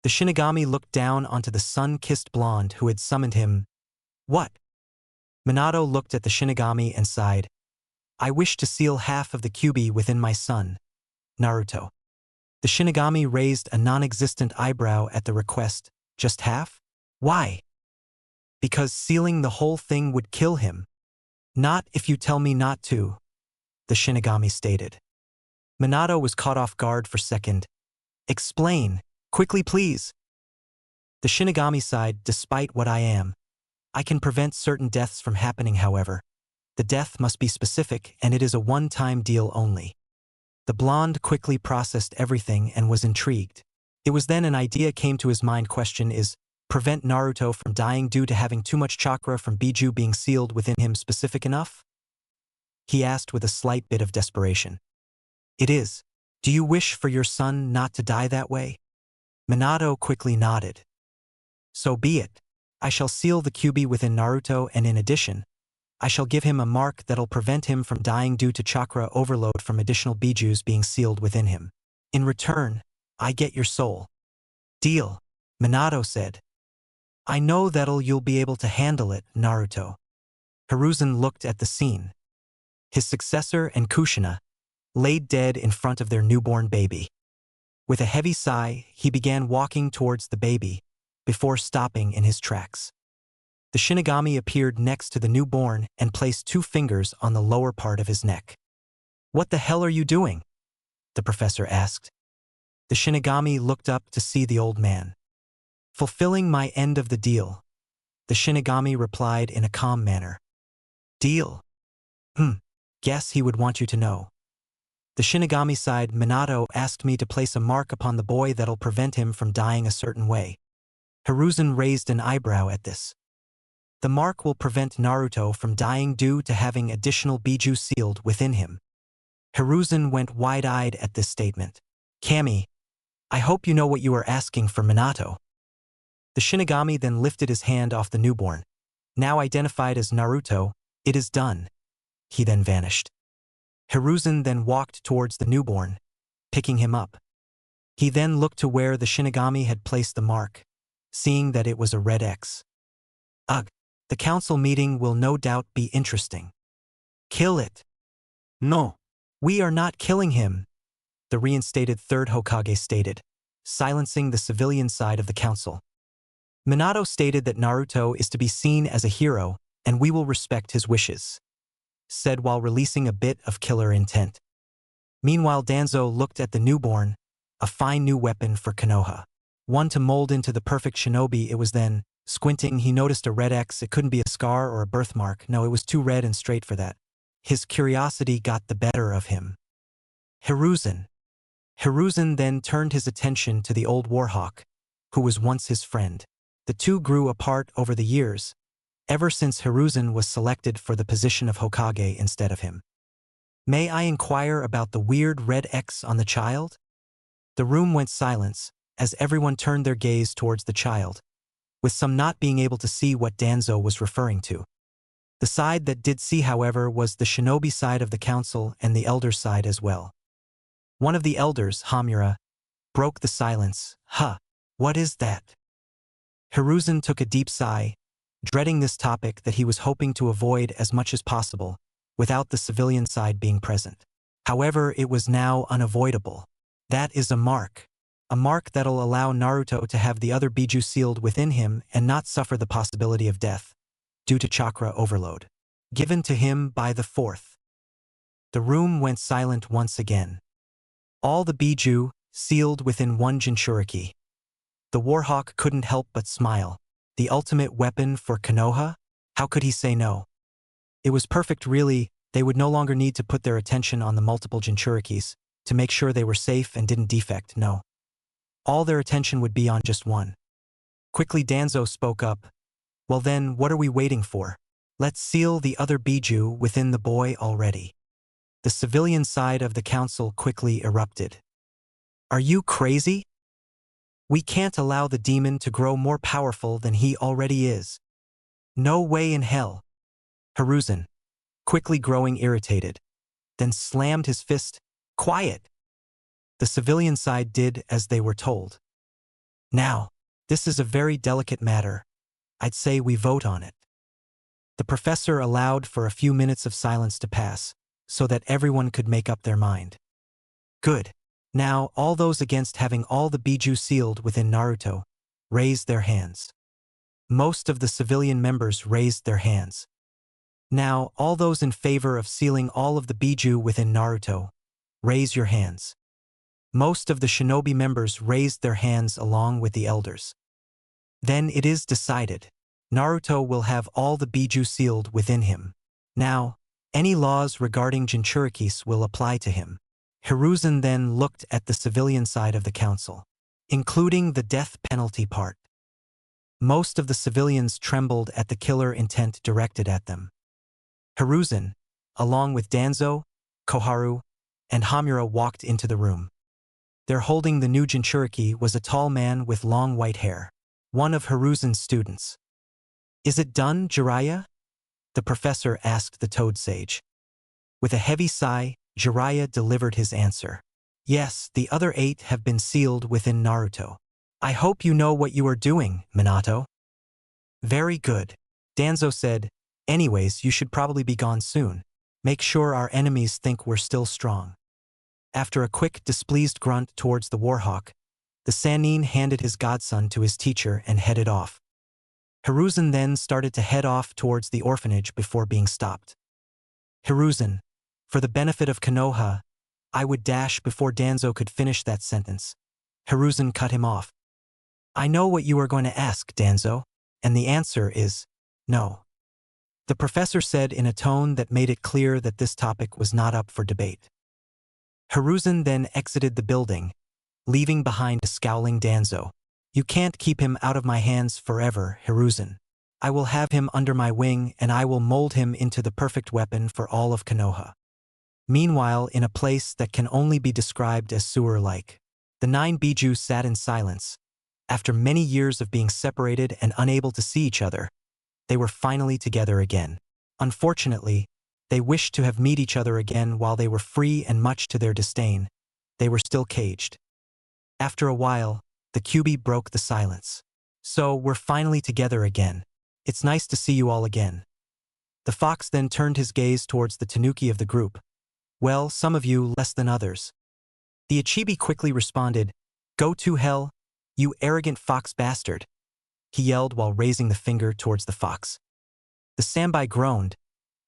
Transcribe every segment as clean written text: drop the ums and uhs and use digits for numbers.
The Shinigami looked down onto the sun-kissed blonde who had summoned him. What? Minato looked at the Shinigami and sighed. I wish to seal half of the kyuubi within my son, Naruto. The Shinigami raised a non-existent eyebrow at the request. Just half? Why? Because sealing the whole thing would kill him. Not if you tell me not to, the Shinigami stated. Minato was caught off guard for a second. Explain, quickly please. The Shinigami sighed. Despite what I am, I can prevent certain deaths from happening, however. The death must be specific and it is a one-time deal only. The blonde quickly processed everything and was intrigued. It was then an idea came to his mind. Question is, prevent Naruto from dying due to having too much chakra from bijuu being sealed within him specific enough? He asked with a slight bit of desperation. It is. Do you wish for your son not to die that way? Minato quickly nodded. So be it. I shall seal the kyuubi within Naruto, and in addition, I shall give him a mark that'll prevent him from dying due to chakra overload from additional bijuus being sealed within him. In return, I get your soul. Deal, Minato said. I know you'll be able to handle it, Naruto. Hiruzen looked at the scene. His successor and Kushina laid dead in front of their newborn baby. With a heavy sigh, he began walking towards the baby, before stopping in his tracks. The Shinigami appeared next to the newborn and placed 2 fingers on the lower part of his neck. What the hell are you doing? The professor asked. The Shinigami looked up to see the old man. Fulfilling my end of the deal, the Shinigami replied in a calm manner. Deal? Guess he would want you to know. The Shinigami sighed. Minato asked me to place a mark upon the boy that'll prevent him from dying a certain way. Hiruzen raised an eyebrow at this. The mark will prevent Naruto from dying due to having additional bijuu sealed within him. Hiruzen went wide-eyed at this statement. Kami, I hope you know what you are asking for Minato. The Shinigami then lifted his hand off the newborn. Now identified as Naruto, it is done. He then vanished. Hiruzen then walked towards the newborn, picking him up. He then looked to where the Shinigami had placed the mark, seeing that it was a red X. Ugh. The council meeting will no doubt be interesting. Kill it. No. We are not killing him, the reinstated third Hokage stated, silencing the civilian side of the council. Minato stated that Naruto is to be seen as a hero and we will respect his wishes, said while releasing a bit of killer intent. Meanwhile, Danzo looked at the newborn, a fine new weapon for Konoha. One to mold into the perfect shinobi. It was then, squinting, he noticed a red X. It couldn't be a scar or a birthmark. No, it was too red and straight for that. His curiosity got the better of him. Hiruzen. Hiruzen then turned his attention to the old Warhawk, who was once his friend. The two grew apart over the years, ever since Hiruzen was selected for the position of Hokage instead of him. May I inquire about the weird red X on the child? The room went silence as everyone turned their gaze towards the child, with some not being able to see what Danzo was referring to. The side that did see, however, was the shinobi side of the council and the elder side as well. One of the elders, Hamura, broke the silence. What is that? Hiruzen took a deep sigh, dreading this topic that he was hoping to avoid as much as possible, without the civilian side being present. However, it was now unavoidable. That is a mark that'll allow Naruto to have the other bijuu sealed within him and not suffer the possibility of death, due to chakra overload, given to him by the fourth. The room went silent once again. All the bijuu sealed within one Jinchuriki. The Warhawk couldn't help but smile. The ultimate weapon for Konoha? How could he say no? It was perfect, really. They would no longer need to put their attention on the multiple Jinchurikis to make sure they were safe and didn't defect, no. All their attention would be on just one. Quickly Danzo spoke up. Well then, what are we waiting for? Let's seal the other bijuu within the boy already. The civilian side of the council quickly erupted. Are you crazy? We can't allow the demon to grow more powerful than he already is. No way in hell. Hiruzen, quickly growing irritated, then slammed his fist. Quiet! The civilian side did as they were told. Now, this is a very delicate matter. I'd say we vote on it. The professor allowed for a few minutes of silence to pass, so that everyone could make up their mind. Good. Now, all those against having all the bijuu sealed within Naruto raised their hands. Most of the civilian members raised their hands. Now, all those in favor of sealing all of the bijuu within Naruto, raise your hands. Most of the shinobi members raised their hands along with the elders. Then it is decided. Naruto will have all the bijuu sealed within him. Now, any laws regarding Jinchurikis will apply to him. Hiruzen then looked at the civilian side of the council, including the death penalty part. Most of the civilians trembled at the killer intent directed at them. Hiruzen, along with Danzo, Koharu, and Hamura walked into the room. There holding the new Jinchuriki was a tall man with long white hair, one of Hiruzen's students. "Is it done, Jiraiya?" the professor asked the Toad Sage. With a heavy sigh, Jiraiya delivered his answer. "Yes, the other 8 have been sealed within Naruto. I hope you know what you are doing, Minato." "Very good," Danzo said. "Anyways, you should probably be gone soon. Make sure our enemies think we're still strong." After a quick, displeased grunt towards the Warhawk, the Sannin handed his godson to his teacher and headed off. Hiruzen then started to head off towards the orphanage before being stopped. "Hiruzen, for the benefit of Konoha, I would dash before Danzo could finish that sentence." Hiruzen cut him off. "I know what you are going to ask, Danzo, and the answer is no," the professor said in a tone that made it clear that this topic was not up for debate. Hiruzen then exited the building, leaving behind a scowling Danzo. "You can't keep him out of my hands forever, Hiruzen. I will have him under my wing and I will mold him into the perfect weapon for all of Konoha." Meanwhile, in a place that can only be described as sewer-like, the 9 bijuu sat in silence. After many years of being separated and unable to see each other, they were finally together again. Unfortunately, they wished to have met each other again while they were free, and much to their disdain, they were still caged. After a while, the Kyuubi broke the silence. "So, we're finally together again. It's nice to see you all again." The fox then turned his gaze towards the tanuki of the group. "Well, some of you less than others." The Ichibi quickly responded, "Go to hell, you arrogant fox bastard," he yelled while raising the finger towards the fox. The Sambai groaned.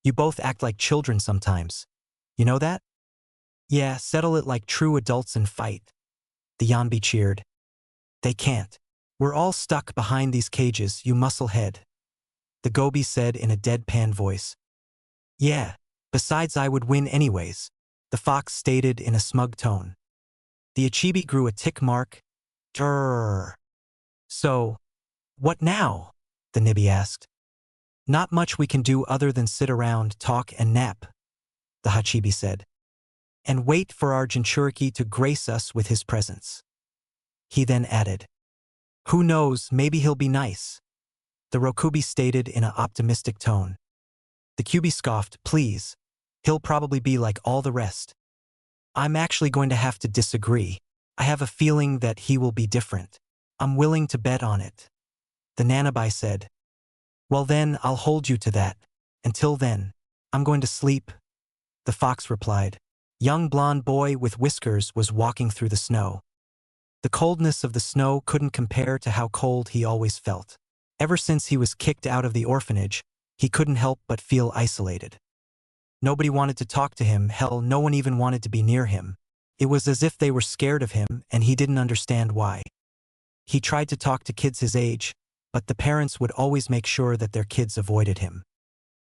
"You both act like children sometimes. You know that?" "Yeah, settle it like true adults and fight." The Yanbi cheered. "They can't. We're all stuck behind these cages, you musclehead," the Gobi said in a deadpan voice. "Yeah, besides I would win anyways," the fox stated in a smug tone. The Ichibi grew a tick mark. "Grrr. So, what now?" the Nibi asked. "Not much we can do other than sit around, talk, and nap," the Hachibi said. "And wait for our Jinchuriki to grace us with his presence." He then added, "Who knows, maybe he'll be nice," the Rokubi stated in an optimistic tone. The Kyuubi scoffed, "Please. He'll probably be like all the rest." "I'm actually going to have to disagree. I have a feeling that he will be different. I'm willing to bet on it," the Nanabai said. "Well then, I'll hold you to that. Until then, I'm going to sleep," the fox replied. Young blonde boy with whiskers was walking through the snow. The coldness of the snow couldn't compare to how cold he always felt. Ever since he was kicked out of the orphanage, he couldn't help but feel isolated. Nobody wanted to talk to him, hell, no one even wanted to be near him. It was as if they were scared of him and he didn't understand why. He tried to talk to kids his age, but the parents would always make sure that their kids avoided him.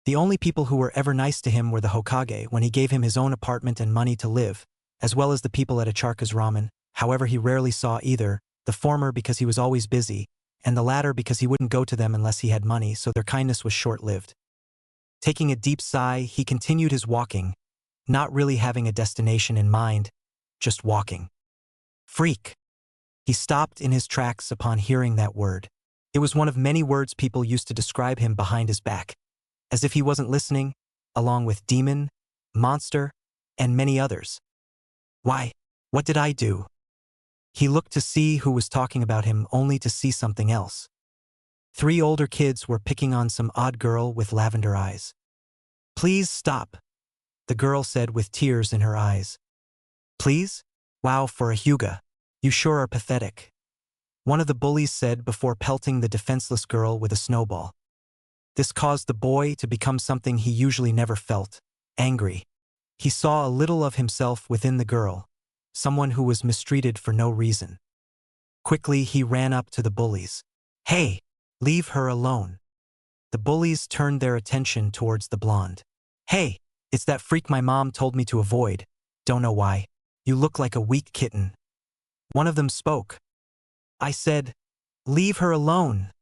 The only people who were ever nice to him were the Hokage when he gave him his own apartment and money to live, as well as the people at Acharka's ramen. However, he rarely saw either, the former because he was always busy, and the latter because he wouldn't go to them unless he had money, so their kindness was short-lived. Taking a deep sigh, he continued his walking, not really having a destination in mind, just walking. Freak. He stopped in his tracks upon hearing that word. It was one of many words people used to describe him behind his back, as if he wasn't listening, along with demon, monster, and many others. Why, what did I do? He looked to see who was talking about him only to see something else. 3 older kids were picking on some odd girl with lavender eyes. "Please stop," the girl said with tears in her eyes. "Please? Wow, for a Hyuga. You sure are pathetic," one of the bullies said before pelting the defenseless girl with a snowball. This caused the boy to become something he usually never felt: angry. He saw a little of himself within the girl, someone who was mistreated for no reason. Quickly, he ran up to the bullies. "Hey, leave her alone." The bullies turned their attention towards the blonde. "Hey, it's that freak my mom told me to avoid. Don't know why. You look like a weak kitten." One of them spoke. "I said, leave her alone,"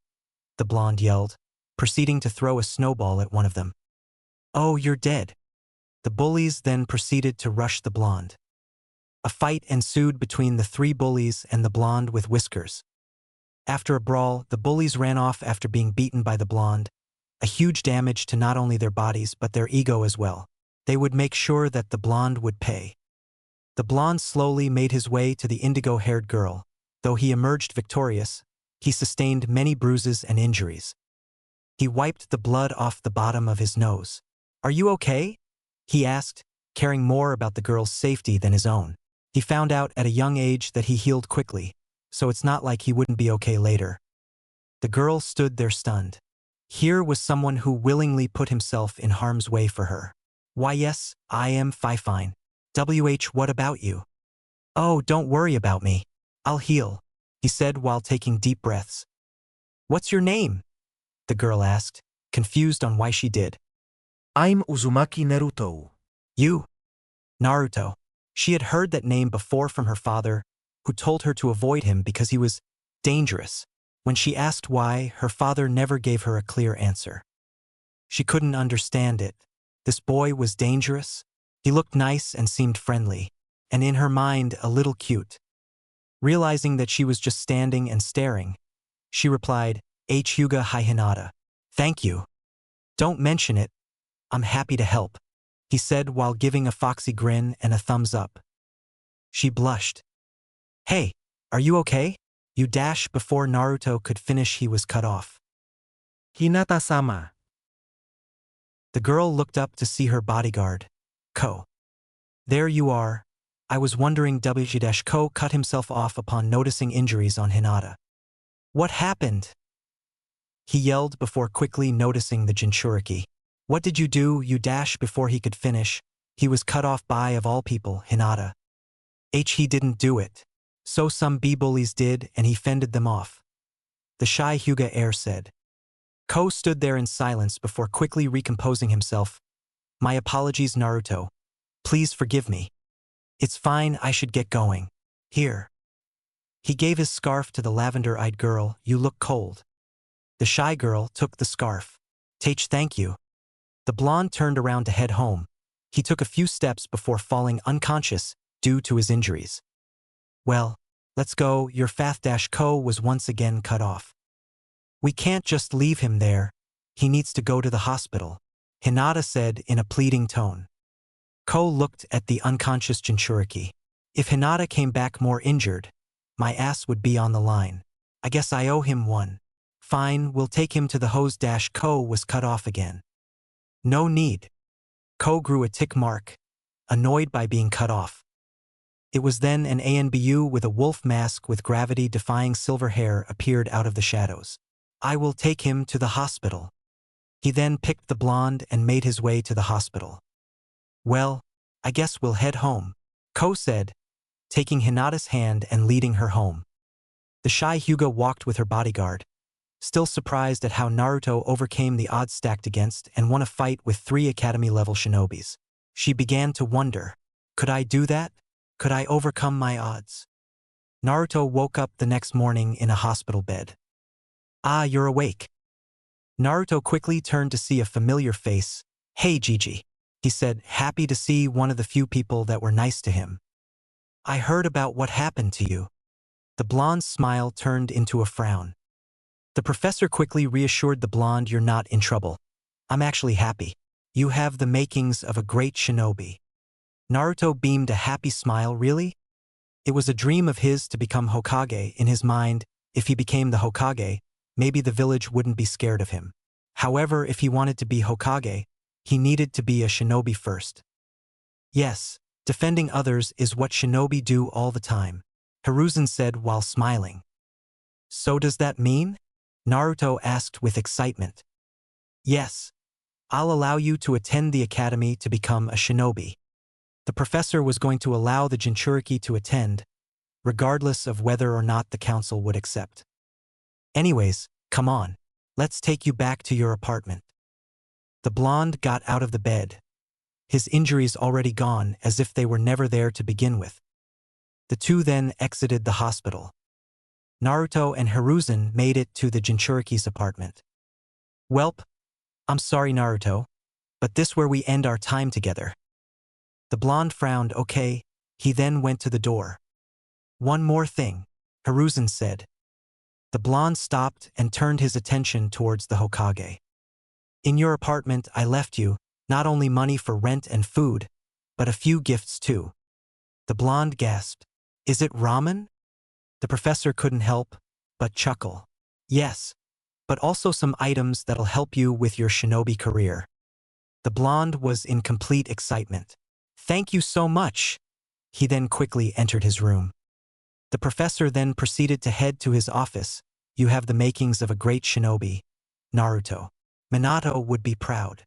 the blonde yelled, proceeding to throw a snowball at one of them. "Oh, you're dead." The bullies then proceeded to rush the blonde. A fight ensued between the 3 bullies and the blonde with whiskers. After a brawl, the bullies ran off after being beaten by the blonde, a huge damage to not only their bodies but their ego as well. They would make sure that the blonde would pay. The blonde slowly made his way to the indigo-haired girl. Though he emerged victorious, he sustained many bruises and injuries. He wiped the blood off the bottom of his nose. "Are you okay?" he asked, caring more about the girl's safety than his own. He found out at a young age that he healed quickly, so it's not like he wouldn't be okay later. The girl stood there stunned. Here was someone who willingly put himself in harm's way for her. "Why yes, I am fine. What about you?" "Oh, don't worry about me. I'll heal," he said while taking deep breaths. "What's your name?" the girl asked, confused on why she did. I'm Uzumaki Naruto. "You?" "Naruto." She had heard that name before from her father, who told her to avoid him because he was dangerous. When she asked why, her father never gave her a clear answer. She couldn't understand it. This boy was dangerous? He looked nice and seemed friendly, and in her mind a little cute. Realizing that she was just standing and staring, she replied, "H. Hyuga hi Hinata. Thank you. Don't mention it. I'm happy to help," he said while giving a foxy grin and a thumbs up. She blushed. "Hey, are you okay?" You dash before Naruto could finish, he was cut off. Hinata-sama. The girl looked up to see her bodyguard, Ko. "There you are. I was wondering." Ko cut himself off upon noticing injuries on Hinata. "What happened?" he yelled before quickly noticing the Jinchuriki. "What did you do?" You dash before he could finish. He was cut off by, of all people, Hinata. He didn't do it. So some B-bullies did, and he fended them off. The shy Hyuga heir said. Ko stood there in silence before quickly recomposing himself. "My apologies, Naruto. Please forgive me. It's fine, I should get going. Here." He gave his scarf to the lavender-eyed girl. "You look cold." The shy girl took the scarf. Thank you." The blonde turned around to head home. He took a few steps before falling unconscious due to his injuries. "Well, let's go." Your Ko was once again cut off. "We can't just leave him there. He needs to go to the hospital," Hinata said in a pleading tone. Ko looked at the unconscious Jinchuriki. "If Hinata came back more injured, my ass would be on the line. I guess I owe him one." "Fine, we'll take him to the hose." Ko was cut off again. "No need." Ko grew a tick mark, annoyed by being cut off. It was then an bijuu with a wolf mask with gravity-defying silver hair appeared out of the shadows. "I will take him to the hospital." He then picked the blonde and made his way to the hospital. "Well, I guess we'll head home," Ko said, taking Hinata's hand and leading her home. The shy Hyuga walked with her bodyguard, still surprised at how Naruto overcame the odds stacked against and won a fight with 3 academy-level shinobis. She began to wonder, could I do that? Could I overcome my odds? Naruto woke up the next morning in a hospital bed. "Ah, you're awake." Naruto quickly turned to see a familiar face. "Hey, Gigi," he said, happy to see one of the few people that were nice to him. "I heard about what happened to you." The blonde's smile turned into a frown. The professor quickly reassured the blonde, "You're not in trouble. I'm actually happy. You have the makings of a great shinobi." Naruto beamed a happy smile. "Really?" It was a dream of his to become Hokage. In his mind, if he became the Hokage, maybe the village wouldn't be scared of him. However, if he wanted to be Hokage, he needed to be a shinobi first. Yes, defending others is what shinobi do all the time, Hiruzen said while smiling. So does that mean? Naruto asked with excitement. Yes. I'll allow you to attend the academy to become a shinobi. The professor was going to allow the Jinchuriki to attend, regardless of whether or not the council would accept. Anyways, come on. Let's take you back to your apartment. The blonde got out of the bed, his injuries already gone as if they were never there to begin with. The two then exited the hospital. Naruto and Hiruzen made it to the Jinchuriki's apartment. Welp, I'm sorry Naruto, but this where we end our time together. The blonde frowned. Okay, he then went to the door. One more thing, Hiruzen said. The blonde stopped and turned his attention towards the Hokage. In your apartment I left you, not only money for rent and food, but a few gifts too. The blonde gasped. Is it ramen? The professor couldn't help but chuckle. Yes, but also some items that'll help you with your shinobi career. The blonde was in complete excitement. Thank you so much. He then quickly entered his room. The professor then proceeded to head to his office. You have the makings of a great shinobi, Naruto. Minato would be proud.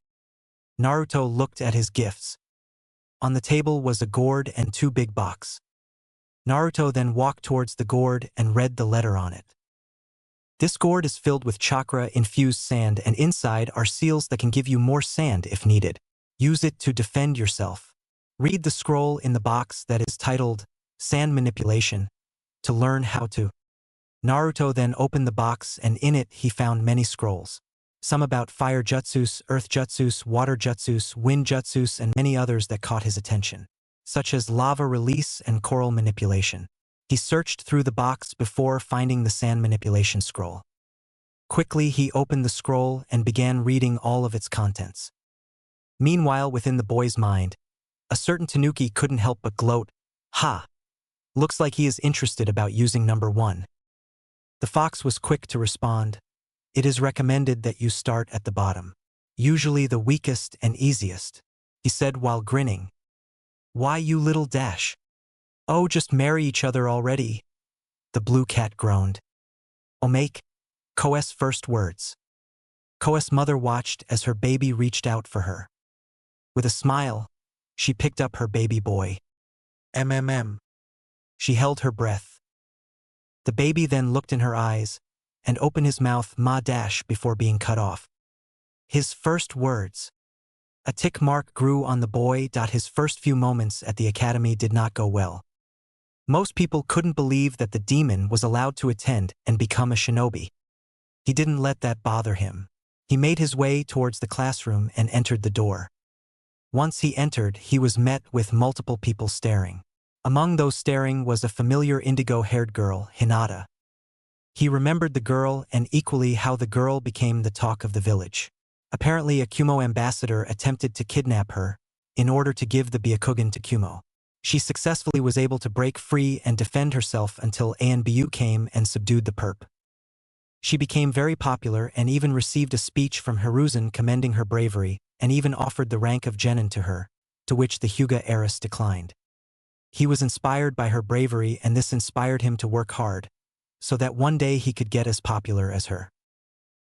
Naruto looked at his gifts. On the table was a gourd and 2 big boxes. Naruto then walked towards the gourd and read the letter on it. This gourd is filled with chakra-infused sand, and inside are seals that can give you more sand if needed. Use it to defend yourself. Read the scroll in the box that is titled Sand Manipulation to learn how to. Naruto then opened the box, and in it he found many scrolls. Some about fire jutsus, earth jutsus, water jutsus, wind jutsus, and many others that caught his attention, such as lava release and coral manipulation. He searched through the box before finding the sand manipulation scroll. Quickly he opened the scroll and began reading all of its contents. Meanwhile, within the boy's mind, a certain Tanuki couldn't help but gloat. Ha! Looks like he is interested about using number 1. The fox was quick to respond. It is recommended that you start at the bottom, usually the weakest and easiest, he said while grinning. Why you little dash? Oh, just marry each other already. The blue cat groaned. Omake, Koe's first words. Koe's mother watched as her baby reached out for her. With a smile, she picked up her baby boy. MMM. She held her breath. The baby then looked in her eyes and opened his mouth before being cut off. His first words. A tick mark grew on the boy. His first few moments at the academy did not go well. Most people couldn't believe that the demon was allowed to attend and become a shinobi. He didn't let that bother him. He made his way towards the classroom and entered the door. Once he entered, he was met with multiple people staring. Among those staring was a familiar indigo-haired girl, Hinata. He remembered the girl and equally how the girl became the talk of the village. Apparently a Kumo ambassador attempted to kidnap her in order to give the Byakugan to Kumo. She successfully was able to break free and defend herself until bijuu came and subdued the perp. She became very popular and even received a speech from Hiruzen commending her bravery and even offered the rank of genin to her, to which the Hyuga heiress declined. He was inspired by her bravery, and this inspired him to work hard, so that one day he could get as popular as her.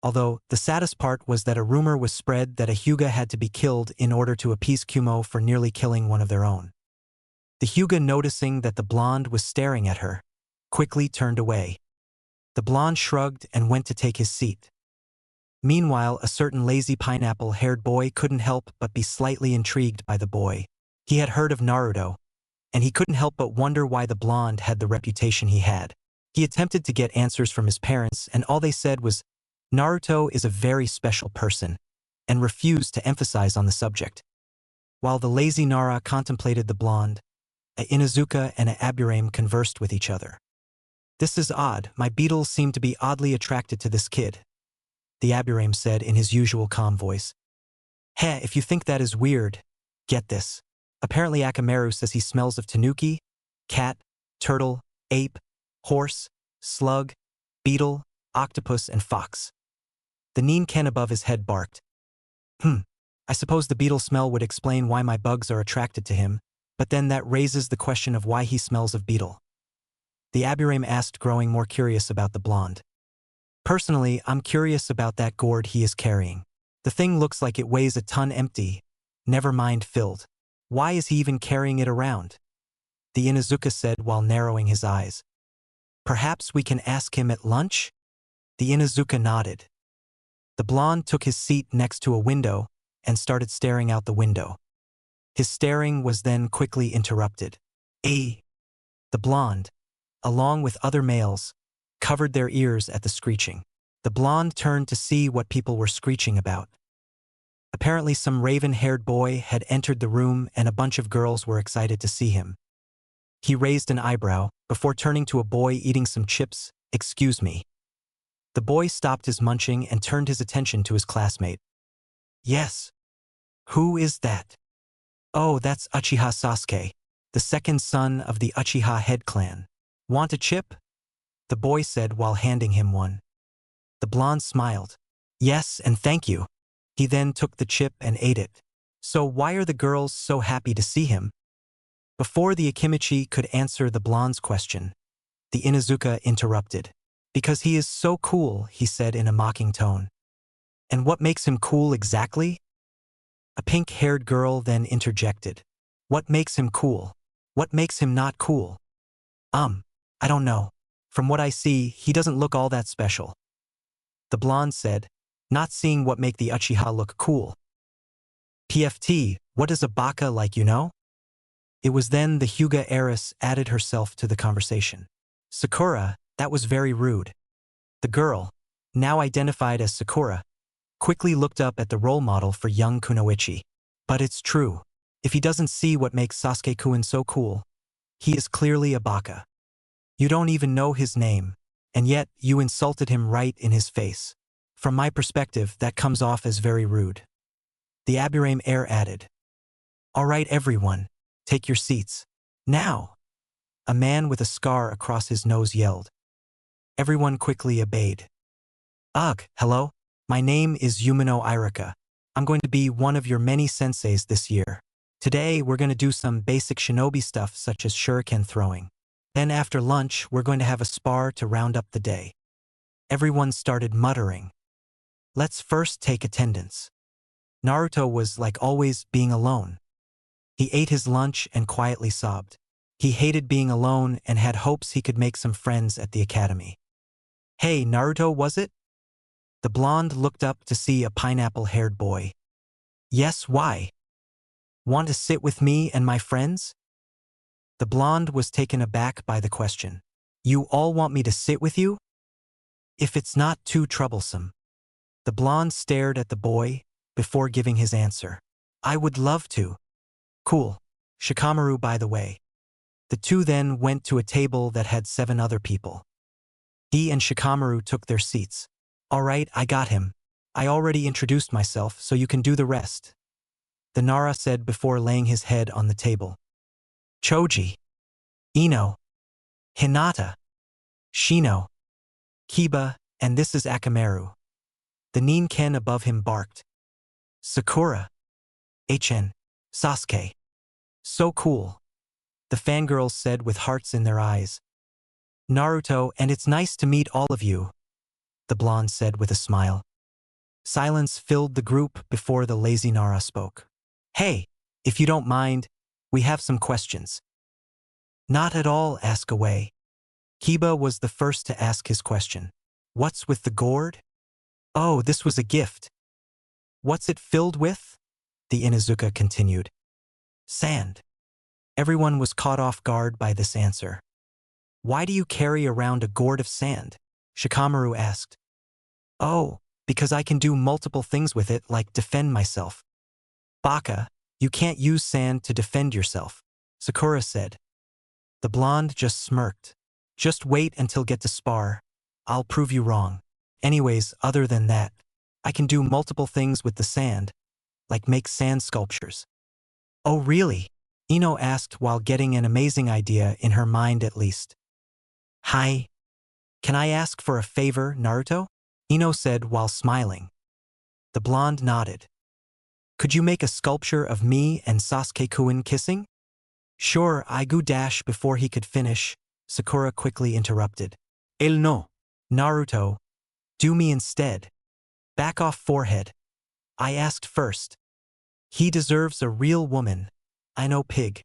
Although, the saddest part was that a rumor was spread that a Hyuga had to be killed in order to appease Kumo for nearly killing one of their own. The Hyuga, noticing that the blonde was staring at her, quickly turned away. The blonde shrugged and went to take his seat. Meanwhile, a certain lazy pineapple-haired boy couldn't help but be slightly intrigued by the boy. He had heard of Naruto, and he couldn't help but wonder why the blonde had the reputation he had. He attempted to get answers from his parents, and all they said was, Naruto is a very special person, and refused to emphasize on the subject. While the lazy Nara contemplated the blonde, a Inuzuka and a Aburame conversed with each other. This is odd, my beetles seem to be oddly attracted to this kid, the Aburame said in his usual calm voice. Heh, if you think that is weird, get this. Apparently Akamaru says he smells of tanuki, cat, turtle, ape, horse, slug, beetle, octopus, and fox. The Neen-ken above his head barked. I suppose the beetle smell would explain why my bugs are attracted to him, but then that raises the question of why he smells of beetle. The aburame asked, growing more curious about the blonde. Personally, I'm curious about that gourd he is carrying. The thing looks like it weighs a ton empty, never mind filled. Why is he even carrying it around? The Inuzuka said while narrowing his eyes. Perhaps we can ask him at lunch? The Inuzuka nodded. The blonde took his seat next to a window and started staring out the window. His staring was then quickly interrupted. The blonde, along with other males, covered their ears at the screeching. The blonde turned to see what people were screeching about. Apparently some raven-haired boy had entered the room and a bunch of girls were excited to see him. He raised an eyebrow before turning to a boy eating some chips. Excuse me. The boy stopped his munching and turned his attention to his classmate. Yes. Who is that? Oh, that's Uchiha Sasuke, the second son of the Uchiha head clan. Want a chip? The boy said while handing him one. The blonde smiled. Yes, and thank you. He then took the chip and ate it. So why are the girls so happy to see him? Before the Akimichi could answer the blonde's question, the Inuzuka interrupted. Because he is so cool, he said in a mocking tone. And what makes him cool exactly? A pink-haired girl then interjected. What makes him cool? What makes him not cool? I don't know. From what I see, he doesn't look all that special. The blonde said, not seeing what make the Uchiha look cool. PFT, what is a baka like, you know? It was then the Hyuga heiress added herself to the conversation. Sakura, that was very rude. The girl, now identified as Sakura, quickly looked up at the role model for young Kunoichi. But it's true. If he doesn't see what makes Sasuke-kun so cool, he is clearly a baka. You don't even know his name, and yet you insulted him right in his face. From my perspective, that comes off as very rude. The aburame heir added. All right, everyone, take your seats. Now! A man with a scar across his nose yelled. Everyone quickly obeyed. Ugh, hello? My name is Yumino Irika. I'm going to be one of your many senseis this year. Today, we're going to do some basic shinobi stuff such as shuriken throwing. Then after lunch, we're going to have a spar to round up the day. Everyone started muttering. Let's first take attendance. Naruto was, like always, being alone. He ate his lunch and quietly sobbed. He hated being alone and had hopes he could make some friends at the academy. Hey, Naruto, was it? The blonde looked up to see a pineapple-haired boy. Yes, why? Want to sit with me and my friends? The blonde was taken aback by the question. You all want me to sit with you? If it's not too troublesome. The blonde stared at the boy before giving his answer. I would love to. Cool. Shikamaru, by the way. The two then went to a table that had 7 other people. He and Shikamaru took their seats. All right, I got him. I already introduced myself, so you can do the rest. The Nara said before laying his head on the table. Choji. Ino. Hinata. Shino. Kiba, and this is Akamaru. The Neen-ken above him barked. Sakura. HN. Sasuke. So cool. The fangirls said with hearts in their eyes. Naruto, and it's nice to meet all of you, the blonde said with a smile. Silence filled the group before the lazy Nara spoke. Hey, if you don't mind, we have some questions. Not at all, ask away. Kiba was the first to ask his question. What's with the gourd? Oh, this was a gift. What's it filled with? The Inuzuka continued. Sand. Everyone was caught off guard by this answer. Why do you carry around a gourd of sand? Shikamaru asked. Oh, because I can do multiple things with it like defend myself. Baka, you can't use sand to defend yourself, Sakura said. The blonde just smirked. Just wait until get to spar. I'll prove you wrong. Anyways, other than that, I can do multiple things with the sand, like make sand sculptures. Oh really? Ino asked while getting an amazing idea in her mind at least. Hi. Can I ask for a favor, Naruto? Ino said while smiling. The blonde nodded. Could you make a sculpture of me and Sasuke-kun kissing? Sure, Aigu dash before he could finish, Sakura quickly interrupted. El no. Naruto, do me instead. Back off forehead. I asked first. He deserves a real woman. I know pig.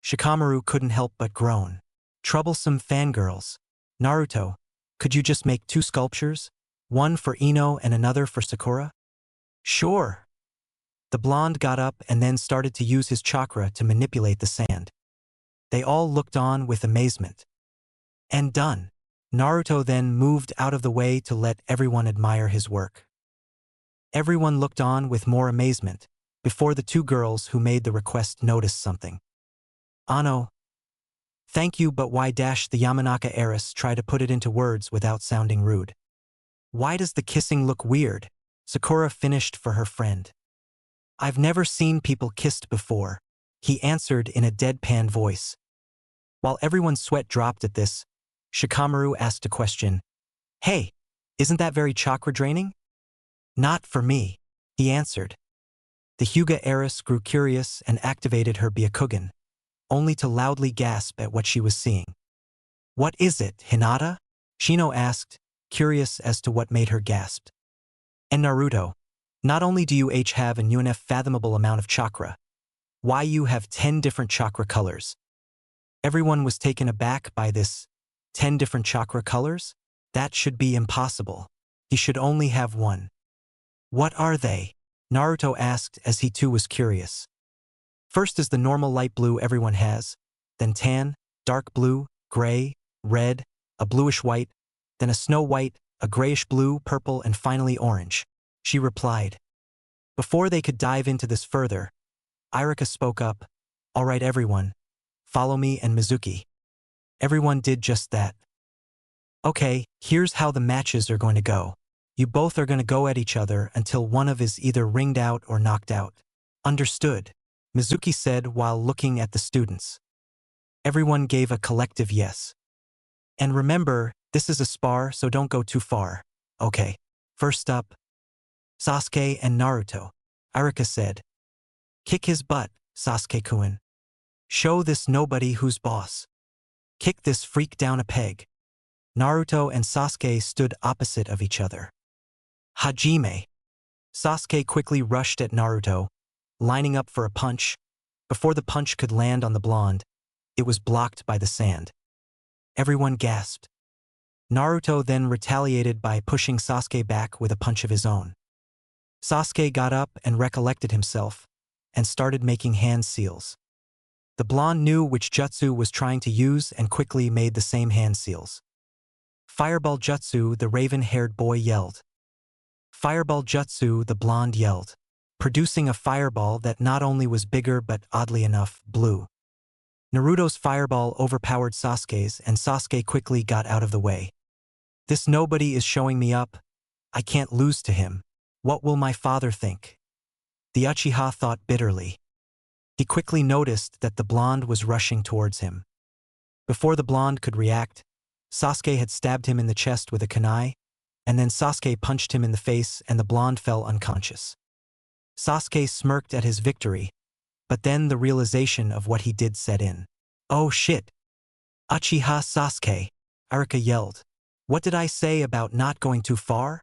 Shikamaru couldn't help but groan. Troublesome fangirls. Naruto, could you just make 2 sculptures? One for Ino and another for Sakura? Sure. The blonde got up and then started to use his chakra to manipulate the sand. They all looked on with amazement. And done. Naruto then moved out of the way to let everyone admire his work. Everyone looked on with more amazement, before the 2 girls who made the request noticed something. Ano. Thank you, but why dash the Yamanaka heiress try to put it into words without sounding rude? Why does the kissing look weird? Sakura finished for her friend. I've never seen people kissed before, he answered in a deadpan voice. While everyone's sweat dropped at this, Shikamaru asked a question. Hey, isn't that very chakra draining? Not for me, he answered. The Hyuga heiress grew curious and activated her Byakugan, only to loudly gasp at what she was seeing. What is it, Hinata? Shino asked, curious as to what made her gasp. And Naruto, not only do you have an unfathomable amount of chakra, why you have 10 different chakra colors? Everyone was taken aback by this. 10 different chakra colors? That should be impossible. He should only have 1. What are they? Naruto asked as he too was curious. First is the normal light blue everyone has, then tan, dark blue, gray, red, a bluish white, then a snow white, a grayish blue, purple, and finally orange, she replied. Before they could dive into this further, Irika spoke up. All right, everyone, follow me and Mizuki. Everyone did just that. Okay, here's how the matches are going to go. You both are going to go at each other until one of is either ringed out or knocked out. Understood, Mizuki said while looking at the students. Everyone gave a collective yes. And remember, this is a spar, so don't go too far. Okay, first up, Sasuke and Naruto, Irika said. Kick his butt, Sasuke-kun. Show this nobody who's boss. Kick this freak down a peg. Naruto and Sasuke stood opposite of each other. Hajime. Sasuke quickly rushed at Naruto, lining up for a punch. Before the punch could land on the blonde, it was blocked by the sand. Everyone gasped. Naruto then retaliated by pushing Sasuke back with a punch of his own. Sasuke got up and recollected himself, and started making hand seals. The blonde knew which jutsu was trying to use and quickly made the same hand seals. Fireball jutsu, the raven-haired boy yelled. Fireball jutsu, the blonde yelled, producing a fireball that not only was bigger but, oddly enough, blue. Naruto's fireball overpowered Sasuke's and Sasuke quickly got out of the way. This nobody is showing me up. I can't lose to him. What will my father think? The Uchiha thought bitterly. He quickly noticed that the blonde was rushing towards him. Before the blonde could react, Sasuke had stabbed him in the chest with a kunai, and then Sasuke punched him in the face and the blonde fell unconscious. Sasuke smirked at his victory, but then the realization of what he did set in. Oh shit! Uchiha Sasuke, Irika yelled. What did I say about not going too far?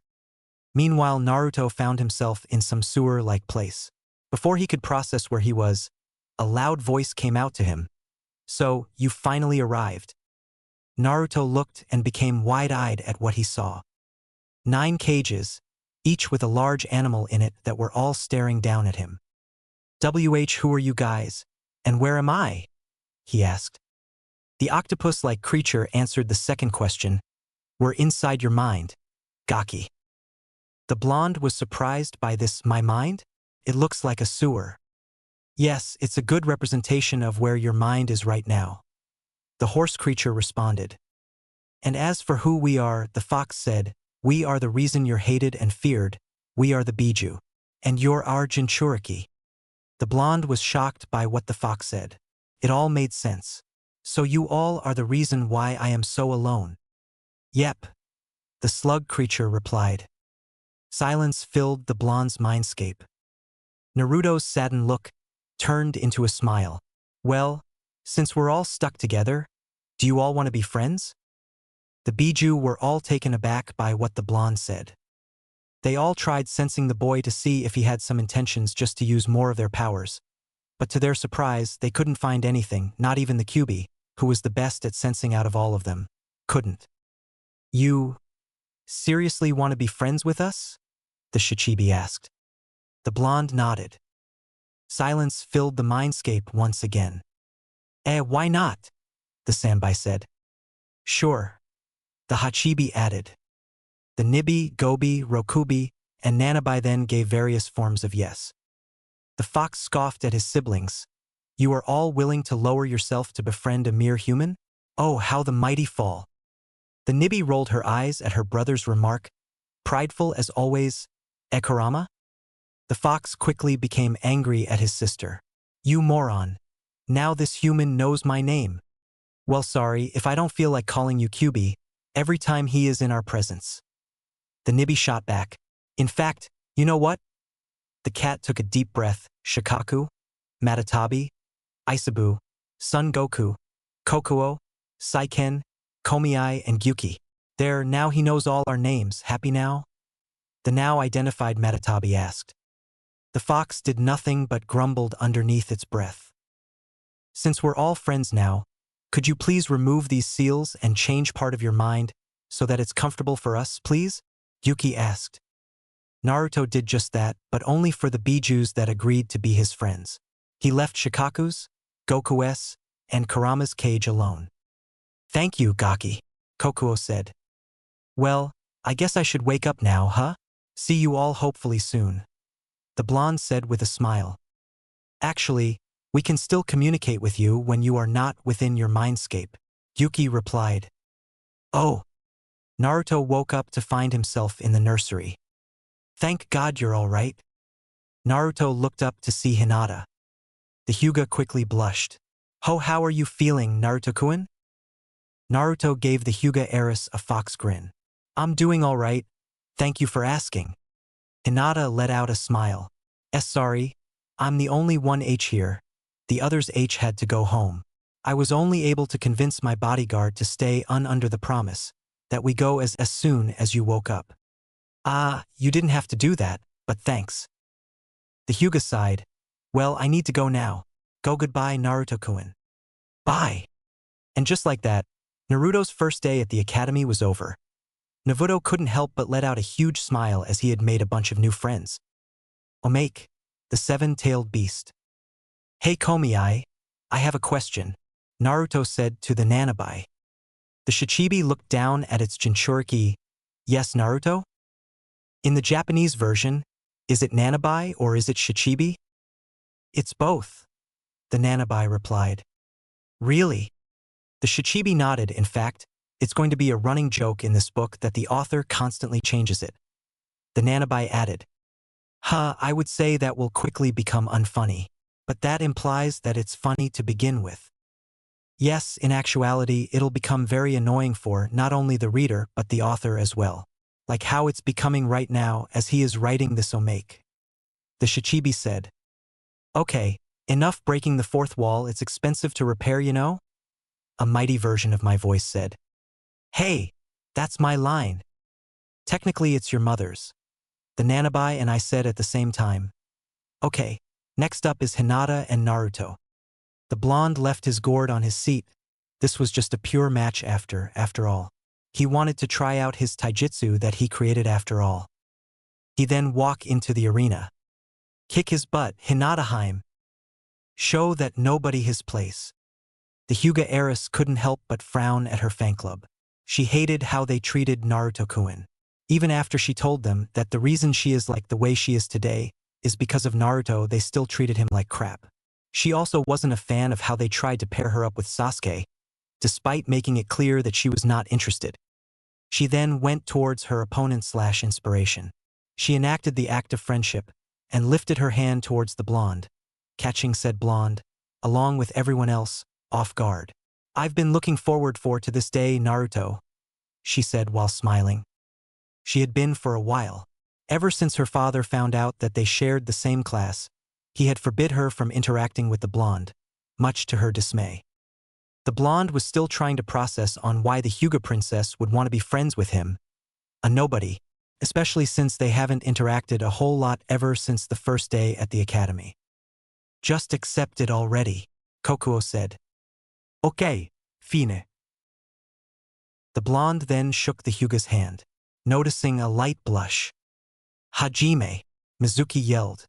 Meanwhile, Naruto found himself in some sewer-like place. Before he could process where he was, a loud voice came out to him. So, you finally arrived. Naruto looked and became wide-eyed at what he saw. 9 cages, each with a large animal in it that were all staring down at him. Who are you guys? And where am I? He asked. The octopus-like creature answered the second question. We're inside your mind, Gaki. The blonde was surprised by this, my mind? It looks like a sewer. Yes, it's a good representation of where your mind is right now. The horse creature responded. And as for who we are, the fox said, we are the reason you're hated and feared, we are the bijuu. And you're our Jinchuriki. The blonde was shocked by what the fox said. It all made sense. So you all are the reason why I am so alone. Yep. The slug creature replied. Silence filled the blonde's mindscape. Naruto's saddened look turned into a smile. Well, since we're all stuck together, do you all want to be friends? The bijuu were all taken aback by what the blonde said. They all tried sensing the boy to see if he had some intentions just to use more of their powers. But to their surprise, they couldn't find anything, not even the Kyuubi, who was the best at sensing out of all of them, couldn't. You seriously want to be friends with us? The Shichibi asked. The blonde nodded. Silence filled the mindscape once again. Why not? The Sanbai said. Sure. The Hachibi added. The Nibi, Gobi, Rokubi, and Nanabai then gave various forms of yes. The fox scoffed at his siblings. You are all willing to lower yourself to befriend a mere human? Oh, how the mighty fall. The Nibi rolled her eyes at her brother's remark, prideful as always. Ekurama? The fox quickly became angry at his sister. You moron. Now this human knows my name. Well, sorry if I don't feel like calling you Kyuubi every time he is in our presence. The Nibi shot back. In fact, you know what? The cat took a deep breath. Shikaku, Matatabi, Isabu, Son Goku, Kokuo, Saiken, Komiai, and Gyuki. There, now he knows all our names. Happy now? The now identified Matatabi asked. The fox did nothing but grumbled underneath its breath. Since we're all friends now, could you please remove these seals and change part of your mind so that it's comfortable for us, please? Yuki asked. Naruto did just that, but only for the bijuus that agreed to be his friends. He left Shikaku's, Goku's, and Kurama's cage alone. Thank you, Gaki, Kokuo said. Well, I guess I should wake up now, huh? See you all hopefully soon. The blonde said with a smile. Actually, we can still communicate with you when you are not within your mindscape, Yuki replied. Oh. Naruto woke up to find himself in the nursery. Thank God you're all right. Naruto looked up to see Hinata. The Hyuga quickly blushed. How are you feeling, Naruto-kun? Naruto gave the Hyuga heiress a fox grin. I'm doing all right. Thank you for asking. Hinata let out a smile. Sorry, I'm the only one H here. The others H had to go home. I was only able to convince my bodyguard to stay under the promise that we go as soon as you woke up. You didn't have to do that, but thanks. The Hyuga sighed. Well, I need to go now. Go goodbye, Naruto-kun. Bye. And just like that, Naruto's first day at the academy was over. Naruto couldn't help but let out a huge smile as he had made a bunch of new friends. Omake, the seven-tailed beast. Hey Komiai, I have a question, Naruto said to the Nanabai. The Shichibi looked down at its Jinchuriki. Yes, Naruto? In the Japanese version, is it Nanabai or is it Shichibi? It's both, the Nanabai replied. Really? The Shichibi nodded. In fact, it's going to be a running joke in this book that the author constantly changes it. The Nanabai added. I would say that will quickly become unfunny, but that implies that it's funny to begin with. Yes, in actuality, it'll become very annoying for not only the reader but the author as well. Like how it's becoming right now as he is writing this Omake. The Shichibi said. Okay, enough breaking the fourth wall, it's expensive to repair, you know? A mighty version of my voice said. Hey, that's my line. Technically it's your mother's. The Nanabai and I said at the same time. Okay, next up is Hinata and Naruto. The blonde left his gourd on his seat. This was just a pure match after all. He wanted to try out his taijutsu that he created after all. He then walk into the arena. Kick his butt, Hinataheim. Show that nobody his place. The Hyuga heiress couldn't help but frown at her fan club. She hated how they treated Naruto-kun. Even after she told them that the reason she is like the way she is today is because of Naruto, they still treated him like crap. She also wasn't a fan of how they tried to pair her up with Sasuke, despite making it clear that she was not interested. She then went towards her opponent/inspiration. She enacted the act of friendship and lifted her hand towards the blonde. Catching said blonde, along with everyone else, off guard. I've been looking forward to this day, Naruto, she said while smiling. She had been for a while. Ever since her father found out that they shared the same class, he had forbid her from interacting with the blonde, much to her dismay. The blonde was still trying to process on why the Hyuga princess would want to be friends with him, a nobody, especially since they haven't interacted a whole lot ever since the first day at the academy. Just accept it already, Kokuo said. Okay, fine. The blonde then shook the Hyuga's hand, noticing a light blush. Hajime, Mizuki yelled.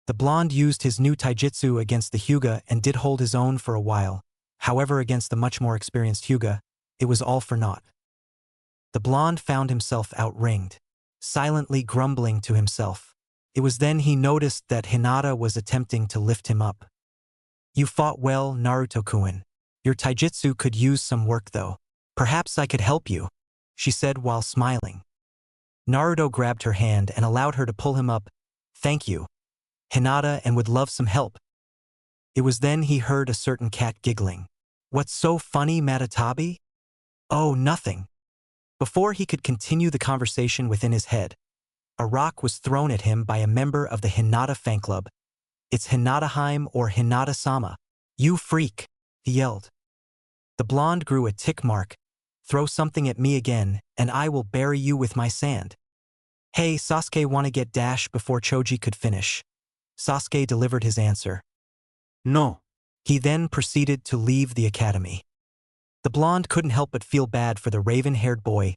The blonde used his new taijutsu against the Hyuga and did hold his own for a while. However, against the much more experienced Hyuga, it was all for naught. The blonde found himself outringed, silently grumbling to himself. It was then he noticed that Hinata was attempting to lift him up. You fought well, Naruto-kun. Your taijutsu could use some work though. Perhaps I could help you, she said while smiling. Naruto grabbed her hand and allowed her to pull him up. Thank you, Hinata, and would love some help. It was then he heard a certain cat giggling. What's so funny, Matatabi? Oh, nothing. Before he could continue the conversation within his head, a rock was thrown at him by a member of the Hinata fan club. It's Hinataheim or Hinata-sama. You freak, he yelled. The blonde grew a tick mark. Throw something at me again, and I will bury you with my sand. Hey, Sasuke, wanna get dash before Choji could finish? Sasuke delivered his answer. No. He then proceeded to leave the academy. The blonde couldn't help but feel bad for the raven-haired boy.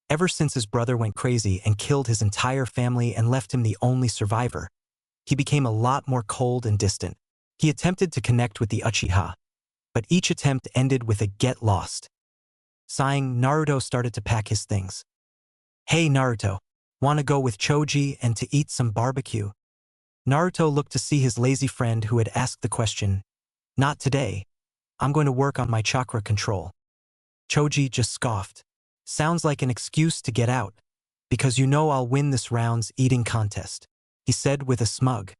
Ever since his brother went crazy and killed his entire family and left him the only survivor, he became a lot more cold and distant. He attempted to connect with the Uchiha, but each attempt ended with a get lost. Sighing, Naruto started to pack his things. Hey Naruto, wanna go with Choji and to eat some barbecue? Naruto looked to see his lazy friend who had asked the question. Not today. I'm going to work on my chakra control. Choji just scoffed. Sounds like an excuse to get out, because you know I'll win this round's eating contest, he said with a smug.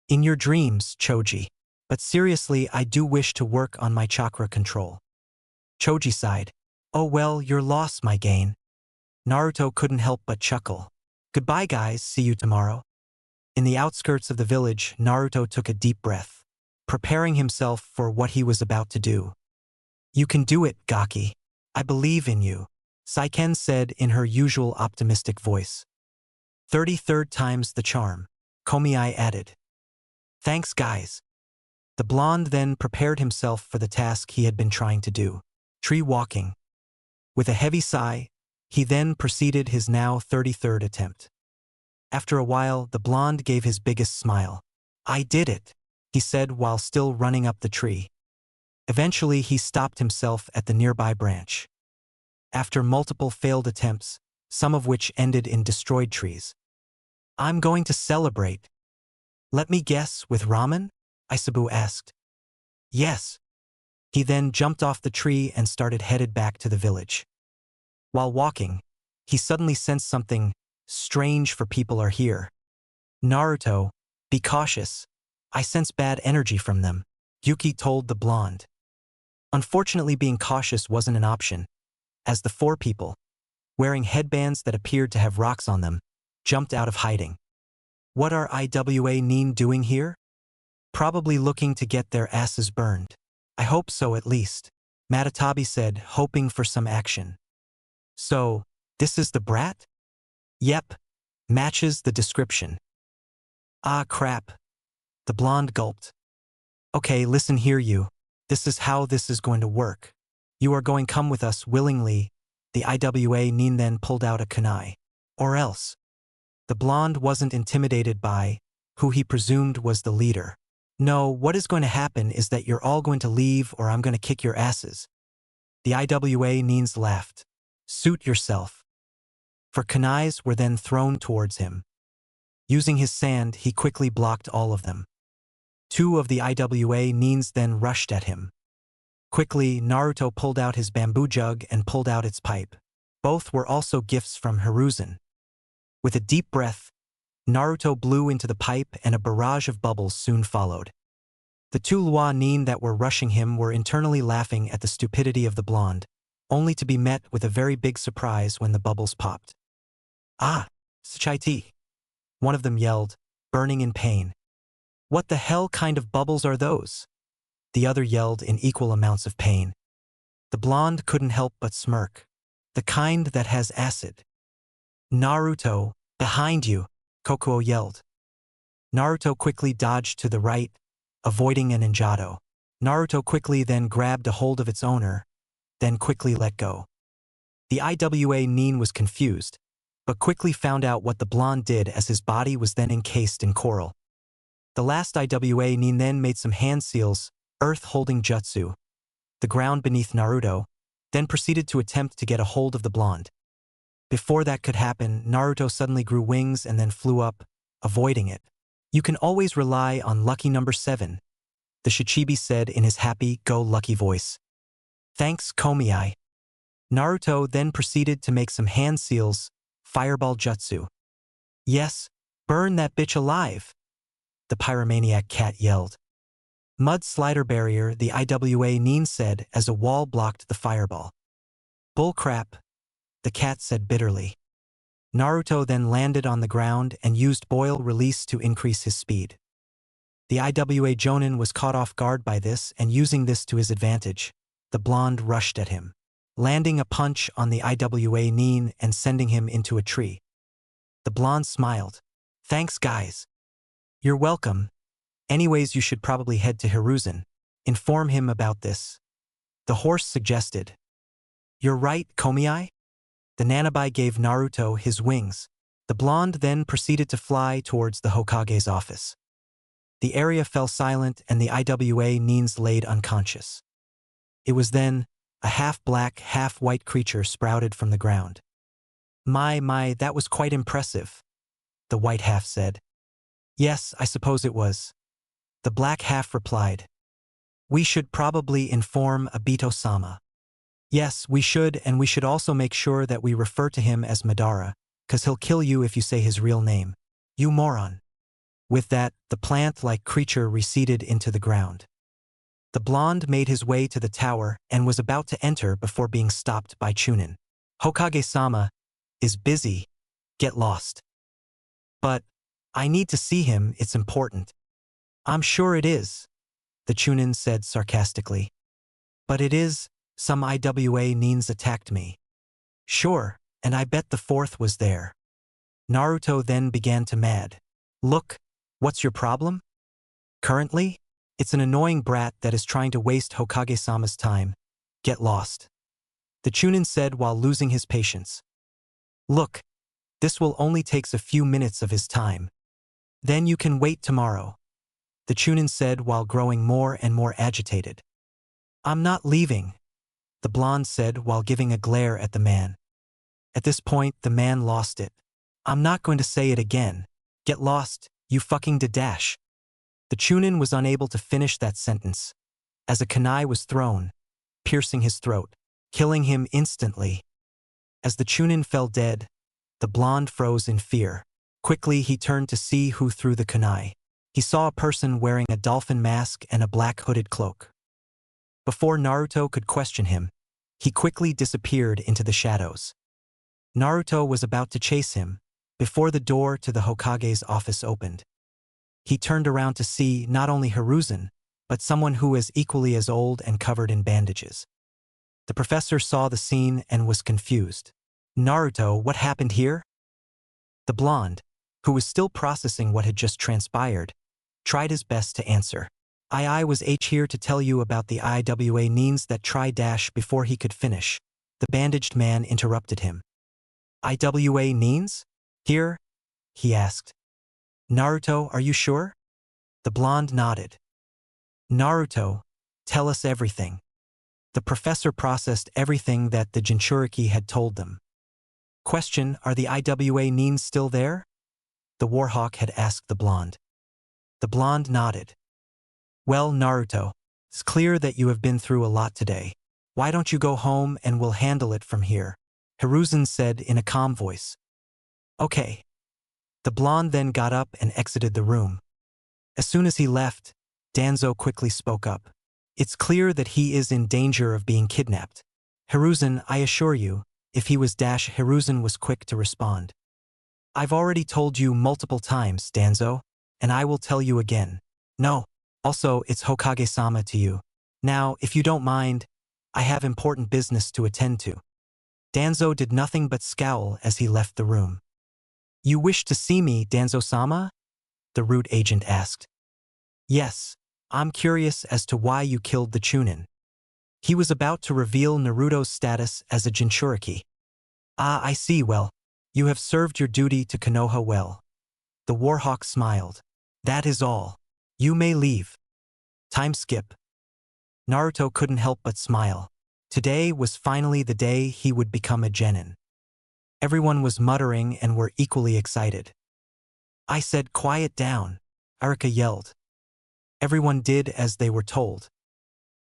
In your dreams, Choji. But seriously, I do wish to work on my chakra control. Choji sighed. Oh well, your loss, my gain. Naruto couldn't help but chuckle. Goodbye guys, see you tomorrow. In the outskirts of the village, Naruto took a deep breath, preparing himself for what he was about to do. You can do it, Gaki. I believe in you, Saiken said in her usual optimistic voice. 33rd times the charm, Komiai added. Thanks guys. The blonde then prepared himself for the task he had been trying to do, tree walking. With a heavy sigh, he then proceeded his now 33rd attempt. After a while, the blonde gave his biggest smile. I did it, he said while still running up the tree. Eventually, he stopped himself at the nearby branch. After multiple failed attempts, some of which ended in destroyed trees. I'm going to celebrate. Let me guess, with ramen? Isabu asked. Yes. He then jumped off the tree and started headed back to the village. While walking, he suddenly sensed something strange, for people are here. Naruto, be cautious. I sense bad energy from them, Yuki told the blonde. Unfortunately, being cautious wasn't an option, as the four people, wearing headbands that appeared to have rocks on them, jumped out of hiding. What are Iwa Nin doing here? Probably looking to get their asses burned. I hope so at least, Matatabi said, hoping for some action. So, this is the brat? Yep, matches the description. Ah crap. The blonde gulped. Okay, listen here you. This is how this is going to work. You are going to come with us willingly. The Iwa Nin then pulled out a kunai. Or else. The blonde wasn't intimidated by who he presumed was the leader. No, what is going to happen is that you're all going to leave or I'm going to kick your asses. The Iwa Nins laughed. Suit yourself. For kunais were then thrown towards him. Using his sand, he quickly blocked all of them. Two of the Iwa Nins then rushed at him. Quickly, Naruto pulled out his bamboo jug and pulled out its pipe. Both were also gifts from Hiruzen. With a deep breath, Naruto blew into the pipe and a barrage of bubbles soon followed. The two Lua Nin that were rushing him were internally laughing at the stupidity of the blonde, only to be met with a very big surprise when the bubbles popped. Ah, Sachai-ti, one of them yelled, burning in pain. What the hell kind of bubbles are those? The other yelled in equal amounts of pain. The blonde couldn't help but smirk. The kind that has acid. Naruto, behind you, Kokuo yelled. Naruto quickly dodged to the right, avoiding an ninjato. Naruto quickly then grabbed a hold of its owner, then quickly let go. The IWA Nin was confused, but quickly found out what the blonde did as his body was then encased in coral. The last IWA Nin then made some hand seals, earth-holding jutsu, the ground beneath Naruto, then proceeded to attempt to get a hold of the blonde. Before that could happen, Naruto suddenly grew wings and then flew up, avoiding it. You can always rely on lucky number 7, the Shichibi said in his happy-go-lucky voice. Thanks, Komiai. Naruto then proceeded to make some hand seals, fireball jutsu. Yes, burn that bitch alive, the pyromaniac cat yelled. Mud slider barrier, the IWA Nin said as a wall blocked the fireball. Bullcrap, the cat said bitterly. Naruto then landed on the ground and used boil release to increase his speed. The IWA Jonin was caught off guard by this, and using this to his advantage, the blonde rushed at him, landing a punch on the IWA Nin and sending him into a tree. The blonde smiled. Thanks, guys. You're welcome. Anyways, you should probably head to Hiruzen. Inform him about this. The horse suggested. You're right, Komiai? The Nanabai gave Naruto his wings. The blonde then proceeded to fly towards the Hokage's office. The area fell silent and the IWA Nins laid unconscious. It was then a half-black, half-white creature sprouted from the ground. My, that was quite impressive, the white half said. Yes, I suppose it was. The black half replied. We should probably inform Obito-sama. Yes, we should, and we should also make sure that we refer to him as Madara, 'cause he'll kill you if you say his real name. You moron. With that, the plant-like creature receded into the ground. The blonde made his way to the tower and was about to enter before being stopped by Chunin. Hokage-sama is busy. Get lost. But I need to see him, it's important. I'm sure it is, the Chunin said sarcastically. But it is, some IWA Nins attacked me. Sure, and I bet the fourth was there. Naruto then began to mad. Look, what's your problem? Currently, it's an annoying brat that is trying to waste Hokage-sama's time. Get lost. The Chunin said while losing his patience. Look, this will only take a few minutes of his time. Then you can wait tomorrow, the Chunin said while growing more and more agitated. I'm not leaving, the blonde said while giving a glare at the man. At this point, the man lost it. I'm not going to say it again. Get lost, you fucking dadash. The Chunin was unable to finish that sentence, as a kunai was thrown, piercing his throat, killing him instantly. As the Chunin fell dead, the blonde froze in fear. Quickly, he turned to see who threw the kunai. He saw a person wearing a dolphin mask and a black hooded cloak. Before Naruto could question him, he quickly disappeared into the shadows. Naruto was about to chase him, before the door to the Hokage's office opened. He turned around to see not only Hiruzen, but someone who was equally as old and covered in bandages. The professor saw the scene and was confused. Naruto, what happened here? The blonde, who was still processing what had just transpired, tried his best to answer. I was here to tell you about the IWA Nins that try dash before he could finish. The bandaged man interrupted him. IWA Nins? Here? He asked. Naruto, are you sure? The blonde nodded. Naruto, tell us everything. The professor processed everything that the Jinchuriki had told them. Question, are the IWA Nins still there? The Warhawk had asked the blonde. The blonde nodded. Well, Naruto, it's clear that you have been through a lot today. Why don't you go home and we'll handle it from here? Hiruzen said in a calm voice. Okay. The blonde then got up and exited the room. As soon as he left, Danzo quickly spoke up. It's clear that he is in danger of being kidnapped. Hiruzen, I assure you, if he was Hiruzen was quick to respond. I've already told you multiple times, Danzo, and I will tell you again. No. Also, it's Hokage-sama to you. Now, if you don't mind, I have important business to attend to. Danzo did nothing but scowl as he left the room. You wish to see me, Danzo-sama? The root agent asked. Yes, I'm curious as to why you killed the chunin. He was about to reveal Naruto's status as a Jinchuriki. Ah, I see, well. You have served your duty to Konoha well. The Warhawk smiled. That is all. You may leave. Time skip. Naruto couldn't help but smile. Today was finally the day he would become a genin. Everyone was muttering and were equally excited. I said quiet down, Arika yelled. Everyone did as they were told.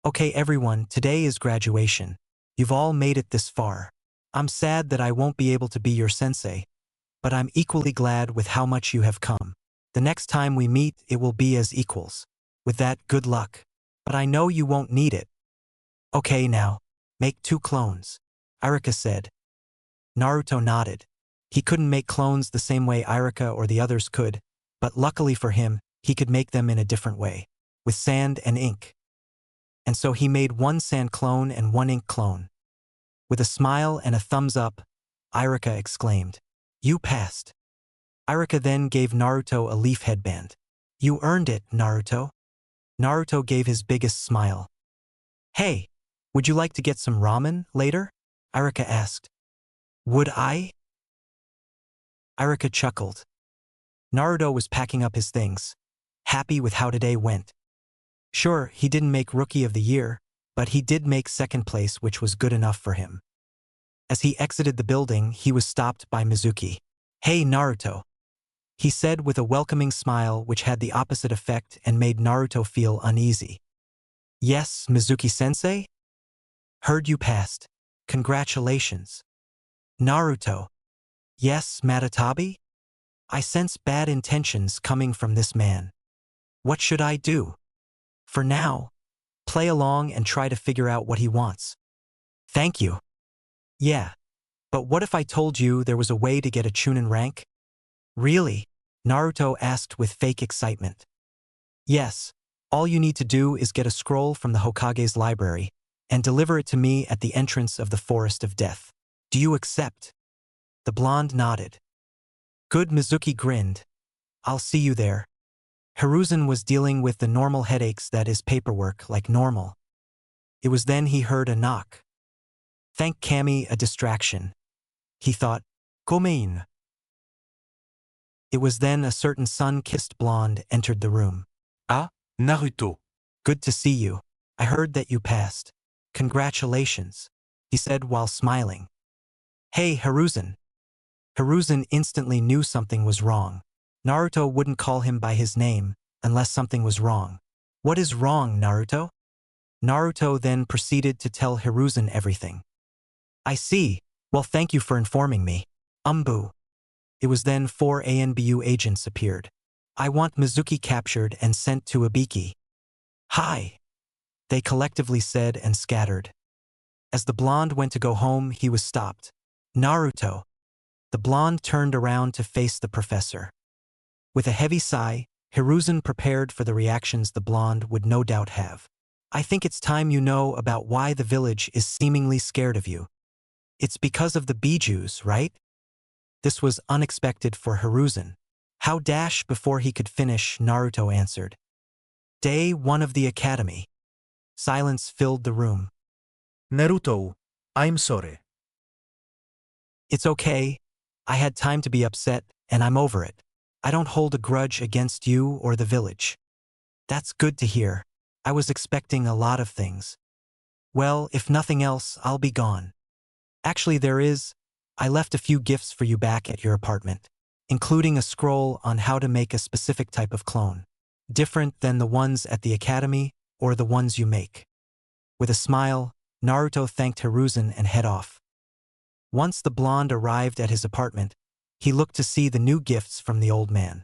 Okay everyone, today is graduation. You've all made it this far. I'm sad that I won't be able to be your sensei, but I'm equally glad with how much you have come. The next time we meet, it will be as equals. With that, good luck. But I know you won't need it. Okay now, make 2 clones, Arika said. Naruto nodded. He couldn't make clones the same way Arika or the others could, but luckily for him, he could make them in a different way, with sand and ink. And so he made 1 sand clone and 1 ink clone. With a smile and a thumbs up, Arika exclaimed, You passed. Arika then gave Naruto a leaf headband. You earned it, Naruto. Naruto gave his biggest smile. Hey, would you like to get some ramen later? Arika asked. Would I? Arika chuckled. Naruto was packing up his things, happy with how today went. Sure, he didn't make Rookie of the Year, but he did make 2nd place, which was good enough for him. As he exited the building, he was stopped by Mizuki. Hey Naruto, he said with a welcoming smile which had the opposite effect and made Naruto feel uneasy. Yes, Mizuki-sensei? Heard you passed. Congratulations. Naruto. Yes, Matatabi? I sense bad intentions coming from this man. What should I do? For now, play along and try to figure out what he wants. Thank you. Yeah. But what if I told you there was a way to get a chunin rank? Really? Naruto asked with fake excitement. Yes. All you need to do is get a scroll from the Hokage's library and deliver it to me at the entrance of the Forest of Death. Do you accept? The blonde nodded. Good, Mizuki grinned. I'll see you there. Hiruzen was dealing with the normal headaches that is paperwork like normal. It was then he heard a knock. Thank Kami, a distraction. He thought, Gomein. It was then a certain sun-kissed blonde entered the room. Ah, Naruto. Good to see you. I heard that you passed. Congratulations, he said while smiling. Hey, Hiruzen. Hiruzen instantly knew something was wrong. Naruto wouldn't call him by his name unless something was wrong. What is wrong, Naruto? Naruto then proceeded to tell Hiruzen everything. I see. Well, thank you for informing me. Umbu. It was then 4 ANBU agents appeared. I want Mizuki captured and sent to Ibiki. Hi. They collectively said and scattered. As the blonde went to go home, he was stopped. Naruto. The blonde turned around to face the professor. With a heavy sigh, Hiruzen prepared for the reactions the blonde would no doubt have. I think it's time you know about why the village is seemingly scared of you. It's because of the bijoos, right? This was unexpected for Hiruzen. How before he could finish, Naruto answered. Day 1 of the academy. Silence filled the room. Naruto, I'm sorry. It's okay. I had time to be upset, and I'm over it. I don't hold a grudge against you or the village. That's good to hear. I was expecting a lot of things. Well, if nothing else, I'll be gone. Actually, I left a few gifts for you back at your apartment, including a scroll on how to make a specific type of clone, different than the ones at the academy or the ones you make. With a smile, Naruto thanked Hiruzen and head off. Once the blonde arrived at his apartment, he looked to see the new gifts from the old man.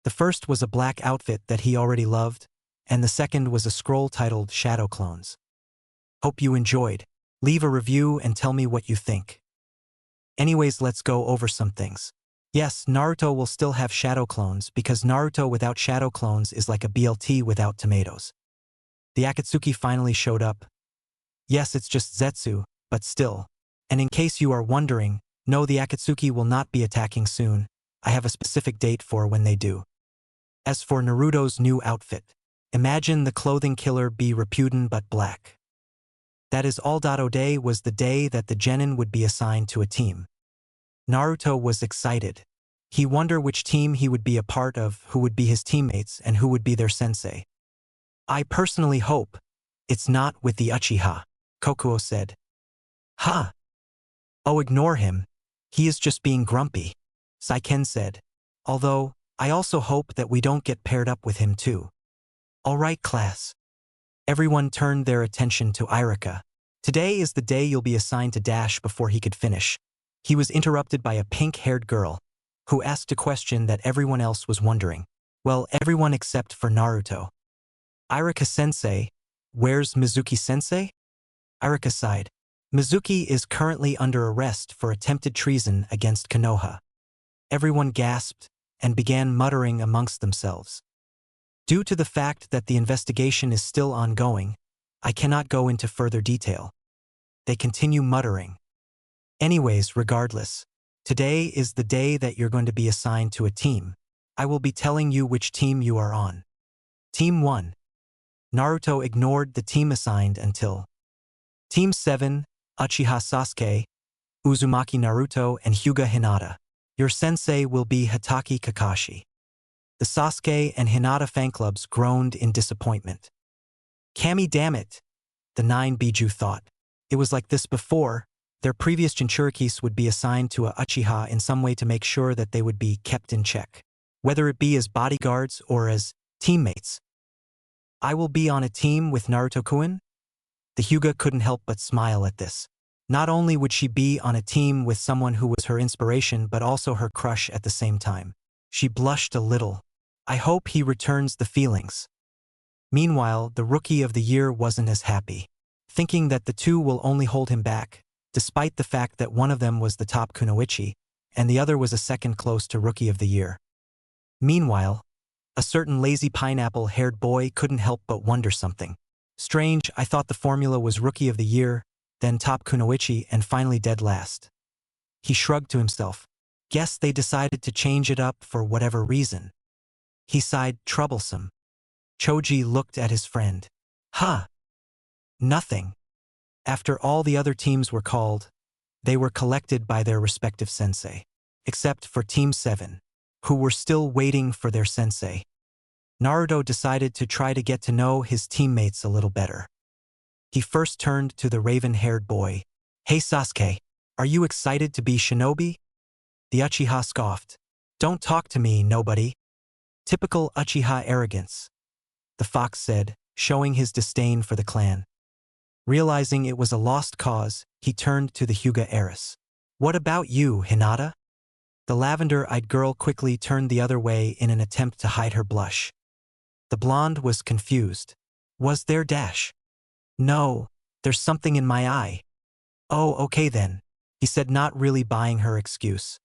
The first was a black outfit that he already loved, and the second was a scroll titled Shadow Clones. Hope you enjoyed. Leave a review and tell me what you think. Anyways, let's go over some things. Yes, Naruto will still have shadow clones because Naruto without shadow clones is like a BLT without tomatoes. The Akatsuki finally showed up. Yes, it's just Zetsu, but still. And in case you are wondering, no, the Akatsuki will not be attacking soon. I have a specific date for when they do. As for Naruto's new outfit, imagine the clothing killer be Reputin but black. That is all. Day was the day that the genin would be assigned to a team. Naruto was excited. He wondered which team he would be a part of, who would be his teammates, and who would be their sensei. I personally hope it's not with the Uchiha, Kokuo said. Ha! Oh, ignore him. He is just being grumpy, Saiken said. Although, I also hope that we don't get paired up with him too. All right, class. Everyone turned their attention to Irika. Today is the day you'll be assigned to Dash before he could finish. He was interrupted by a pink-haired girl, who asked a question that everyone else was wondering. Well, everyone except for Naruto. Irika-sensei, where's Mizuki-sensei? Irika sighed. Mizuki is currently under arrest for attempted treason against Konoha. Everyone gasped and began muttering amongst themselves. Due to the fact that the investigation is still ongoing, I cannot go into further detail. They continue muttering. Anyways, regardless, today is the day that you're going to be assigned to a team. I will be telling you which team you are on. Team 1. Naruto ignored the team assigned until Team 7, Uchiha Sasuke, Uzumaki Naruto, and Hyuga Hinata. Your sensei will be Hatake Kakashi. The Sasuke and Hinata fan clubs groaned in disappointment. Kami, damn it, the 9 bijuu thought. It was like this before. Their previous Jinchurikis would be assigned to a Uchiha in some way to make sure that they would be kept in check, whether it be as bodyguards or as teammates. I will be on a team with Naruto-kun? The Hyuga couldn't help but smile at this. Not only would she be on a team with someone who was her inspiration but also her crush at the same time. She blushed a little. I hope he returns the feelings. Meanwhile, the Rookie of the Year wasn't as happy, thinking that the two will only hold him back, despite the fact that one of them was the top kunoichi, and the other was a second close to Rookie of the Year. Meanwhile, a certain lazy pineapple-haired boy couldn't help but wonder something. Strange, I thought the formula was Rookie of the Year, then top kunoichi, and finally dead last. He shrugged to himself. Guess they decided to change it up for whatever reason. He sighed, troublesome. Choji looked at his friend. Huh. Nothing. After all the other teams were called, they were collected by their respective sensei, except for Team 7, who were still waiting for their sensei. Naruto decided to try to get to know his teammates a little better. He first turned to the raven-haired boy. Hey Sasuke, are you excited to be shinobi? The Uchiha scoffed. Don't talk to me, nobody. Typical Uchiha arrogance, the fox said, showing his disdain for the clan. Realizing it was a lost cause, he turned to the Hyuga heiress. What about you, Hinata? The lavender-eyed girl quickly turned the other way in an attempt to hide her blush. The blonde was confused. Was there dash? No, there's something in my eye. Oh, okay then, he said, not really buying her excuse.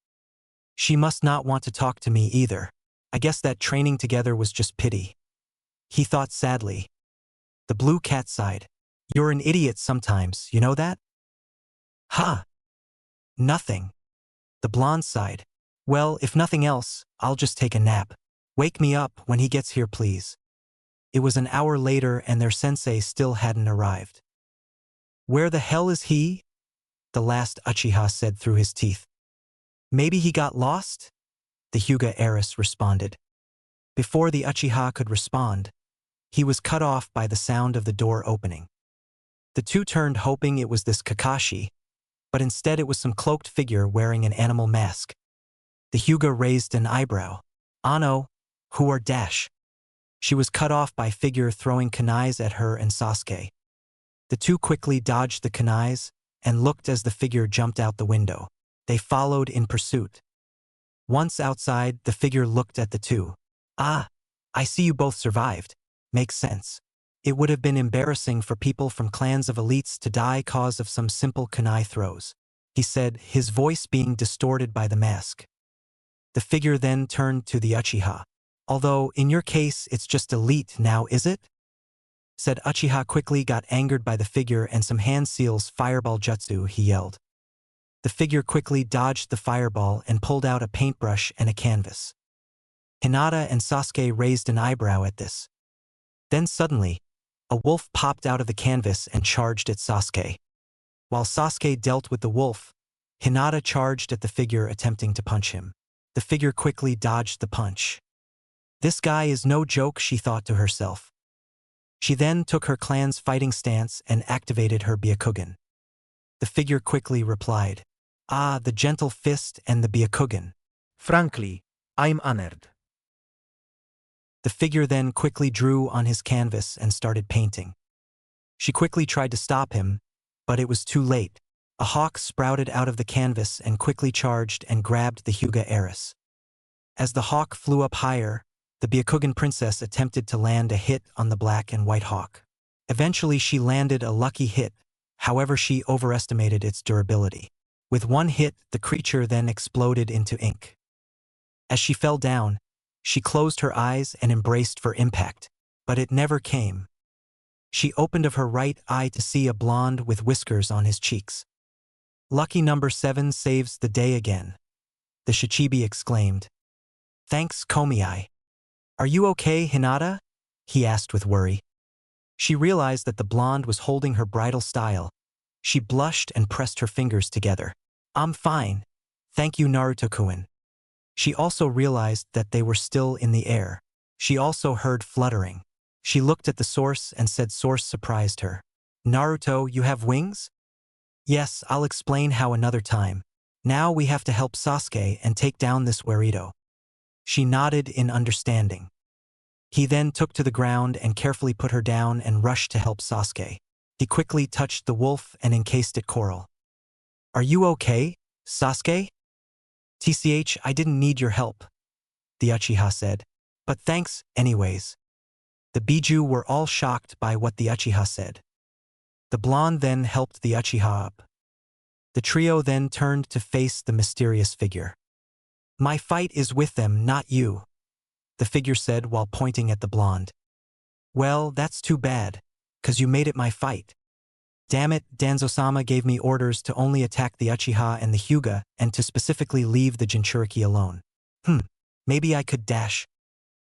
She must not want to talk to me either. I guess that training together was just pity. He thought sadly. The blue cat sighed. You're an idiot sometimes, you know that? Huh. Nothing. The blonde sighed. Well, if nothing else, I'll just take a nap. Wake me up when he gets here, please. It was an hour later and their sensei still hadn't arrived. Where the hell is he? The last Uchiha said through his teeth. Maybe he got lost? The Hyuga heiress responded. Before the Uchiha could respond, he was cut off by the sound of the door opening. The two turned, hoping it was this Kakashi, but instead it was some cloaked figure wearing an animal mask. The Hyuga raised an eyebrow. Ano, who are dash? She was cut off by figure throwing kunais at her and Sasuke. The two quickly dodged the kunais and looked as the figure jumped out the window. They followed in pursuit. Once outside, the figure looked at the two. Ah, I see you both survived. Makes sense. It would have been embarrassing for people from clans of elites to die cause of some simple kunai throws, he said, his voice being distorted by the mask. The figure then turned to the Uchiha. Although, in your case, it's just elite now, is it? Said Uchiha quickly got angered by the figure and some hand seals fireball jutsu, he yelled. The figure quickly dodged the fireball and pulled out a paintbrush and a canvas. Hinata and Sasuke raised an eyebrow at this. Then suddenly, a wolf popped out of the canvas and charged at Sasuke. While Sasuke dealt with the wolf, Hinata charged at the figure attempting to punch him. The figure quickly dodged the punch. This guy is no joke, she thought to herself. She then took her clan's fighting stance and activated her Byakugan. The figure quickly replied, "Ah, the gentle fist and the Byakugan." Frankly, I'm honored. The figure then quickly drew on his canvas and started painting. She quickly tried to stop him, but it was too late. A hawk sprouted out of the canvas and quickly charged and grabbed the Hyuga heiress. As the hawk flew up higher, the Byakugan princess attempted to land a hit on the black and white hawk. Eventually she landed a lucky hit, however she overestimated its durability. With one hit, the creature then exploded into ink. As she fell down, she closed her eyes and embraced for impact, but it never came. She opened of her right eye to see a blonde with whiskers on his cheeks. Lucky number 7 saves the day again, the Shichibi exclaimed. Thanks, Komiai. Are you okay, Hinata? He asked with worry. She realized that the blonde was holding her bridal style. She blushed and pressed her fingers together. I'm fine. Thank you, Naruto-kun. She also realized that they were still in the air. She also heard fluttering. She looked at the source and said source surprised her. Naruto, you have wings? Yes, I'll explain how another time. Now we have to help Sasuke and take down this Weirdo. She nodded in understanding. He then took to the ground and carefully put her down and rushed to help Sasuke. He quickly touched the wolf and encased it coral. Are you okay, Sasuke? TCH, I didn't need your help, the Uchiha said. But thanks, anyways. The bijuu were all shocked by what the Uchiha said. The blonde then helped the Uchiha up. The trio then turned to face the mysterious figure. My fight is with them, not you, the figure said while pointing at the blonde. Well, that's too bad, 'cause you made it my fight. Damn it, Danzo-sama gave me orders to only attack the Uchiha and the Hyuga and to specifically leave the Jinchuriki alone. Maybe I could dash.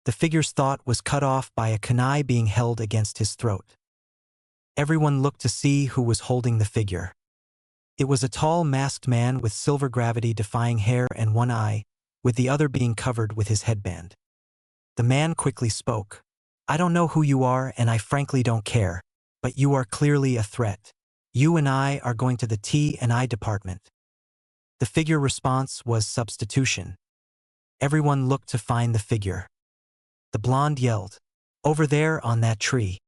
The figure's thought was cut off by a kunai being held against his throat. Everyone looked to see who was holding the figure. It was a tall masked man with silver gravity-defying hair and one eye, with the other being covered with his headband. The man quickly spoke. I don't know who you are and I frankly don't care, but you are clearly a threat. You and I are going to the T&I department. The figure response was substitution. Everyone looked to find the figure. The blonde yelled, over there on that tree.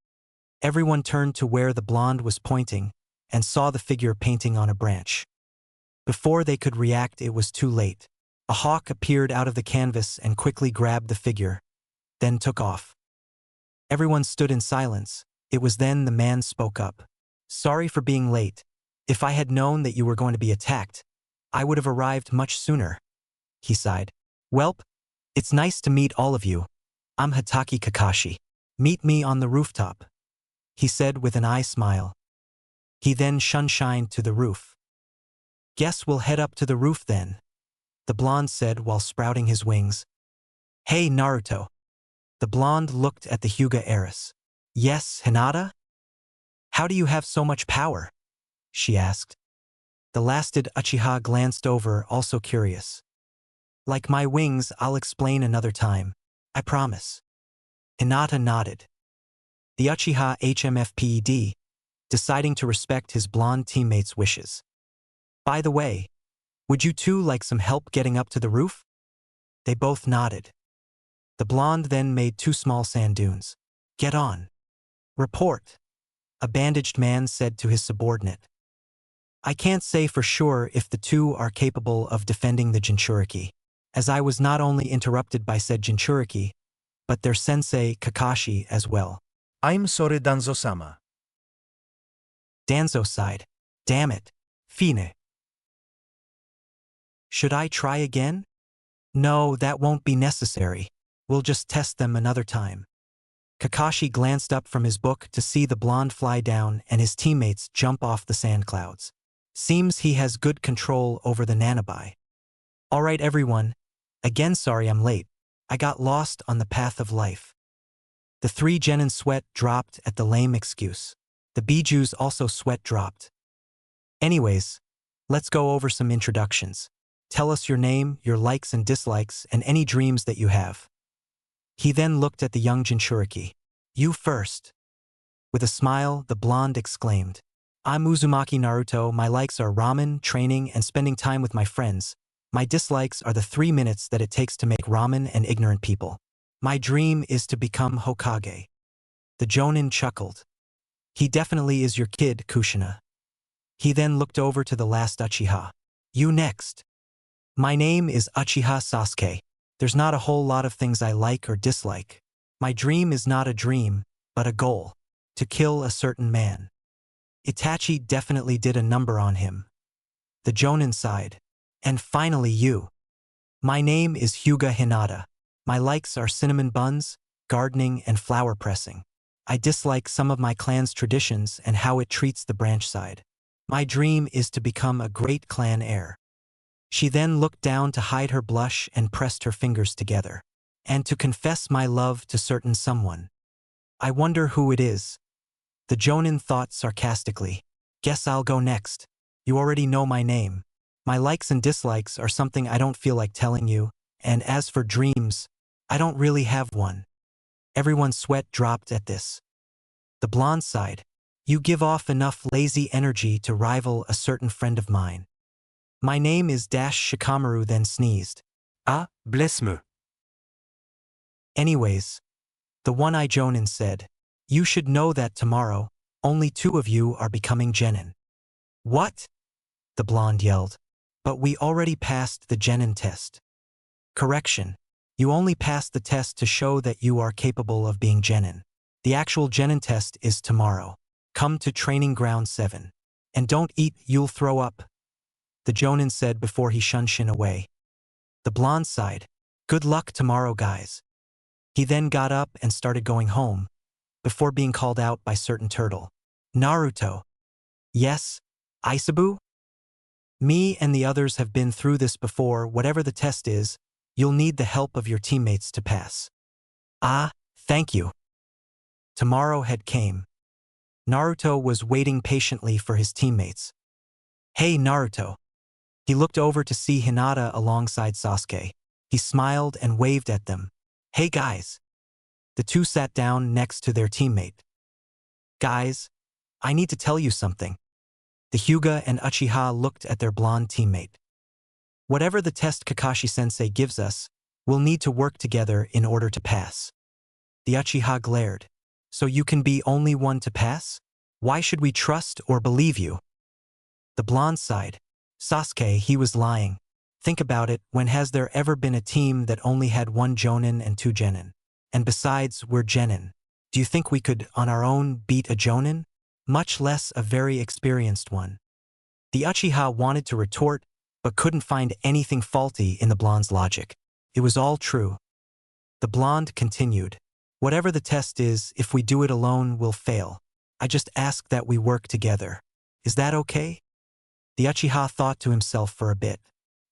Everyone turned to where the blonde was pointing and saw the figure painting on a branch. Before they could react, it was too late. A hawk appeared out of the canvas and quickly grabbed the figure, then took off. Everyone stood in silence. It was then the man spoke up. Sorry for being late. If I had known that you were going to be attacked, I would have arrived much sooner. He sighed. Welp, it's nice to meet all of you. I'm Hatake Kakashi. Meet me on the rooftop, he said with an eye smile. He then shunshined to the roof. Guess we'll head up to the roof then, the blonde said while sprouting his wings. Hey, Naruto. The blonde looked at the Hyuga heiress. Yes, Hinata? How do you have so much power? She asked. The lasted Uchiha glanced over, also curious. Like my wings, I'll explain another time. I promise. Hinata nodded. The Uchiha HMFPED, deciding to respect his blonde teammate's wishes. By the way, would you two like some help getting up to the roof? They both nodded. The blonde then made 2 small sand dunes. Get on. Report, a bandaged man said to his subordinate. I can't say for sure if the two are capable of defending the Jinchuriki, as I was not only interrupted by said Jinchuriki, but their sensei Kakashi as well. I'm sorry, Danzo-sama. Danzo sighed. Damn it. Fine. Should I try again? No, that won't be necessary. We'll just test them another time. Kakashi glanced up from his book to see the blonde fly down and his teammates jump off the sand clouds. Seems he has good control over the nanabi. Alright everyone. Again sorry I'm late. I got lost on the path of life. The three genin sweat dropped at the lame excuse. The bijuu's also sweat dropped. Anyways, let's go over some introductions. Tell us your name, your likes and dislikes, and any dreams that you have. He then looked at the young Jinchuriki. You first. With a smile, the blonde exclaimed. I'm Uzumaki Naruto. My likes are ramen, training, and spending time with my friends. My dislikes are the 3 minutes that it takes to make ramen and ignorant people. My dream is to become Hokage. The Jonin chuckled. He definitely is your kid, Kushina. He then looked over to the last Uchiha. You next. My name is Uchiha Sasuke. There's not a whole lot of things I like or dislike. My dream is not a dream, but a goal. To kill a certain man. Itachi definitely did a number on him. The Jonin sighed. And finally you. My name is Hyuga Hinata. My likes are cinnamon buns, gardening, and flower pressing. I dislike some of my clan's traditions and how it treats the branch side. My dream is to become a great clan heir. She then looked down to hide her blush and pressed her fingers together. And to confess my love to certain someone. I wonder who it is. The Jonin thought sarcastically. Guess I'll go next. You already know my name. My likes and dislikes are something I don't feel like telling you, and as for dreams, I don't really have one. Everyone's sweat dropped at this. The blonde sighed. You give off enough lazy energy to rival a certain friend of mine. My name is Shikamaru then sneezed. Ah, bless me. Anyways, the one-eye Jonin said, you should know that tomorrow, only 2 of you are becoming genin. What? The blonde yelled. But we already passed the genin test. Correction. You only passed the test to show that you are capable of being genin. The actual genin test is tomorrow. Come to training ground 7. And don't eat, you'll throw up. The Jonin said before he shunned Shin away. The blonde sighed. Good luck tomorrow, guys. He then got up and started going home, before being called out by certain turtle. Naruto. Yes, Isabu? Me and the others have been through this before. Whatever the test is, you'll need the help of your teammates to pass. Ah, thank you. Tomorrow had came. Naruto was waiting patiently for his teammates. Hey Naruto. He looked over to see Hinata alongside Sasuke. He smiled and waved at them. Hey guys. The two sat down next to their teammate. Guys, I need to tell you something. The Hyuga and Uchiha looked at their blonde teammate. Whatever the test Kakashi-sensei gives us, we'll need to work together in order to pass. The Uchiha glared. So you can be only one to pass? Why should we trust or believe you? The blonde sighed. Sasuke, he was lying. Think about it, when has there ever been a team that only had 1 Jonin and 2 Genin? And besides, we're Genin. Do you think we could, on our own, beat a Jonin? Much less a very experienced one. The Uchiha wanted to retort, but couldn't find anything faulty in the blonde's logic. It was all true. The blonde continued. Whatever the test is, if we do it alone, we'll fail. I just ask that we work together. Is that okay? The Uchiha thought to himself for a bit.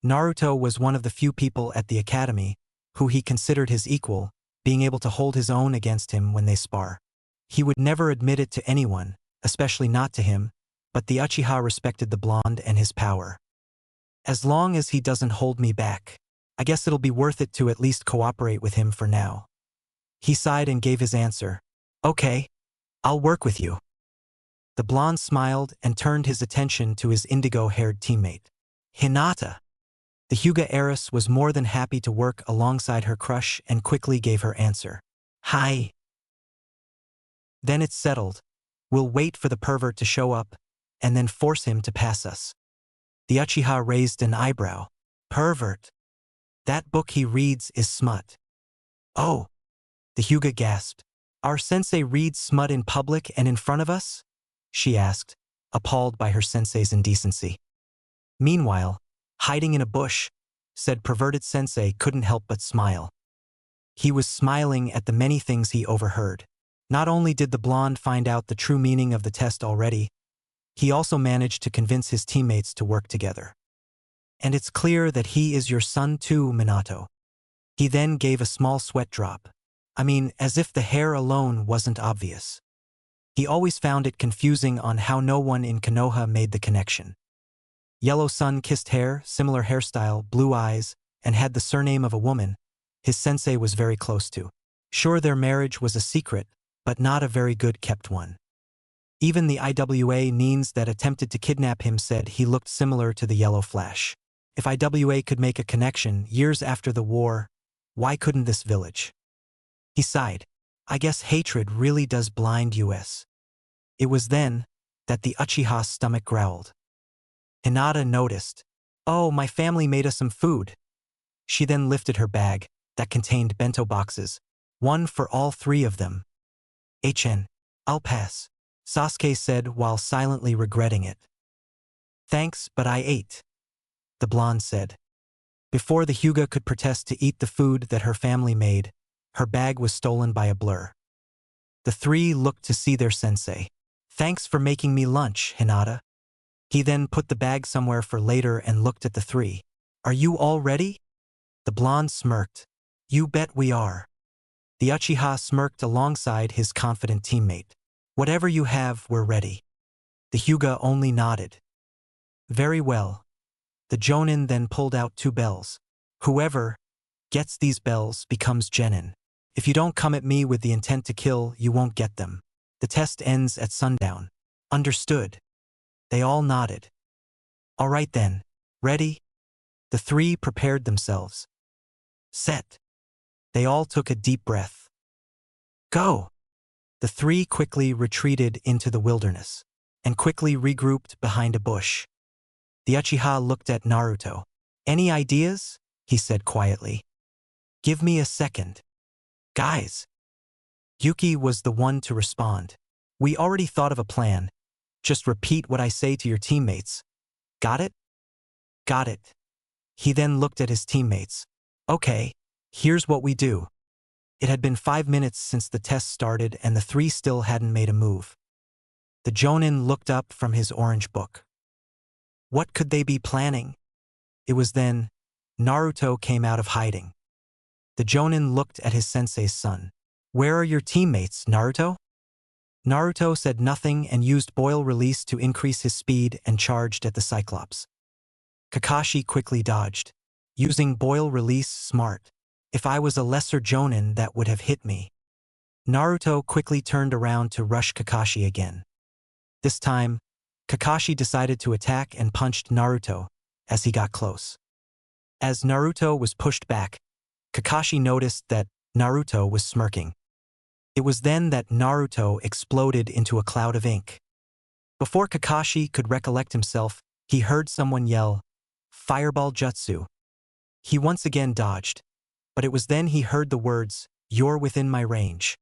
Naruto was one of the few people at the academy who he considered his equal, being able to hold his own against him when they spar. He would never admit it to anyone, especially not to him, but the Uchiha respected the blonde and his power. As long as he doesn't hold me back, I guess it'll be worth it to at least cooperate with him for now. He sighed and gave his answer. Okay, I'll work with you. The blonde smiled and turned his attention to his indigo-haired teammate. Hinata. The Hyuga heiress was more than happy to work alongside her crush and quickly gave her answer. Hi. Then it's settled. We'll wait for the pervert to show up, and then force him to pass us. The Uchiha raised an eyebrow. Pervert. That book he reads is smut. Oh. The Hyuga gasped. Our sensei reads smut in public and in front of us? She asked, appalled by her sensei's indecency. Meanwhile, hiding in a bush, said perverted sensei couldn't help but smile. He was smiling at the many things he overheard. Not only did the blonde find out the true meaning of the test already, he also managed to convince his teammates to work together. And it's clear that he is your son too, Minato. He then gave a small sweat drop. I mean, as if the hair alone wasn't obvious. He always found it confusing on how no one in Konoha made the connection. Yellow sun-kissed hair, similar hairstyle, blue eyes, and had the surname of a woman his sensei was very close to. Sure, their marriage was a secret, but not a very good-kept one. Even the IWA Neens that attempted to kidnap him said he looked similar to the Yellow Flash. If IWA could make a connection years after the war, why couldn't this village? He sighed. I guess hatred really does blind us. It was then that the Uchiha's stomach growled. Hinata noticed. Oh, my family made us some food. She then lifted her bag, that contained bento boxes, one for all three of them. I'll pass, Sasuke said while silently regretting it. Thanks, but I ate, the blonde said. Before the Hyuga could protest to eat the food that her family made, her bag was stolen by a blur. The three looked to see their sensei. Thanks for making me lunch, Hinata. He then put the bag somewhere for later and looked at the three. Are you all ready? The blonde smirked. You bet we are. The Uchiha smirked alongside his confident teammate. Whatever you have, we're ready. The Hyuga only nodded. Very well. The Jonin then pulled out 2 bells. Whoever gets these bells becomes genin. If you don't come at me with the intent to kill, you won't get them. The test ends at sundown. Understood. They all nodded. All right then. Ready? The three prepared themselves. Set. They all took a deep breath. Go! The three quickly retreated into the wilderness and quickly regrouped behind a bush. The Uchiha looked at Naruto. Any ideas? He said quietly. Give me a second. Guys. Yuki was the one to respond. We already thought of a plan. Just repeat what I say to your teammates. Got it? Got it. He then looked at his teammates. Okay, here's what we do. It had been 5 minutes since the test started and the three still hadn't made a move. The Jonin looked up from his orange book. What could they be planning? It was then Naruto came out of hiding. The Jonin looked at his sensei's son. Where are your teammates, Naruto? Naruto said nothing and used boil release to increase his speed and charged at the Cyclops. Kakashi quickly dodged. Using boil release smart. If I was a lesser Jonin, that would have hit me. Naruto quickly turned around to rush Kakashi again. This time, Kakashi decided to attack and punched Naruto as he got close. As Naruto was pushed back, Kakashi noticed that Naruto was smirking. It was then that Naruto exploded into a cloud of ink. Before Kakashi could recollect himself, he heard someone yell, "Fireball Jutsu." He once again dodged, but it was then he heard the words, "You're within my range."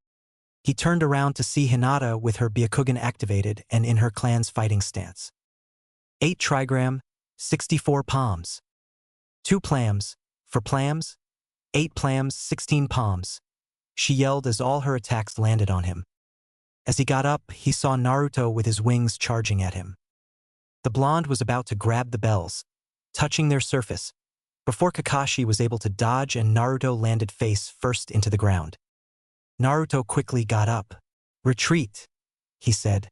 He turned around to see Hinata with her Byakugan activated and in her clan's fighting stance. 8 trigram, 64 palms. 2 plams, for plams, 8 plams, 16 palms. She yelled as all her attacks landed on him. As he got up, he saw Naruto with his wings charging at him. The blonde was about to grab the bells, touching their surface, before Kakashi was able to dodge and Naruto landed face first into the ground. Naruto quickly got up. Retreat, he said.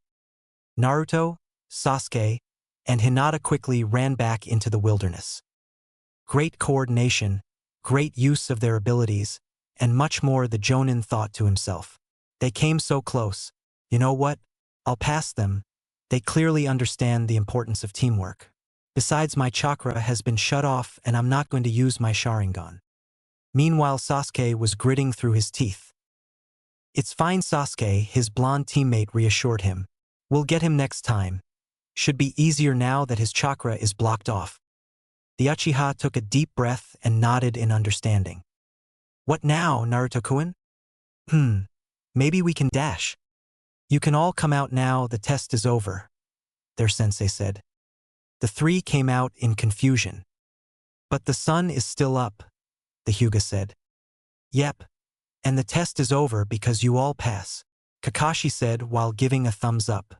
Naruto, Sasuke, and Hinata quickly ran back into the wilderness. Great coordination, great use of their abilities, and much more, the Jonin thought to himself. They came so close. You know what? I'll pass them. They clearly understand the importance of teamwork. Besides, my chakra has been shut off and I'm not going to use my Sharingan. Meanwhile, Sasuke was gritting through his teeth. It's fine, Sasuke, his blonde teammate reassured him. We'll get him next time. Should be easier now that his chakra is blocked off. The Uchiha took a deep breath and nodded in understanding. What now, Naruto-kun? Hmm, maybe we can dash. You can all come out now, the test is over, their sensei said. The three came out in confusion. But the sun is still up, the Hyuga said. Yep, and the test is over because you all pass, Kakashi said while giving a thumbs up.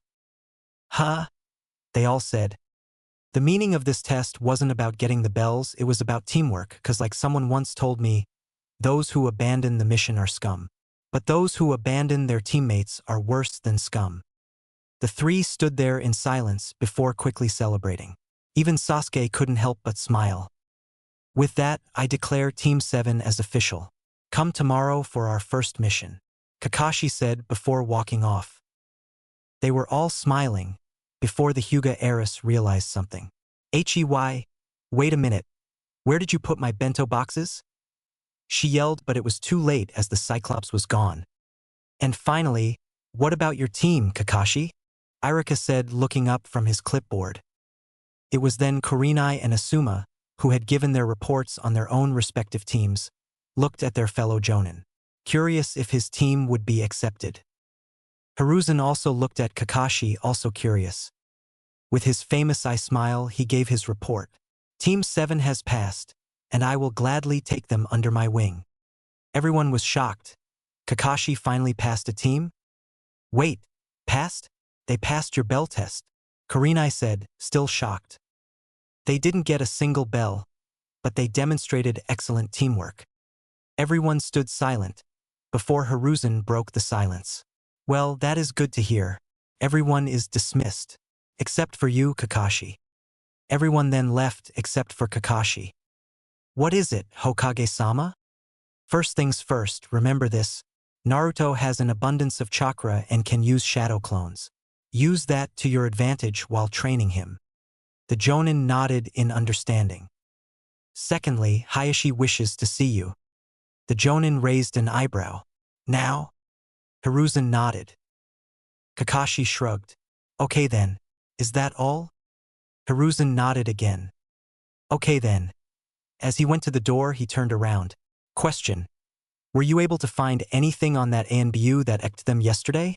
Huh? They all said. The meaning of this test wasn't about getting the bells, it was about teamwork, 'cause like someone once told me, those who abandon the mission are scum. But those who abandon their teammates are worse than scum. The three stood there in silence before quickly celebrating. Even Sasuke couldn't help but smile. With that, I declare Team 7 as official. Come tomorrow for our first mission, Kakashi said before walking off. They were all smiling, before the Hyuga heiress realized something. Wait a minute, where did you put my bento boxes? She yelled, but it was too late as the Cyclops was gone. And finally, what about your team, Kakashi? Irika said, looking up from his clipboard. It was then Kurenai and Asuma, who had given their reports on their own respective teams, looked at their fellow Jonin, curious if his team would be accepted. Hiruzen also looked at Kakashi, also curious. With his famous eye smile, he gave his report. Team 7 has passed, and I will gladly take them under my wing. Everyone was shocked. Kakashi finally passed a team? Wait, passed? They passed your bell test, Kurenai said, still shocked. They didn't get a single bell, but they demonstrated excellent teamwork. Everyone stood silent, before Hiruzen broke the silence. Well, that is good to hear. Everyone is dismissed, except for you, Kakashi. Everyone then left except for Kakashi. What is it, Hokage-sama? First things first, remember this. Naruto has an abundance of chakra and can use shadow clones. Use that to your advantage while training him. The Jonin nodded in understanding. Secondly, Hayashi wishes to see you. The Jonin raised an eyebrow. Now? Hiruzen nodded. Kakashi shrugged. Okay then, is that all? Hiruzen nodded again. Okay then. As he went to the door, he turned around. Question. Were you able to find anything on that bijuu that eked them yesterday?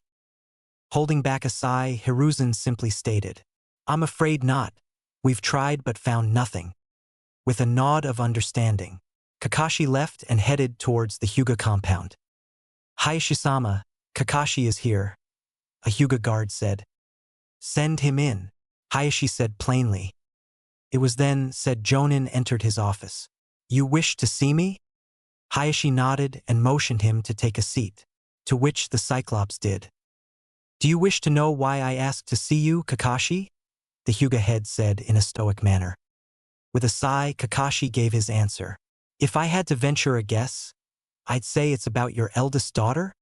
Holding back a sigh, Hiruzen simply stated. I'm afraid not. We've tried but found nothing. With a nod of understanding, Kakashi left and headed towards the Hyuga compound. Hayashi-sama, Kakashi is here, a Hyuga guard said. Send him in, Hayashi said plainly. It was then said Jonin entered his office. You wish to see me? Hayashi nodded and motioned him to take a seat, to which the Cyclops did. Do you wish to know why I asked to see you, Kakashi? The Hyuga head said in a stoic manner. With a sigh, Kakashi gave his answer. If I had to venture a guess, I'd say it's about your eldest daughter?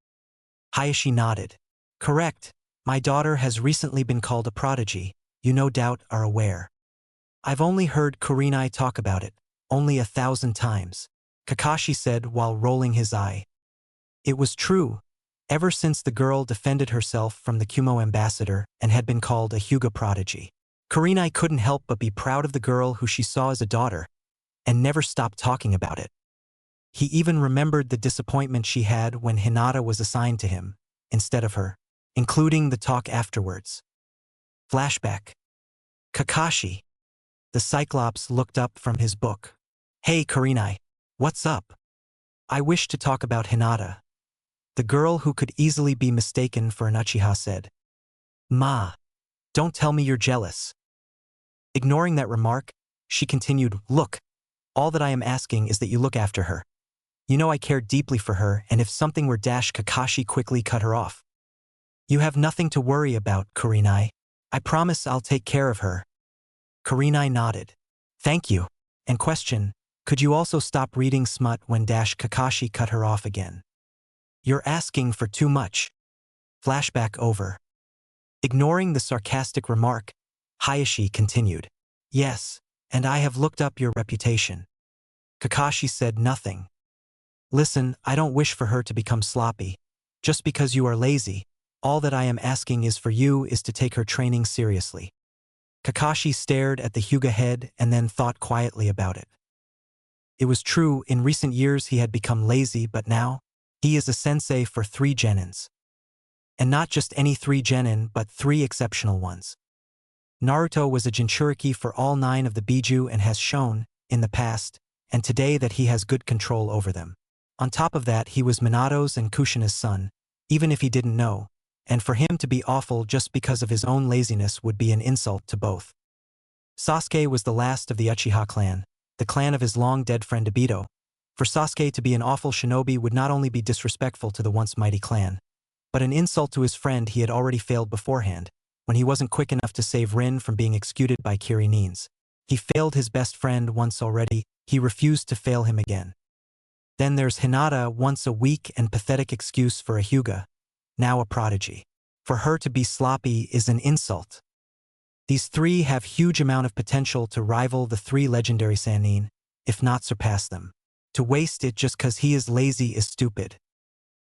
Hayashi nodded. Correct. My daughter has recently been called a prodigy, you no doubt are aware. I've only heard Kurenai talk about it, only 1,000 times, Kakashi said while rolling his eye. It was true. Ever since the girl defended herself from the Kumo ambassador and had been called a Hyuga prodigy, Kurenai couldn't help but be proud of the girl who she saw as a daughter, and never stopped talking about it. He even remembered the disappointment she had when Hinata was assigned to him, instead of her, including the talk afterwards. Flashback. Kakashi. The Cyclops looked up from his book. Hey Kurenai, what's up? I wish to talk about Hinata. The girl who could easily be mistaken for an Uchiha said. Ma, don't tell me you're jealous. Ignoring that remark, she continued, look, all that I am asking is that you look after her. You know I care deeply for her, and if something were dash, Kakashi quickly cut her off. You have nothing to worry about, Kurenai. I promise I'll take care of her. Kurenai nodded. Thank you. And question, could you also stop reading smut when dash? Kakashi cut her off again. You're asking for too much. Flashback over. Ignoring the sarcastic remark, Hayashi continued. Yes, and I have looked up your reputation. Kakashi said nothing. Listen, I don't wish for her to become sloppy. Just because you are lazy, all that I am asking is for you is to take her training seriously. Kakashi stared at the Hyuga head and then thought quietly about it. It was true, in recent years he had become lazy, but now, He is a sensei for 3 genins. And not just any 3 genin, but 3 exceptional ones. Naruto was a Jinchuriki for all 9 of the bijuu and has shown, in the past, and today that he has good control over them. On top of that, he was Minato's and Kushina's son, even if he didn't know, and for him to be awful just because of his own laziness would be an insult to both. Sasuke was the last of the Uchiha clan, the clan of his long-dead friend Obito. For Sasuke to be an awful shinobi would not only be disrespectful to the once mighty clan, but an insult to his friend he had already failed beforehand, when he wasn't quick enough to save Rin from being executed by Kirinins. He failed his best friend once already, he refused to fail him again. Then there's Hinata, once a weak and pathetic excuse for a Hyuga, now a prodigy. For her to be sloppy is an insult. These 3 have huge amount of potential to rival the 3 legendary Sannin, if not surpass them. To waste it just cause he is lazy is stupid.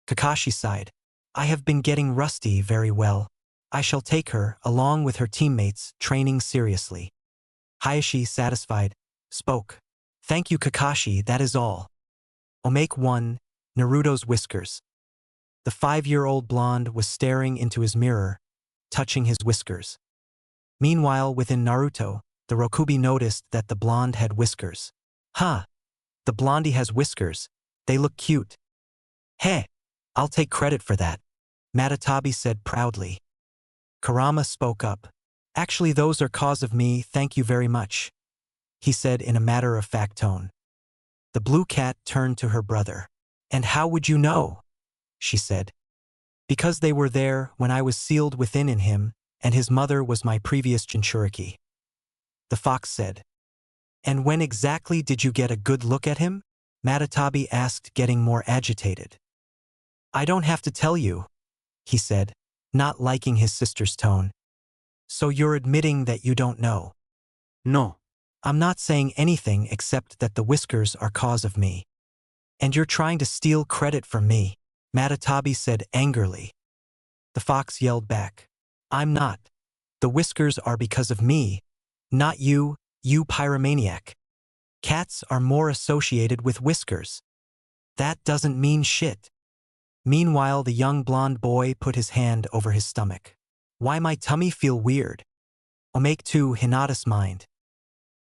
Kakashi sighed. I have been getting rusty very well. I shall take her, along with her teammates, training seriously. Hayashi, satisfied, spoke. Thank you Kakashi, that is all. Omake 1, Naruto's whiskers. The 5-year-old blonde was staring into his mirror, touching his whiskers. Meanwhile, within Naruto, the Rokubi noticed that the blonde had whiskers. Huh. The blondie has whiskers. They look cute. Hey, I'll take credit for that, Matatabi said proudly. Kurama spoke up. Actually, those are cause of me, thank you very much, he said in a matter-of-fact tone. The blue cat turned to her brother. And how would you know? She said. Because they were there when I was sealed within in him, and his mother was my previous Jinchuriki. The fox said. And when exactly did you get a good look at him? Matatabi asked, getting more agitated. I don't have to tell you, he said, not liking his sister's tone. So you're admitting that you don't know? No. I'm not saying anything except that the whiskers are cause of me. And you're trying to steal credit from me, Matatabi said angrily. The fox yelled back. I'm not. The whiskers are because of me, not you, you pyromaniac. Cats are more associated with whiskers. That doesn't mean shit. Meanwhile, the young blonde boy put his hand over his stomach. Why my tummy feel weird? Omake 2, Hinata's mind.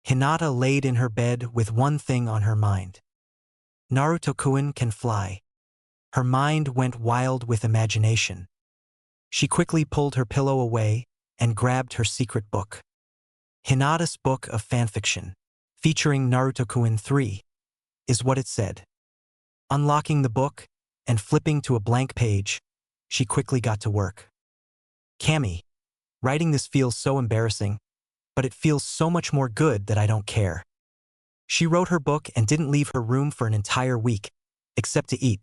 Hinata laid in her bed with one thing on her mind. Naruto-kun can fly. Her mind went wild with imagination. She quickly pulled her pillow away and grabbed her secret book. Hinata's book of fanfiction, featuring Naruto-kun 3, is what it said. Unlocking the book and flipping to a blank page, she quickly got to work. Kami, writing this feels so embarrassing, but it feels so much more good that I don't care. She wrote her book and didn't leave her room for an entire week, except to eat.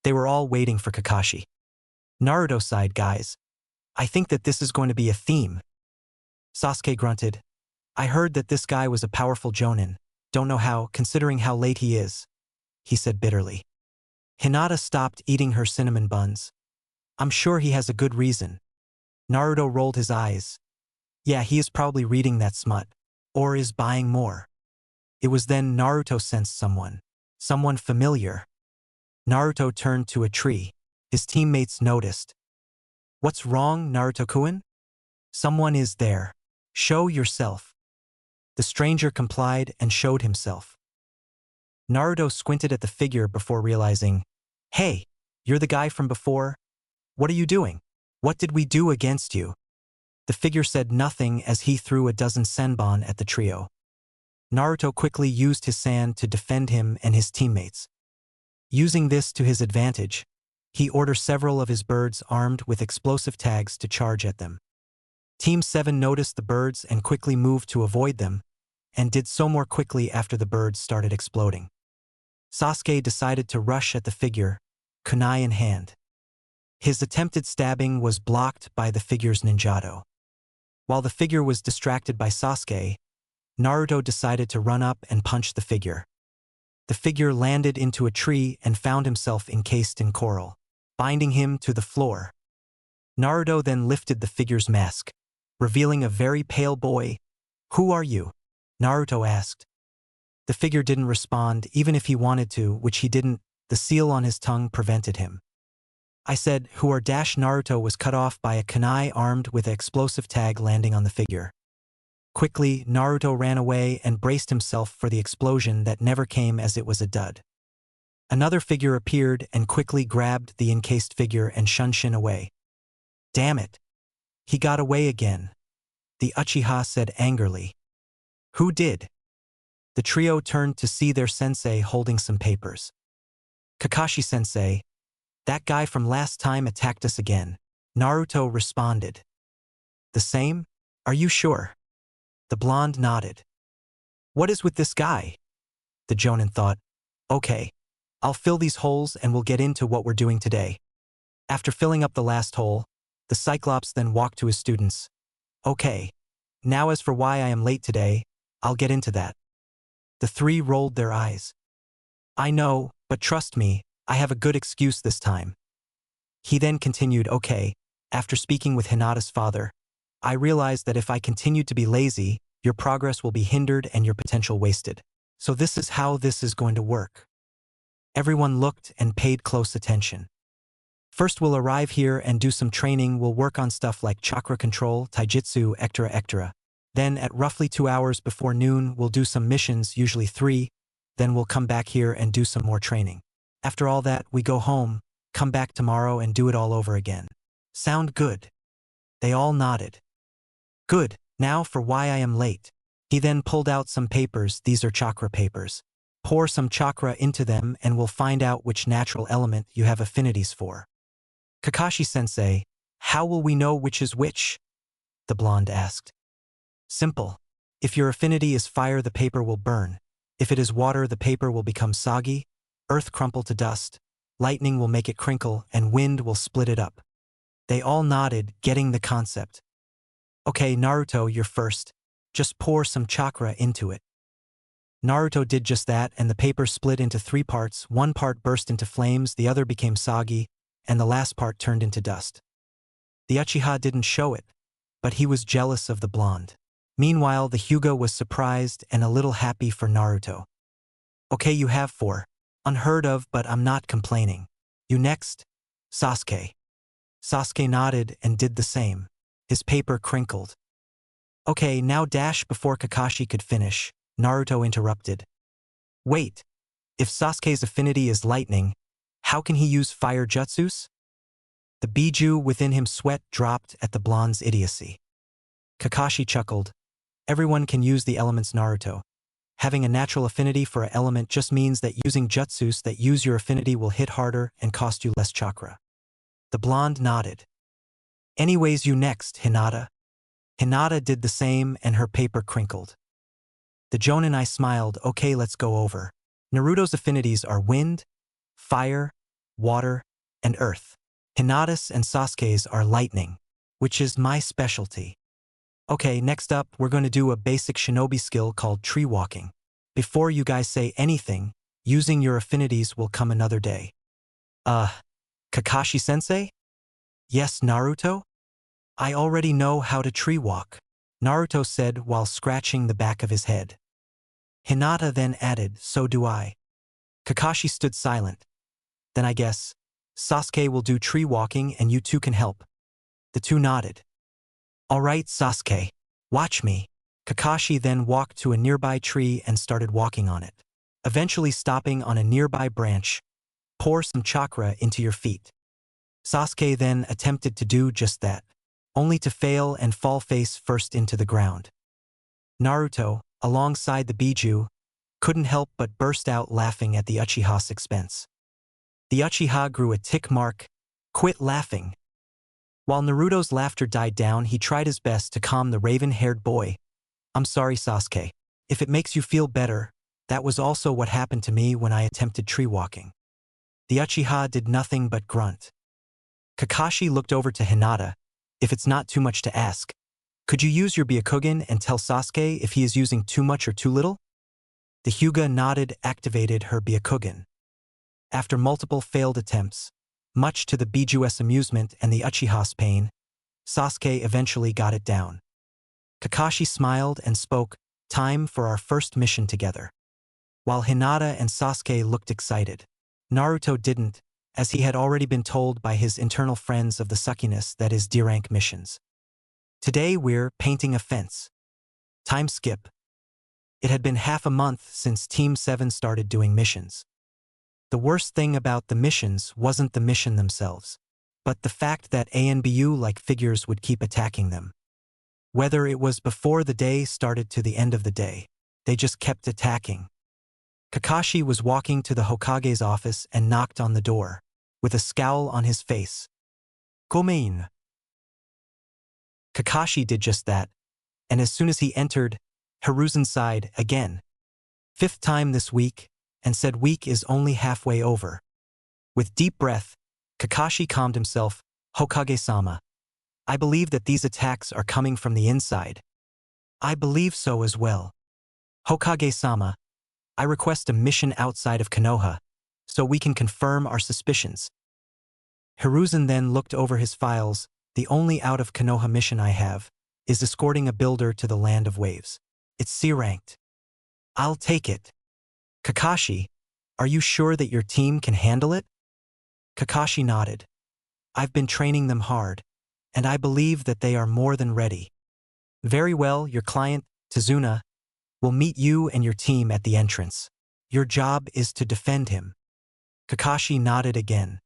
They were all waiting for Kakashi. Naruto sighed, guys. I think that this is going to be a theme. Sasuke grunted. I heard that this guy was a powerful jonin. Don't know how, considering how late he is, he said bitterly. Hinata stopped eating her cinnamon buns. I'm sure he has a good reason. Naruto rolled his eyes. Yeah, he is probably reading that smut. Or is buying more. It was then Naruto sensed someone familiar. Naruto turned to a tree. His teammates noticed. What's wrong, Naruto-kun? Someone is there. Show yourself. The stranger complied and showed himself. Naruto squinted at the figure before realizing, hey, you're the guy from before? What are you doing? What did we do against you? The figure said nothing as he threw a dozen senbon at the trio. Naruto quickly used his sand to defend him and his teammates. Using this to his advantage, he ordered several of his birds armed with explosive tags to charge at them. Team 7 noticed the birds and quickly moved to avoid them, and did so more quickly after the birds started exploding. Sasuke decided to rush at the figure, kunai in hand. His attempted stabbing was blocked by the figure's ninjato. While the figure was distracted by Sasuke, Naruto decided to run up and punch the figure. The figure landed into a tree and found himself encased in coral, binding him to the floor. Naruto then lifted the figure's mask, revealing a very pale boy. Who are you? Naruto asked. The figure didn't respond even if he wanted to, which he didn't, The seal on his tongue prevented him. I said, who are dash Naruto was cut off by a kunai armed with an explosive tag landing on the figure. Quickly, Naruto ran away and braced himself for the explosion that never came as it was a dud. Another figure appeared and quickly grabbed the encased figure and Shunshin away. Damn it! He got away again, the Uchiha said angrily. Who did? The trio turned to see their sensei holding some papers. Kakashi-sensei, that guy from last time attacked us again, Naruto responded. The same? Are you sure? The blonde nodded. What is with this guy? The Jonin thought. Okay, I'll fill these holes and we'll get into what we're doing today. After filling up the last hole, the Cyclops then walked to his students. Okay, now as for why I am late today, I'll get into that. The three rolled their eyes. I know, but trust me, I have a good excuse this time. He then continued, okay, after speaking with Hinata's father, I realized that if I continued to be lazy, your progress will be hindered and your potential wasted. So this is how this is going to work. Everyone looked and paid close attention. First we'll arrive here and do some training. We'll work on stuff like chakra control, taijutsu, etc. Then at roughly 2 hours before noon, we'll do some missions, usually 3. Then we'll come back here and do some more training. After all that, we go home, come back tomorrow and do it all over again. Sound good? They all nodded. Good, now for why I am late. He then pulled out some papers. These are chakra papers. Pour some chakra into them and we'll find out which natural element you have affinities for. Kakashi-sensei, how will we know which is which? The blonde asked. Simple. If your affinity is fire, the paper will burn. If it is water, the paper will become soggy, earth crumple to dust, lightning will make it crinkle, and wind will split it up. They all nodded, getting the concept. Okay, Naruto, you're first. Just pour some chakra into it. Naruto did just that, and the paper split into 3 parts. One part burst into flames, the other became soggy, and the last part turned into dust. The Uchiha didn't show it, but he was jealous of the blonde. Meanwhile, the Hyuga was surprised and a little happy for Naruto. Okay, you have 4. Unheard of, but I'm not complaining. You next? Sasuke. Sasuke nodded and did the same. His paper crinkled. Okay, now dash. Before Kakashi could finish, Naruto interrupted. Wait, if Sasuke's affinity is lightning, how can he use fire jutsus? The bijuu within him sweat dropped at the blonde's idiocy. Kakashi chuckled. Everyone can use the elements, Naruto. Having a natural affinity for an element just means that using jutsus that use your affinity will hit harder and cost you less chakra. The blonde nodded. Anyways, you next, Hinata. Hinata did the same and her paper crinkled. The Jonin I smiled. Okay, let's go over. Naruto's affinities are wind, fire, water, and earth. Hinata's and Sasuke's are lightning, which is my specialty. Okay, next up, we're going to do a basic shinobi skill called tree walking. Before you guys say anything, using your affinities will come another day. Kakashi-sensei? Yes, Naruto? I already know how to tree walk, Naruto said while scratching the back of his head. Hinata then added, so do I. Kakashi stood silent. Then I guess, Sasuke will do tree walking and you two can help. The two nodded. All right, Sasuke, watch me. Kakashi then walked to a nearby tree and started walking on it. Eventually stopping on a nearby branch, pour some chakra into your feet. Sasuke then attempted to do just that, only to fail and fall face first into the ground. Naruto, alongside the bijuu, couldn't help but burst out laughing at the Uchiha's expense. The Uchiha grew a tick mark, quit laughing. While Naruto's laughter died down, he tried his best to calm the raven-haired boy. I'm sorry, Sasuke. If it makes you feel better, that was also what happened to me when I attempted tree walking. The Uchiha did nothing but grunt. Kakashi looked over to Hinata. If it's not too much to ask, could you use your Byakugan and tell Sasuke if he is using too much or too little? The Hyuga nodded, activated her Byakugan. After multiple failed attempts, much to the bijuu's amusement and the Uchiha's pain, Sasuke eventually got it down. Kakashi smiled and spoke, time for our first mission together. While Hinata and Sasuke looked excited, Naruto didn't, as he had already been told by his internal friends of the suckiness that is D-rank missions. Today we're painting a fence. Time skip. It had been half a month since Team 7 started doing missions. The worst thing about the missions wasn't the mission themselves, but the fact that ANBU-like figures would keep attacking them. Whether it was before the day started to the end of the day, they just kept attacking. Kakashi was walking to the Hokage's office and knocked on the door, with a scowl on his face. Gomein. Kakashi did just that, and as soon as he entered, Hiruzen sighed again. 5th time this week, and said week is only halfway over. With deep breath, Kakashi calmed himself. Hokage-sama. I believe that these attacks are coming from the inside. I believe so as well. Hokage-sama, I request a mission outside of Konoha, so we can confirm our suspicions. Hiruzen then looked over his files. The only out of Konoha mission I have is escorting a builder to the Land of Waves. It's C-ranked. I'll take it. Kakashi, are you sure that your team can handle it? Kakashi nodded. I've been training them hard, and I believe that they are more than ready. Very well, your client, Tazuna, will meet you and your team at the entrance. Your job is to defend him. Kakashi nodded again.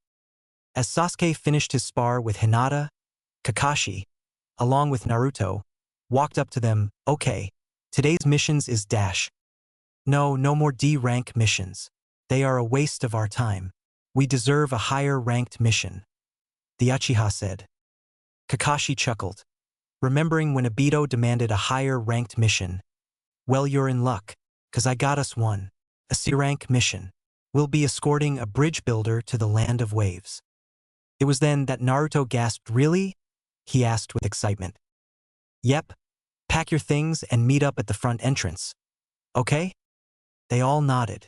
As Sasuke finished his spar with Hinata, Kakashi, along with Naruto, walked up to them. Okay, today's missions is dash. No more D-rank missions. They are a waste of our time. We deserve a higher-ranked mission. The Uchiha said. Kakashi chuckled, remembering when Obito demanded a higher-ranked mission. Well, you're in luck, 'cause I got us one. A C-rank mission. We'll be escorting a bridge builder to the Land of Waves. It was then that Naruto gasped. Really? He asked with excitement. Yep. Pack your things and meet up at the front entrance. Okay? They all nodded.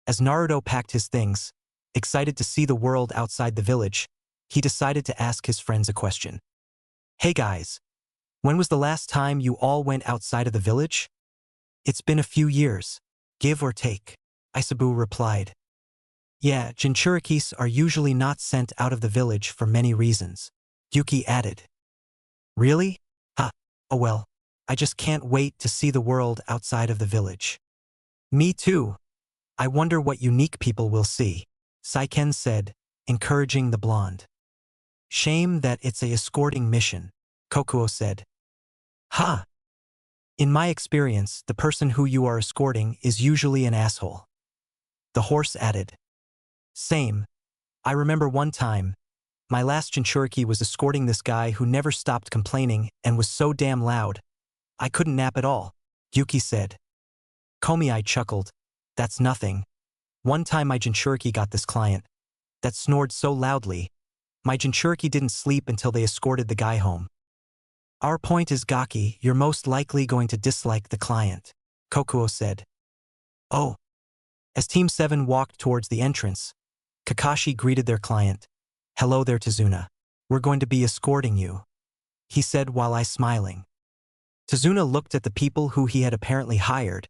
As Naruto packed his things, excited to see the world outside the village, he decided to ask his friends a question. Hey guys, when was the last time you all went outside of the village? It's been a few years, give or take, Isabu replied. Yeah, Jinchurikis are usually not sent out of the village for many reasons, Yuki added. Really? Oh well, I just can't wait to see the world outside of the village. Me too. I wonder what unique people will see, Saiken said, encouraging the blonde. Shame that it's a escorting mission, Kokuo said. In my experience, the person who you are escorting is usually an asshole. The horse added. Same. I remember one time, my last Jinchuriki was escorting this guy who never stopped complaining and was so damn loud. I couldn't nap at all, Yuki said. Komi chuckled. That's nothing. One time my Jinchuriki got this client that snored so loudly, my Jinchuriki didn't sleep until they escorted the guy home. Our point is, Gaki, you're most likely going to dislike the client, Kokuo said. Oh. As Team 7 walked towards the entrance, Kakashi greeted their client. Hello there, Tazuna. We're going to be escorting you, he said while smiling. Tazuna looked at the people who he had apparently hired.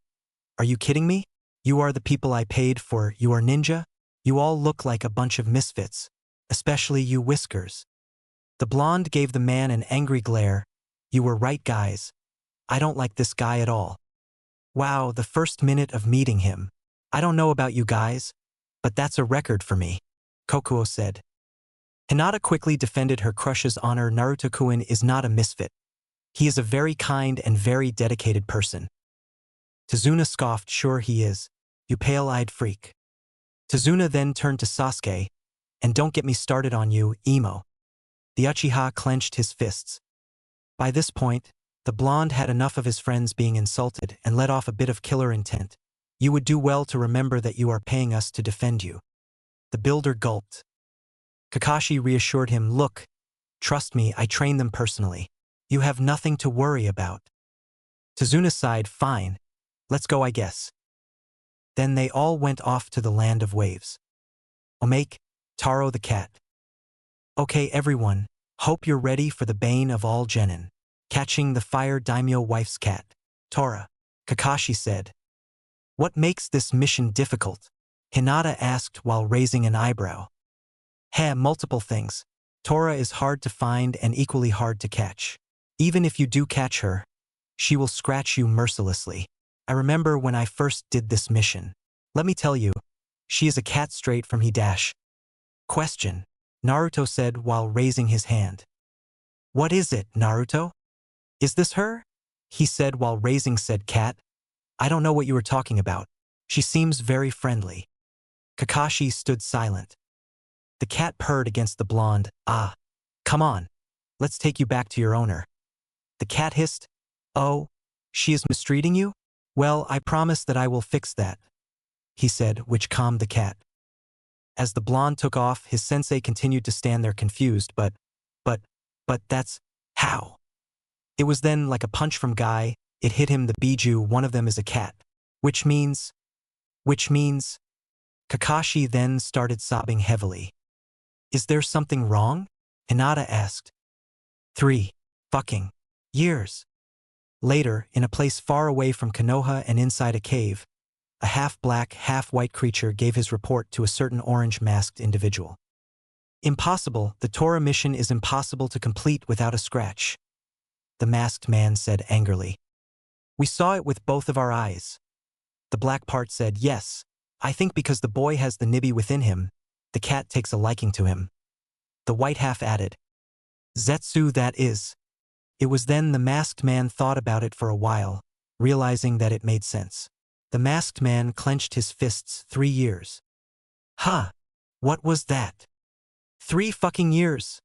Are you kidding me? You are the people I paid for. You are ninja? You all look like a bunch of misfits, especially you, Whiskers. The blonde gave the man an angry glare. You were right, guys. I don't like this guy at all. Wow, the first minute of meeting him. I don't know about you guys, but that's a record for me, Kokuo said. Hinata quickly defended her crush's honor. Naruto-kun is not a misfit. He is a very kind and very dedicated person. Tazuna scoffed. Sure he is, you pale-eyed freak. Tazuna then turned to Sasuke. And don't get me started on you, emo. The Uchiha clenched his fists. By this point, the blonde had enough of his friends being insulted and let off a bit of killer intent. You would do well to remember that you are paying us to defend you. The builder gulped. Kakashi reassured him. Look, trust me, I trained them personally. You have nothing to worry about. Tazuna sighed. Fine. Let's go, I guess. Then they all went off to the Land of Waves. Omake, Taro the cat. Okay everyone, hope you're ready for the bane of all genin. Catching the fire daimyo wife's cat. Tora, Kakashi said. What makes this mission difficult? Hinata asked while raising an eyebrow. Multiple things. Tora is hard to find and equally hard to catch. Even if you do catch her, she will scratch you mercilessly. I remember when I first did this mission. Let me tell you, she is a cat straight from Hidash. Question, Naruto said while raising his hand. What is it, Naruto? Is this her? He said while raising said cat. I don't know what you were talking about. She seems very friendly. Kakashi stood silent. The cat purred against the blonde. Ah, come on. Let's take you back to your owner. The cat hissed. Oh, she is mistreating you? Well, I promise that I will fix that, he said, which calmed the cat. As the blonde took off, his sensei continued to stand there confused, but that's how. It was then like a punch from Guy, it hit him the bijuu, one of them is a cat. Which means, Kakashi then started sobbing heavily. Is there something wrong? Hinata asked. 3 fucking years later, in a place far away from Konoha and inside a cave, a half-black, half-white creature gave his report to a certain orange-masked individual. Impossible, the Tora mission is impossible to complete without a scratch, the masked man said angrily. We saw it with both of our eyes. The black part said, yes, I think because the boy has the nibby within him, the cat takes a liking to him. The white half added, Zetsu that is. It was then the masked man thought about it for a while, realizing that it made sense. The masked man clenched his fists. 3 years. Huh. What was that? 3 fucking years,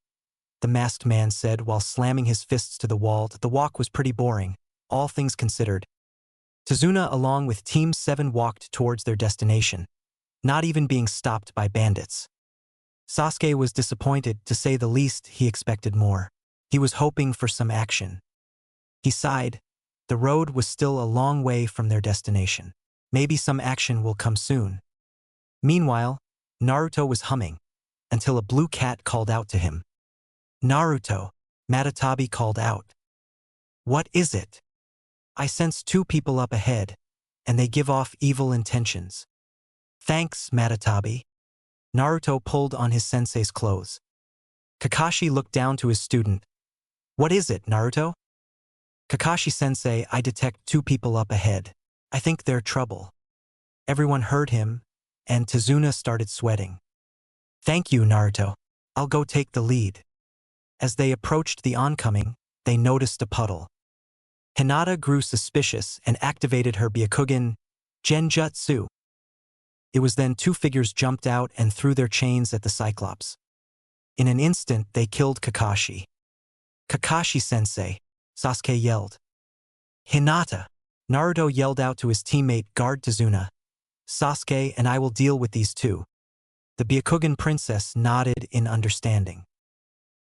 the masked man said while slamming his fists to the wall. The walk was pretty boring, all things considered. Tazuna along with Team 7 walked towards their destination, not even being stopped by bandits. Sasuke was disappointed, to say the least. He expected more. He was hoping for some action. He sighed. The road was still a long way from their destination. Maybe some action will come soon. Meanwhile, Naruto was humming, until a blue cat called out to him. Naruto, Matatabi called out. What is it? I sense 2 people up ahead, and they give off evil intentions. Thanks, Matatabi. Naruto pulled on his sensei's clothes. Kakashi looked down to his student. What is it, Naruto? Kakashi-sensei, I detect 2 people up ahead. I think they're trouble. Everyone heard him, and Tazuna started sweating. Thank you, Naruto. I'll go take the lead. As they approached the oncoming, they noticed a puddle. Hinata grew suspicious and activated her Byakugan Genjutsu. It was then 2 figures jumped out and threw their chains at the Cyclops. In an instant, they killed Kakashi. Kakashi-sensei, Sasuke yelled. Hinata. Naruto yelled out to his teammate, guard Tazuna. Sasuke and I will deal with these 2. The Byakugan princess nodded in understanding.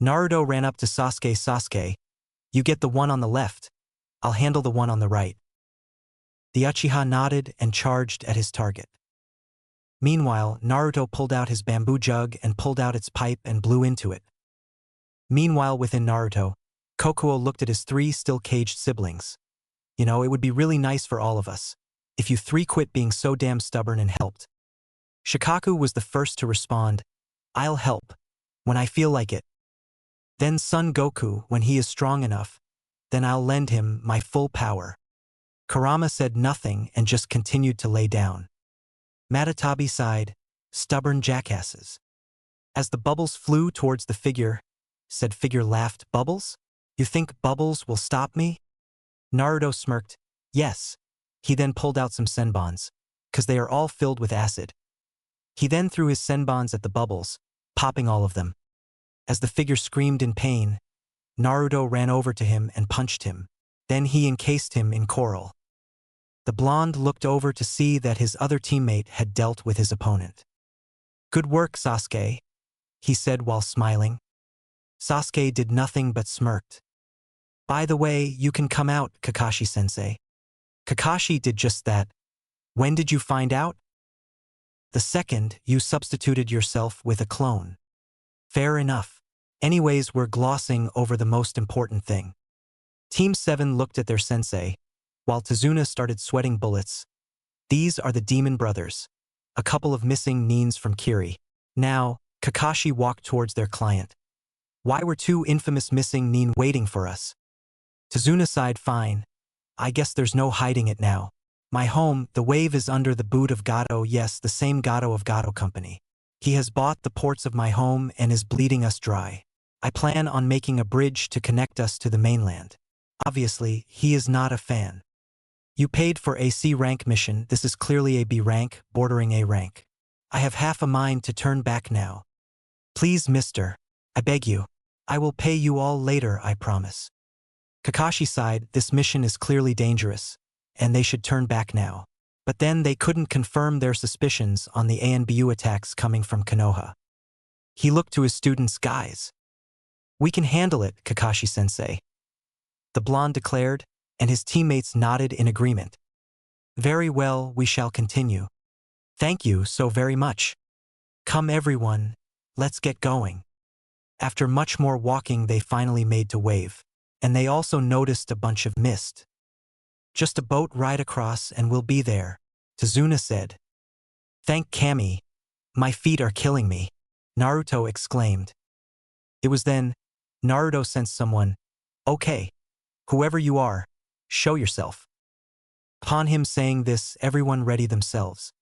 Naruto ran up to Sasuke. Sasuke, you get the one on the left. I'll handle the one on the right. The Uchiha nodded and charged at his target. Meanwhile, Naruto pulled out his bamboo jug and pulled out its pipe and blew into it. Meanwhile, within Naruto, Kokuo looked at his 3 still caged siblings. You know, it would be really nice for all of us if you 3 quit being so damn stubborn and helped. Shikaku was the first to respond. I'll help, when I feel like it. Then Son Goku, when he is strong enough, then I'll lend him my full power. Kurama said nothing and just continued to lay down. Matatabi sighed, stubborn jackasses. As the bubbles flew towards the figure, said figure laughed, Bubbles? You think bubbles will stop me? Naruto smirked, yes. He then pulled out some senbons, 'cause they are all filled with acid. He then threw his senbons at the bubbles, popping all of them. As the figure screamed in pain, Naruto ran over to him and punched him. Then he encased him in coral. The blonde looked over to see that his other teammate had dealt with his opponent. Good work, Sasuke, he said while smiling. Sasuke did nothing but smirked. By the way, you can come out, Kakashi-sensei. Kakashi did just that. When did you find out? The second you substituted yourself with a clone. Fair enough. Anyways, we're glossing over the most important thing. Team 7 looked at their sensei, while Tazuna started sweating bullets. These are the demon brothers. a couple of missing nins from Kiri. Now, Kakashi walked towards their client. Why were two infamous missing nin waiting for us? Tazuna sighed, fine. I guess there's no hiding it now. My home, the wave is under the boot of Gato, yes, the same Gato of Gato Company. He has bought the ports of my home and is bleeding us dry. I plan on making a bridge to connect us to the mainland. Obviously, he is not a fan. You paid for a C rank mission, this is clearly a B rank, bordering A rank. I have half a mind to turn back now. Please, mister. I beg you. I will pay you all later, I promise. Kakashi sighed, this mission is clearly dangerous, and they should turn back now. But then they couldn't confirm their suspicions on the ANBU attacks coming from Konoha. He looked to his students, guys. We can handle it, Kakashi-sensei. The blonde declared, and his teammates nodded in agreement. Very well, we shall continue. Thank you so very much. Come everyone, let's get going. After much more walking they finally made to wave, and they also noticed a bunch of mist. Just a boat ride across and we'll be there, Tazuna said. Thank Kami. My feet are killing me, Naruto exclaimed. It was then, Naruto sensed someone. Okay. Whoever you are, show yourself. Upon him saying this, everyone readied themselves.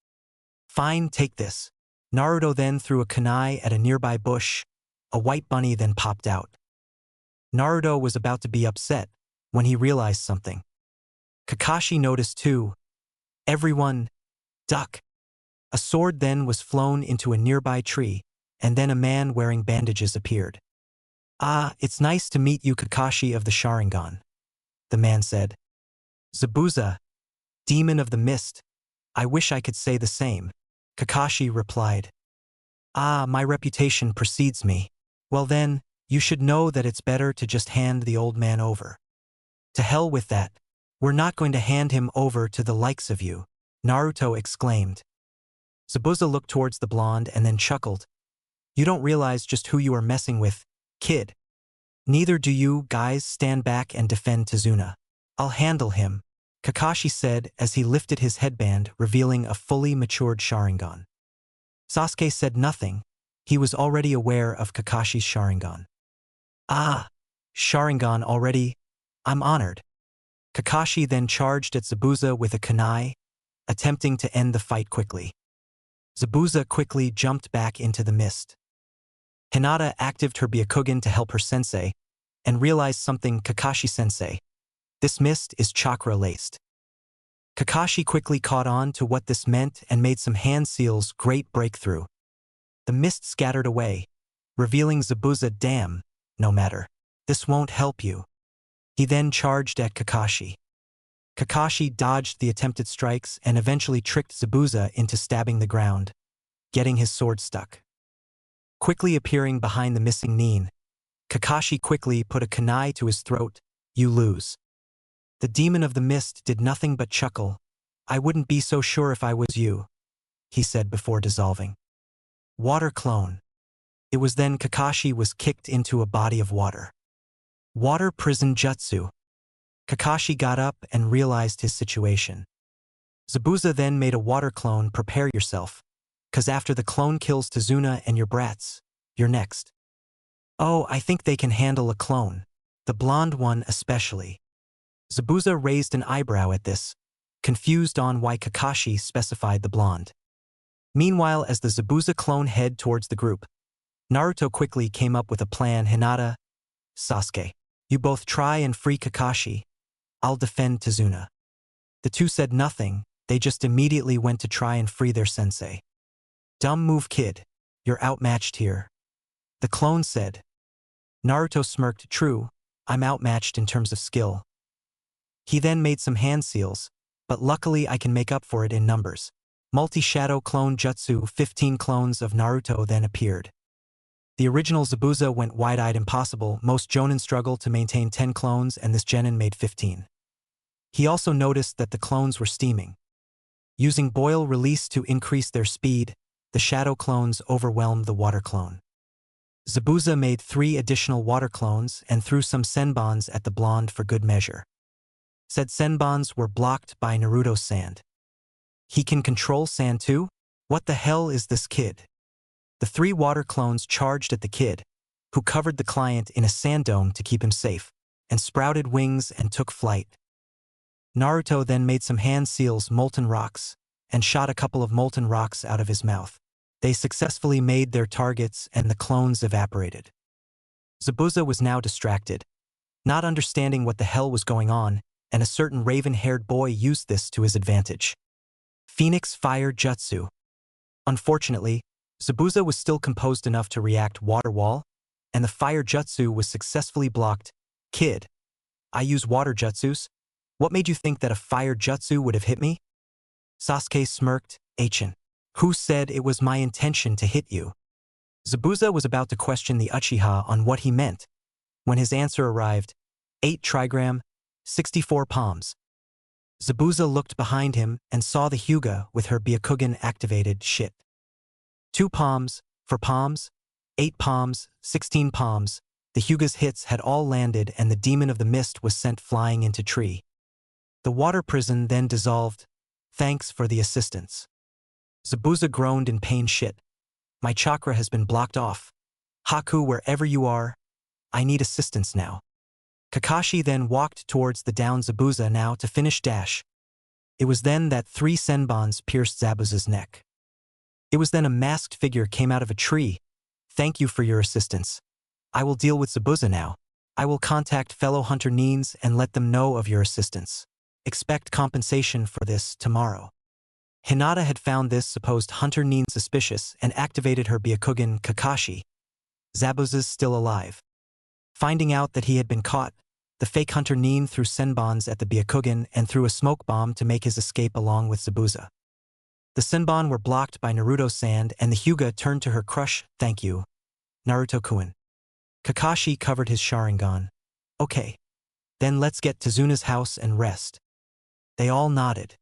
Fine, take this. Naruto then threw a kunai at a nearby bush. A white bunny then popped out. Naruto was about to be upset when he realized something. Kakashi noticed too. Everyone, duck. A sword then was flown into a nearby tree, and then a man wearing bandages appeared. Ah, it's nice to meet you, Kakashi of the Sharingan, the man said. Zabuza, demon of the mist. I wish I could say the same, Kakashi replied. Ah, my reputation precedes me. Well then, you should know that it's better to just hand the old man over. To hell with that. We're not going to hand him over to the likes of you, Naruto exclaimed. Zabuza looked towards the blonde and then chuckled. You don't realize just who you are messing with, kid. Neither do you, guys, stand back and defend Tazuna. I'll handle him, Kakashi said as he lifted his headband, revealing a fully matured Sharingan. Sasuke said nothing. He was already aware of Kakashi's Sharingan. Ah, Sharingan already? I'm honored. Kakashi then charged at Zabuza with a kunai, attempting to end the fight quickly. Zabuza quickly jumped back into the mist. Hinata activated her Byakugan to help her sensei, and realized something. Kakashi-sensei. This mist is chakra-laced. Kakashi quickly caught on to what this meant and made some hand seals. Great breakthrough. The mist scattered away, revealing Zabuza. Damn, no matter. This won't help you. He then charged at Kakashi. Kakashi dodged the attempted strikes and eventually tricked Zabuza into stabbing the ground, getting his sword stuck. Quickly appearing behind the missing nin, Kakashi quickly put a kunai to his throat. You lose. The demon of the mist did nothing but chuckle. I wouldn't be so sure if I was you, he said before dissolving. Water clone. It was then Kakashi was kicked into a body of water. Water prison jutsu. Kakashi got up and realized his situation. Zabuza then made a water clone. Prepare yourself, cause after the clone kills Tazuna and your brats, you're next. Oh, I think they can handle a clone. The blonde one especially. Zabuza raised an eyebrow at this, confused on why Kakashi specified the blonde. Meanwhile, as the Zabuza clone head towards the group, Naruto quickly came up with a plan. Hinata, Sasuke, you both try and free Kakashi. I'll defend Tazuna. The two said nothing, they just immediately went to try and free their sensei. Dumb move, kid. You're outmatched here. The clone said. Naruto smirked. True, I'm outmatched in terms of skill. He then made some hand seals, but luckily I can make up for it in numbers. Multi-shadow clone jutsu. 15 clones of Naruto then appeared. The original Zabuza went wide-eyed. Impossible. Most jonin struggle to maintain 10 clones and this genin made 15. He also noticed that the clones were steaming. Using boil release to increase their speed, the shadow clones overwhelmed the water clone. Zabuza made 3 additional water clones and threw some senbons at the blonde for good measure. Said senbons were blocked by Naruto's sand. He can control sand too? What the hell is this kid? The three water clones charged at the kid, who covered the client in a sand dome to keep him safe, and sprouted wings and took flight. Naruto then made some hand seals molten rocks, and shot a couple of molten rocks out of his mouth. They successfully made their targets and the clones evaporated. Zabuza was now distracted, not understanding what the hell was going on, and a certain raven-haired boy used this to his advantage. Phoenix Fire Jutsu. Unfortunately, Zabuza was still composed enough to react water wall, and the fire jutsu was successfully blocked. Kid, I use water jutsus. What made you think that a fire jutsu would have hit me? Sasuke smirked. Achin. Who said it was my intention to hit you? Zabuza was about to question the Uchiha on what he meant, when his answer arrived. 8 trigram, 64 palms. Zabuza looked behind him and saw the Hyuga with her Byakugan activated. Shit. 2 palms, 4 palms, 8 palms, 16 palms. The Hyuga's hits had all landed and the demon of the mist was sent flying into tree. The water prison then dissolved. Thanks for the assistance. Zabuza groaned in pain. Shit. My chakra has been blocked off. Haku, wherever you are, I need assistance now. Kakashi then walked towards the down Zabuza now to finish dash. It was then that 3 senbons pierced Zabuza's neck. It was then a masked figure came out of a tree. Thank you for your assistance. I will deal with Zabuza now. I will contact fellow Hunter Nines and let them know of your assistance. Expect compensation for this tomorrow. Hinata had found this supposed Hunter Nin suspicious and activated her Byakugan. Kakashi. Zabuza's still alive. Finding out that he had been caught, the fake Hunter Nin threw senbons at the Byakugan and threw a smoke bomb to make his escape along with Zabuza. The senbon were blocked by Naruto sand and the Hyuga turned to her crush. Thank you, Naruto-kun. Kakashi covered his Sharingan. Okay. Then let's get to Zuna's house and rest. They all nodded.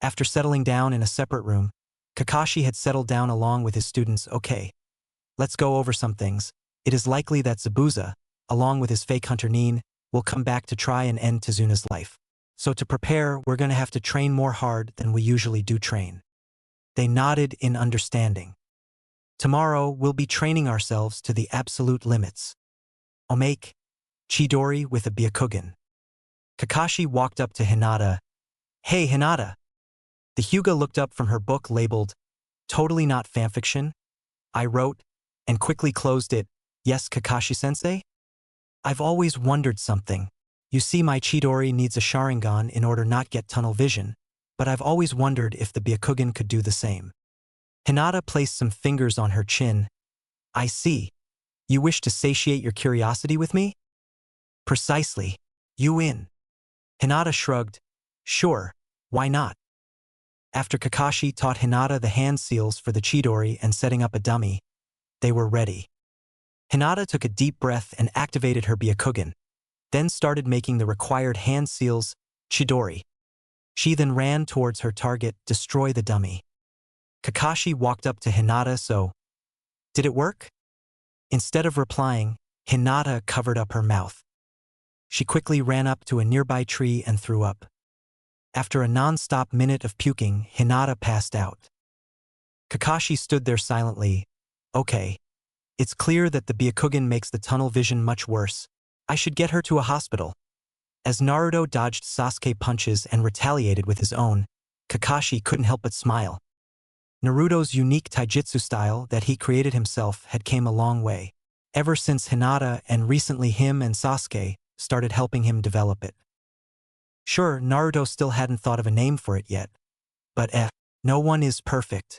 After settling down in a separate room, Kakashi had settled down along with his students. Okay. Let's go over some things. It is likely that Zabuza, along with his fake Hunter Nin, will come back to try and end Tizuna's life. So to prepare, we're going to have to train more hard than we usually do train. They nodded in understanding. Tomorrow, we'll be training ourselves to the absolute limits. Omake, Chidori with a Byakugan. Kakashi walked up to Hinata. Hey Hinata! The Hyuga looked up from her book labeled, Totally Not Fanfiction. I wrote, and quickly closed it. Yes, Kakashi-sensei? I've always wondered something. You see, my Chidori needs a Sharingan in order not get tunnel vision, but I've always wondered if the Byakugan could do the same. Hinata placed some fingers on her chin. I see. You wish to satiate your curiosity with me? Precisely. You win. Hinata shrugged. Sure, why not? After Kakashi taught Hinata the hand seals for the Chidori and setting up a dummy, they were ready. Hinata took a deep breath and activated her Byakugan, then started making the required hand seals, Chidori. She then ran towards her target, destroy the dummy. Kakashi walked up to Hinata. So, did it work? Instead of replying, Hinata covered up her mouth. She quickly ran up to a nearby tree and threw up. After a non-stop minute of puking, Hinata passed out. Kakashi stood there silently. Okay. It's clear that the Byakugan makes the tunnel vision much worse. I should get her to a hospital. As Naruto dodged Sasuke punches and retaliated with his own, Kakashi couldn't help but smile. Naruto's unique taijutsu style that he created himself had came a long way, ever since Hinata and recently him and Sasuke started helping him develop it. Sure, Naruto still hadn't thought of a name for it yet, but no one is perfect.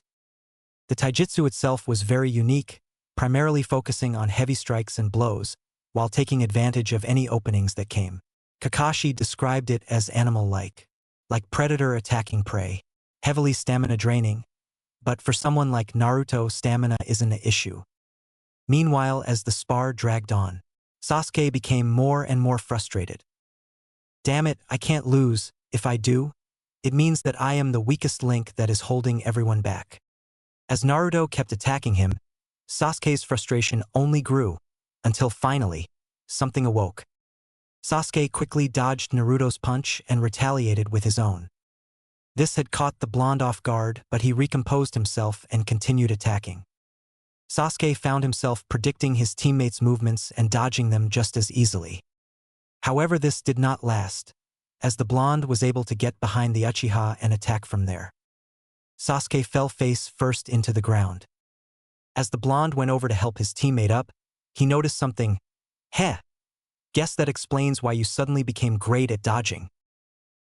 The taijutsu itself was very unique, primarily focusing on heavy strikes and blows, while taking advantage of any openings that came. Kakashi described it as animal-like, like predator attacking prey, heavily stamina draining, but for someone like Naruto, stamina isn't an issue. Meanwhile, as the spar dragged on, Sasuke became more and more frustrated. Damn it, I can't lose. If I do, it means that I am the weakest link that is holding everyone back. As Naruto kept attacking him, Sasuke's frustration only grew, until finally, something awoke. Sasuke quickly dodged Naruto's punch and retaliated with his own. This had caught the blonde off guard, but he recomposed himself and continued attacking. Sasuke found himself predicting his teammates' movements and dodging them just as easily. However, this did not last, as the blonde was able to get behind the Uchiha and attack from there. Sasuke fell face first into the ground. As the blonde went over to help his teammate up, he noticed something. Heh! Guess that explains why you suddenly became great at dodging.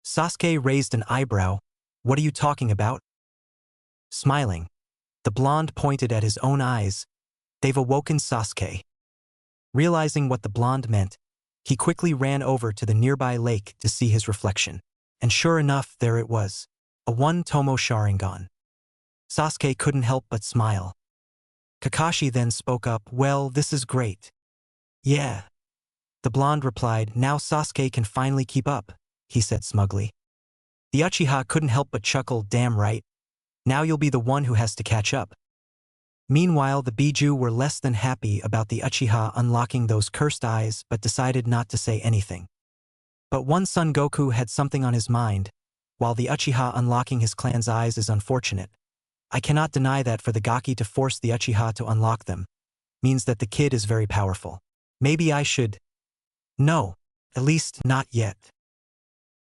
Sasuke raised an eyebrow. What are you talking about? Smiling, the blonde pointed at his own eyes. They've awoken Sasuke. Realizing what the blonde meant, he quickly ran over to the nearby lake to see his reflection. And sure enough, there it was. A one-tomo Sharingan. Sasuke couldn't help but smile. Kakashi then spoke up, well, this is great. Yeah. The blonde replied, now Sasuke can finally keep up, he said smugly. The Uchiha couldn't help but chuckle, damn right. Now you'll be the one who has to catch up. Meanwhile, the bijuu were less than happy about the Uchiha unlocking those cursed eyes but decided not to say anything. But one Son Goku had something on his mind. While the Uchiha unlocking his clan's eyes is unfortunate, I cannot deny that for the Gaki to force the Uchiha to unlock them means that the kid is very powerful. Maybe I should... No, at least not yet.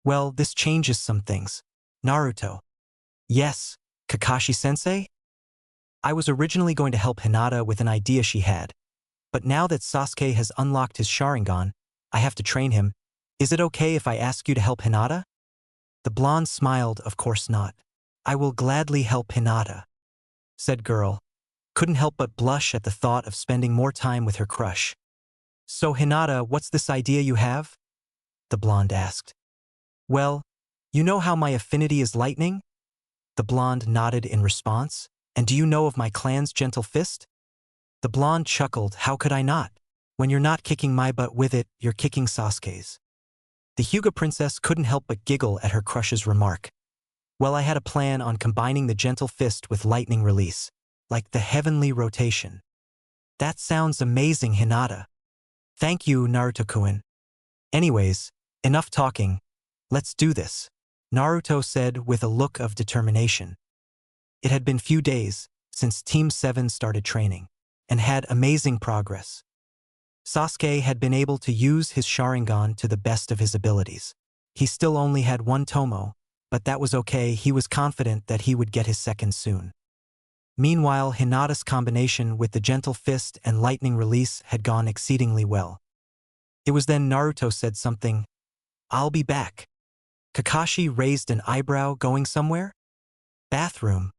Well, this changes some things. Naruto. Yes, Kakashi-sensei? I was originally going to help Hinata with an idea she had, but now that Sasuke has unlocked his Sharingan, I have to train him. Is it okay if I ask you to help Hinata? The blonde smiled, of course not. I will gladly help Hinata, said girl. Couldn't help but blush at the thought of spending more time with her crush. So Hinata, what's this idea you have? The blonde asked. Well, you know how my affinity is lightning? The blonde nodded in response. And do you know of my clan's gentle fist? The blonde chuckled, how could I not? When you're not kicking my butt with it, you're kicking Sasuke's. The Hyuga princess couldn't help but giggle at her crush's remark. Well, I had a plan on combining the gentle fist with lightning release, like the heavenly rotation. That sounds amazing, Hinata. Thank you, Naruto-kun. Anyways, enough talking. Let's do this, Naruto said with a look of determination. It had been few days since Team 7 started training, and had amazing progress. Sasuke had been able to use his Sharingan to the best of his abilities. He still only had one Tomo, but that was okay, he was confident that he would get his second soon. Meanwhile, Hinata's combination with the gentle fist and lightning release had gone exceedingly well. It was then Naruto said something. I'll be back. Kakashi raised an eyebrow, going somewhere? Bathroom.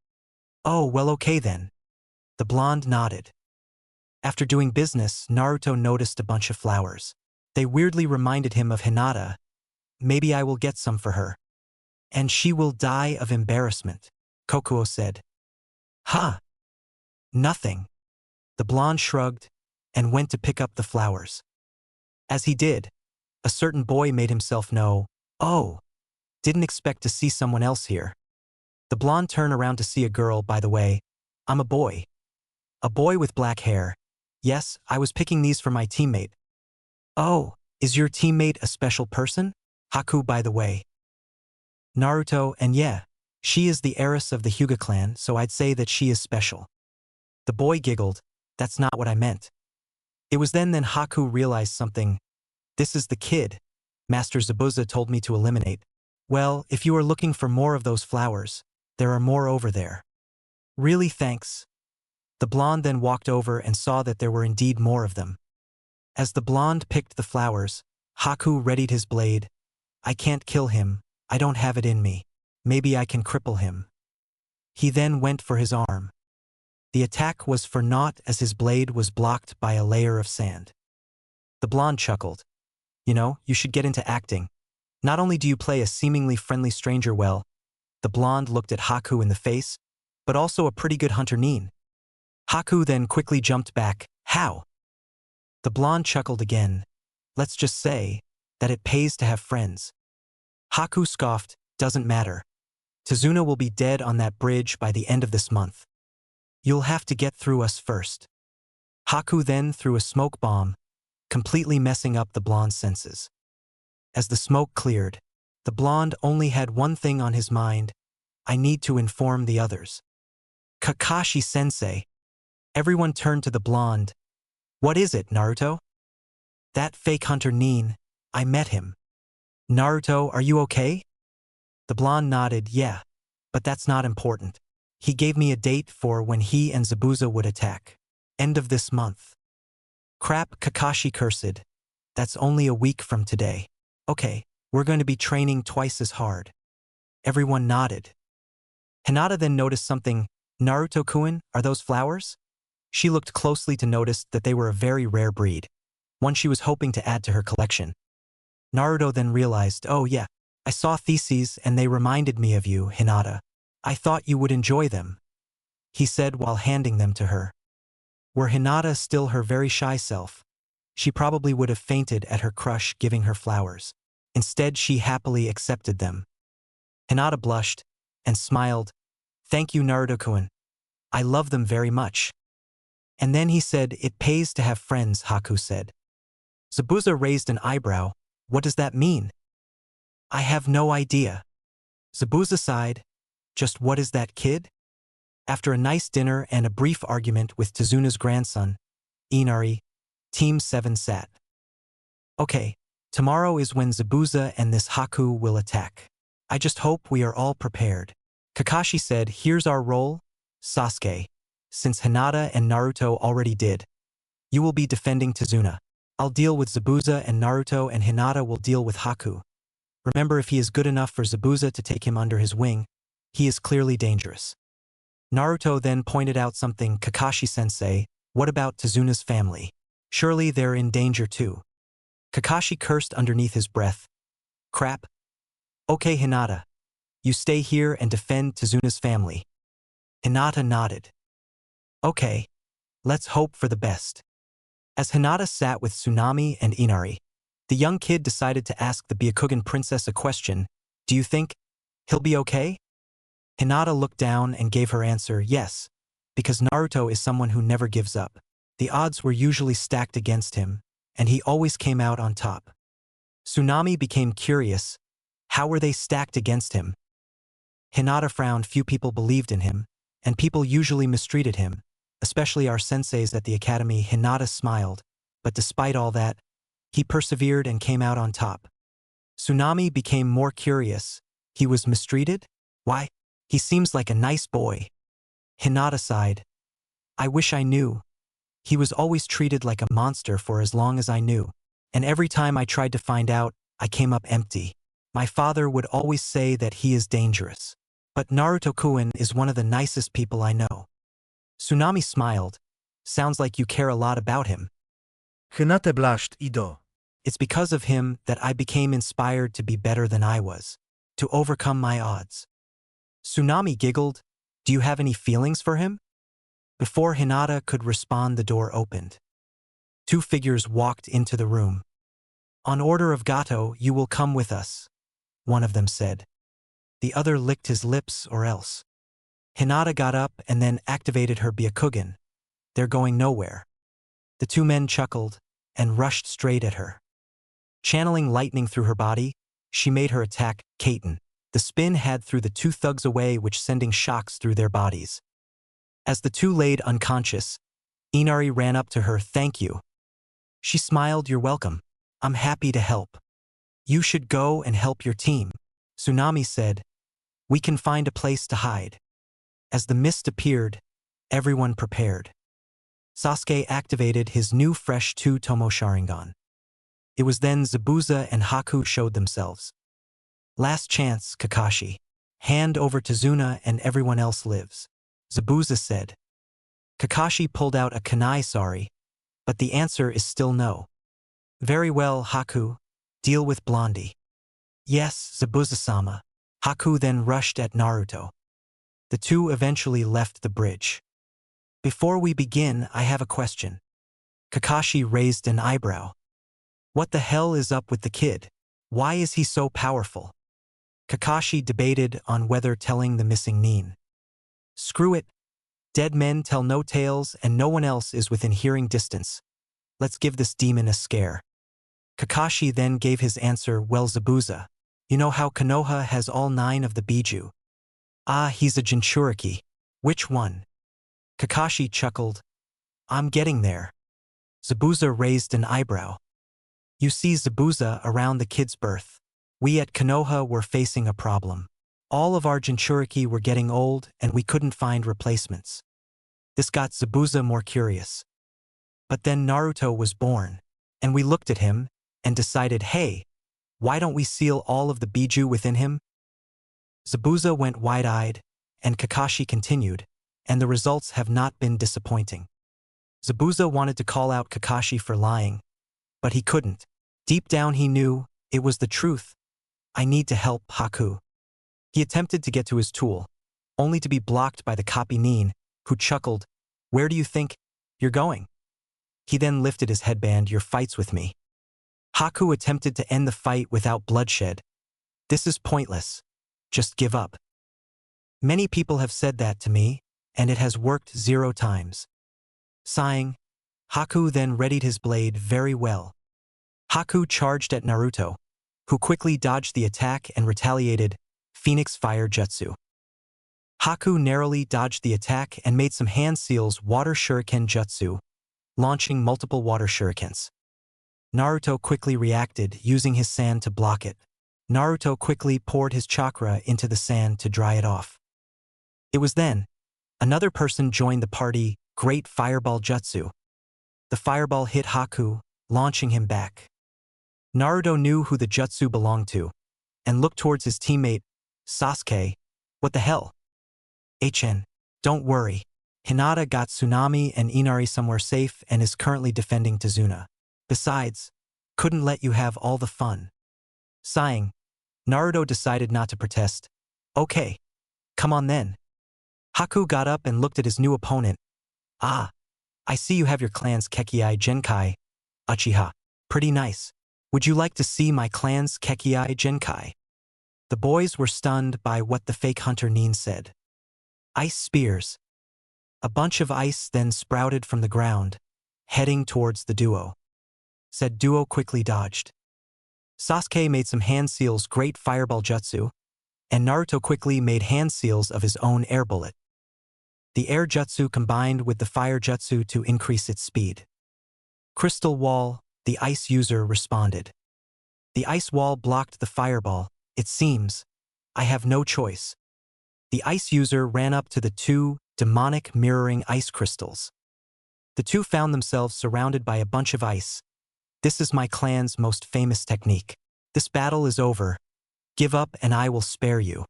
Oh, well, okay then. The blonde nodded. After doing business, Naruto noticed a bunch of flowers. They weirdly reminded him of Hinata. Maybe I will get some for her. And she will die of embarrassment, Kokuo said. Huh? Nothing. The blonde shrugged and went to pick up the flowers. As he did, a certain boy made himself know, oh, didn't expect to see someone else here. The blonde turned around to see a girl, by the way. I'm a boy. A boy with black hair. Yes, I was picking these for my teammate. Oh, is your teammate a special person? Haku, by the way. Naruto, and yeah, she is the heiress of the Hyuga clan, so I'd say that she is special. The boy giggled. That's not what I meant. It was then Haku realized something. This is the kid Master Zabuza told me to eliminate. Well, if you are looking for more of those flowers, there are more over there. Really, thanks. The blonde then walked over and saw that there were indeed more of them. As the blonde picked the flowers, Haku readied his blade. I can't kill him, I don't have it in me. Maybe I can cripple him. He then went for his arm. The attack was for naught as his blade was blocked by a layer of sand. The blonde chuckled. You know, you should get into acting. Not only do you play a seemingly friendly stranger well, the blonde looked at Haku in the face, but also a pretty good hunter Nin. Haku then quickly jumped back. How? The blonde chuckled again. Let's just say that it pays to have friends. Haku scoffed. Doesn't matter. Tazuna will be dead on that bridge by the end of this month. You'll have to get through us first. Haku then threw a smoke bomb, completely messing up the blonde's senses. As the smoke cleared, the blonde only had one thing on his mind. I need to inform the others. Kakashi-sensei. Everyone turned to the blonde. What is it, Naruto? That fake hunter Nin. I met him. Naruto, are you okay? The blonde nodded, yeah, but that's not important. He gave me a date for when he and Zabuza would attack. End of this month. Crap, Kakashi cursed. That's only a week from today. Okay, we're going to be training twice as hard. Everyone nodded. Hinata then noticed something. Naruto-kun, are those flowers? She looked closely to notice that they were a very rare breed, one she was hoping to add to her collection. Naruto then realized, oh yeah, I saw theses and they reminded me of you, Hinata. I thought you would enjoy them, he said while handing them to her. Were Hinata still her very shy self, she probably would have fainted at her crush giving her flowers. Instead, she happily accepted them. Hinata blushed and smiled. Thank you, Naruto-kun. I love them very much. And then he said, it pays to have friends, Haku said. Zabuza raised an eyebrow. What does that mean? I have no idea. Zabuza sighed. Just what is that, kid? After a nice dinner and a brief argument with Tezuna's grandson, Inari, Team 7 sat. Okay, tomorrow is when Zabuza and this Haku will attack. I just hope we are all prepared. Kakashi said, here's our role, Sasuke. Since Hinata and Naruto already did, you will be defending Tezuna. I'll deal with Zabuza and Naruto and Hinata will deal with Haku. Remember, if he is good enough for Zabuza to take him under his wing, he is clearly dangerous. Naruto then pointed out something. Kakashi-sensei, what about Tezuna's family? Surely they're in danger too. Kakashi cursed underneath his breath. Crap. Okay, Hinata. You stay here and defend Tezuna's family. Hinata nodded. Okay. Let's hope for the best. As Hinata sat with Tsunami and Inari, the young kid decided to ask the Byakugan princess a question. Do you think he'll be okay? Hinata looked down and gave her answer, yes, because Naruto is someone who never gives up. The odds were usually stacked against him, and he always came out on top. Tsunami became curious. How were they stacked against him? Hinata frowned. Few people believed in him, and people usually mistreated him, especially our senseis at the academy. Hinata smiled, but despite all that, he persevered and came out on top. Tsunami became more curious. He was mistreated? Why? He seems like a nice boy. Hinata sighed. I wish I knew. He was always treated like a monster for as long as I knew, and every time I tried to find out, I came up empty. My father would always say that he is dangerous. But Naruto-kun is one of the nicest people I know. Tsunami smiled. Sounds like you care a lot about him. Hinata blushed. Ido. It's because of him that I became inspired to be better than I was, to overcome my odds. Tsunami giggled. Do you have any feelings for him? Before Hinata could respond, the door opened. Two figures walked into the room. On order of Gato, you will come with us, one of them said. The other licked his lips or else. Hinata got up and then activated her Byakugan. They're going nowhere. The two men chuckled and rushed straight at her. Channeling lightning through her body, she made her attack, Kaiten. The spin had threw the two thugs away, which sending shocks through their bodies. As the two laid unconscious, Inari ran up to her. Thank you. She smiled. You're welcome. I'm happy to help. You should go and help your team. Tsunami said. We can find a place to hide. As the mist appeared, everyone prepared. Sasuke activated his new fresh two-tomo Sharingan. It was then Zabuza and Haku showed themselves. Last chance, Kakashi. Hand over to Tezuna and everyone else lives. Zabuza said. Kakashi pulled out a kunai sari, but the answer is still no. Very well, Haku. Deal with Blondie. Yes, Zabuza-sama. Haku then rushed at Naruto. The two eventually left the bridge. Before we begin, I have a question. Kakashi raised an eyebrow. What the hell is up with the kid? Why is he so powerful? Kakashi debated on whether telling the missing Nin. Screw it. Dead men tell no tales and no one else is within hearing distance. Let's give this demon a scare. Kakashi then gave his answer. Well, Zabuza, you know how Konoha has all 9 of the bijuu. Ah, he's a Jinchuriki. Which one? Kakashi chuckled. I'm getting there. Zabuza raised an eyebrow. You see Zabuza around the kid's birth. We at Konoha were facing a problem. All of our Jinchuriki were getting old and we couldn't find replacements. This got Zabuza more curious. But then Naruto was born, and we looked at him and decided, hey, why don't we seal all of the bijuu within him? Zabuza went wide-eyed, and Kakashi continued, and the results have not been disappointing. Zabuza wanted to call out Kakashi for lying, but he couldn't. Deep down he knew it was the truth. I need to help Haku. He attempted to get to his tool, only to be blocked by the copy Nin, who chuckled, Where do you think you're going? He then lifted his headband, Your fights with me. Haku attempted to end the fight without bloodshed. This is pointless. Just give up. Many people have said that to me, and it has worked 0 times. Sighing, Haku then readied his blade very well. Haku charged at Naruto, who quickly dodged the attack and retaliated, Phoenix Fire Jutsu. Haku narrowly dodged the attack and made some hand seals Water Shuriken Jutsu, launching multiple water shurikens. Naruto quickly reacted, using his sand to block it. Naruto quickly poured his chakra into the sand to dry it off. It was then another person joined the party, Great Fireball Jutsu. The fireball hit Haku, launching him back. Naruto knew who the jutsu belonged to, and looked towards his teammate, Sasuke. What the hell? Don't worry. Hinata got Tsunami and Inari somewhere safe and is currently defending Tazuna. Besides, couldn't let you have all the fun. Sighing, Naruto decided not to protest. Okay, come on then. Haku got up and looked at his new opponent. Ah, I see you have your clan's Kekkei Genkai, Uchiha. Pretty nice. Would you like to see my clan's Kekkei Genkai? The boys were stunned by what the fake hunter Nin said. Ice spears. A bunch of ice then sprouted from the ground, heading towards the duo. Said duo quickly dodged. Sasuke made some hand seals Great Fireball Jutsu, and Naruto quickly made hand seals of his own air bullet. The air jutsu combined with the fire jutsu to increase its speed. Crystal Wall, the ice user responded. The ice wall blocked the fireball. It seems I have no choice. The ice user ran up to the 2 demonic mirroring ice crystals. The 2 found themselves surrounded by a bunch of ice. This is my clan's most famous technique. This battle is over. Give up and I will spare you,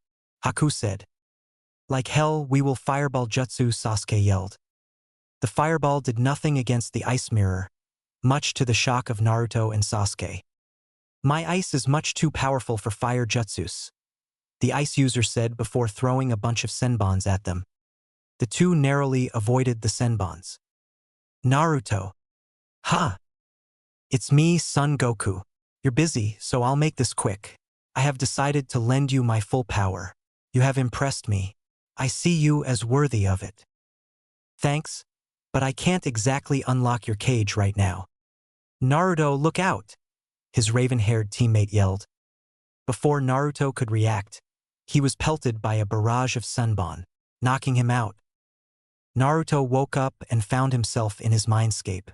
Haku said. Like hell we will fireball jutsu, Sasuke yelled. The fireball did nothing against the ice mirror, much to the shock of Naruto and Sasuke. My ice is much too powerful for fire jutsus, the ice user said before throwing a bunch of senbons at them. The 2 narrowly avoided the senbons. Naruto. Ha! It's me, Son Goku. You're busy, so I'll make this quick. I have decided to lend you my full power. You have impressed me. I see you as worthy of it. Thanks, but I can't exactly unlock your cage right now. Naruto, look out! His raven-haired teammate yelled. Before Naruto could react, he was pelted by a barrage of senbon, knocking him out. Naruto woke up and found himself in his mindscape.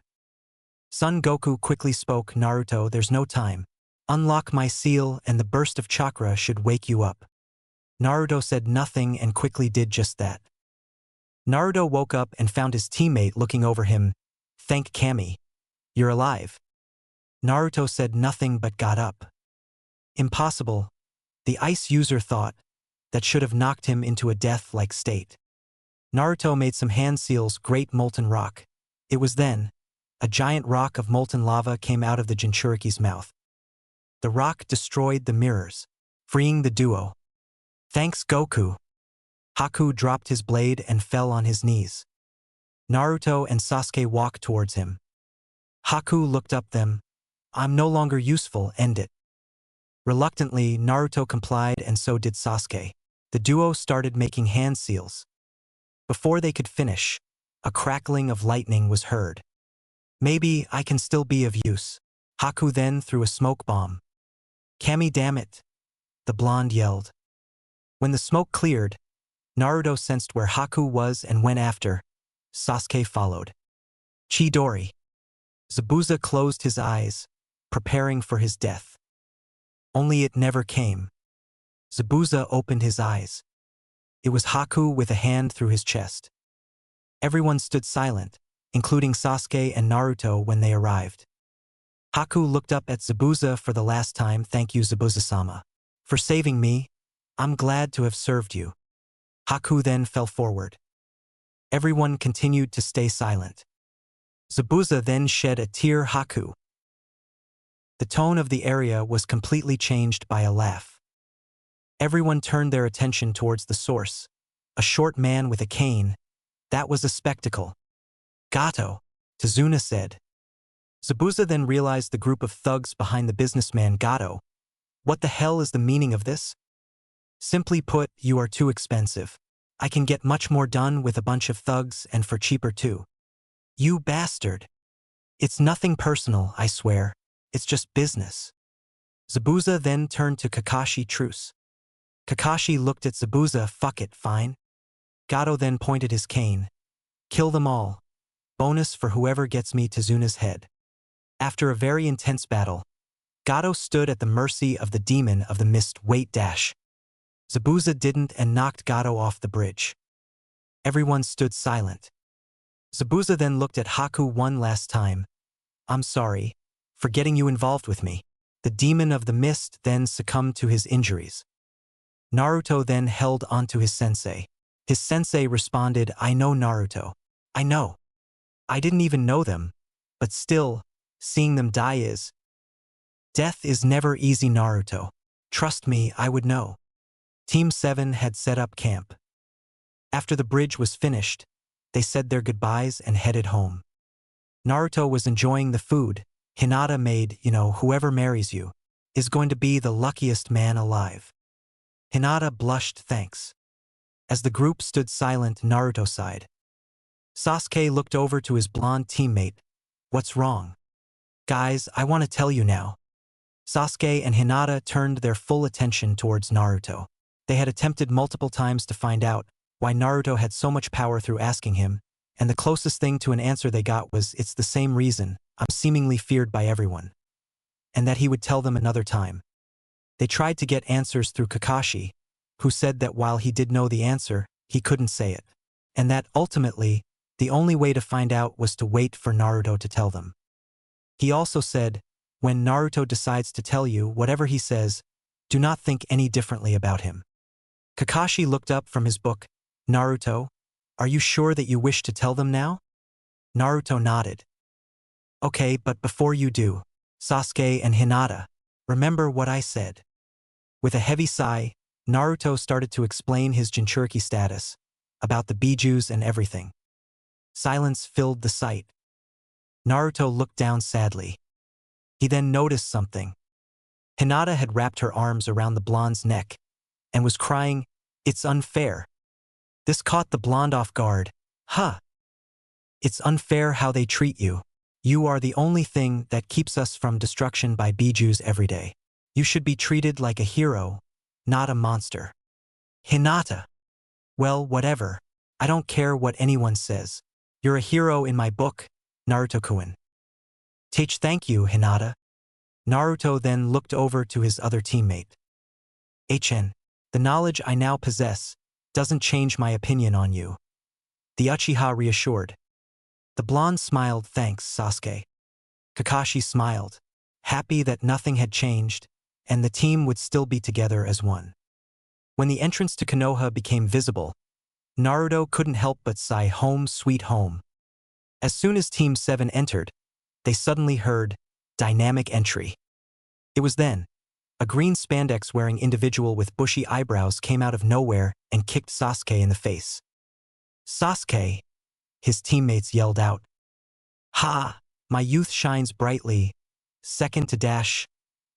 Son Goku quickly spoke, Naruto, there's no time. Unlock my seal and the burst of chakra should wake you up. Naruto said nothing and quickly did just that. Naruto woke up and found his teammate looking over him. Thank Kami. You're alive. Naruto said nothing but got up. Impossible, the ice user thought. That should have knocked him into a death-like state. Naruto made some hand seals Great Molten Rock. It was then a giant rock of molten lava came out of the Jinchuriki's mouth. The rock destroyed the mirrors, freeing the duo. Thanks, Goku. Haku dropped his blade and fell on his knees. Naruto and Sasuke walked towards him. Haku looked up them. I'm no longer useful, end it. Reluctantly, Naruto complied and so did Sasuke. The duo started making hand seals. Before they could finish, a crackling of lightning was heard. Maybe I can still be of use. Haku then threw a smoke bomb. Kami, damn it! The blonde yelled. When the smoke cleared, Naruto sensed where Haku was and went after. Sasuke followed. Chidori. Zabuza closed his eyes, preparing for his death. Only it never came. Zabuza opened his eyes. It was Haku with a hand through his chest. Everyone stood silent, including Sasuke and Naruto when they arrived. Haku looked up at Zabuza for the last time. Thank you, Zabuza-sama. For saving me. I'm glad to have served you. Haku then fell forward. Everyone continued to stay silent. Zabuza then shed a tear. Haku. The tone of the area was completely changed by a laugh. Everyone turned their attention towards the source. A short man with a cane. That was a spectacle. Gato, Tazuna said. Zabuza then realized the group of thugs behind the businessman Gato. What the hell is the meaning of this? Simply put, you are too expensive. I can get much more done with a bunch of thugs and for cheaper too. You bastard. It's nothing personal, I swear. It's just business. Zabuza then turned to Kakashi. Truce. Kakashi looked at Zabuza. Fuck it, fine. Gato then pointed his cane. Kill them all. Bonus for whoever gets me Tazuna's head. After a very intense battle, Gato stood at the mercy of the demon of the mist. Wait dash. Zabuza didn't and knocked Gato off the bridge. Everyone stood silent. Zabuza then looked at Haku one last time. I'm sorry for getting you involved with me. The demon of the mist then succumbed to his injuries. Naruto then held onto his sensei. His sensei responded, I know Naruto. I know. I didn't even know them. But still, seeing them die is. Death is never easy, Naruto. Trust me, I would know. Team 7 had set up camp. After the bridge was finished, they said their goodbyes and headed home. Naruto was enjoying the food Hinata made. Whoever marries you is going to be the luckiest man alive. Hinata blushed thanks. As the group stood silent, Naruto sighed. Sasuke looked over to his blonde teammate. What's wrong? Guys, I want to tell you now. Sasuke and Hinata turned their full attention towards Naruto. They had attempted multiple times to find out why Naruto had so much power through asking him, and the closest thing to an answer they got was, it's the same reason I'm seemingly feared by everyone. And that he would tell them another time. They tried to get answers through Kakashi, who said that while he did know the answer, he couldn't say it. And that, ultimately, the only way to find out was to wait for Naruto to tell them. He also said, when Naruto decides to tell you whatever he says, do not think any differently about him. Kakashi looked up from his book. Naruto, are you sure that you wish to tell them now? Naruto nodded. Okay, but before you do, Sasuke and Hinata, remember what I said. With a heavy sigh, Naruto started to explain his Jinchuriki status, about the bijoos and everything. Silence filled the sight. Naruto looked down sadly. He then noticed something. Hinata had wrapped her arms around the blonde's neck and was crying, it's unfair. This caught the blonde off guard. Huh. It's unfair how they treat you. You are the only thing that keeps us from destruction by bijoos every day. You should be treated like a hero, not a monster. Hinata. Well, whatever. I don't care what anyone says. You're a hero in my book, Naruto-kun. Thank you, Hinata. Naruto then looked over to his other teammate. The knowledge I now possess doesn't change my opinion on you. The Uchiha reassured. The blonde smiled. Thanks, Sasuke. Kakashi smiled, happy that nothing had changed, and the team would still be together as one. When the entrance to Konoha became visible, Naruto couldn't help but sigh, home sweet home. As soon as Team 7 entered, they suddenly heard, dynamic entry. It was then, a green spandex-wearing individual with bushy eyebrows came out of nowhere and kicked Sasuke in the face. Sasuke! His teammates yelled out. Ha! My youth shines brightly. Second to dash.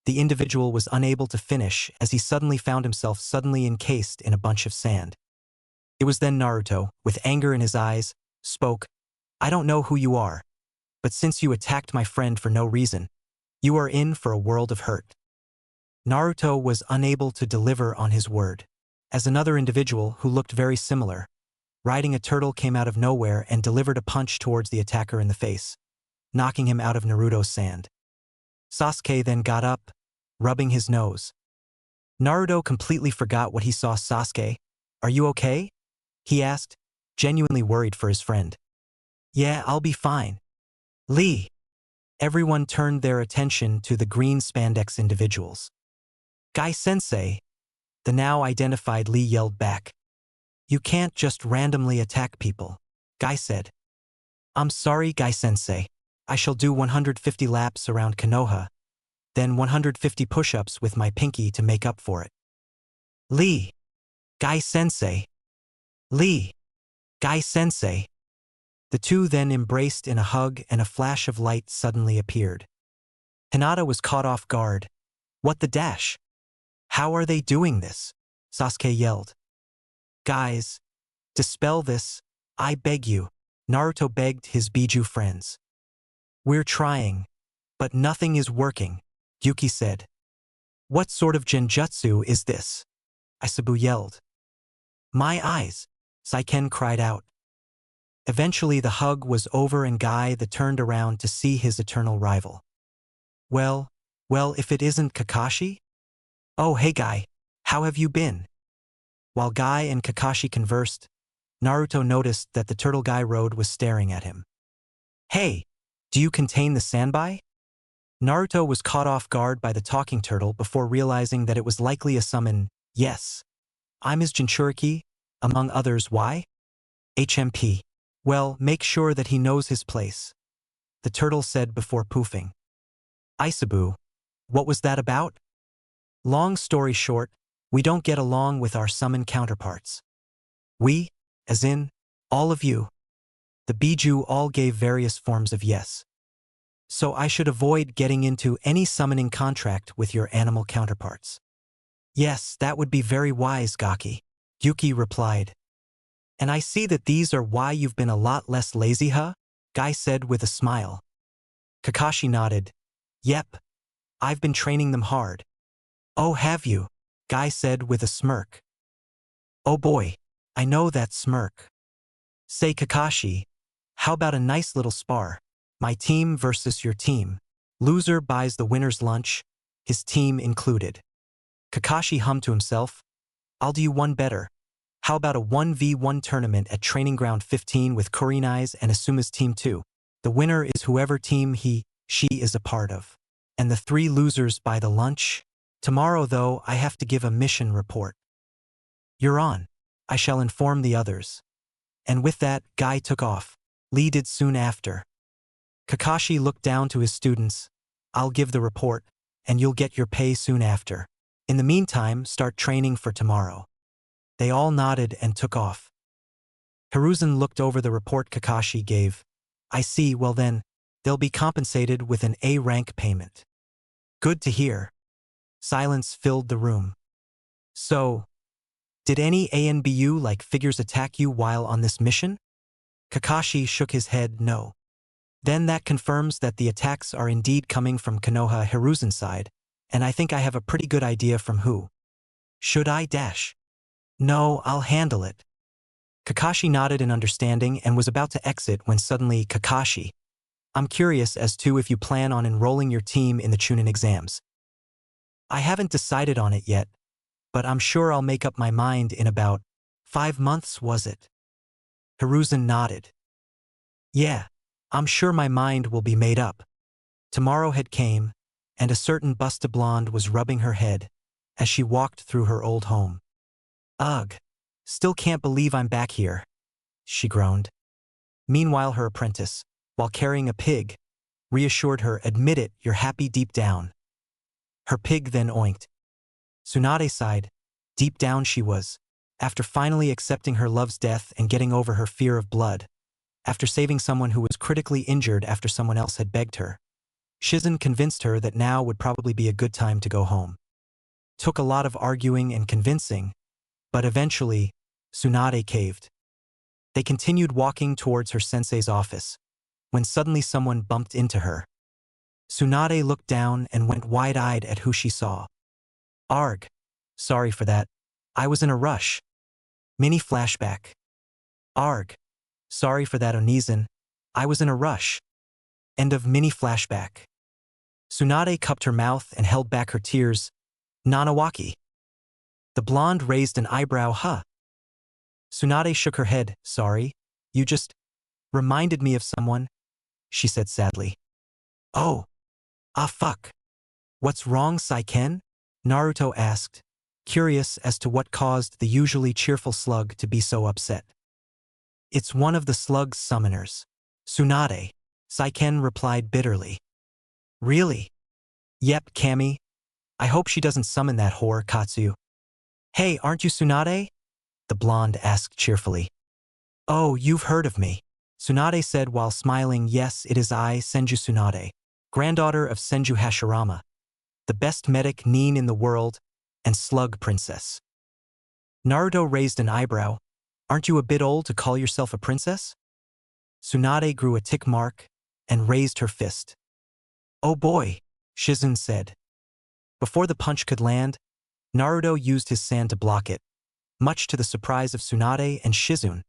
The individual was unable to finish as he suddenly found himself suddenly encased in a bunch of sand. It was then Naruto, with anger in his eyes, spoke. I don't know who you are, but since you attacked my friend for no reason, you are in for a world of hurt. Naruto was unable to deliver on his word. as another individual who looked very similar, riding a turtle, came out of nowhere and delivered a punch towards the attacker in the face, knocking him out of Naruto's sand. Sasuke then got up, rubbing his nose. Naruto completely forgot what he saw. Sasuke, are you okay? He asked, genuinely worried for his friend. Yeah, I'll be fine. Lee. Everyone turned their attention to the green spandex individuals. Guy-sensei, the now identified Lee yelled back. You can't just randomly attack people, Guy said. I'm sorry, Guy-sensei. I shall do 150 laps around Konoha, then 150 push-ups with my pinky to make up for it. Lee. Guy-sensei. Lee. Guy-sensei. The two then embraced in a hug and a flash of light suddenly appeared. Hinata was caught off guard. What the dash? How are they doing this? Sasuke yelled. Guys, dispel this, I beg you, Naruto begged his bijuu friends. We're trying, but nothing is working, Yuki said. What sort of genjutsu is this? Isabu yelled. My eyes, Saiken cried out. Eventually the hug was over and Guy turned around to see his eternal rival. Well, if it isn't Kakashi? Oh hey Guy, how have you been? While Guy and Kakashi conversed, Naruto noticed that the turtle Guy rode was staring at him. Hey, do you contain the sanbai? Naruto was caught off guard by the talking turtle before realizing that it was likely a summon. Yes. I'm his Jinchuriki, among others. Why? HMP. Well, make sure that he knows his place, the turtle said before poofing. Isabu, what was that about? Long story short, we don't get along with our summon counterparts. We, as in, all of you. The bijuu all gave various forms of yes. So I should avoid getting into any summoning contract with your animal counterparts. Yes, that would be very wise, Gaki, Yuki replied. And I see that these are why you've been a lot less lazy, huh? Guy said with a smile. Kakashi nodded. Yep. I've been training them hard. Oh, have you? Guy said with a smirk. Oh boy, I know that smirk. Say Kakashi, how about a nice little spar? My team versus your team. Loser buys the winner's lunch, his team included. Kakashi hummed to himself. I'll do you one better. How about a 1v1 tournament at Training Ground 15 with Kurinai's and Asuma's team too? The winner is whoever team she is a part of. And the three losers buy the lunch? Tomorrow though, I have to give a mission report. You're on. I shall inform the others. And with that, Guy took off. Lee did soon after. Kakashi looked down to his students. I'll give the report, and you'll get your pay soon after. In the meantime, start training for tomorrow. They all nodded and took off. Hiruzen looked over the report Kakashi gave. I see, well then, they'll be compensated with an A-rank payment. Good to hear. Silence filled the room. So, did any ANBU like figures attack you while on this mission? Kakashi shook his head no. Then that confirms that the attacks are indeed coming from Konoha Hiruzen's side, and I think I have a pretty good idea from who. Should I dash? No, I'll handle it. Kakashi nodded in understanding and was about to exit when suddenly Kakashi. I'm curious as to if you plan on enrolling your team in the chunin exams. I haven't decided on it yet, but I'm sure I'll make up my mind in about 5 months, was it? Hiruzen nodded. Yeah, I'm sure my mind will be made up. Tomorrow had came, and a certain busta blonde was rubbing her head as she walked through her old home. Ugh, still can't believe I'm back here, she groaned. Meanwhile her apprentice, while carrying a pig, reassured her, admit it, you're happy deep down. Her pig then oinked. Tsunade sighed. Deep down she was, after finally accepting her love's death and getting over her fear of blood, after saving someone who was critically injured after someone else had begged her. Shizen convinced her that now would probably be a good time to go home. Took a lot of arguing and convincing, but eventually, Tsunade caved. They continued walking towards her sensei's office, when suddenly someone bumped into her. Tsunade looked down and went wide-eyed at who she saw. Arg. Sorry for that. I was in a rush. Mini flashback. Arg. Sorry for that, Onizen. I was in a rush. End of mini flashback. Tsunade cupped her mouth and held back her tears. Nanawaki. The blonde raised an eyebrow. Huh. Tsunade shook her head. Sorry. You just reminded me of someone, she said sadly. Oh. Ah fuck. What's wrong, Saiken? Naruto asked, curious as to what caused the usually cheerful slug to be so upset. It's one of the slug's summoners. Tsunade. Saiken replied bitterly. Really? Yep, Kami. I hope she doesn't summon that whore, Katsu. Hey, aren't you Tsunade? The blonde asked cheerfully. Oh, you've heard of me. Tsunade said while smiling. Yes, it is I, Senju Tsunade, granddaughter of Senju Hashirama, the best medic nin in the world, and slug princess. Naruto raised an eyebrow. Aren't you a bit old to call yourself a princess? Tsunade grew a tick mark and raised her fist. Oh boy, Shizun said. Before the punch could land, Naruto used his sand to block it. Much to the surprise of Tsunade and Shizun,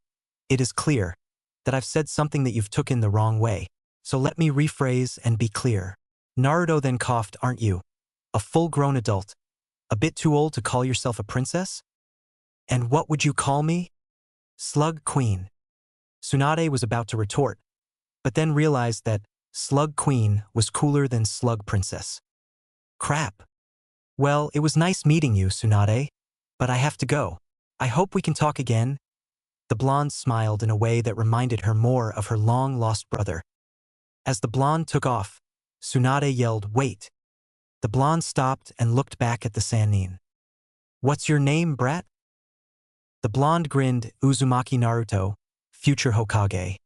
it is clear that I've said something that you've taken the wrong way, so let me rephrase and be clear. Naruto then coughed. Aren't you a full-grown adult, a bit too old to call yourself a princess? And what would you call me? Slug Queen. Tsunade was about to retort, but then realized that Slug Queen was cooler than Slug Princess. Crap. Well, it was nice meeting you, Tsunade, but I have to go. I hope we can talk again. The blonde smiled in a way that reminded her more of her long-lost brother. As the blonde took off, Tsunade yelled, Wait! The blonde stopped and looked back at the Sannin. What's your name, brat? The blonde grinned. Uzumaki Naruto, future Hokage.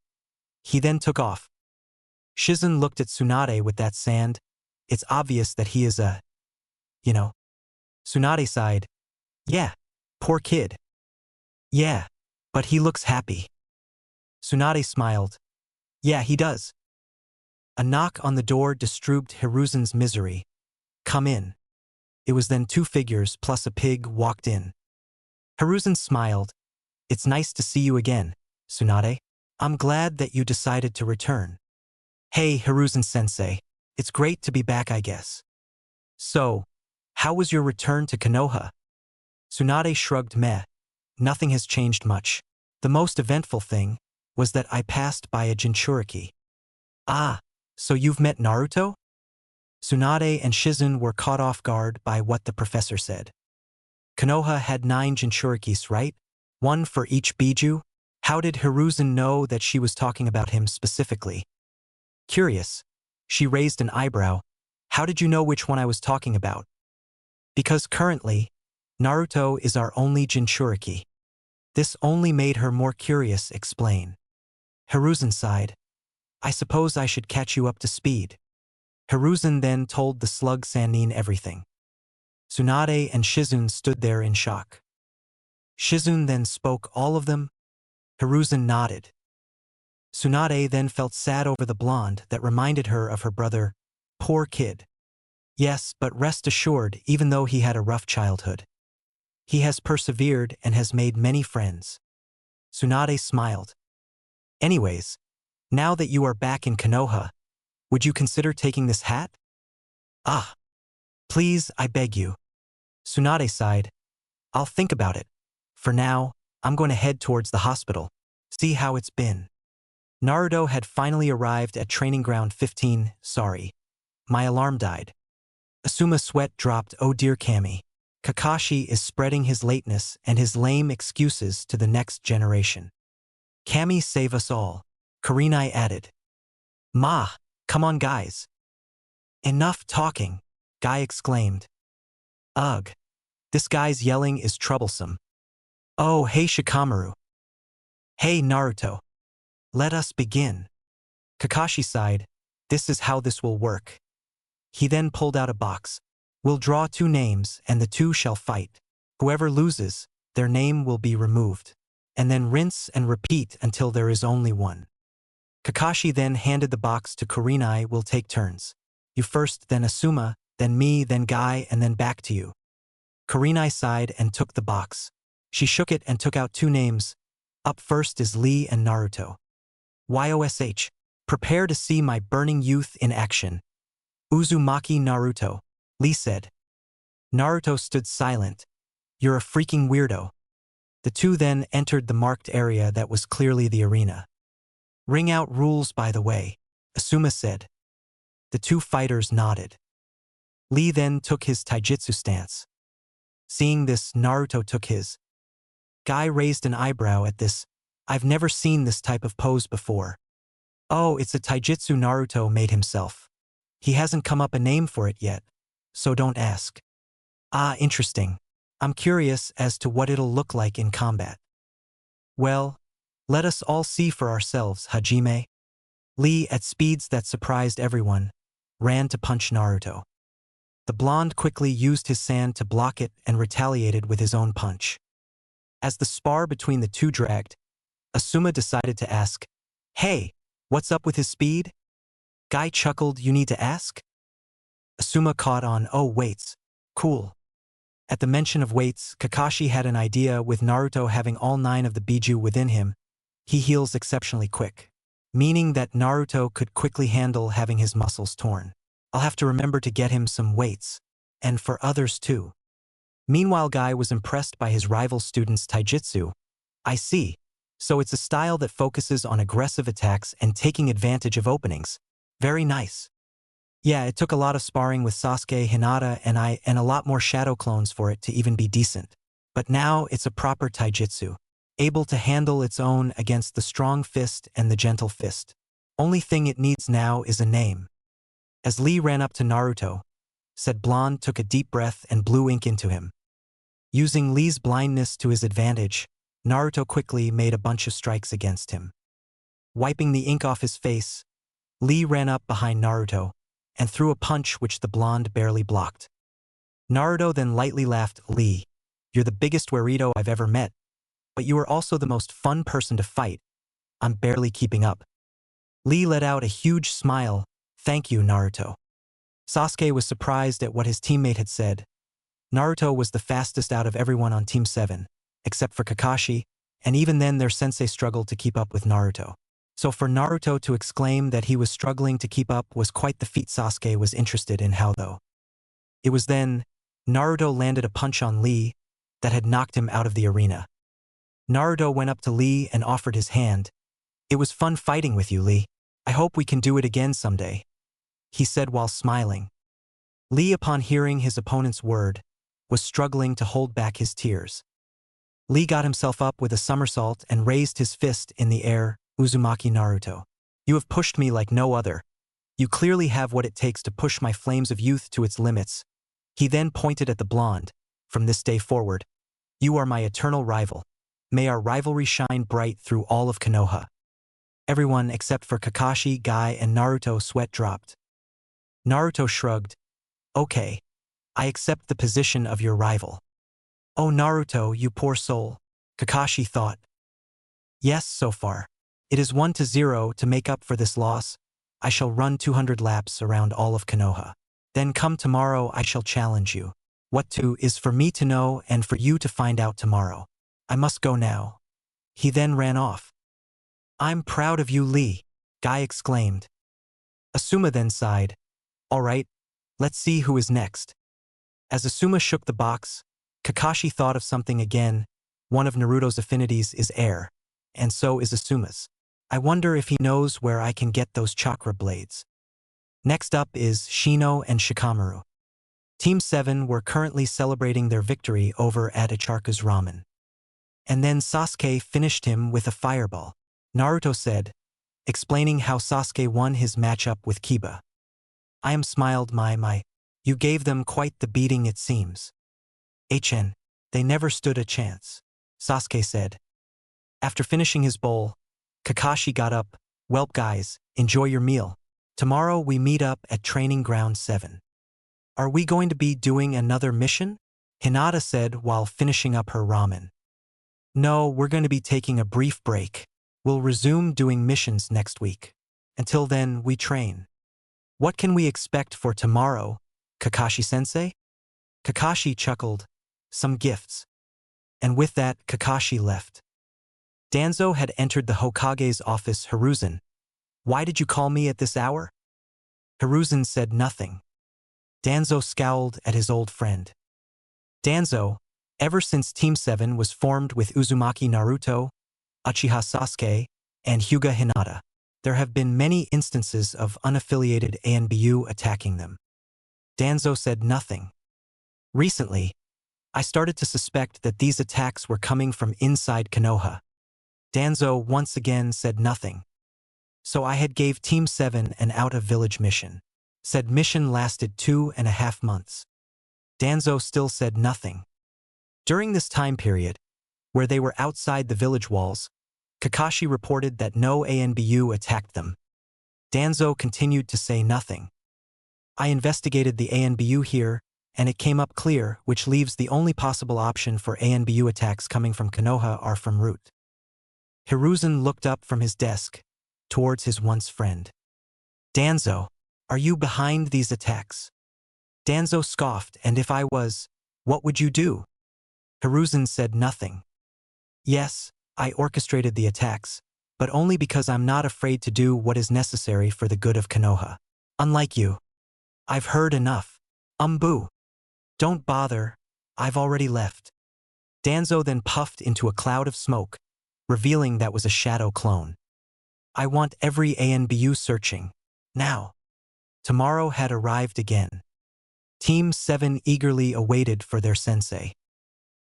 He then took off. Shizun looked at Tsunade with that sand. It's obvious that he is a… Tsunade sighed. Yeah, poor kid. Yeah, but he looks happy. Tsunade smiled. Yeah, he does. A knock on the door disturbed Hiruzen's misery. Come in. It was then two figures plus a pig walked in. Hiruzen smiled. It's nice to see you again, Tsunade. I'm glad that you decided to return. Hey, Hiruzen-sensei. It's great to be back, I guess. So, how was your return to Konoha? Tsunade shrugged. Meh. Nothing has changed much. The most eventful thing was that I passed by a Jinchuriki. Ah, so you've met Naruto? Tsunade and Shizun were caught off guard by what the professor said. Konoha had 9 Jinchurikis, right? 1 for each bijuu? How did Hiruzen know that she was talking about him specifically? Curious. She raised an eyebrow. How did you know which one I was talking about? Because currently, Naruto is our only Jinchuriki. This only made her more curious. Explain. Hiruzen sighed. I suppose I should catch you up to speed. Hiruzen then told the slug Sannin everything. Tsunade and Shizun stood there in shock. Shizun then spoke all of them. Hiruzen nodded. Tsunade then felt sad over the blonde that reminded her of her brother. Poor kid. Yes, but rest assured, even though he had a rough childhood, he has persevered and has made many friends. Tsunade smiled. Anyways, now that you are back in Konoha, would you consider taking this hat? Ah. Please, I beg you. Tsunade sighed. I'll think about it. For now, I'm going to head towards the hospital. See how it's been. Naruto had finally arrived at training ground 15. Sorry. My alarm died. Asuma sweat dropped. Oh dear Kami. Kakashi is spreading his lateness and his lame excuses to the next generation. Kami save us all. Kurenai added. Ma, come on guys. Enough talking, Guy exclaimed. Ugh. This guy's yelling is troublesome. Oh hey Shikamaru. Hey Naruto. Let us begin. Kakashi sighed. This is how this will work. He then pulled out a box. We'll draw 2 names and the 2 shall fight. Whoever loses, their name will be removed. And then rinse and repeat until there is only one. Kakashi then handed the box to Kurenai. We'll take turns. You first, then Asuma, then me, then Guy, and then back to you. Kurenai sighed and took the box. She shook it and took out 2 names. Up first is Lee and Naruto. YOSH. Prepare to see my burning youth in action. Uzumaki Naruto, Lee said. Naruto stood silent. You're a freaking weirdo. The two then entered the marked area that was clearly the arena. Ring out rules, by the way, Asuma said. The 2 fighters nodded. Lee then took his taijutsu stance. Seeing this, Naruto took his. Guy raised an eyebrow at this. I've never seen this type of pose before. Oh, it's a taijutsu Naruto made himself. He hasn't come up a name for it yet, so don't ask. Ah, interesting. I'm curious as to what it'll look like in combat. Well, let us all see for ourselves, Hajime. Lee, at speeds that surprised everyone, ran to punch Naruto. The blonde quickly used his sand to block it and retaliated with his own punch. As the spar between the two dragged, Asuma decided to ask, Hey, what's up with his speed? Guy chuckled, You need to ask? Asuma caught on, Oh, weights. Cool. At the mention of weights, Kakashi had an idea. With Naruto having all 9 of the bijuu within him, he heals exceptionally quick, meaning that Naruto could quickly handle having his muscles torn. I'll have to remember to get him some weights, and for others too. Meanwhile, Guy was impressed by his rival student's taijutsu. I see. So it's a style that focuses on aggressive attacks and taking advantage of openings. Very nice. Yeah, it took a lot of sparring with Sasuke, Hinata, and a lot more shadow clones for it to even be decent. But now it's a proper taijutsu, able to handle its own against the strong fist and the gentle fist. Only thing it needs now is a name. As Lee ran up to Naruto, said Blonde took a deep breath and blew ink into him. Using Lee's blindness to his advantage, Naruto quickly made a bunch of strikes against him. Wiping the ink off his face, Lee ran up behind Naruto and threw a punch which the blonde barely blocked. Naruto then lightly laughed, Lee, you're the biggest weirdo I've ever met, but you are also the most fun person to fight. I'm barely keeping up. Lee let out a huge smile. Thank you, Naruto. Sasuke was surprised at what his teammate had said. Naruto was the fastest out of everyone on Team 7, except for Kakashi, and even then their sensei struggled to keep up with Naruto. So for Naruto to exclaim that he was struggling to keep up was quite the feat. Sasuke was interested in how though. It was then Naruto landed a punch on Lee that had knocked him out of the arena. Naruto went up to Lee and offered his hand. It was fun fighting with you, Lee. I hope we can do it again someday, he said while smiling. Lee, upon hearing his opponent's word, was struggling to hold back his tears. Lee got himself up with a somersault and raised his fist in the air. Uzumaki Naruto. You have pushed me like no other. You clearly have what it takes to push my flames of youth to its limits. He then pointed at the blonde. From this day forward, you are my eternal rival. May our rivalry shine bright through all of Konoha. Everyone except for Kakashi, Guy, and Naruto sweat dropped. Naruto shrugged. Okay. I accept the position of your rival. Oh Naruto, you poor soul, Kakashi thought. Yes, so far. It is 1-0 to make up for this loss. I shall run 200 laps around all of Konoha. Then come tomorrow I shall challenge you. What to is for me to know and for you to find out tomorrow. I must go now. He then ran off. I'm proud of you, Lee, Guy exclaimed. Asuma then sighed. All right, let's see who is next. As Asuma shook the box, Kakashi thought of something again. One of Naruto's affinities is air, and so is Asuma's. I wonder if he knows where I can get those chakra blades. Next up is Shino and Shikamaru. Team 7 were currently celebrating their victory over at Icharka's Ramen. And then Sasuke finished him with a fireball. Naruto said, explaining how Sasuke won his matchup with Kiba. I am smiled my. You gave them quite the beating it seems. They never stood a chance, Sasuke said. After finishing his bowl, Kakashi got up. Welp guys, enjoy your meal. Tomorrow we meet up at Training Ground 7. Are we going to be doing another mission? Hinata said while finishing up her ramen. No, we're going to be taking a brief break. We'll resume doing missions next week. Until then, we train. What can we expect for tomorrow, Kakashi-sensei? Kakashi chuckled. some gifts. And with that, Kakashi left. Danzo had entered the Hokage's office. Hiruzen, why did you call me at this hour? Hiruzen said nothing. Danzo scowled at his old friend. Danzo, ever since Team 7 was formed with Uzumaki Naruto, Uchiha Sasuke, and Hyuga Hinata, there have been many instances of unaffiliated ANBU attacking them. Danzo said nothing. Recently, I started to suspect that these attacks were coming from inside Konoha. Danzo once again said nothing. So I had gave Team 7 an out-of-village mission. Said mission lasted 2.5 months. Danzo still said nothing. During this time period, where they were outside the village walls, Kakashi reported that no ANBU attacked them. Danzo continued to say nothing. I investigated the ANBU here, and it came up clear, which leaves the only possible option for ANBU attacks coming from Konoha are from root. Hiruzen looked up from his desk, towards his once friend. Danzo, are you behind these attacks? Danzo scoffed, and if I was, what would you do? Hiruzen said nothing. Yes, I orchestrated the attacks, but only because I'm not afraid to do what is necessary for the good of Konoha. Unlike you. I've heard enough. Boo. Don't bother, I've already left. Danzo then puffed into a cloud of smoke, revealing that was a shadow clone. I want every ANBU searching. Now. Tomorrow had arrived again. Team 7 eagerly awaited for their sensei.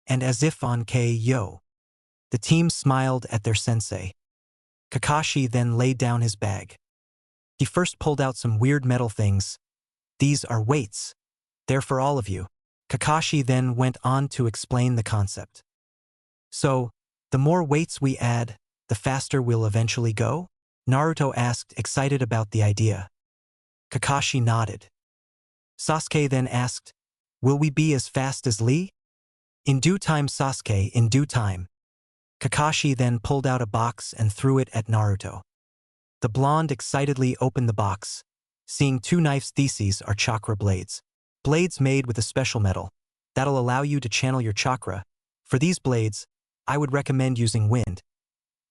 And as if on K.O., the team smiled at their sensei. Kakashi then laid down his bag. He first pulled out some weird metal things. These are weights. They're for all of you. Kakashi then went on to explain the concept. So, the more weights we add, the faster we'll eventually go? Naruto asked, excited about the idea. Kakashi nodded. Sasuke then asked, will we be as fast as Lee? In due time, Sasuke, in due time. Kakashi then pulled out a box and threw it at Naruto. The blonde excitedly opened the box, seeing 2 knives. These are chakra blades. Blades made with a special metal that'll allow you to channel your chakra. For these blades, I would recommend using wind.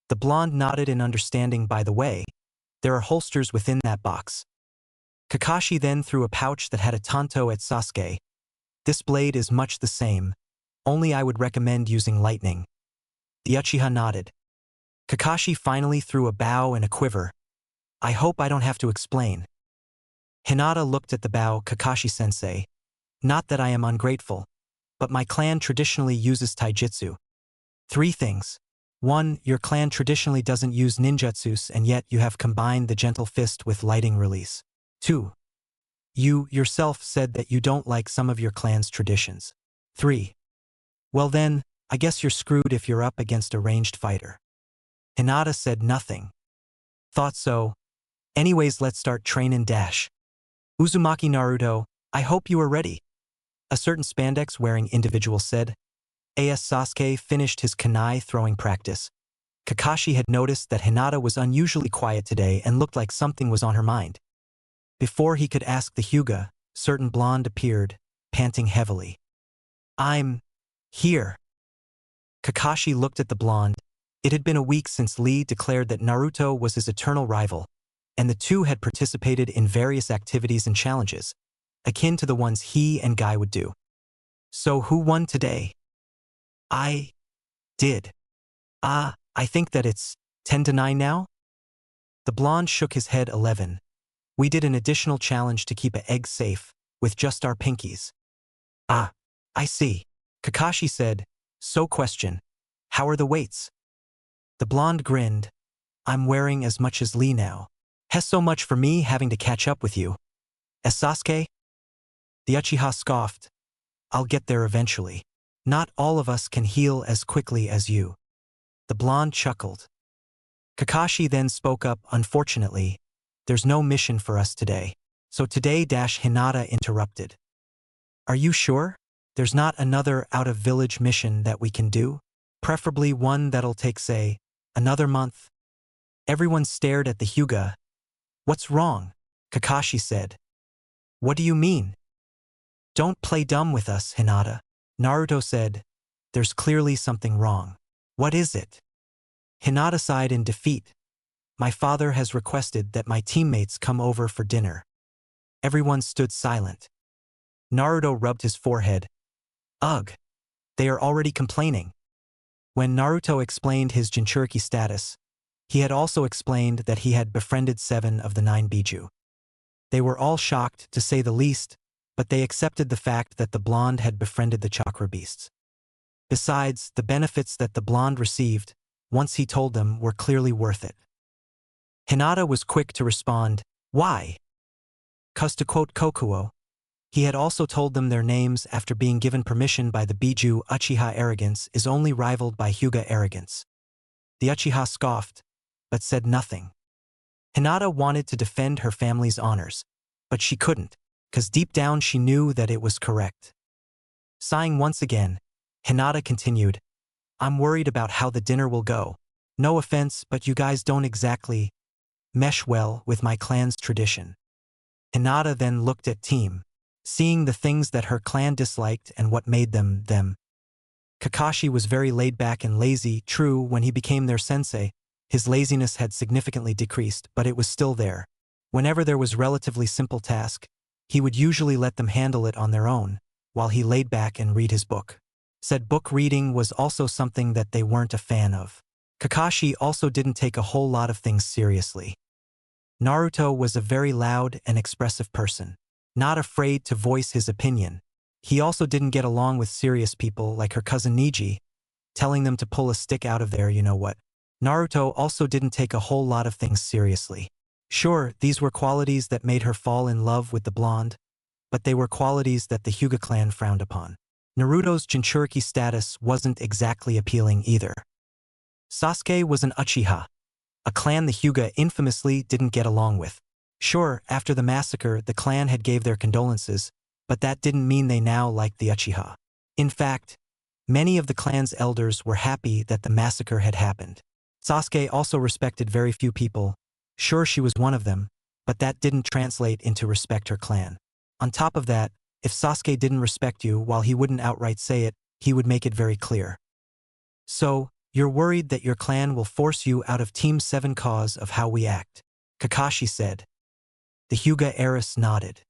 The blonde nodded in understanding. By the way, there are holsters within that box. Kakashi then threw a pouch that had a tanto at Sasuke. This blade is much the same, only I would recommend using lightning. The Uchiha nodded. Kakashi finally threw a bow and a quiver. I hope I don't have to explain. Hinata looked at the bow. Kakashi-sensei. Not that I am ungrateful, but my clan traditionally uses taijutsu. 3 things. 1. Your clan traditionally doesn't use ninjutsus, and yet you have combined the gentle fist with lighting release. 2. You yourself said that you don't like some of your clan's traditions. 3. Well then, I guess you're screwed if you're up against a ranged fighter. Hinata said nothing. Thought so. Anyways, let's start trainin' dash. Uzumaki Naruto, I hope you are ready. A certain spandex-wearing individual said. As Sasuke finished his kunai throwing practice, Kakashi had noticed that Hinata was unusually quiet today and looked like something was on her mind. Before he could ask the Hyuga, certain blonde appeared, panting heavily. I'm here. Kakashi looked at the blonde. It had been a week since Lee declared that Naruto was his eternal rival, and the two had participated in various activities and challenges, akin to the ones he and Guy would do. So who won today? I did. I think that it's 10-9 now? The blonde shook his head. 11. We did an additional challenge to keep an egg safe, with just our pinkies. I see. Kakashi said, so question, how are the weights? The blonde grinned. I'm wearing as much as Lee now. Has so much for me having to catch up with you. As Sasuke? The Uchiha scoffed. I'll get there eventually. Not all of us can heal as quickly as you. The blonde chuckled. Kakashi then spoke up. Unfortunately, there's no mission for us today. So today Hinata interrupted. Are you sure? There's not another out-of-village mission that we can do? Preferably one that'll take, say, another month? Everyone stared at the Hyuga. What's wrong? Kakashi said. What do you mean? Don't play dumb with us, Hinata. Naruto said, "There's clearly something wrong." "What is it?" Hinata sighed in defeat. "My father has requested that my teammates come over for dinner." Everyone stood silent. Naruto rubbed his forehead. "Ugh. They are already complaining." When Naruto explained his Jinchuriki status, he had also explained that he had befriended 7 of the 9 bijuu. They were all shocked, to say the least, but they accepted the fact that the blonde had befriended the chakra beasts. Besides, the benefits that the blonde received, once he told them, were clearly worth it. Hinata was quick to respond, "Why?" 'Cause to quote Kokuo, he had also told them their names after being given permission by the bijuu. Uchiha arrogance is only rivaled by Hyuga arrogance. The Uchiha scoffed, but said nothing. Hinata wanted to defend her family's honors, but she couldn't, 'cause deep down she knew that it was correct. Sighing once again, Hinata continued, "I'm worried about how the dinner will go. No offense, but you guys don't exactly mesh well with my clan's tradition." Hinata then looked at Team, seeing the things that her clan disliked and what made them them. Kakashi was very laid back and lazy. True, when he became their sensei, his laziness had significantly decreased, but it was still there. Whenever there was relatively simple task, he would usually let them handle it on their own, while he laid back and read his book. Said book reading was also something that they weren't a fan of. Kakashi also didn't take a whole lot of things seriously. Naruto was a very loud and expressive person, not afraid to voice his opinion. He also didn't get along with serious people like her cousin Neji, telling them to pull a stick out of their you-know-what. Naruto also didn't take a whole lot of things seriously. Sure, these were qualities that made her fall in love with the blonde, but they were qualities that the Hyuga clan frowned upon. Naruto's Jinchuriki status wasn't exactly appealing either. Sasuke was an Uchiha, a clan the Hyuga infamously didn't get along with. Sure, after the massacre, the clan had gave their condolences, but that didn't mean they now liked the Uchiha. In fact, many of the clan's elders were happy that the massacre had happened. Sasuke also respected very few people. Sure, she was one of them, but that didn't translate into respect her clan. On top of that, if Sasuke didn't respect you, while he wouldn't outright say it, he would make it very clear. "So, you're worried that your clan will force you out of Team 7 cause of how we act?" Kakashi said. The Hyuga heiress nodded.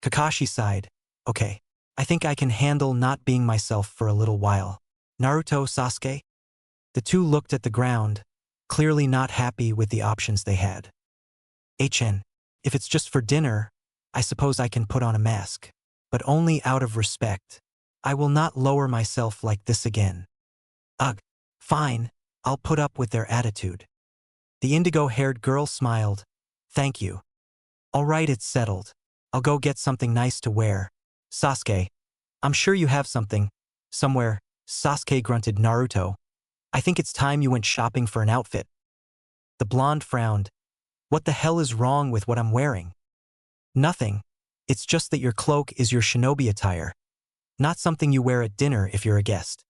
Kakashi sighed. "Okay, I think I can handle not being myself for a little while." "Naruto, Sasuke?" The two looked at the ground, clearly not happy with the options they had. "HN, if it's just for dinner, I suppose I can put on a mask. But only out of respect. I will not lower myself like this again." "Ugh, fine, I'll put up with their attitude." The indigo-haired girl smiled. "Thank you. All right, it's settled. I'll go get something nice to wear." "Sasuke, I'm sure you have something. Somewhere." Sasuke grunted. "Naruto, I think it's time you went shopping for an outfit." The blonde frowned. "What the hell is wrong with what I'm wearing?" "Nothing. It's just that your cloak is your shinobi attire. Not something you wear at dinner if you're a guest."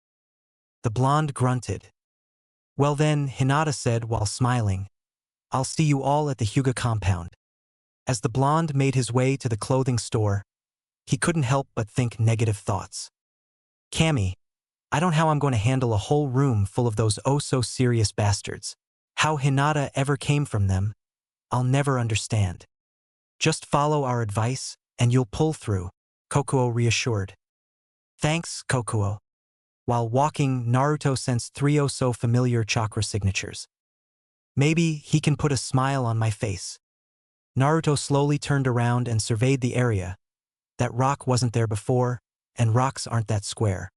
The blonde grunted. "Well then," Hinata said while smiling, "I'll see you all at the Hyuga compound." As the blonde made his way to the clothing store, he couldn't help but think negative thoughts. "Cammy, I don't know how I'm going to handle a whole room full of those oh-so-serious bastards. How Hinata ever came from them, I'll never understand." "Just follow our advice, and you'll pull through," Kokuo reassured. "Thanks, Kokuo." While walking, Naruto sensed 3 oh-so-familiar chakra signatures. "Maybe he can put a smile on my face." Naruto slowly turned around and surveyed the area. That rock wasn't there before, and rocks aren't that square.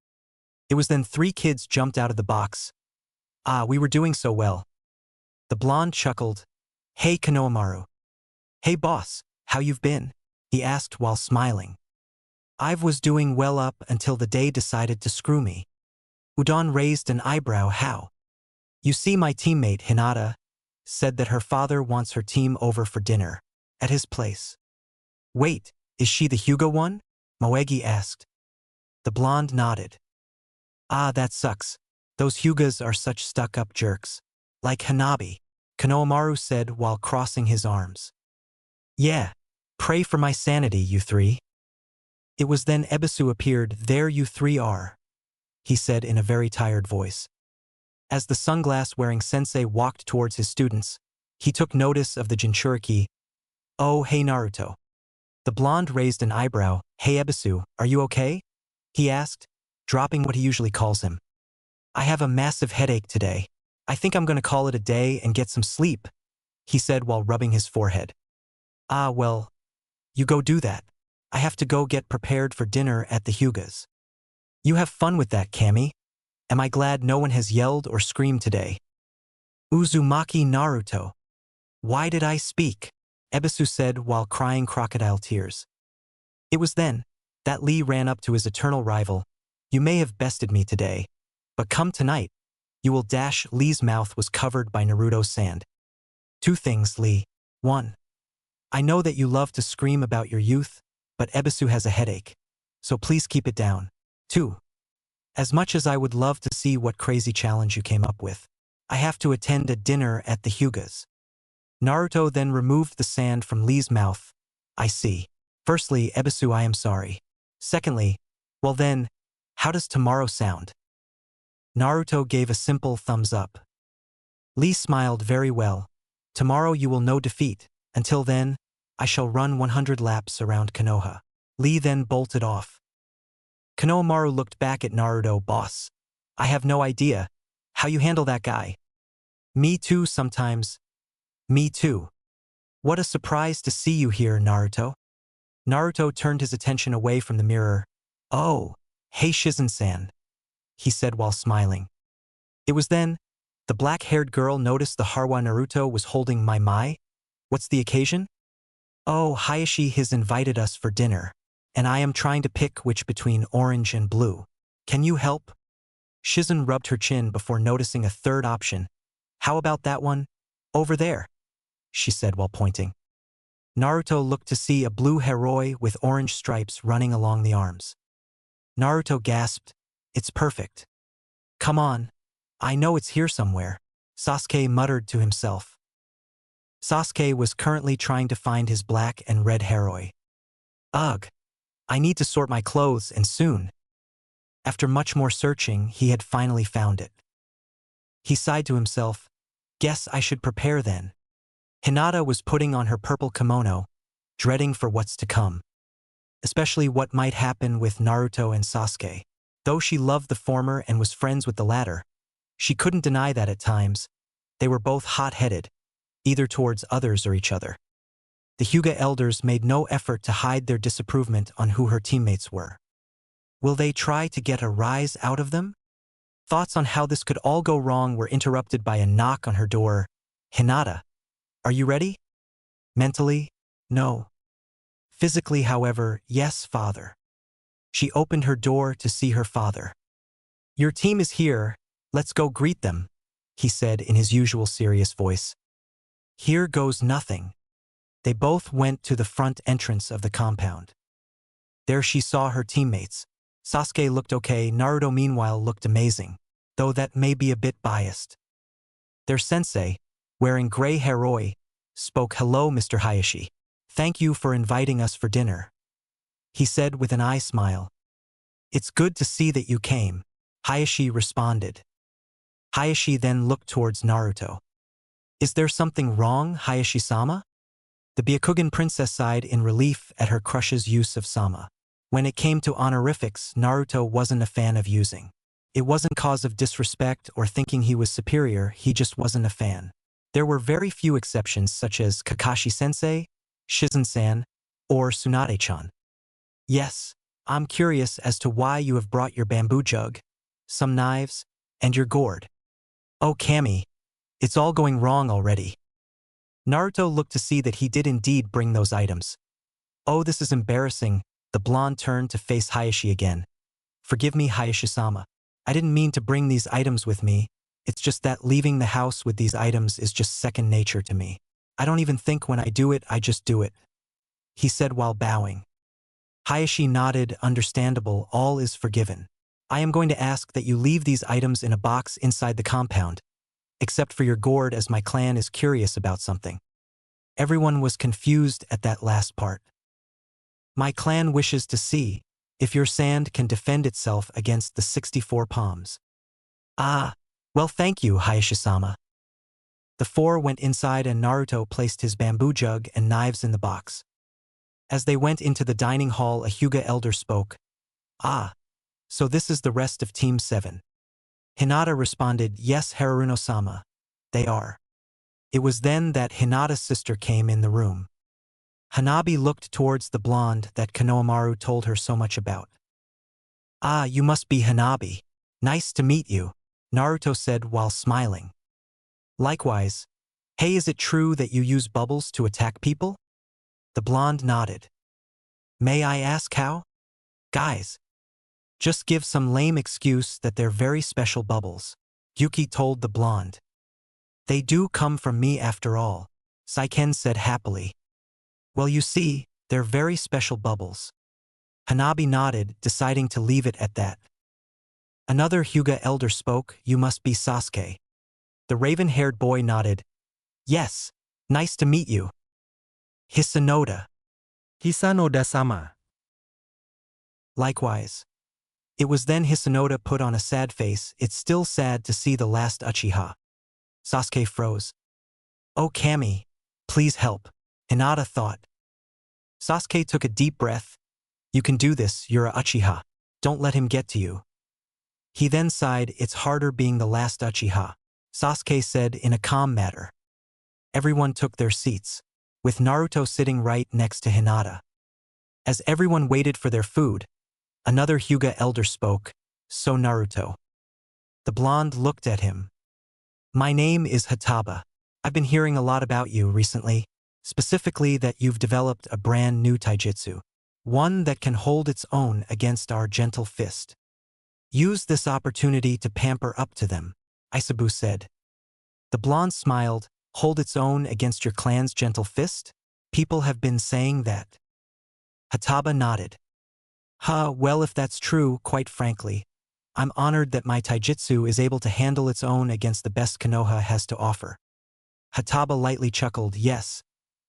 It was then 3 kids jumped out of the box. "Ah, we were doing so well." The blonde chuckled. "Hey, Konohamaru." "Hey, boss, how you've been?" he asked while smiling. "I was doing well up until the day decided to screw me." Udon raised an eyebrow. "How?" "You see, my teammate Hinata said that her father wants her team over for dinner at his place." "Wait, is she the Hyuga one?" Moegi asked. The blonde nodded. "Ah, that sucks. Those Hyugas are such stuck-up jerks. Like Hanabi," Konohamaru said while crossing his arms. "Yeah, pray for my sanity, you 3. It was then Ebisu appeared. There you three are, he said in a very tired voice. As the sunglass-wearing sensei walked towards his students, he took notice of the Jinchuriki. Oh, hey Naruto. The blonde raised an eyebrow. Hey Ebisu, are you okay? He asked, dropping what he usually calls him. I have a massive headache today. I think I'm going to call it a day and get some sleep, he said while rubbing his forehead. Ah, well, you go do that. I have to go get prepared for dinner at the Hyugas. You have fun with that, Kami. Am I glad no one has yelled or screamed today? Uzumaki Naruto. Why did I speak? Ebisu said while crying crocodile tears. It was then that Lee ran up to his eternal rival. You may have bested me today, but come tonight, you will dash. Lee's mouth was covered by Naruto's sand. Two things, Lee. 1. I know that you love to scream about your youth, but Ebisu has a headache, so please keep it down. 2. As much as I would love to see what crazy challenge you came up with, I have to attend a dinner at the Hyugas. Naruto then removed the sand from Lee's mouth. I see. Firstly, Ebisu, I am sorry. Secondly, well then, how does tomorrow sound? Naruto gave a simple thumbs up. Lee smiled. Very well. Tomorrow you will know defeat. Until then, I shall run 100 laps around Konoha. Lee then bolted off. Konohamaru looked back at Naruto. Boss, I have no idea how you handle that guy. Me too sometimes. Me too. What a surprise to see you here, Naruto. Naruto turned his attention away from the mirror. Oh, hey Shizen-san, he said while smiling. It was then the black-haired girl noticed the Harwa Naruto was holding my. What's the occasion? Oh, Hayashi has invited us for dinner, and I am trying to pick which between orange and blue. Can you help? Shizen rubbed her chin before noticing a third option. How about that one? Over there, she said while pointing. Naruto looked to see a blue heroi with orange stripes running along the arms. Naruto gasped, it's perfect. Come on, I know it's here somewhere, Sasuke muttered to himself. Sasuke was currently trying to find his black and red heroi. Ugh, I need to sort my clothes and soon. After much more searching, he had finally found it. He sighed to himself, guess I should prepare then. Hinata was putting on her purple kimono, dreading for what's to come. Especially what might happen with Naruto and Sasuke. Though she loved the former and was friends with the latter, she couldn't deny that at times, they were both hot-headed, either towards others or each other. The Hyuga elders made no effort to hide their disapproval on who her teammates were. Will they try to get a rise out of them? Thoughts on how this could all go wrong were interrupted by a knock on her door. Hinata, are you ready? Mentally, no. Physically, however, yes, father. She opened her door to see her father. Your team is here, let's go greet them, he said in his usual serious voice. Here goes nothing. They both went to the front entrance of the compound. There she saw her teammates. Sasuke looked okay, Naruto meanwhile looked amazing, though that may be a bit biased. Their sensei, wearing gray heroi, spoke. Hello, Mr. Hayashi. Thank you for inviting us for dinner, he said with an eye smile. It's good to see that you came, Hayashi responded. Hayashi then looked towards Naruto. Is there something wrong, Hayashi-sama? The Byakugan princess sighed in relief at her crush's use of sama. When it came to honorifics, Naruto wasn't a fan of using. It wasn't cause of disrespect or thinking he was superior, he just wasn't a fan. There were very few exceptions such as Kakashi-sensei, Shizen-san, or Tsunade-chan. Yes, I'm curious as to why you have brought your bamboo jug, some knives, and your gourd. Oh Kami, it's all going wrong already. Naruto looked to see that he did indeed bring those items. Oh, this is embarrassing. The blonde turned to face Hayashi again. Forgive me, Hayashi-sama. I didn't mean to bring these items with me. It's just that leaving the house with these items is just second nature to me. I don't even think when I do it, I just do it, he said while bowing. Hayashi nodded. Understandable, all is forgiven. I am going to ask that you leave these items in a box inside the compound, except for your gourd, as my clan is curious about something. Everyone was confused at that last part. My clan wishes to see, if your sand can defend itself against the 64 palms. Ah, well thank you, Hayashi-sama. The four went inside and Naruto placed his bamboo jug and knives in the box. As they went into the dining hall, a Hyuga elder spoke. Ah, so this is the rest of Team 7. Hinata responded, yes, Haruno-sama. They are. It was then that Hinata's sister came in the room. Hanabi looked towards the blonde that Konohamaru told her so much about. Ah, you must be Hanabi. Nice to meet you, Naruto said while smiling. Likewise. Hey, is it true that you use bubbles to attack people? The blonde nodded. May I ask how? Guys. Just give some lame excuse that they're very special bubbles, Yuki told the blonde. They do come from me after all, Saiken said happily. Well, you see, they're very special bubbles. Hanabi nodded, deciding to leave it at that. Another Hyuga elder spoke, you must be Sasuke. The raven-haired boy nodded. Yes, nice to meet you. Hisanoda. Hisanoda-sama. Likewise. It was then Hisanoda put on a sad face. It's still sad to see the last Uchiha. Sasuke froze. Oh Kami, please help, Hinata thought. Sasuke took a deep breath. You can do this, you're a Uchiha. Don't let him get to you. He then sighed, it's harder being the last Uchiha, Sasuke said in a calm manner. Everyone took their seats, with Naruto sitting right next to Hinata. As everyone waited for their food, another Hyuga elder spoke, so Naruto. The blonde looked at him. My name is Hataba. I've been hearing a lot about you recently, specifically that you've developed a brand new taijutsu, one that can hold its own against our gentle fist. Use this opportunity to pamper up to them, Isabu said. The blonde smiled, hold its own against your clan's gentle fist? People have been saying that. Hataba nodded. Well, if that's true, quite frankly, I'm honored that my taijutsu is able to handle its own against the best Konoha has to offer. Hataba lightly chuckled, yes.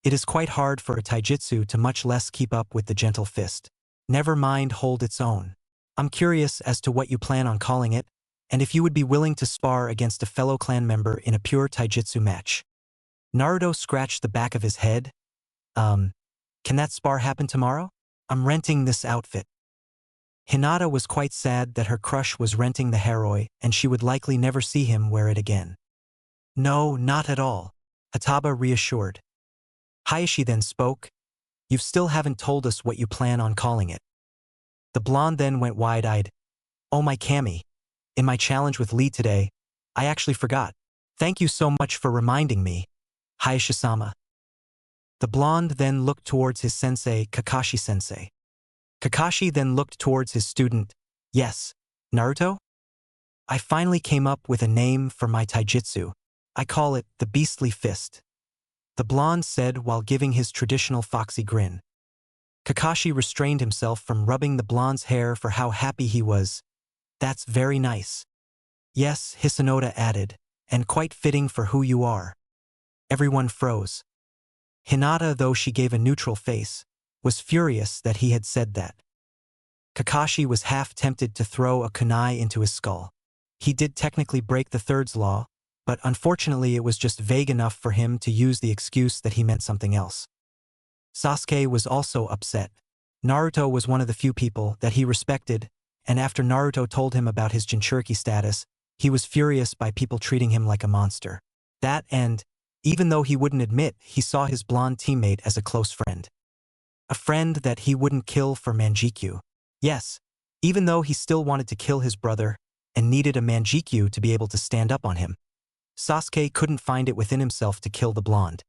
It is quite hard for a taijutsu to much less keep up with the gentle fist. Never mind hold its own. I'm curious as to what you plan on calling it, and if you would be willing to spar against a fellow clan member in a pure taijutsu match. Naruto scratched the back of his head. Can that spar happen tomorrow? I'm renting this outfit. Hinata was quite sad that her crush was renting the haroi and she would likely never see him wear it again. No, not at all, Hataba reassured. Hayashi then spoke. You still haven't told us what you plan on calling it. The blonde then went wide-eyed. Oh my Kami. In my challenge with Lee today, I actually forgot. Thank you so much for reminding me, Hayashi-sama. The blonde then looked towards his sensei, Kakashi-sensei. Kakashi then looked towards his student. Yes, Naruto? I finally came up with a name for my taijutsu. I call it the Beastly Fist. The blonde said while giving his traditional foxy grin. Kakashi restrained himself from rubbing the blonde's hair for how happy he was. That's very nice. Yes, Hisanoda added, and quite fitting for who you are. Everyone froze. Hinata, though she gave a neutral face, was furious that he had said that. Kakashi was half tempted to throw a kunai into his skull. He did technically break the third's law, but unfortunately it was just vague enough for him to use the excuse that he meant something else. Sasuke was also upset. Naruto was one of the few people that he respected, and after Naruto told him about his Jinchuriki status, he was furious by people treating him like a monster. That and, even though he wouldn't admit, he saw his blonde teammate as a close friend. A friend that he wouldn't kill for Manjikyu. Yes, even though he still wanted to kill his brother and needed a Manjikyu to be able to stand up on him. Sasuke couldn't find it within himself to kill the blonde.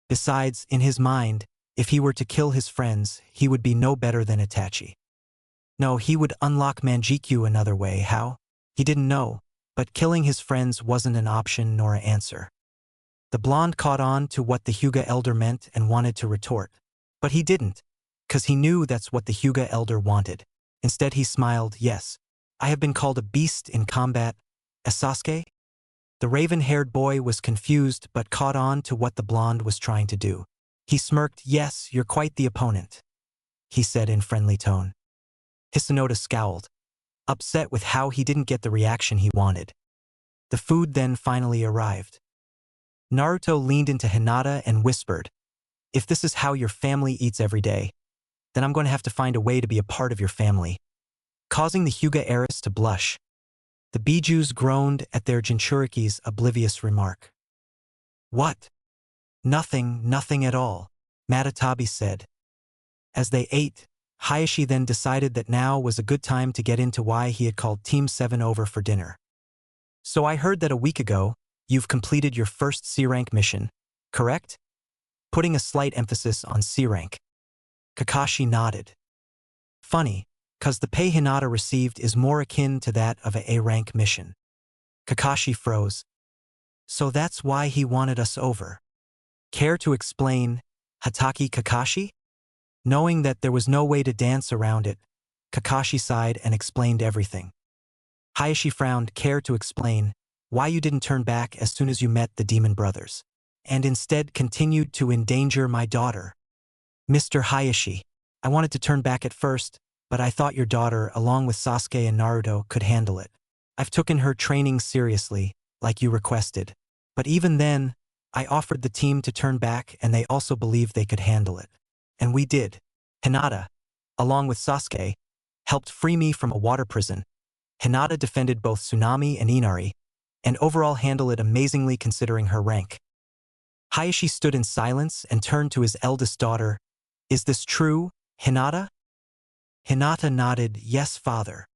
Besides, in his mind, if he were to kill his friends, he would be no better than Itachi. No, he would unlock Manjikyu another way. How? He didn't know, but killing his friends wasn't an option nor an answer. The blonde caught on to what the Hyuga elder meant and wanted to retort. But he didn't, 'cause he knew that's what the Hyuga elder wanted. Instead he smiled, yes, I have been called a beast in combat. As Sasuke? The raven-haired boy was confused but caught on to what the blonde was trying to do. He smirked, yes, you're quite the opponent, he said in friendly tone. Hisanoda scowled, upset with how he didn't get the reaction he wanted. The food then finally arrived. Naruto leaned into Hinata and whispered, "If this is how your family eats every day, then I'm going to have to find a way to be a part of your family." Causing the Hyuga heiress to blush, the Bijus groaned at their Jinchuriki's oblivious remark. "What? Nothing at all," Matatabi said. As they ate, Hayashi then decided that now was a good time to get into why he had called Team 7 over for dinner. "So I heard that a week ago, you've completed your first C-rank mission, correct?" Putting a slight emphasis on C-rank. Kakashi nodded. "Funny, 'cause the pay Hinata received is more akin to that of a A-rank mission." Kakashi froze. "So that's why he wanted us over." Care to explain, Hatake Kakashi? Knowing that there was no way to dance around it, Kakashi sighed and explained everything. Hayashi frowned. "Care to explain why you didn't turn back as soon as you met the demon brothers, and instead continued to endanger my daughter?" "Mr. Hayashi, I wanted to turn back at first, but I thought your daughter, along with Sasuke and Naruto, could handle it. I've taken her training seriously, like you requested. But even then, I offered the team to turn back and they also believed they could handle it. And we did. Hinata, along with Sasuke, helped free me from a water prison. Hinata defended both Tsunami and Inari, and overall handled it amazingly considering her rank." Hayashi stood in silence and turned to his eldest daughter. "Is this true, Hinata?" Hinata nodded. "Yes, father."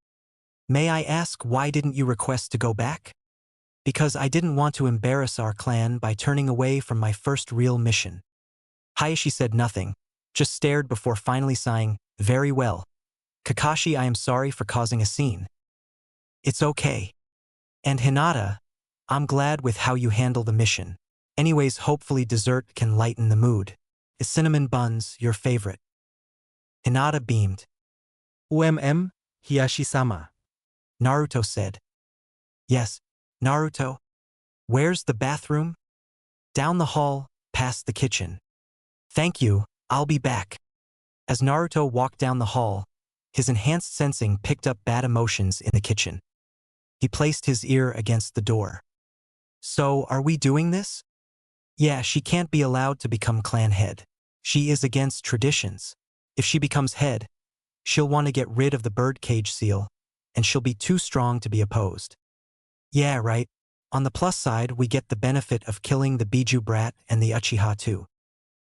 "May I ask why didn't you request to go back?" "Because I didn't want to embarrass our clan by turning away from my first real mission." Hayashi said nothing, just stared before finally sighing, "Very well. Kakashi, I am sorry for causing a scene." "It's okay. And Hinata, I'm glad with how you handle the mission. Anyways, hopefully dessert can lighten the mood. Is cinnamon buns your favorite?" Hinata beamed. Hiyashi-sama. Naruto said. "Yes, Naruto. Where's the bathroom?" "Down the hall, past the kitchen." "Thank you, I'll be back." As Naruto walked down the hall, his enhanced sensing picked up bad emotions in the kitchen. He placed his ear against the door. "So, are we doing this?" "Yeah, she can't be allowed to become clan head. She is against traditions. If she becomes head, she'll want to get rid of the birdcage seal, and she'll be too strong to be opposed." "Yeah, right. On the plus side, we get the benefit of killing the bijuu brat and the Uchiha too."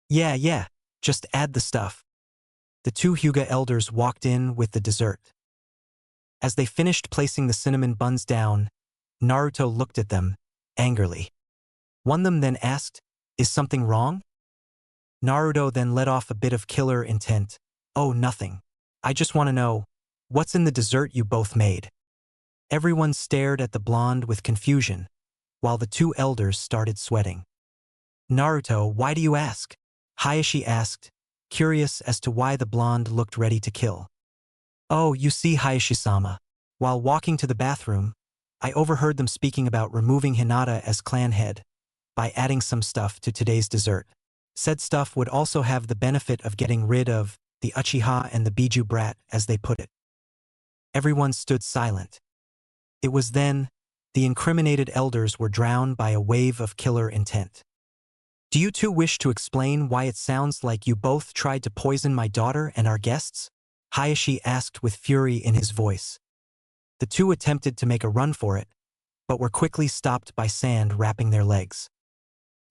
Yeah, just add the stuff." The two Hyuga elders walked in with the dessert. As they finished placing the cinnamon buns down, Naruto looked at them, angrily. One of them then asked, "Is something wrong?" Naruto then let off a bit of killer intent. "Oh, nothing. I just want to know, what's in the dessert you both made?" Everyone stared at the blonde with confusion, while the two elders started sweating. "Naruto, why do you ask?" Hayashi asked, curious as to why the blonde looked ready to kill. "Oh, you see, Hayashi-sama, while walking to the bathroom, I overheard them speaking about removing Hinata as clan head by adding some stuff to today's dessert. Said stuff would also have the benefit of getting rid of the Uchiha and the bijuu brat, as they put it." Everyone stood silent. It was then the incriminated elders were drowned by a wave of killer intent. "Do you two wish to explain why it sounds like you both tried to poison my daughter and our guests?" Hayashi asked with fury in his voice. The two attempted to make a run for it, but were quickly stopped by sand wrapping their legs.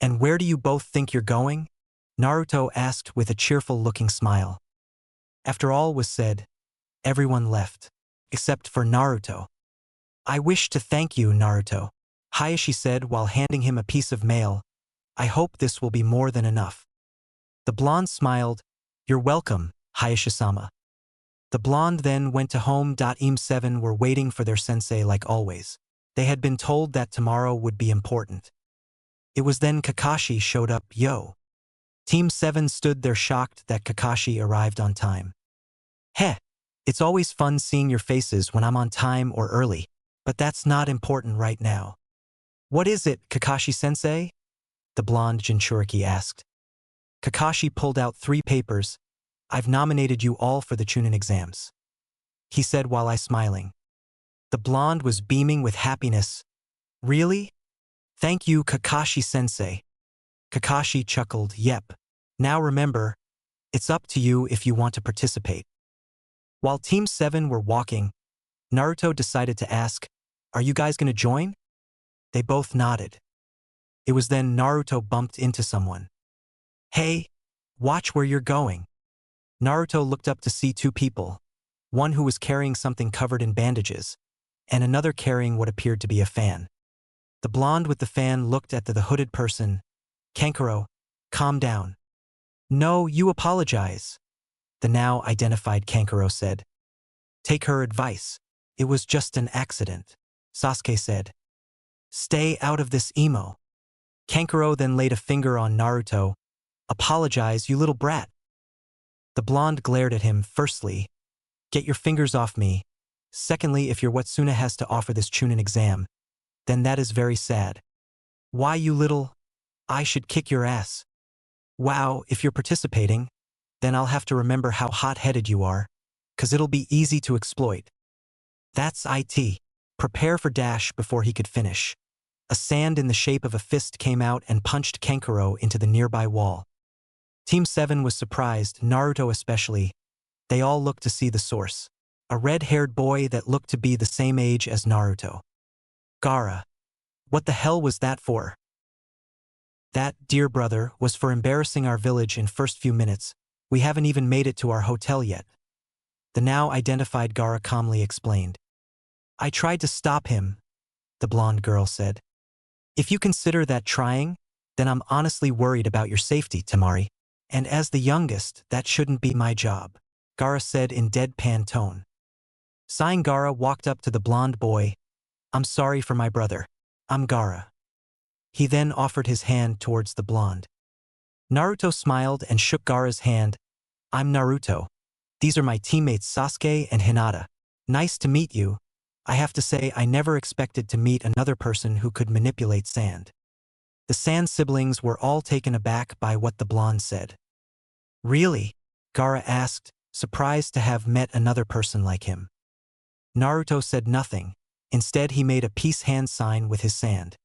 "And where do you both think you're going?" Naruto asked with a cheerful-looking smile. After all was said, everyone left, except for Naruto. "I wish to thank you, Naruto," Hayashi said while handing him a piece of mail. "I hope this will be more than enough." The blonde smiled. "You're welcome, Hayashi-sama." The blonde then went to home. Team 7 were waiting for their sensei like always. They had been told that tomorrow would be important. It was then Kakashi showed up. "Yo." Team 7 stood there shocked that Kakashi arrived on time. "Heh, it's always fun seeing your faces when I'm on time or early, but that's not important right now." "What is it, Kakashi-sensei?" the blonde Jinchuriki asked. Kakashi pulled out 3 papers. "I've nominated you all for the chunin exams." he said while I smiling. The blonde was beaming with happiness. Really? Thank you, Kakashi-sensei. Kakashi chuckled, yep. Now remember, it's up to you if you want to participate. While Team 7 were walking, Naruto decided to ask, are you guys gonna join? They both nodded. It was then Naruto bumped into someone. Hey, watch where you're going. Naruto looked up to see two people, one who was carrying something covered in bandages, and another carrying what appeared to be a fan. The blonde with the fan looked at the hooded person. Kankuro, calm down. No, you apologize. The now identified Kankuro said. Take her advice. It was just an accident. Sasuke said. Stay out of this emo. Kankuro then laid a finger on Naruto. Apologize, you little brat. The blonde glared at him. Firstly, get your fingers off me. Secondly, if your Watsuna has to offer this chunin exam, then that is very sad. Why, you little... I should kick your ass. Wow, if you're participating, then I'll have to remember how hot-headed you are, 'cause it'll be easy to exploit. That's it. Prepare for dash before he could finish. A sand in the shape of a fist came out and punched Kankuro into the nearby wall. Team 7 was surprised, Naruto especially. They all looked to see the source. A red-haired boy that looked to be the same age as Naruto. Gaara. What the hell was that for? That, dear brother, was for embarrassing our village in first few minutes. We haven't even made it to our hotel yet. The now identified Gaara calmly explained. I tried to stop him, the blonde girl said. If you consider that trying, then I'm honestly worried about your safety, Temari. And as the youngest, that shouldn't be my job, Gaara said in deadpan tone. Sighing, Gaara walked up to the blonde boy. I'm sorry for my brother. I'm Gaara. He then offered his hand towards the blonde. Naruto smiled and shook Gaara's hand. I'm Naruto. These are my teammates Sasuke and Hinata. Nice to meet you. I have to say I never expected to meet another person who could manipulate sand. The Sand siblings were all taken aback by what the blonde said. Really? Gaara asked, surprised to have met another person like him. Naruto said nothing. Instead, he made a peace hand sign with his sand.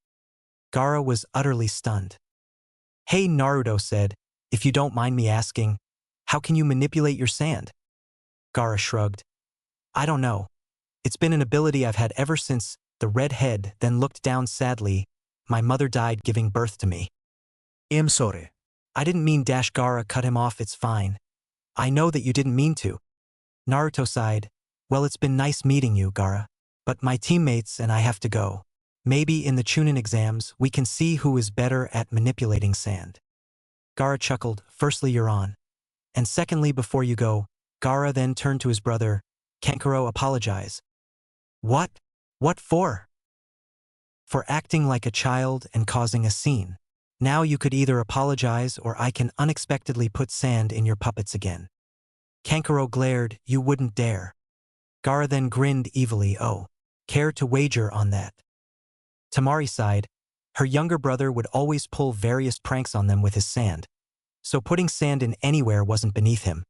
Gaara was utterly stunned. Hey, Naruto said, if you don't mind me asking, how can you manipulate your sand? Gaara shrugged. I don't know. It's been an ability I've had ever since. The redhead then looked down sadly. My mother died giving birth to me. I'm sorry. I didn't mean dash. Gaara cut him off. It's fine. I know that you didn't mean to. Naruto sighed. Well, it's been nice meeting you, Gaara. But my teammates and I have to go. Maybe in the chunin exams we can see who is better at manipulating sand. Gaara chuckled. Firstly, you're on. And secondly, before you go, Gaara then turned to his brother. Kankuro, apologize. What? What for? For acting like a child and causing a scene. Now you could either apologize or I can unexpectedly put sand in your puppets again. Kankuro glared. You wouldn't dare. Gaara then grinned evilly. Oh, care to wager on that? Temari sighed. Her younger brother would always pull various pranks on them with his sand, so putting sand in anywhere wasn't beneath him.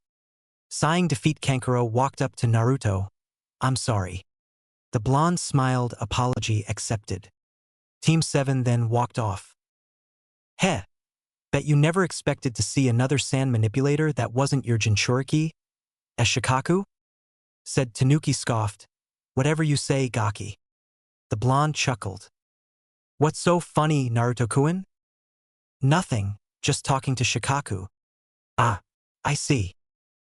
Sighing defeat, Kankuro walked up to Naruto. I'm sorry. The blonde smiled. Apology accepted. Team 7 then walked off. Heh. Bet you never expected to see another sand manipulator that wasn't your Jinchuriki? As Shikaku? Said Tanuki scoffed. Whatever you say, Gaki. The blonde chuckled. What's so funny, Naruto-kun? Nothing, just talking to Shikaku. Ah, I see.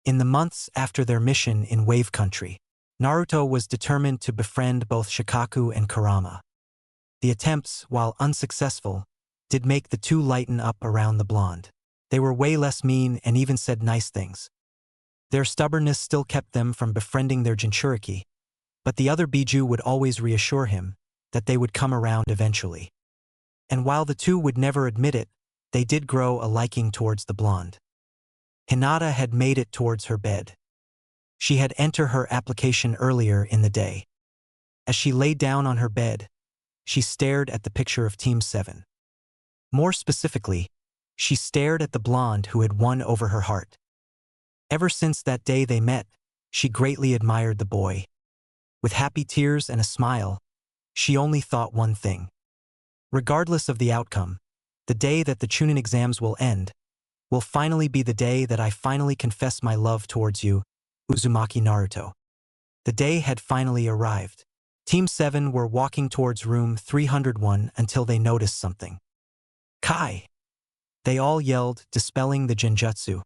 In the months after their mission in Wave Country, Naruto was determined to befriend both Shikaku and Kurama. The attempts, while unsuccessful, did make the two lighten up around the blonde. They were way less mean and even said nice things. Their stubbornness still kept them from befriending their Jinchuriki, but the other bijuu would always reassure him that they would come around eventually. And while the two would never admit it, they did grow a liking towards the blonde. Hinata had made it towards her bed. She had entered her application earlier in the day. As she lay down on her bed, she stared at the picture of Team 7. More specifically, she stared at the blonde who had won over her heart. Ever since that day they met, She greatly admired the boy. With happy tears and a smile, she only thought one thing. Regardless of the outcome, the day that the chunin exams will end will finally be the day that I finally confess my love towards you, Uzumaki Naruto. The day had finally arrived. Team 7 were walking towards room 301 until they noticed something. Kai! They all yelled, dispelling the genjutsu.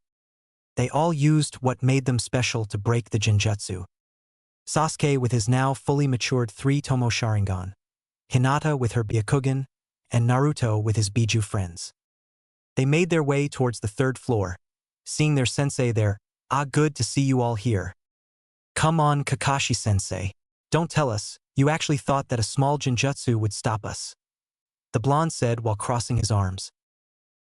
They all used what made them special to break the genjutsu. Sasuke with his now fully matured 3-tomo Sharingan, Hinata with her Byakugan, and Naruto with his bijuu friends. They made their way towards the 3rd floor, seeing their sensei there. Good to see you all here. Come on, Kakashi-sensei. Don't tell us, you actually thought that a small genjutsu would stop us. The blonde said while crossing his arms.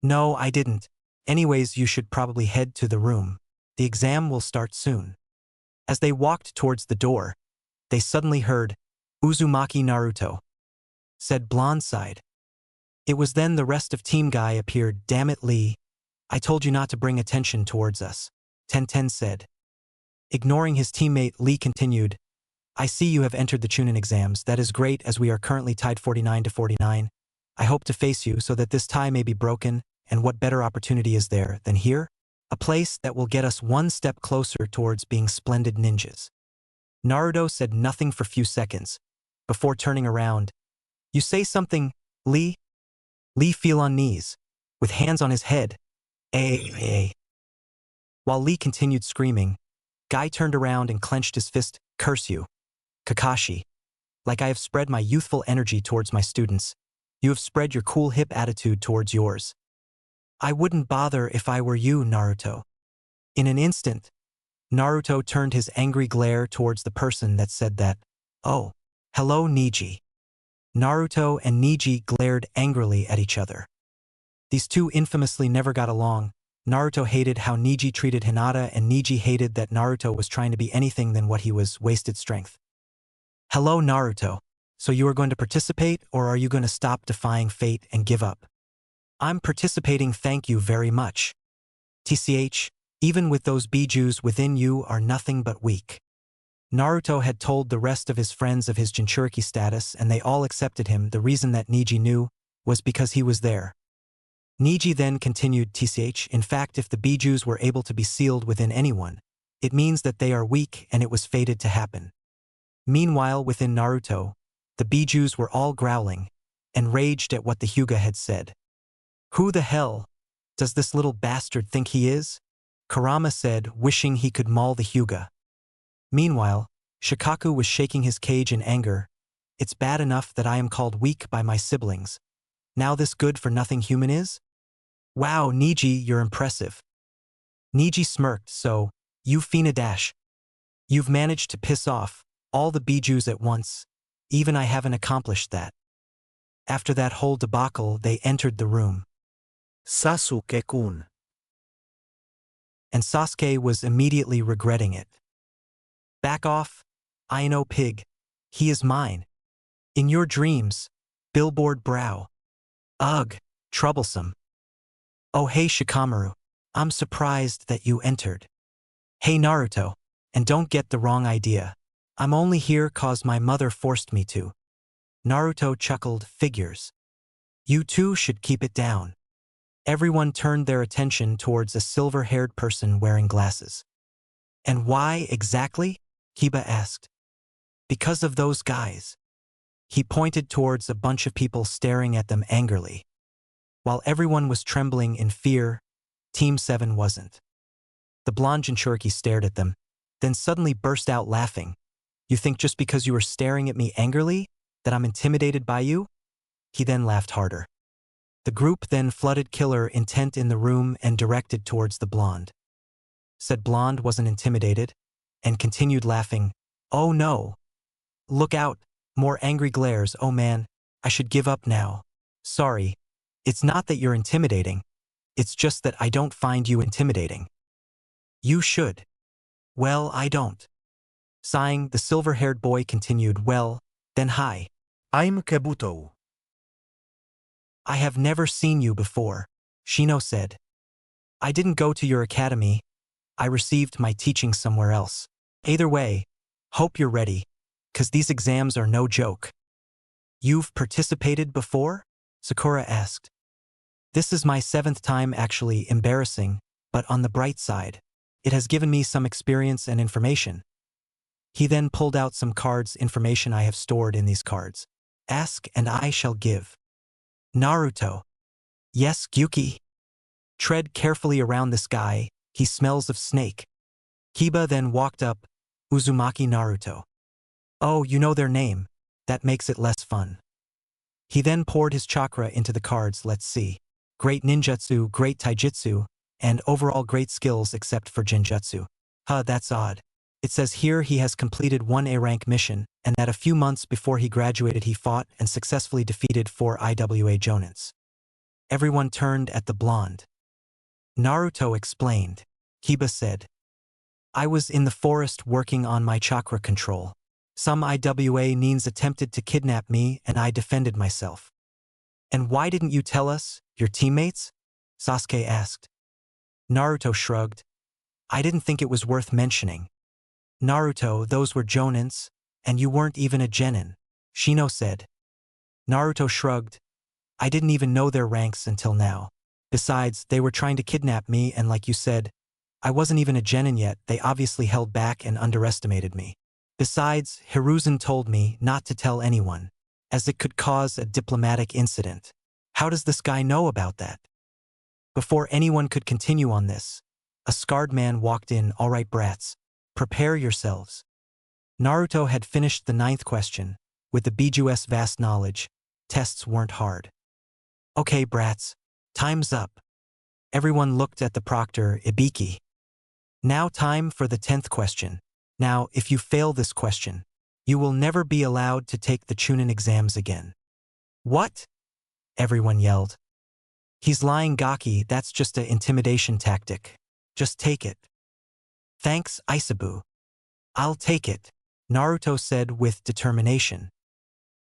No, I didn't. Anyways, you should probably head to the room. The exam will start soon. As they walked towards the door, they suddenly heard, Uzumaki Naruto. Said blonde sighed. It was then the rest of Team Guy appeared. Damn it, Lee. I told you not to bring attention towards us, Tenten said. Ignoring his teammate, Lee continued, I see you have entered the chunin exams. That is great, as we are currently tied 49-49. I hope to face you so that this tie may be broken, and what better opportunity is there than here? A place that will get us one step closer towards being splendid ninjas. Naruto said nothing for few seconds, before turning around. You say something, Lee? Lee fell on knees, with hands on his head. Ay. While Lee continued screaming, Guy turned around and clenched his fist. Curse you, Kakashi. Like I have spread my youthful energy towards my students, you have spread your cool hip attitude towards yours. I wouldn't bother if I were you, Naruto. In an instant, Naruto turned his angry glare towards the person that said that. Oh, hello, Neji. Naruto and Neji glared angrily at each other. These two infamously never got along. Naruto hated how Neji treated Hinata, and Neji hated that Naruto was trying to be anything than what he was, wasted strength. Hello, Naruto. So you are going to participate, or are you going to stop defying fate and give up? I'm participating, thank you very much. TCH, even with those bijuus within you are nothing but weak. Naruto had told the rest of his friends of his Jinchuriki status, and they all accepted him. The reason that Neji knew was because he was there. Neji then continued, TCH, in fact, if the bijuus were able to be sealed within anyone, it means that they are weak and it was fated to happen. Meanwhile, within Naruto, the bijuus were all growling and raged at what the Hyuga had said. Who the hell does this little bastard think he is? Kurama said, wishing he could maul the Hyuga. Meanwhile, Shikaku was shaking his cage in anger. It's bad enough that I am called weak by my siblings. Now this good-for-nothing human is? Wow, Neji, you're impressive. Neji smirked, so, you Fina Dash. You've managed to piss off all the bijuus at once. Even I haven't accomplished that. After that whole debacle, they entered the room. Sasuke-kun. And Sasuke was immediately regretting it. Back off, Aino pig. He is mine. In your dreams, billboard brow. Ugh, troublesome. Oh hey Shikamaru, I'm surprised that you entered. Hey Naruto, and don't get the wrong idea. I'm only here 'cause my mother forced me to. Naruto chuckled, figures. You two should keep it down. Everyone turned their attention towards a silver-haired person wearing glasses. And why exactly? Kiba asked. Because of those guys. He pointed towards a bunch of people staring at them angrily. While everyone was trembling in fear, Team 7 wasn't. The blonde Jinchuriki stared at them, then suddenly burst out laughing. You think just because you were staring at me angrily, that I'm intimidated by you? He then laughed harder. The group then flooded killer intent in the room and directed towards the blonde. Said blonde wasn't intimidated, and continued laughing. Oh no. Look out, more angry glares. Oh man, I should give up now. Sorry. It's not that you're intimidating. It's just that I don't find you intimidating. You should. Well, I don't. Sighing, the silver-haired boy continued, well, then hi. I'm Kabuto. I have never seen you before, Shino said. I didn't go to your academy. I received my teaching somewhere else. Either way, hope you're ready, 'cause these exams are no joke. You've participated before? Sakura asked. This is my 7th time actually. Embarrassing, but on the bright side, it has given me some experience and information. He then pulled out some cards. Information I have stored in these cards. Ask and I shall give. Naruto. Yes, Gyuki. Tread carefully around this guy, he smells of snake. Kiba then walked up. Uzumaki Naruto. Oh, you know their name. That makes it less fun. He then poured his chakra into the cards. Let's see. Great ninjutsu, great taijutsu, and overall great skills except for jinjutsu. That's odd. It says here he has completed one A-rank mission, and that a few months before he graduated he fought and successfully defeated 4 IWA jonins. Everyone turned at the blonde. Naruto explained. Kiba said, I was in the forest working on my chakra control. Some IWA nins attempted to kidnap me and I defended myself. And why didn't you tell us, your teammates? Sasuke asked. Naruto shrugged. I didn't think it was worth mentioning. Naruto, those were jonins, and you weren't even a genin, Shino said. Naruto shrugged. I didn't even know their ranks until now. Besides, they were trying to kidnap me and like you said, I wasn't even a genin yet. They obviously held back and underestimated me. Besides, Hiruzen told me not to tell anyone, as it could cause a diplomatic incident. How does this guy know about that? Before anyone could continue on this, a scarred man walked in. All right, brats, prepare yourselves. Naruto had finished the 9th question. With the bijuu's vast knowledge, tests weren't hard. Okay, brats, time's up. Everyone looked at the proctor, Ibiki. Now time for the 10th question. Now, if you fail this question, you will never be allowed to take the chunin exams again. What? Everyone yelled. He's lying, Gaki. That's just an intimidation tactic. Just take it. Thanks, Isabu. I'll take it, Naruto said with determination.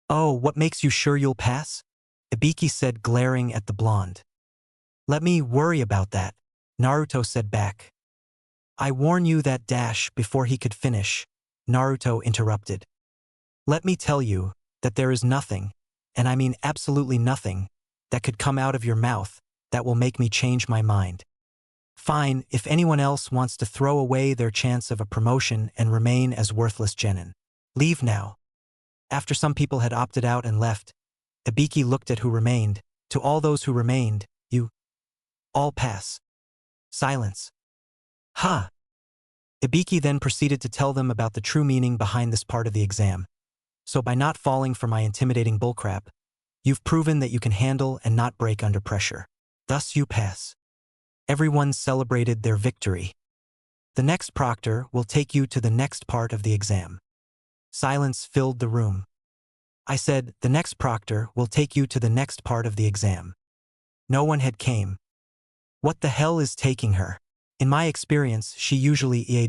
Oh, what makes you sure you'll pass? Ibiki said, glaring at the blonde. Let me worry about that, Naruto said back. I warn you that dash. Before he could finish, Naruto interrupted. Let me tell you that there is nothing, and I mean absolutely nothing, that could come out of your mouth that will make me change my mind. Fine, if anyone else wants to throw away their chance of a promotion and remain as worthless genin, leave now. After some people had opted out and left, Ibiki looked at who remained. To all those who remained, you all pass. Silence. Huh. Ibiki then proceeded to tell them about the true meaning behind this part of the exam. So by not falling for my intimidating bullcrap, you've proven that you can handle and not break under pressure. Thus you pass. Everyone celebrated their victory. The next proctor will take you to the next part of the exam. Silence filled the room. I said, the next proctor will take you to the next part of the exam. No one had came. What the hell is taking her? In my experience, she usually EA-.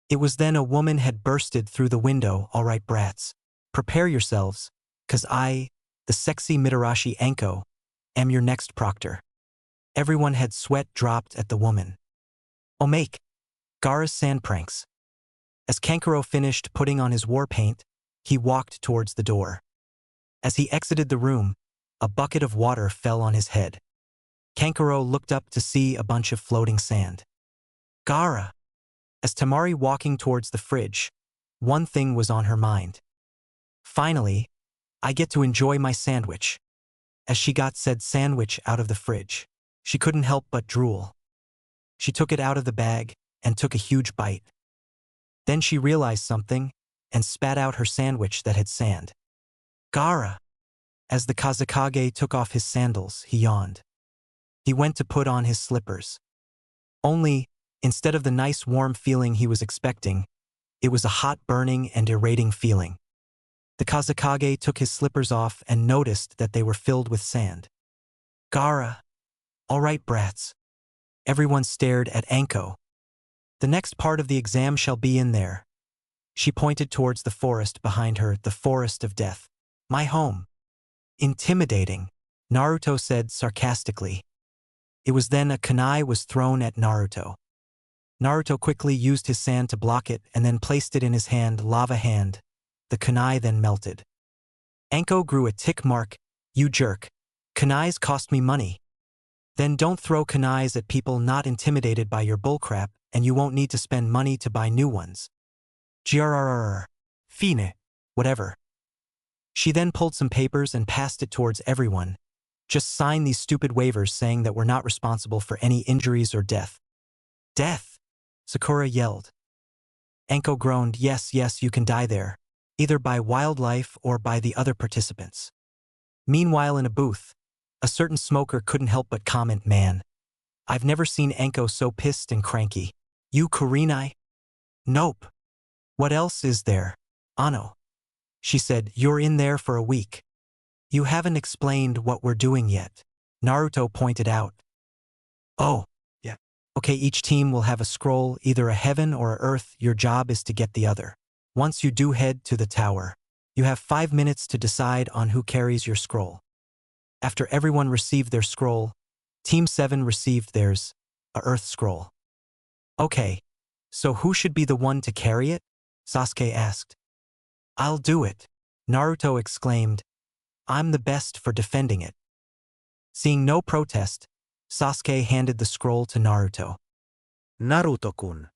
It was then a woman had bursted through the window. All right, brats, prepare yourselves, 'cause I, the sexy Mitarashi Anko, am your next proctor. Everyone had sweat dropped at the woman. Omake. Gaara's sand pranks. As Kankuro finished putting on his war paint, he walked towards the door. As he exited the room, a bucket of water fell on his head. Kankuro looked up to see a bunch of floating sand. Gaara. As Tamari walking towards the fridge, one thing was on her mind. Finally, I get to enjoy my sandwich. As she got said sandwich out of the fridge, she couldn't help but drool. She took it out of the bag and took a huge bite. Then she realized something and spat out her sandwich that had sand. Gaara. As the Kazekage took off his sandals, he yawned. He went to put on his slippers. Only, instead of the nice warm feeling he was expecting, it was a hot burning and irritating feeling. The Kazekage took his slippers off and noticed that they were filled with sand. Gaara. All right, brats. Everyone stared at Anko. The next part of the exam shall be in there. She pointed towards the forest behind her, the forest of death. My home. Intimidating, Naruto said sarcastically. It was then a kunai was thrown at Naruto. Naruto quickly used his sand to block it and then placed it in his hand, lava hand. The kunai then melted. Anko grew a tick mark. You jerk. Kunais cost me money. Then don't throw kunais at people not intimidated by your bullcrap, and you won't need to spend money to buy new ones. Grrrr. Fine. Whatever. She then pulled some papers and passed it towards everyone. Just sign these stupid waivers saying that we're not responsible for any injuries or death. Death! Sakura yelled. Anko groaned, yes, you can die there, either by wildlife or by the other participants. Meanwhile in a booth, a certain smoker couldn't help but comment, man, I've never seen Anko so pissed and cranky. You Kurenai? Nope. What else is there? Ano. She said, you're in there for a week. You haven't explained what we're doing yet. Naruto pointed out. Oh, yeah. Okay, each team will have a scroll, either a heaven or a earth. Your job is to get the other. Once you do head to the tower, you have 5 minutes to decide on who carries your scroll. After everyone received their scroll, Team 7 received theirs, a earth scroll. Okay, so who should be the one to carry it? Sasuke asked. I'll do it, Naruto exclaimed. I'm the best for defending it. Seeing no protest, Sasuke handed the scroll to Naruto. Naruto-kun.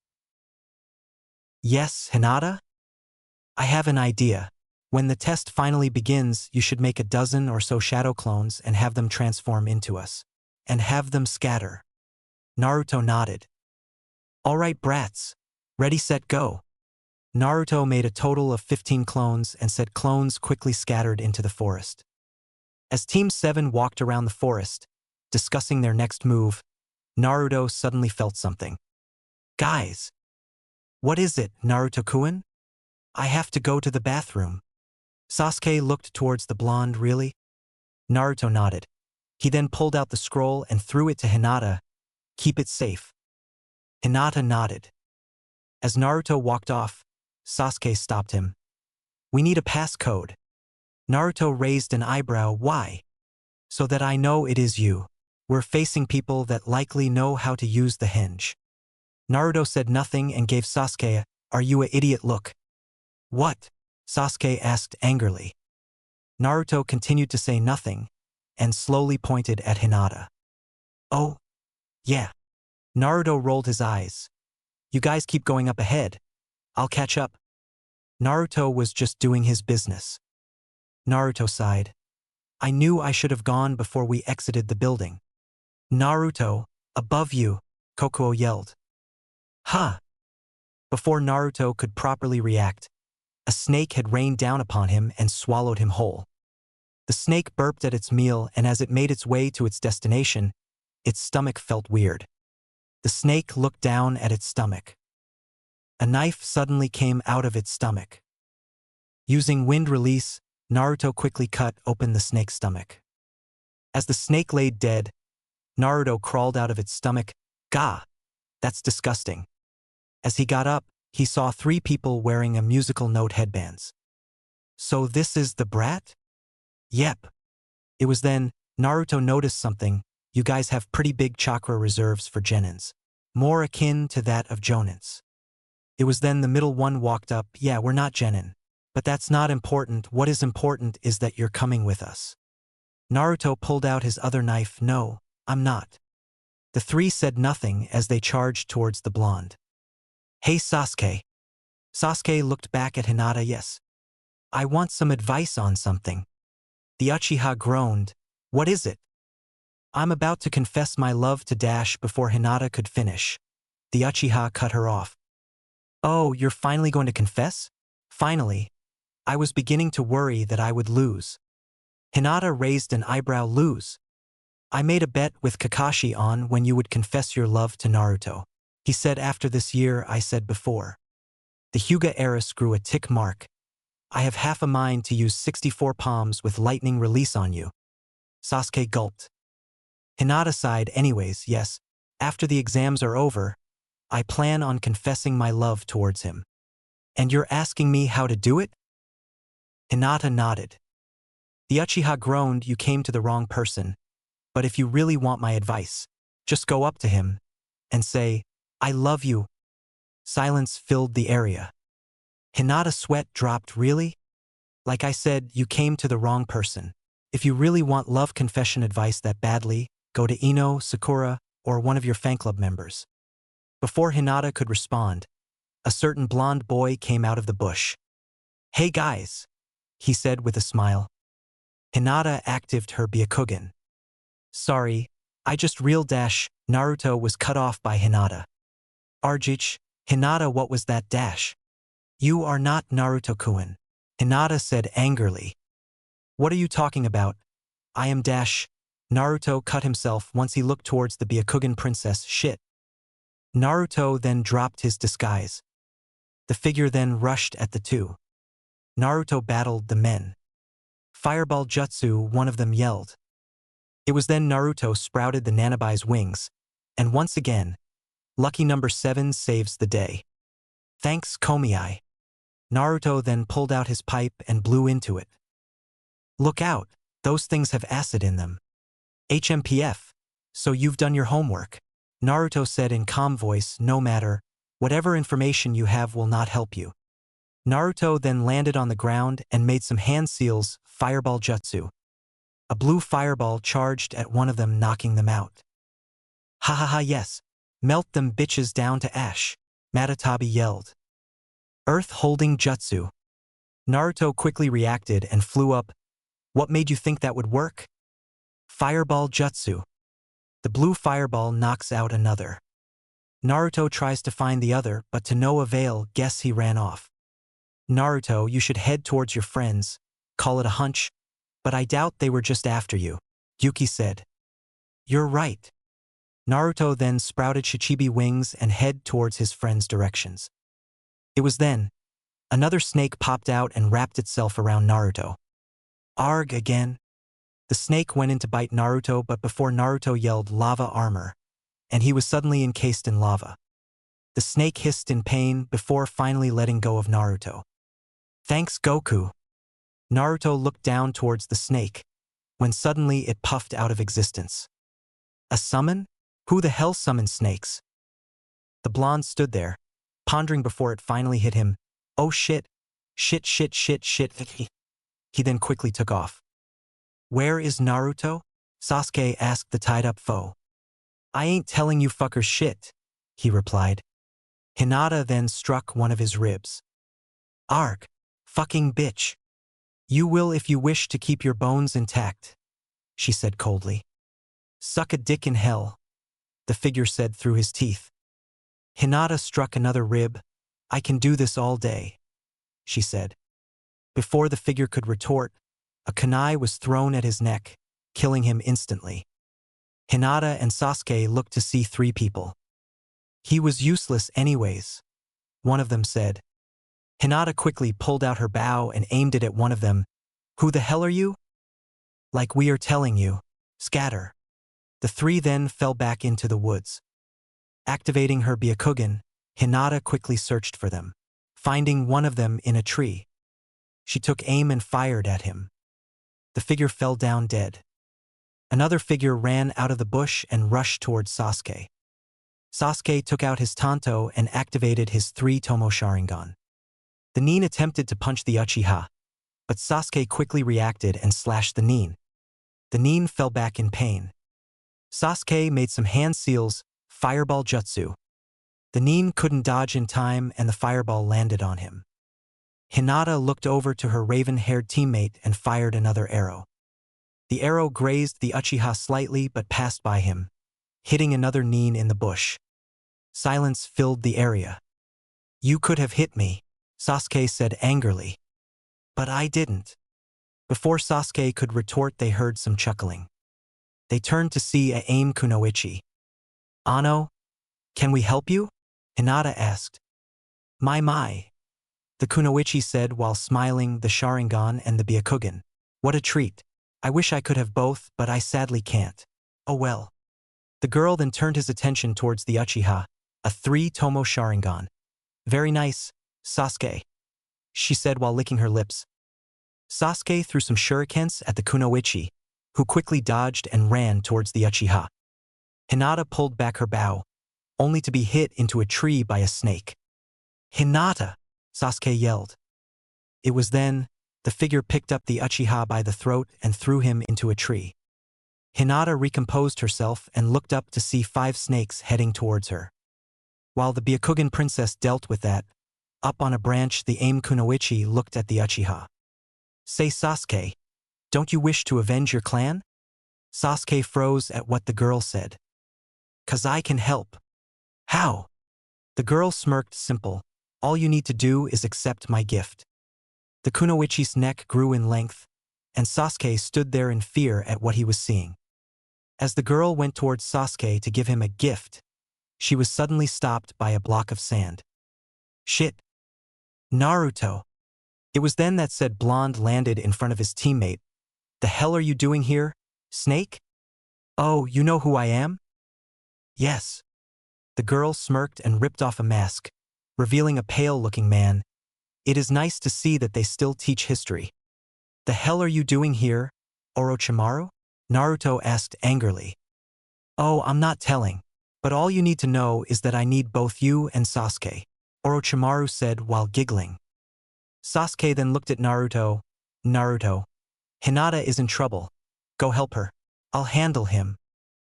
Yes, Hinata? I have an idea. When the test finally begins, you should make a dozen or so shadow clones and have them transform into us. And have them scatter. Naruto nodded. All right, brats. Ready, set, go. Naruto made a total of 15 clones and said clones quickly scattered into the forest. As Team 7 walked around the forest, discussing their next move, Naruto suddenly felt something. Guys! What is it, Naruto-kun? I have to go to the bathroom. Sasuke looked towards the blonde, really? Naruto nodded. He then pulled out the scroll and threw it to Hinata. Keep it safe. Hinata nodded. As Naruto walked off, Sasuke stopped him. We need a passcode. Naruto raised an eyebrow. Why? So that I know it is you. We're facing people that likely know how to use the henge. Naruto said nothing and gave Sasuke a, are you a idiot look? What? Sasuke asked angrily. Naruto continued to say nothing and slowly pointed at Hinata. Oh, yeah. Naruto rolled his eyes. You guys keep going up ahead. I'll catch up. Naruto was just doing his business. Naruto sighed. I knew I should have gone before we exited the building. Naruto, above you, Kokuo yelled. Huh. Before Naruto could properly react, a snake had rained down upon him and swallowed him whole. The snake burped at its meal, and as it made its way to its destination, its stomach felt weird. The snake looked down at its stomach. A knife suddenly came out of its stomach. Using wind release, Naruto quickly cut open the snake's stomach. As the snake laid dead, Naruto crawled out of its stomach. Gah! That's disgusting. As he got up, he saw 3 people wearing a musical note headbands. So this is the brat? Yep. It was then Naruto noticed something. You guys have pretty big chakra reserves for genins. More akin to that of jonins. It was then the middle one walked up. Yeah, we're not genin. But that's not important. What is important is that you're coming with us. Naruto pulled out his other knife. No, I'm not. The 3 said nothing as they charged towards the blonde. Hey Sasuke. Sasuke looked back at Hinata. Yes. I want some advice on something. The Uchiha groaned. What is it? I'm about to confess my love to Dash. Before Hinata could finish, the Uchiha cut her off. Oh, you're finally going to confess? Finally. I was beginning to worry that I would lose. Hinata raised an eyebrow. Lose? I made a bet with Kakashi on when you would confess your love to Naruto. He said after this year. I said before. The Hyuga heiress grew a tick mark. I have half a mind to use 64 palms with lightning release on you. Sasuke gulped. Hinata sighed. Anyways, yes, after the exams are over, I plan on confessing my love towards him. And you're asking me how to do it? Hinata nodded. The Uchiha groaned. You came to the wrong person. But if you really want my advice, just go up to him and say, I love you, Silence filled the area. Hinata's sweat dropped. Really? Like I said, you came to the wrong person. If you really want love confession advice that badly, go to Ino, Sakura, or one of your fan club members. Before Hinata could respond, a certain blonde boy came out of the bush. Hey guys, he said with a smile. Hinata activated her Byakugan. Sorry, I just real dash. Naruto was cut off by Hinata. Arjich, Hinata, what was that dash? You are not Naruto-kun. Hinata said angrily. What are you talking about? I am dash. Naruto cut himself once he looked towards the Byakugan princess. Shit. Naruto then dropped his disguise. The figure then rushed at the two. Naruto battled the men. Fireball jutsu, one of them yelled. It was then Naruto sprouted the Nanabai's wings, and once again, lucky number 7 saves the day. Thanks, Komiai. Naruto then pulled out his pipe and blew into it. Look out, those things have acid in them. HMPF, so you've done your homework. Naruto said in calm voice, no matter, whatever information you have will not help you. Naruto then landed on the ground and made some hand seals, fireball jutsu. A blue fireball charged at one of them, knocking them out. Ha ha ha, yes. Melt them bitches down to ash, Matatabi yelled. Earth holding jutsu. Naruto quickly reacted and flew up. What made you think that would work? Fireball jutsu. The blue fireball knocks out another. Naruto tries to find the other, but to no avail. Guess he ran off. Naruto, you should head towards your friends. Call it a hunch, but I doubt they were just after you, Yuki said. You're right. Naruto then sprouted Shichibi wings and head towards his friends' directions. It was then, another snake popped out and wrapped itself around Naruto. Arg again. The snake went in to bite Naruto, but before Naruto yelled lava armor, and he was suddenly encased in lava. The snake hissed in pain before finally letting go of Naruto. Thanks, Goku. Naruto looked down towards the snake, when suddenly it puffed out of existence. A summon? Who the hell summons snakes? The blonde stood there, pondering before it finally hit him. Oh shit. Shit. He then quickly took off. Where is Naruto? Sasuke asked the tied-up foe. I ain't telling you fuckers shit, he replied. Hinata then struck one of his ribs. Arg, fucking bitch. You will if you wish to keep your bones intact, she said coldly. Suck a dick in hell, the figure said through his teeth. Hinata struck another rib. I can do this all day, she said. Before the figure could retort, a kunai was thrown at his neck, killing him instantly. Hinata and Sasuke looked to see 3 people. He was useless anyways, one of them said. Hinata quickly pulled out her bow and aimed it at one of them. Who the hell are you? Like we are telling you, scatter. The 3 then fell back into the woods. Activating her Byakugan, Hinata quickly searched for them, finding one of them in a tree. She took aim and fired at him. The figure fell down dead. Another figure ran out of the bush and rushed towards Sasuke. Sasuke took out his Tanto and activated his 3 Tomo Sharingan. The Nin attempted to punch the Uchiha, but Sasuke quickly reacted and slashed the Nin. The Nin fell back in pain. Sasuke made some hand seals, fireball jutsu. The Nin couldn't dodge in time and the fireball landed on him. Hinata looked over to her raven-haired teammate and fired another arrow. The arrow grazed the Uchiha slightly but passed by him, hitting another Nin in the bush. Silence filled the area. You could have hit me, Sasuke said angrily. But I didn't. Before Sasuke could retort, they heard some chuckling. They turned to see a aim kunoichi. Ano, can we help you? Hinata asked. My. The kunoichi said while smiling the Sharingan and the Byakugan. What a treat. I wish I could have both, but I sadly can't. Oh well. The girl then turned his attention towards the Uchiha, a 3 Tomo Sharingan. Very nice, Sasuke, she said while licking her lips. Sasuke threw some shurikens at the kunoichi, who quickly dodged and ran towards the Uchiha. Hinata pulled back her bow, only to be hit into a tree by a snake. Hinata! Sasuke yelled. It was then, the figure picked up the Uchiha by the throat and threw him into a tree. Hinata recomposed herself and looked up to see 5 snakes heading towards her. While the Byakugan princess dealt with that, up on a branch the Aim Kunoichi looked at the Uchiha. Say Sasuke, don't you wish to avenge your clan? Sasuke froze at what the girl said. "'Cause I can help." "How?" The girl smirked. "Simple. All you need to do is accept my gift." The Kunoichi's neck grew in length, and Sasuke stood there in fear at what he was seeing. As the girl went towards Sasuke to give him a gift, she was suddenly stopped by a block of sand. "Shit. Naruto." It was then that said blonde landed in front of his teammate. "The hell are you doing here, Snake?" "Oh, you know who I am?" "Yes." The girl smirked and ripped off a mask, revealing a pale-looking man. "It is nice to see that they still teach history." "The hell are you doing here, Orochimaru?" Naruto asked angrily. "Oh, I'm not telling. But all you need to know is that I need both you and Sasuke," Orochimaru said while giggling. Sasuke then looked at Naruto. "Naruto, Hinata is in trouble. Go help her. I'll handle him."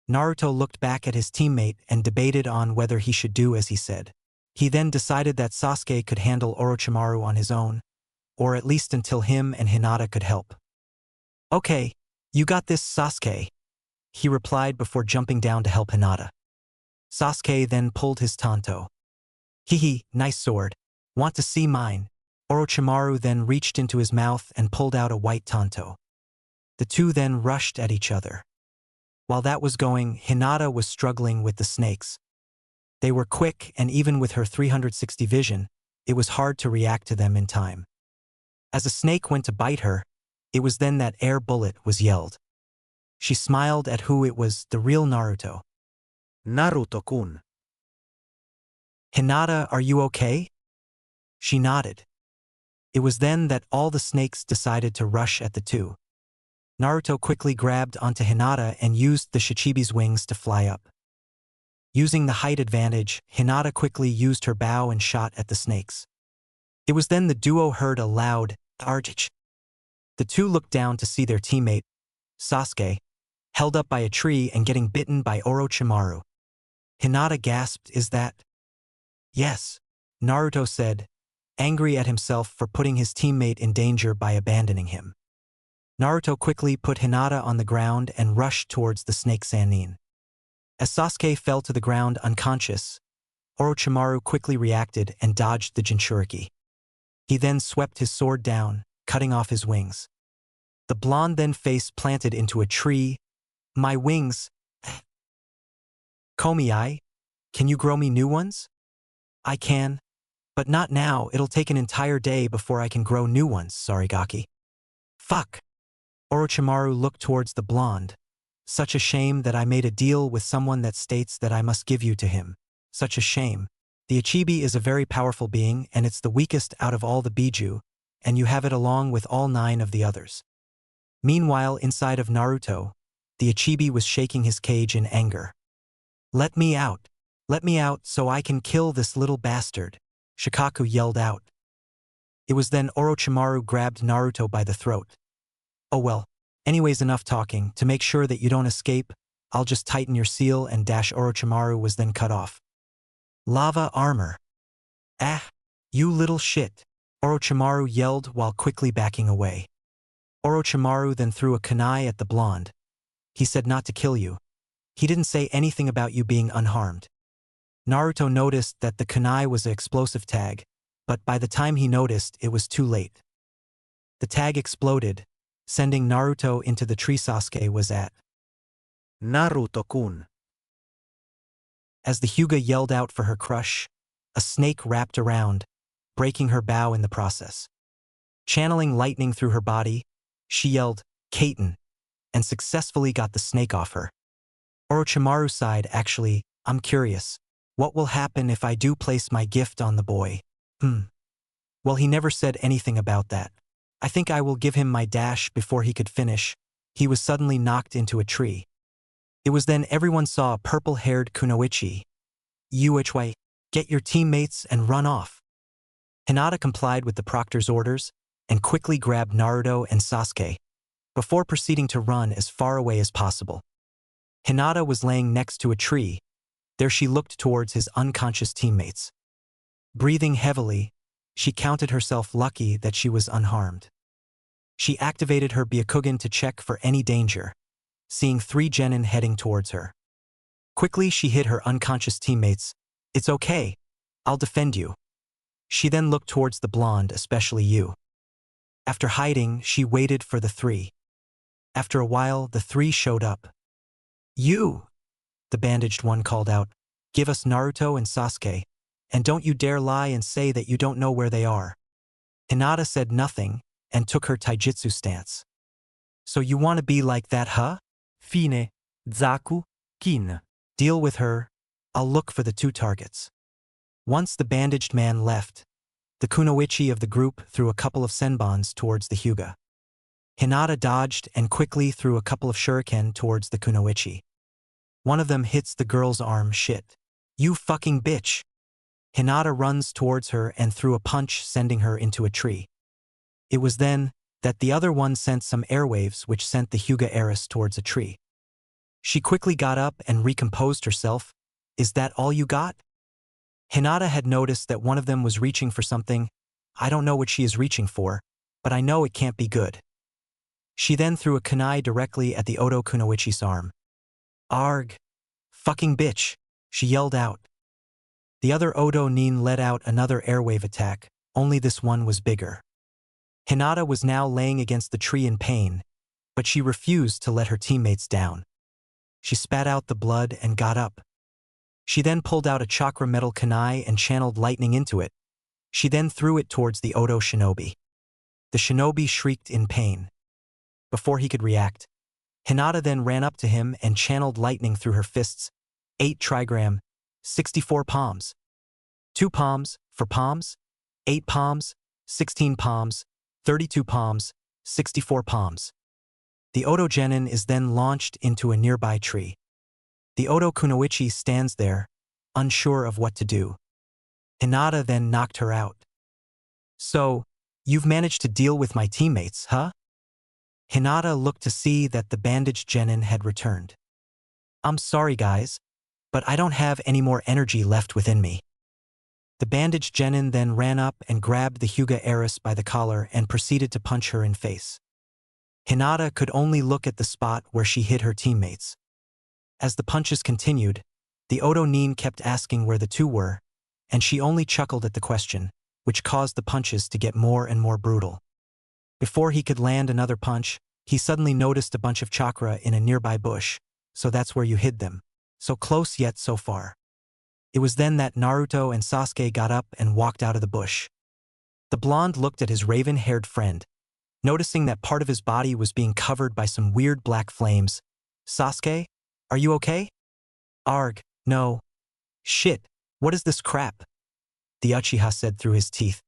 Naruto looked back at his teammate and debated on whether he should do as he said. He then decided that Sasuke could handle Orochimaru on his own, or at least until him and Hinata could help. "Okay, you got this, Sasuke," he replied before jumping down to help Hinata. Sasuke then pulled his tanto. "Hehe, nice sword. Want to see mine?" Orochimaru then reached into his mouth and pulled out a white tanto. The two then rushed at each other. While that was going, Hinata was struggling with the snakes. They were quick, and even with her 360 vision, it was hard to react to them in time. As a snake went to bite her, it was then that air bullet was yelled. She smiled at who it was, the real Naruto. Naruto-kun. "Hinata, are you okay?" She nodded. It was then that all the snakes decided to rush at the two. Naruto quickly grabbed onto Hinata and used the Shichibi's wings to fly up. Using the height advantage, Hinata quickly used her bow and shot at the snakes. It was then the duo heard a loud "arch." The two looked down to see their teammate, Sasuke, held up by a tree and getting bitten by Orochimaru. Hinata gasped, "Is that?" "Yes," Naruto said, angry at himself for putting his teammate in danger by abandoning him. Naruto quickly put Hinata on the ground and rushed towards the snake Sannin. As Sasuke fell to the ground unconscious, Orochimaru quickly reacted and dodged the Jinchuriki. He then swept his sword down, cutting off his wings. The blonde then face planted into a tree. "My wings." "Komi-ai, can you grow me new ones?" "I can. But not now, it'll take an entire day before I can grow new ones, Sarigaki." "Fuck." Orochimaru looked towards the blonde. "Such a shame that I made a deal with someone that states that I must give you to him. Such a shame. The Ichibi is a very powerful being and it's the weakest out of all the bijuu, and you have it along with all 9 of the others." Meanwhile, inside of Naruto, the Ichibi was shaking his cage in anger. "Let me out. Let me out so I can kill this little bastard," Shikaku yelled out. It was then Orochimaru grabbed Naruto by the throat. "Oh well, anyways, enough talking. To make sure that you don't escape, I'll just tighten your seal," and Orochimaru was then cut off. "Lava armor." "Ah, you little shit," Orochimaru yelled while quickly backing away. Orochimaru then threw a kunai at the blonde. "He said not to kill you. He didn't say anything about you being unharmed." Naruto noticed that the kunai was an explosive tag, but by the time he noticed, it was too late. The tag exploded, sending Naruto into the tree Sasuke was at. Naruto-kun. As the Hyuga yelled out for her crush, a snake wrapped around, breaking her bow in the process. Channeling lightning through her body, she yelled, "Kaiten," and successfully got the snake off her. Orochimaru sighed, "Actually, I'm curious. What will happen if I do place my gift on the boy?" Well, he never said anything about that. "I think I will give him my dash." Before he could finish, he was suddenly knocked into a tree. It was then everyone saw a purple-haired kunoichi. "Uichway, get your teammates and run off." Hinata complied with the proctor's orders and quickly grabbed Naruto and Sasuke before proceeding to run as far away as possible. Hinata was laying next to a tree. There she looked towards his unconscious teammates. Breathing heavily, she counted herself lucky that she was unharmed. She activated her Byakugan to check for any danger, seeing 3 genin heading towards her. Quickly she hit her unconscious teammates. "It's okay. I'll defend you." She then looked towards the blonde, especially you. After hiding, she waited for the 3. After a while, the 3 showed up. "You!" the bandaged one called out. "Give us Naruto and Sasuke, and don't you dare lie and say that you don't know where they are." Hinata said nothing and took her taijutsu stance. "So you want to be like that, huh? Fine. Zaku, Kin. Deal with her. I'll look for the 2 targets." Once the bandaged man left, the kunoichi of the group threw a couple of senbons towards the Hyuga. Hinata dodged and quickly threw a couple of shuriken towards the kunoichi. One of them hits the girl's arm. "Shit. You fucking bitch." Hinata runs towards her and threw a punch, sending her into a tree. It was then that the other one sent some airwaves which sent the Hyuga heiress towards a tree. She quickly got up and recomposed herself. "Is that all you got?" Hinata had noticed that one of them was reaching for something. "I don't know what she is reaching for, but I know it can't be good." She then threw a kunai directly at the Oto kunoichi's arm. "Arg! Fucking bitch!" she yelled out. The other Oto nin let out another airwave attack, only this one was bigger. Hinata was now laying against the tree in pain, but she refused to let her teammates down. She spat out the blood and got up. She then pulled out a chakra metal kunai and channeled lightning into it. She then threw it towards the Oto shinobi. The shinobi shrieked in pain. Before he could react, Hinata then ran up to him and channeled lightning through her fists. 8 trigram, 64 palms. 2 palms, for palms, 8 palms, 16 palms, 32 palms, 64 palms. The Oto genin is then launched into a nearby tree. The Oto kunoichi stands there, unsure of what to do. Hinata then knocked her out. "So, you've managed to deal with my teammates, huh?" Hinata looked to see that the bandaged genin had returned. "I'm sorry guys, but I don't have any more energy left within me." The bandaged genin then ran up and grabbed the Hyuga heiress by the collar and proceeded to punch her in face. Hinata could only look at the spot where she hit her teammates. As the punches continued, the Oto nin kept asking where the 2 were, and she only chuckled at the question, which caused the punches to get more and more brutal. Before he could land another punch, he suddenly noticed a bunch of chakra in a nearby bush. "So that's where you hid them. So close yet so far." It was then that Naruto and Sasuke got up and walked out of the bush. The blonde looked at his raven-haired friend, noticing that part of his body was being covered by some weird black flames. "Sasuke, are you okay?" "Arg, no. Shit, what is this crap?" the Uchiha said through his teeth.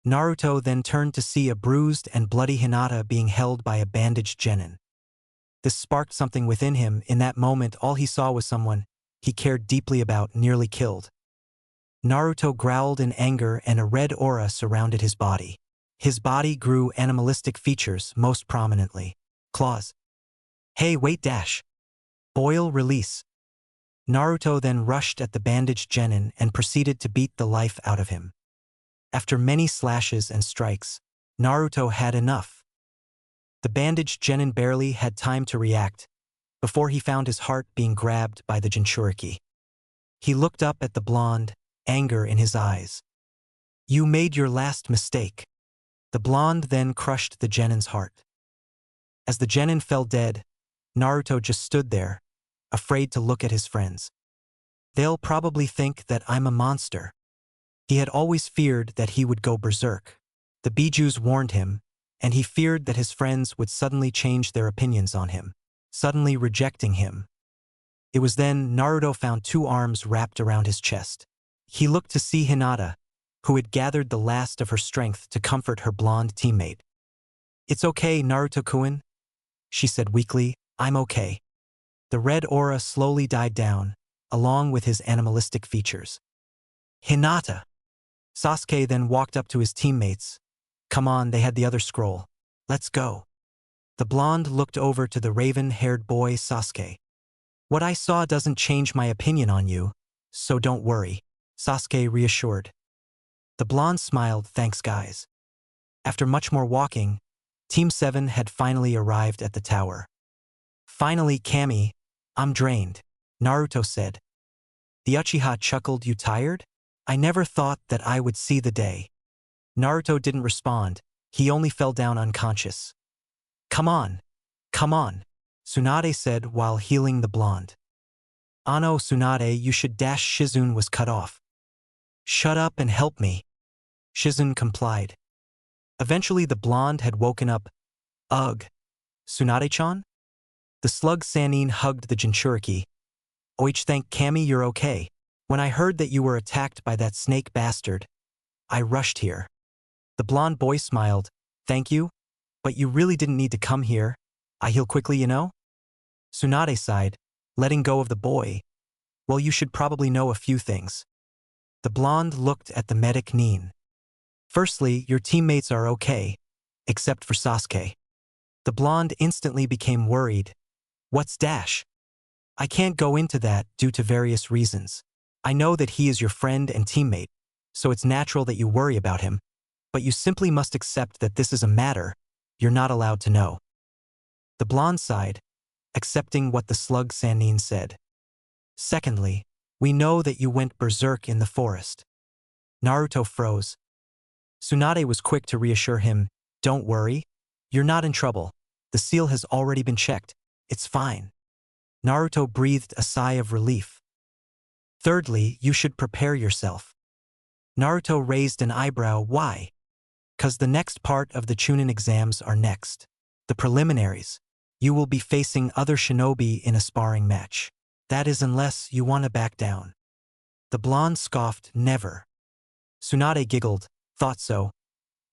Naruto then turned to see a bruised and bloody Hinata being held by a bandaged genin. This sparked something within him. In that moment, all he saw was someone he cared deeply about nearly killed. Naruto growled in anger and a red aura surrounded his body. His body grew animalistic features, most prominently claws. "Hey, wait dash. Boil release." Naruto then rushed at the bandaged genin and proceeded to beat the life out of him. After many slashes and strikes, Naruto had enough. The bandaged genin barely had time to react before he found his heart being grabbed by the Jinchuriki. He looked up at the blonde, anger in his eyes. "You made your last mistake." The blonde then crushed the genin's heart. As the genin fell dead, Naruto just stood there, afraid to look at his friends. "They'll probably think that I'm a monster." He had always feared that he would go berserk. The bijoos warned him, and he feared that his friends would suddenly change their opinions on him, suddenly rejecting him. It was then Naruto found 2 arms wrapped around his chest. He looked to see Hinata, who had gathered the last of her strength to comfort her blonde teammate. "It's okay, Naruto-kun," she said weakly. "I'm okay." The red aura slowly died down, along with his animalistic features. "Hinata!" Sasuke then walked up to his teammates. Come on, they had the other scroll. Let's go. The blonde looked over to the raven-haired boy Sasuke. What I saw doesn't change my opinion on you, so don't worry, Sasuke reassured. The blonde smiled, thanks guys. After much more walking, Team 7 had finally arrived at the tower. Finally, Kami, I'm drained, Naruto said. The Uchiha chuckled, you tired? I never thought that I would see the day. Naruto didn't respond, he only fell down unconscious. Come on, Tsunade said while healing the blonde. Ano Tsunade, you should dash. Shizune was cut off. Shut up and help me. Shizune complied. Eventually the blonde had woken up. Ugh. Tsunade-chan? The slug Sannin hugged the Jinchuriki. Oich, thank Kami you're okay. When I heard that you were attacked by that snake bastard, I rushed here. The blonde boy smiled. Thank you, but you really didn't need to come here. I heal quickly, you know? Tsunade sighed, letting go of the boy. Well, you should probably know a few things. The blonde looked at the medic Nin. Firstly, your teammates are okay, except for Sasuke. The blonde instantly became worried. What's dash? I can't go into that due to various reasons. I know that he is your friend and teammate, so it's natural that you worry about him, but you simply must accept that this is a matter you're not allowed to know. The blonde sighed, accepting what the slug Sannin said. Secondly, we know that you went berserk in the forest. Naruto froze. Tsunade was quick to reassure him, don't worry, you're not in trouble. The seal has already been checked. It's fine. Naruto breathed a sigh of relief. Thirdly, you should prepare yourself. Naruto raised an eyebrow. Why? 'Cause the next part of the chunin exams are next. The preliminaries. You will be facing other shinobi in a sparring match. That is unless you want to back down. The blonde scoffed, never. Tsunade giggled, thought so.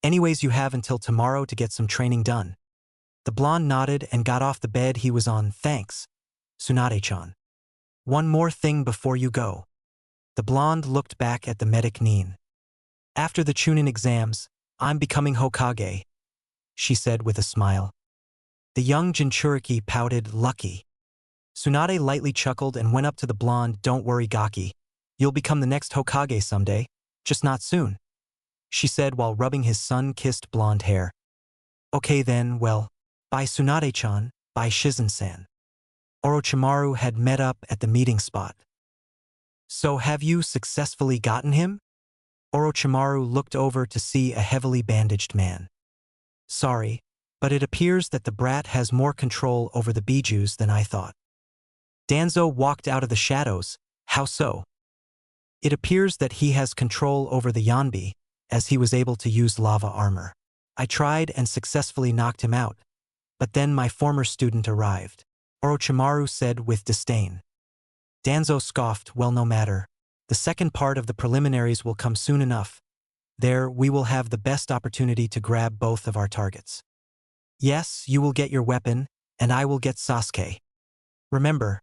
Anyways, you have until tomorrow to get some training done. The blonde nodded and got off the bed he was on. Thanks, Tsunade-chan. One more thing before you go. The blonde looked back at the medic Nin. After the chunin exams, I'm becoming Hokage, she said with a smile. The young Jinchuriki pouted, lucky. Tsunade lightly chuckled and went up to the blonde. Don't worry, Gaki. You'll become the next Hokage someday, just not soon, she said while rubbing his sun-kissed blonde hair. Okay then, well, bye Tsunade-chan, bye Shizen-san. Orochimaru had met up at the meeting spot. So have you successfully gotten him? Orochimaru looked over to see a heavily bandaged man. Sorry, but it appears that the brat has more control over the bijuus than I thought. Danzo walked out of the shadows. How so? It appears that he has control over the Yanbi, as he was able to use lava armor. I tried and successfully knocked him out, but then my former student arrived, Orochimaru said with disdain. Danzo scoffed, well, no matter. The second part of the preliminaries will come soon enough. There, we will have the best opportunity to grab both of our targets. Yes, you will get your weapon, and I will get Sasuke. Remember,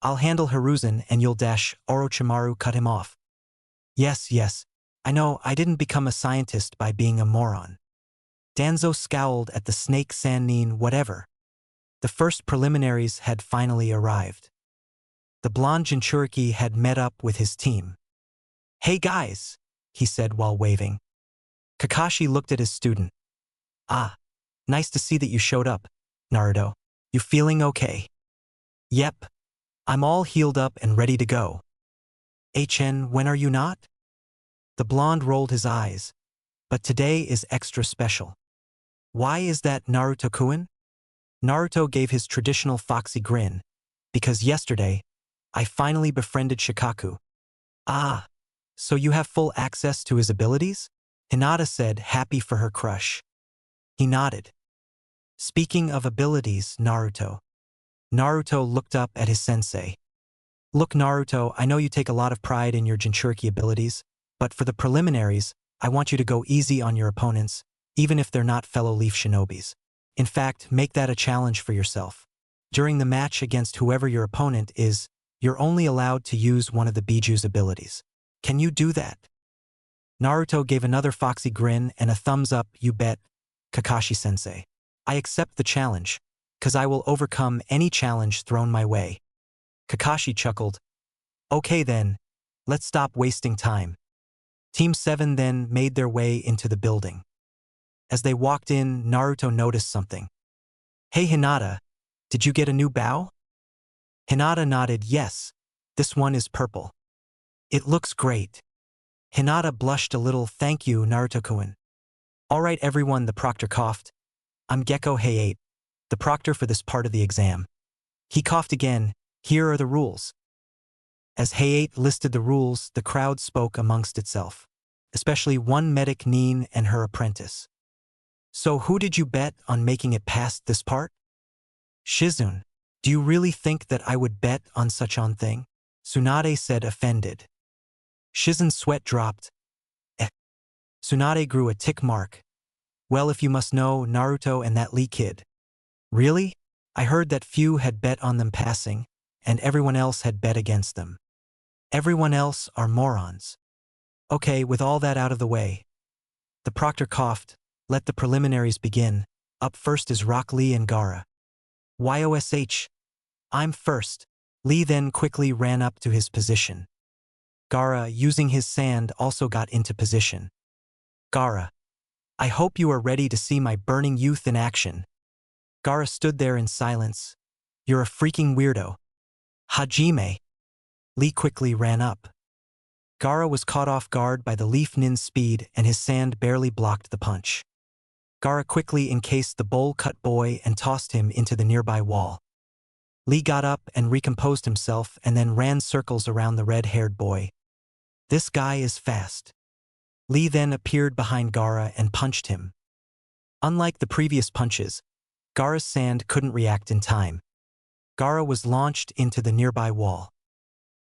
I'll handle Hiruzen and you'll dash. Orochimaru cut him off. Yes, I know I didn't become a scientist by being a moron. Danzo scowled at the snake Sannin. Whatever. The first preliminaries had finally arrived. The blonde Jinchuriki had met up with his team. Hey guys, he said while waving. Kakashi looked at his student. Ah, nice to see that you showed up, Naruto. You feeling okay? Yep. I'm all healed up and ready to go. HN, when are you not? The blonde rolled his eyes. But today is extra special. Why is that, Naruto-kun? Naruto gave his traditional foxy grin. Because yesterday, I finally befriended Shikaku. Ah, so you have full access to his abilities? Hinata said, happy for her crush. He nodded. Speaking of abilities, Naruto. Naruto looked up at his sensei. Look, Naruto, I know you take a lot of pride in your Jinchuriki abilities, but for the preliminaries, I want you to go easy on your opponents, even if they're not fellow Leaf Shinobis. In fact, make that a challenge for yourself. During the match against whoever your opponent is, you're only allowed to use one of the bijuu's abilities. Can you do that? Naruto gave another foxy grin and a thumbs up, you bet, Kakashi-sensei. I accept the challenge, 'cause I will overcome any challenge thrown my way. Kakashi chuckled. Okay then, let's stop wasting time. Team 7 then made their way into the building. As they walked in, Naruto noticed something. Hey Hinata, did you get a new bow? Hinata nodded, yes, this one is purple. It looks great. Hinata blushed a little, thank you, Naruto-kun. Alright everyone, the proctor coughed. I'm Gecko Hayate, the proctor for this part of the exam. He coughed again, here are the rules. As Hayate listed the rules, the crowd spoke amongst itself, especially one medic Nin and her apprentice. So who did you bet on making it past this part? Shizune, do you really think that I would bet on such on thing? Tsunade said, offended. Shizune's sweat dropped. Tsunade grew a tick mark. Well, if you must know, Naruto and that Lee kid. Really? I heard that few had bet on them passing, and everyone else had bet against them. Everyone else are morons. Okay, with all that out of the way. The proctor coughed. Let the preliminaries begin. Up first is Rock Lee and Gaara. YOSH. I'm first. Lee then quickly ran up to his position. Gaara, using his sand, also got into position. Gaara. I hope you are ready to see my burning youth in action. Gaara stood there in silence. You're a freaking weirdo. Hajime. Lee quickly ran up. Gaara was caught off guard by the Leaf Nin's speed and his sand barely blocked the punch. Gaara quickly encased the bowl-cut boy and tossed him into the nearby wall. Lee got up and recomposed himself and then ran circles around the red-haired boy. This guy is fast. Lee then appeared behind Gaara and punched him. Unlike the previous punches, Gaara's sand couldn't react in time. Gaara was launched into the nearby wall.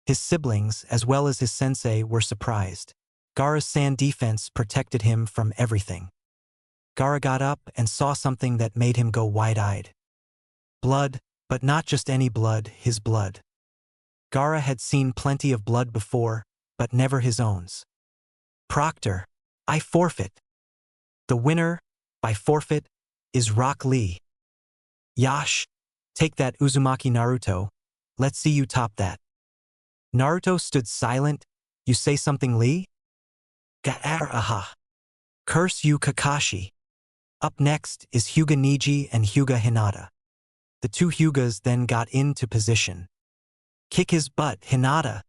His siblings, as well as his sensei, were surprised. Gaara's sand defense protected him from everything. Gaara got up and saw something that made him go wide-eyed. Blood, but not just any blood, his blood. Gaara had seen plenty of blood before, but never his own. Proctor, I forfeit. The winner, by forfeit, is Rock Lee. Yash, take that Uzumaki Naruto. Let's see you top that. Naruto stood silent. You say something, Lee? Gaaraha. Curse you, Kakashi. Up next is Hyuga Neji and Hyuga Hinata. The two Hyugas then got into position. Kick his butt, Hinata,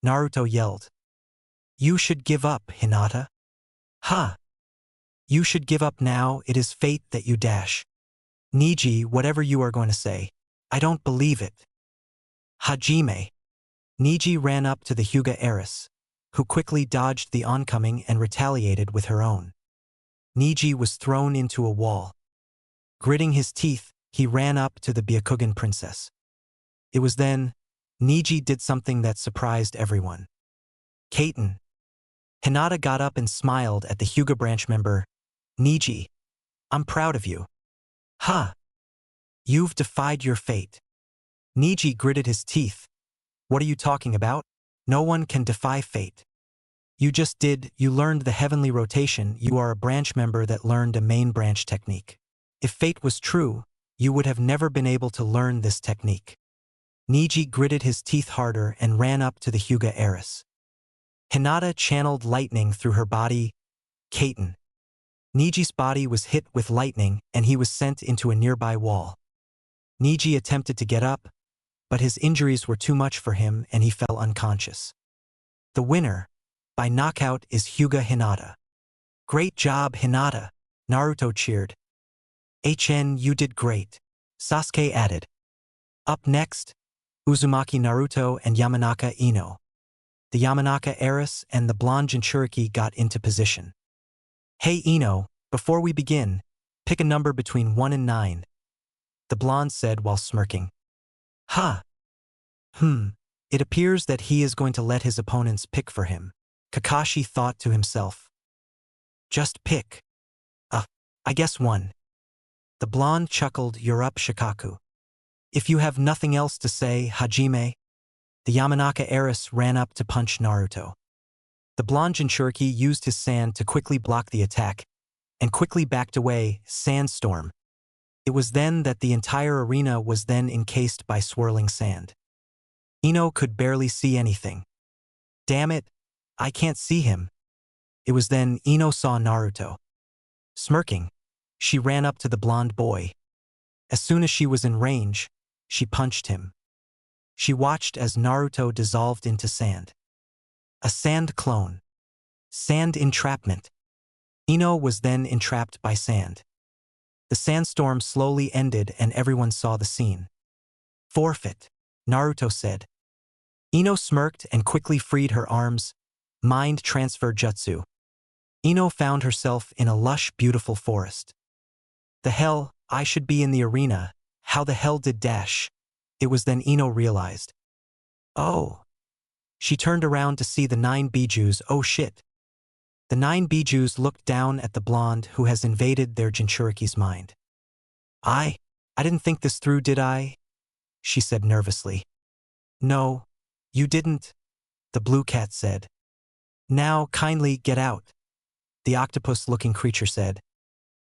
Naruto yelled. You should give up, Hinata. Ha! You should give up now, it is fate that you dash. Neji, whatever you are going to say, I don't believe it. Hajime. Neji ran up to the Hyuga heiress, who quickly dodged the oncoming and retaliated with her own. Neji was thrown into a wall. Gritting his teeth, he ran up to the Byakugan princess. It was then, Neji did something that surprised everyone. Kaiten. Hinata got up and smiled at the Hyuga branch member. Neji, I'm proud of you. Ha! You've defied your fate. Neji gritted his teeth. What are you talking about? No one can defy fate. You just did, you learned the heavenly rotation, you are a branch member that learned a main branch technique. If fate was true, you would have never been able to learn this technique. Neji gritted his teeth harder and ran up to the Hyuga heiress. Hinata channeled lightning through her body. Kaiten. Neji's body was hit with lightning and he was sent into a nearby wall. Neji attempted to get up, but his injuries were too much for him and he fell unconscious. The winner, by knockout, is Hyuga Hinata. Great job, Hinata, Naruto cheered. HN, you did great, Sasuke added. Up next, Uzumaki Naruto and Yamanaka Ino. The Yamanaka heiress and the blonde Jinchuriki got into position. Hey Ino, before we begin, pick a number between 1 and 9. The blonde said while smirking. Ha! It appears that he is going to let his opponents pick for him. Kakashi thought to himself. Just pick. I guess 1. The blonde chuckled, you're up, Shikaku. If you have nothing else to say, Hajime. The Yamanaka heiress ran up to punch Naruto. The blonde Jinchuriki used his sand to quickly block the attack, and quickly backed away, sandstorm. It was then that the entire arena was then encased by swirling sand. Ino could barely see anything. Damn it, I can't see him. It was then Ino saw Naruto. Smirking, she ran up to the blonde boy. As soon as she was in range, she punched him. She watched as Naruto dissolved into sand. A sand clone. Sand entrapment. Ino was then entrapped by sand. The sandstorm slowly ended and everyone saw the scene. Forfeit, Naruto said. Ino smirked and quickly freed her arms. Mind transfer jutsu. Ino found herself in a lush, beautiful forest. The hell, I should be in the arena. How the hell did dash? It was then Ino realized. Oh. She turned around to see the 9 bijous. Oh shit. The 9 bijous looked down at the blonde who has invaded their Jinchuriki's mind. I didn't think this through, did I? She said nervously. No, you didn't, the blue cat said. Now kindly get out, the octopus-looking creature said.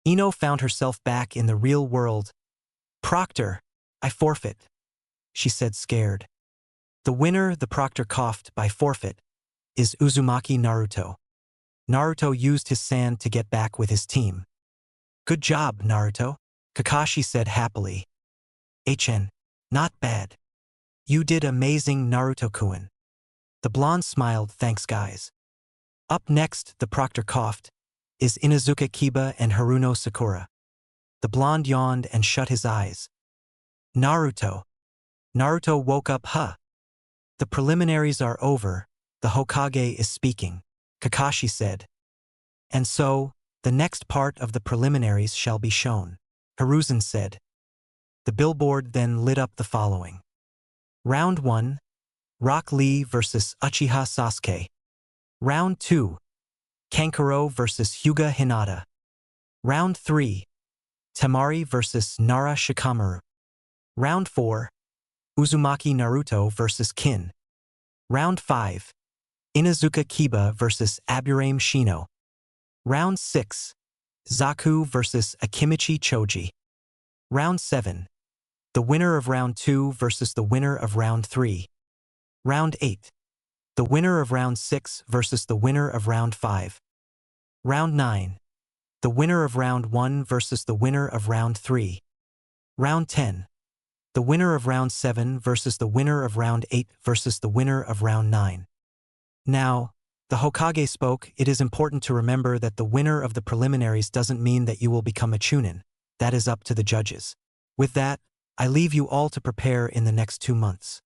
Ino found herself back in the real world. Proctor, I forfeit, she said scared. The winner, the proctor coughed by forfeit, is Uzumaki Naruto. Naruto used his sand to get back with his team. Good job, Naruto, Kakashi said happily. HN, not bad. You did amazing, Naruto-kun. The blonde smiled, thanks guys. Up next, the proctor coughed, is Inuzuka Kiba and Haruno Sakura. The blonde yawned and shut his eyes. Naruto. Naruto woke up, huh? The preliminaries are over, the Hokage is speaking, Kakashi said. And so, the next part of the preliminaries shall be shown, Hiruzen said. The billboard then lit up the following. Round 1, Rock Lee vs. Uchiha Sasuke. Round 2, Kankuro vs. Hyuga Hinata. Round 3, Temari vs. Nara Shikamaru. Round 4, Uzumaki Naruto vs. Kin. Round 5, Inuzuka Kiba vs. Aburame Shino. Round 6, Zaku vs. Akimichi Choji. Round 7, the winner of Round 2 versus the winner of Round 3. Round 8, the winner of Round 6 versus the winner of Round 5. Round 9, the winner of Round 1 versus the winner of Round 3. Round 10, the winner of Round 7 versus the winner of Round 8 versus the winner of Round 9. Now, the Hokage spoke. It is important to remember that the winner of the preliminaries doesn't mean that you will become a chunin. That is up to the judges. With that, I leave you all to prepare in the next 2 months.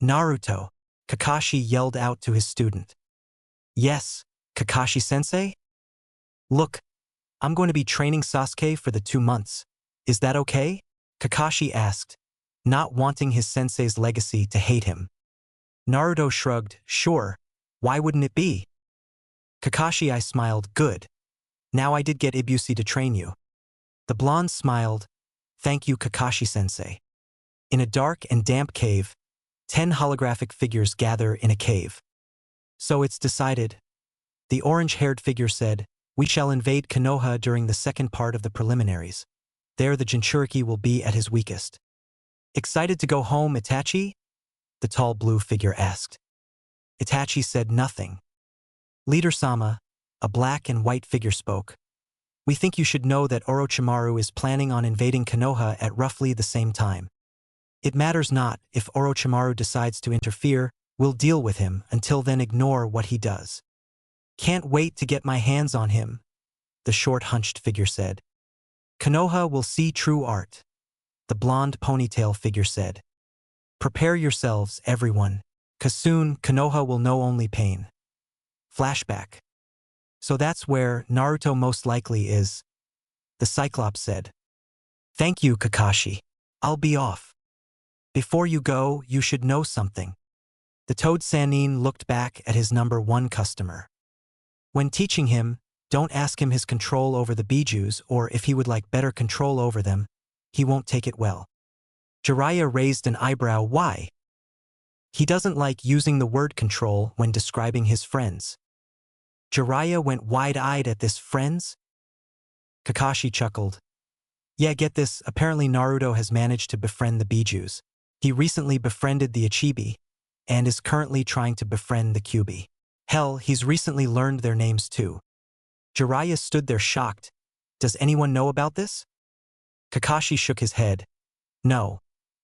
Naruto, Kakashi yelled out to his student. Yes, Kakashi-sensei? Look, I'm going to be training Sasuke for the 2 months. Is that okay? Kakashi asked, not wanting his sensei's legacy to hate him. Naruto shrugged, sure, why wouldn't it be? Kakashi, I smiled, good. Now I did get Ibushi to train you. The blonde smiled, thank you Kakashi-sensei. In a dark and damp cave, 10 holographic figures gather in a cave. So it's decided. The orange-haired figure said, we shall invade Konoha during the second part of the preliminaries. There the Jinchuriki will be at his weakest. Excited to go home, Itachi? The tall blue figure asked. Itachi said nothing. Leader Sama, a black and white figure spoke. We think you should know that Orochimaru is planning on invading Konoha at roughly the same time. It matters not if Orochimaru decides to interfere, we'll deal with him, until then ignore what he does. Can't wait to get my hands on him, the short hunched figure said. Konoha will see true art, the blonde ponytail figure said. Prepare yourselves, everyone, 'cause soon Konoha will know only pain. Flashback. So that's where Naruto most likely is, the Cyclops said. Thank you, Kakashi. I'll be off. Before you go, you should know something. The Toad Sannin looked back at his number 1 customer. When teaching him, don't ask him his control over the bijus or if he would like better control over them. He won't take it well. Jiraiya raised an eyebrow. Why? He doesn't like using the word control when describing his friends. Jiraiya went wide-eyed at this. Friends? Kakashi chuckled. Yeah, get this, apparently Naruto has managed to befriend the bijus. He recently befriended the Ichibi, and is currently trying to befriend the Kyuubi. Hell, he's recently learned their names too. Jiraiya stood there shocked. Does anyone know about this? Kakashi shook his head. No.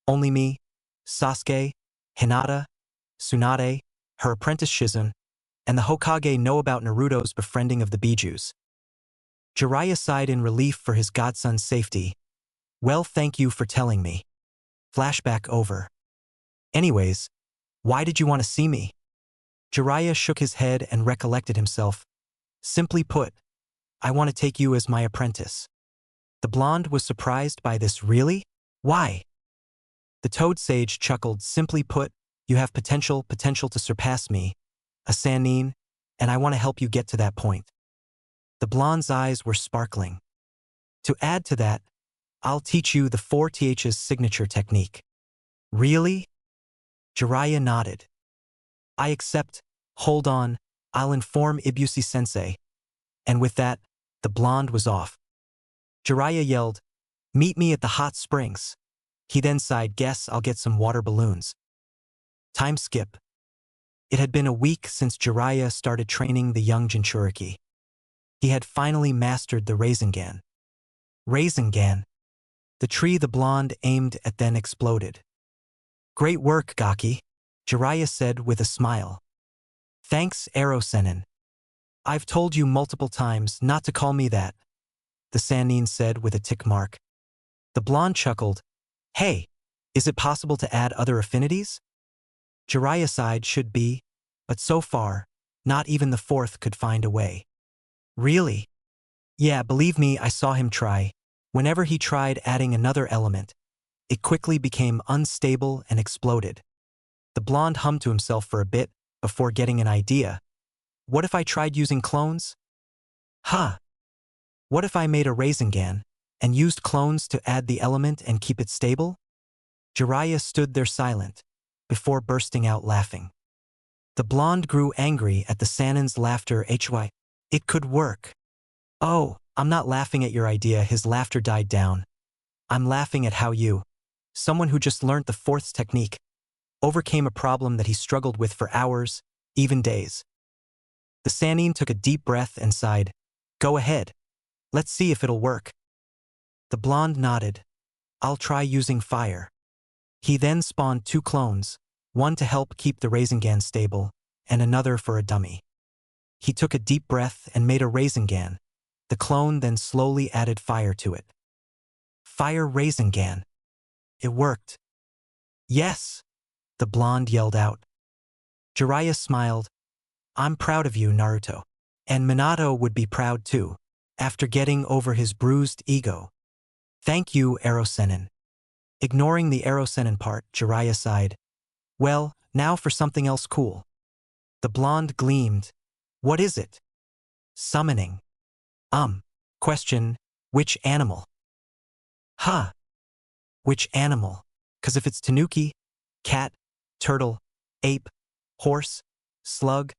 Only me, Sasuke, Hinata, Tsunade, her apprentice Shizun, and the Hokage know about Naruto's befriending of the bijus. Jiraiya sighed in relief for his godson's safety. Well, thank you for telling me. Flashback over. Anyways, why did you want to see me? Jiraiya shook his head and recollected himself. Simply put, I want to take you as my apprentice. The blonde was surprised by this. Really? Why? The toad sage chuckled. Simply put, you have potential to surpass me, a Sannin, and I want to help you get to that point. The blonde's eyes were sparkling. To add to that, I'll teach you the 4Th's signature technique. Really? Jiraiya nodded. I accept. Hold on, I'll inform Ibushi-sensei. And with that, the blonde was off. Jiraiya yelled, meet me at the hot springs. He then sighed, guess I'll get some water balloons. Time skip. It had been a week since Jiraiya started training the young Jinchuriki. He had finally mastered the Rasengan. Rasengan. The tree the blonde aimed at then exploded. Great work, Gaki, Jiraiya said with a smile. Thanks, Ero-sennin. I've told you multiple times not to call me that, the Sannin said with a tick mark. The blonde chuckled. Hey, is it possible to add other affinities? Jiraiya sighed. Should be, but so far, not even the fourth could find a way. Really? Yeah, believe me, I saw him try. Whenever he tried adding another element, it quickly became unstable and exploded. The blonde hummed to himself for a bit before getting an idea. What if I tried using clones? Huh. What if I made a Rasengan and used clones to add the element and keep it stable? Jiraiya stood there silent, before bursting out laughing. The blonde grew angry at the Sannin's laughter. It could work. Oh, I'm not laughing at your idea. His laughter died down. I'm laughing at how you, someone who just learned the fourth's technique, overcame a problem that he struggled with for hours, even days. The Sannin took a deep breath and sighed. Go ahead. Let's see if it'll work. The blonde nodded. I'll try using fire. He then spawned 2 clones, one to help keep the Rasengan stable, and another for a dummy. He took a deep breath and made a Rasengan. The clone then slowly added fire to it. Fire Rasengan. It worked. Yes, the blonde yelled out. Jiraiya smiled. I'm proud of you, Naruto. And Minato would be proud too, after getting over his bruised ego. Thank you, Ero-sennin. Ignoring the Ero-sennin part, Jiraiya sighed. Well, now for something else cool. The blonde gleamed. What is it? Summoning. Question, which animal? Huh. Which animal? 'Cause if it's tanuki, cat, turtle, ape, horse, slug,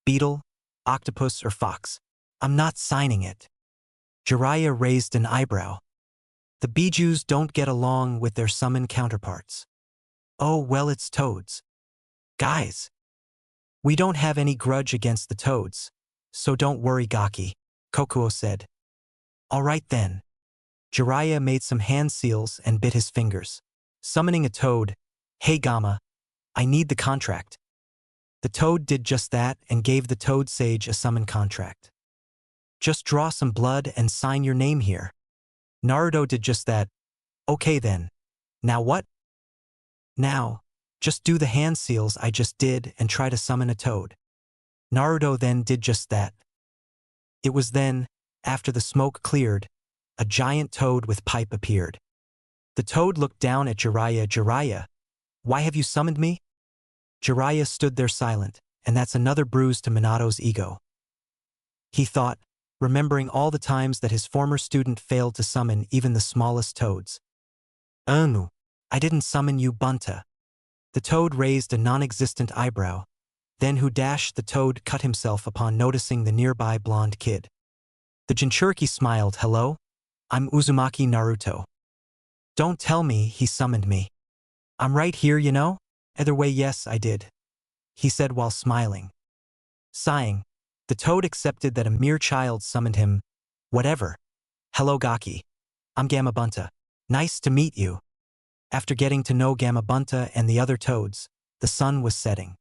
beetle, octopus, or fox, I'm not signing it. Jiraiya raised an eyebrow. The bijus don't get along with their summon counterparts. Oh well, it's toads. Guys. We don't have any grudge against the toads, so don't worry, Gaki, Kokuo said. All right then. Jiraiya made some hand seals and bit his fingers. Summoning a toad. Hey Gamma, I need the contract. The toad did just that and gave the toad sage a summon contract. Just draw some blood and sign your name here. Naruto did just that. Okay then. Now what? Now, just do the hand seals I just did and try to summon a toad. Naruto then did just that. It was then, after the smoke cleared, a giant toad with pipe appeared. The toad looked down at Jiraiya. Jiraiya, why have you summoned me? Jiraiya stood there silent, and that's another bruise to Minato's ego. He thought, remembering all the times that his former student failed to summon even the smallest toads. I didn't summon you, Bunta. The toad raised a non-existent eyebrow. then who the toad cut himself upon noticing the nearby blonde kid. The Jinchuriki smiled, "Hello? I'm Uzumaki Naruto. Don't tell me he summoned me. I'm right here, you know?" "Either way, yes, I did," he said while smiling. Sighing, the toad accepted that a mere child summoned him. "Whatever. Hello, Gaki. I'm Gamabunta. Nice to meet you." After getting to know Gamabunta and the other toads, the sun was setting.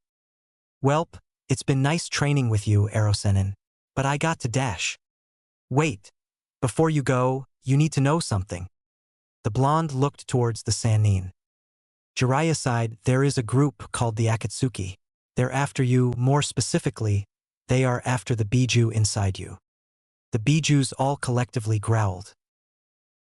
"Welp, it's been nice training with you, Aerosenin, but I got to dash." "Wait. Before you go, you need to know something." The blonde looked towards the Sannin. Jiraiya sighed, "There is a group called the Akatsuki. They're after you, more specifically, they are after the bijuu inside you." The bijuus all collectively growled.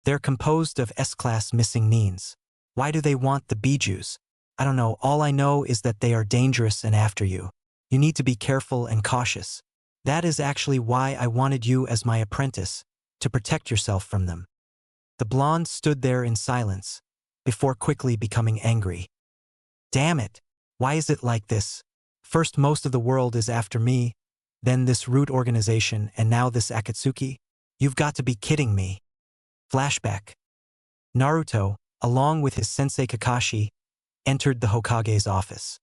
"They're composed of S-class missing nins. Why do they want the bijuus? I don't know, all I know is that they are dangerous and after you. You need to be careful and cautious. That is actually why I wanted you as my apprentice, to protect yourself from them." The blonde stood there in silence, before quickly becoming angry. "Damn it! Why is it like this? First most of the world is after me, then this root organization, and now this Akatsuki? You've got to be kidding me." Flashback. Naruto, along with his sensei Kakashi, entered the Hokage's office.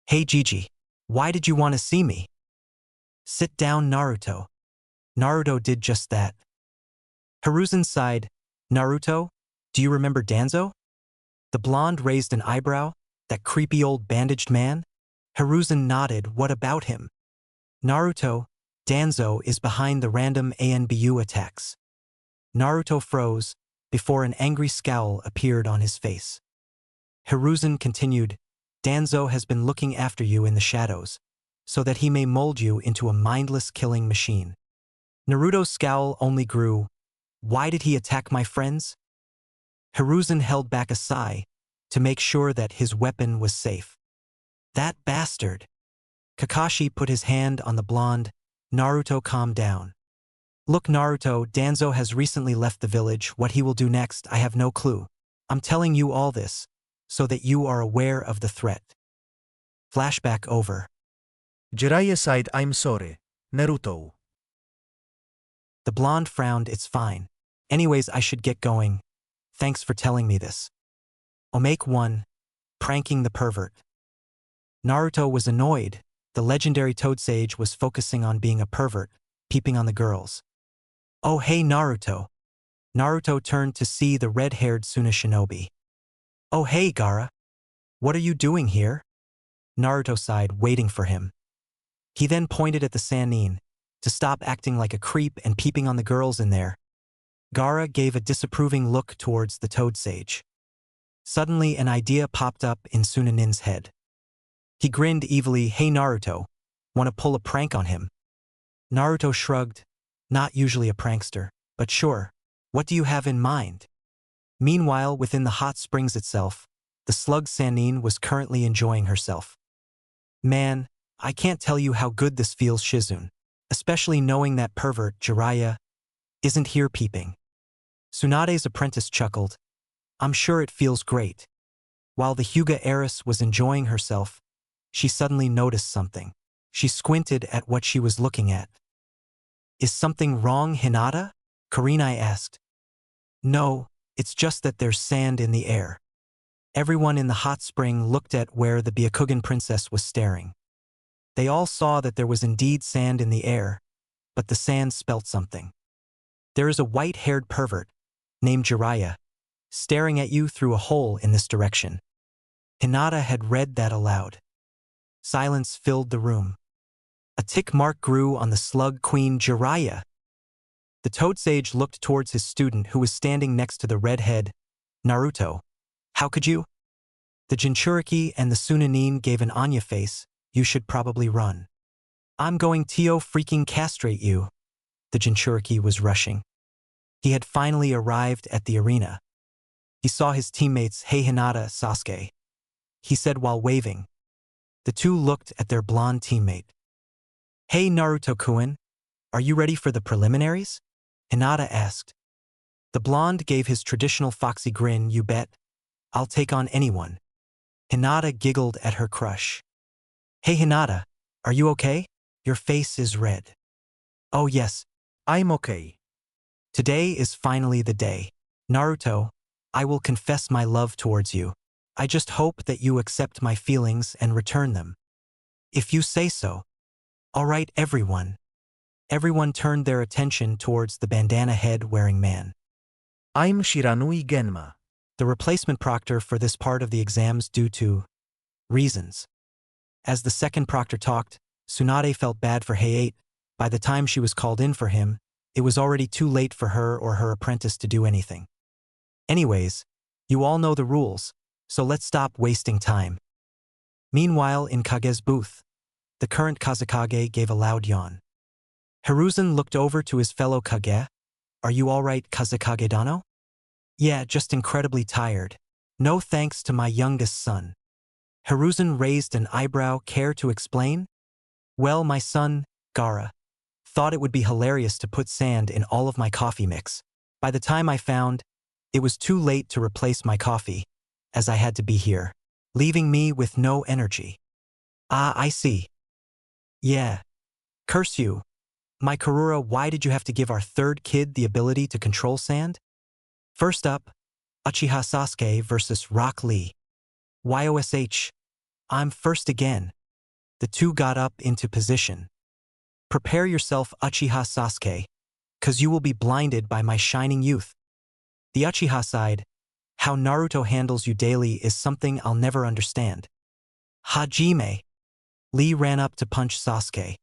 "Hey Gigi, why did you want to see me?" "Sit down, Naruto." Naruto did just that. Hiruzen sighed, "Naruto, do you remember Danzo?" The blonde raised an eyebrow. "That creepy old bandaged man?" Hiruzen nodded, "What about him?" "Naruto, Danzo is behind the random ANBU attacks." Naruto froze, before an angry scowl appeared on his face. Hiruzen continued, "Danzo has been looking after you in the shadows, so that he may mold you into a mindless killing machine." Naruto's scowl only grew. "Why did he attack my friends?" Hiruzen held back a sigh, to make sure that his weapon was safe. "That bastard." Kakashi put his hand on the blonde. Naruto calmed down. "Look, Naruto, Danzo has recently left the village. What he will do next, I have no clue. I'm telling you all this, so that you are aware of the threat." Flashback over. Jiraiya sighed, "I'm sorry, Naruto." The blonde frowned, "It's fine. Anyways, I should get going. Thanks for telling me this." Omake 1. Pranking the pervert. Naruto was annoyed. The legendary Toad Sage was focusing on being a pervert, peeping on the girls. "Oh hey Naruto." Naruto turned to see the red-haired Suna shinobi. "Oh hey Gaara. What are you doing here?" Naruto sighed, waiting for him. He then pointed at the Sannin, to stop acting like a creep and peeping on the girls in there. Gaara gave a disapproving look towards the Toad Sage. Suddenly an idea popped up in Sunanin's head. He grinned evilly, "Hey Naruto, want to pull a prank on him?" Naruto shrugged, not usually a prankster, but sure, what do you have in mind? Meanwhile, within the hot springs itself, the slug Sannin was currently enjoying herself. "Man, I can't tell you how good this feels, Shizune, especially knowing that pervert, Jiraiya, isn't here peeping." Tsunade's apprentice chuckled, "I'm sure it feels great." While the Hyuga heiress was enjoying herself, she suddenly noticed something. She squinted at what she was looking at. "Is something wrong, Hinata?" Kurenai asked. "No, it's just that there's sand in the air." Everyone in the hot spring looked at where the Byakugan princess was staring. They all saw that there was indeed sand in the air, but the sand spelt something. "There is a white-haired pervert, named Jiraiya, staring at you through a hole in this direction." Hinata had read that aloud. Silence filled the room. A tick mark grew on the slug queen Jiraiya. The Toad Sage looked towards his student who was standing next to the redhead. "Naruto, how could you?" The Jinchuriki and the Sunanin gave an Anya face. "You should probably run." "I'm going to freaking castrate you." The Jinchuriki was rushing. He had finally arrived at the arena. He saw his teammates, "Hey Hinata, Sasuke," he said while waving. The two looked at their blonde teammate. "Hey Naruto-kun, are you ready for the preliminaries?" Hinata asked. The blonde gave his traditional foxy grin, "You bet. I'll take on anyone." Hinata giggled at her crush. Hey Hinata, are you okay? Your face is red. Oh yes, I'm okay. today is finally the day. Naruto, I will confess my love towards you. I just hope that you accept my feelings and return them. If you say so. Alright everyone. Everyone turned their attention towards the bandana head-wearing man. I'm Shiranui Genma. The replacement proctor for this part of the exams due to reasons. As the second proctor talked, Tsunade felt bad for Heiate. By the time she was called in for him, it was already too late for her or her apprentice to do anything. Anyways, you all know the rules, so let's stop wasting time. Meanwhile, in Kage's booth, the current Kazekage gave a loud yawn. Hiruzen looked over to his fellow Kage. Are you alright, Kazekage-dano? Yeah, just incredibly tired. No thanks to my youngest son. Hiruzen raised an eyebrow. Care to explain? Well, my son, Gaara, thought it would be hilarious to put sand in all of my coffee mix. By the time I found, it was too late to replace my coffee, as I had to be here, leaving me with no energy. Ah, I see. Yeah. Curse you. My Karura, why did you have to give our third kid the ability to control sand? First up, Uchiha Sasuke versus Rock Lee. YOSH. I'm first again. The two got up into position. Prepare yourself, Uchiha Sasuke, cause you will be blinded by my shining youth. The Uchiha side, how Naruto handles you daily is something I'll never understand. Hajime. Lee ran up to punch Sasuke.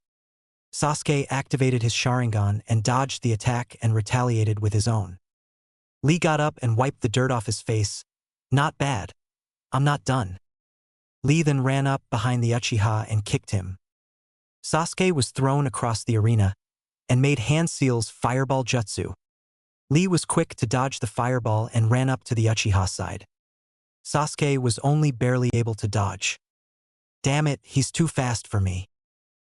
Sasuke activated his Sharingan and dodged the attack and retaliated with his own. Lee got up and wiped the dirt off his face. Not bad. I'm not done. Lee then ran up behind the Uchiha and kicked him. Sasuke was thrown across the arena and made hand seals fireball jutsu. Lee was quick to dodge the fireball and ran up to the Uchiha side. Sasuke was only barely able to dodge. Damn it, he's too fast for me.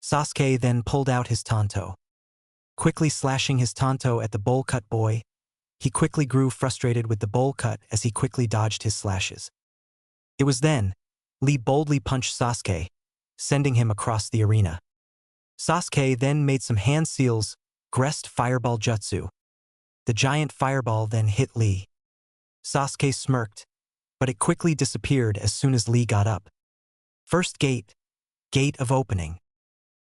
Sasuke then pulled out his tanto. Quickly slashing his tanto at the bowl cut boy, he quickly grew frustrated with the bowl cut as he quickly dodged his slashes. It was then, Lee boldly punched Sasuke, sending him across the arena. Sasuke then made some hand seals, Grest fireball jutsu. The giant fireball then hit Lee. Sasuke smirked, but it quickly disappeared as soon as Lee got up. First gate, gate of opening.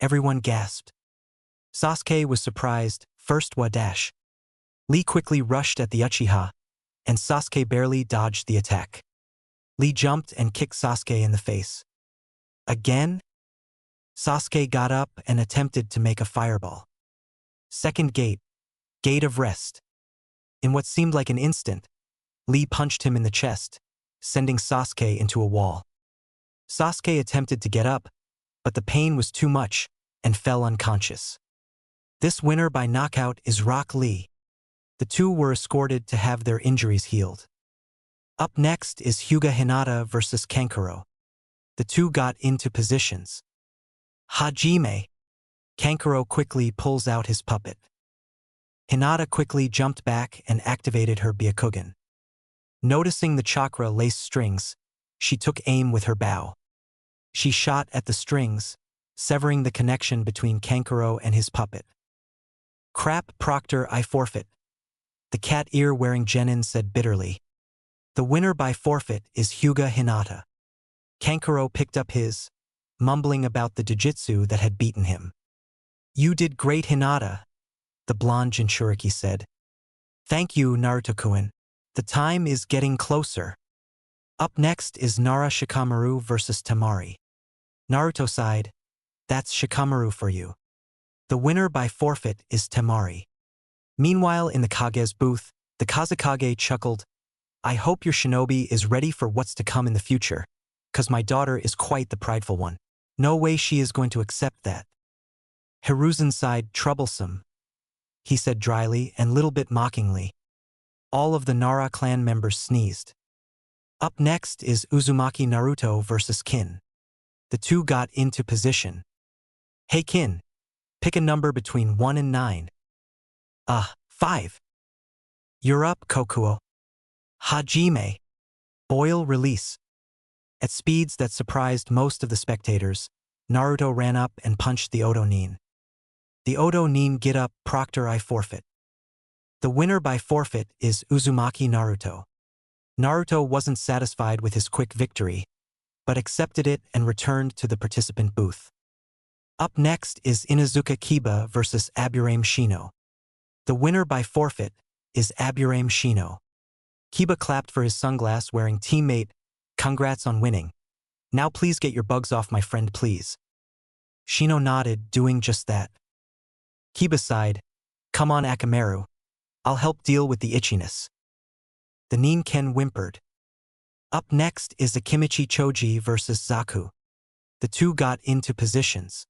Everyone gasped. Sasuke was surprised, first wa-dash. Lee quickly rushed at the Uchiha, and Sasuke barely dodged the attack. Lee jumped and kicked Sasuke in the face. Again? Sasuke got up and attempted to make a fireball. Second gate, gate of rest. In what seemed like an instant, Lee punched him in the chest, sending Sasuke into a wall. Sasuke attempted to get up, but the pain was too much and fell unconscious. This winner by knockout is Rock Lee. The two were escorted to have their injuries healed. Up next is Hyuga Hinata versus Kankuro. The two got into positions. Hajime. Kankuro quickly pulls out his puppet. Hinata quickly jumped back and activated her Byakugan. Noticing the chakra lace strings, she took aim with her bow. She shot at the strings, severing the connection between Kankuro and his puppet. Crap, Proctor, I forfeit. The cat ear-wearing genin said bitterly. The winner by forfeit is Hyuga Hinata. Kankuro picked up his, mumbling about the jujitsu that had beaten him. You did great, Hinata, the blonde Jinchuriki said. Thank you, Naruto-kun. The time is getting closer. Up next is Nara Shikamaru versus Temari. Naruto side, that's Shikamaru for you. The winner by forfeit is Temari. Meanwhile, in the Kage's booth, the Kazekage chuckled, I hope your shinobi is ready for what's to come in the future, 'cause my daughter is quite the prideful one. No way she is going to accept that. Hiruzen sighed, troublesome, he said dryly and little bit mockingly. All of the Nara clan members sneezed. Up next is Uzumaki Naruto versus Kin. The two got into position. Hey Kin, pick a number between 1 and 9. 5. You're up, Kokuo. Hajime. Boil release. At speeds that surprised most of the spectators, Naruto ran up and punched the Odo Nin. The Odo Nin get up, Proctor I forfeit. The winner by forfeit is Uzumaki Naruto. Naruto wasn't satisfied with his quick victory, but accepted it and returned to the participant booth. Up next is Inuzuka Kiba versus Aburame Shino. The winner by forfeit is Aburame Shino. Kiba clapped for his sunglass-wearing teammate. Congrats on winning. Now please get your bugs off my friend, please. Shino nodded, doing just that. Kiba sighed. Come on, Akamaru. I'll help deal with the itchiness. The Ninken whimpered. Up next is Akimichi Choji versus Zaku. The two got into positions.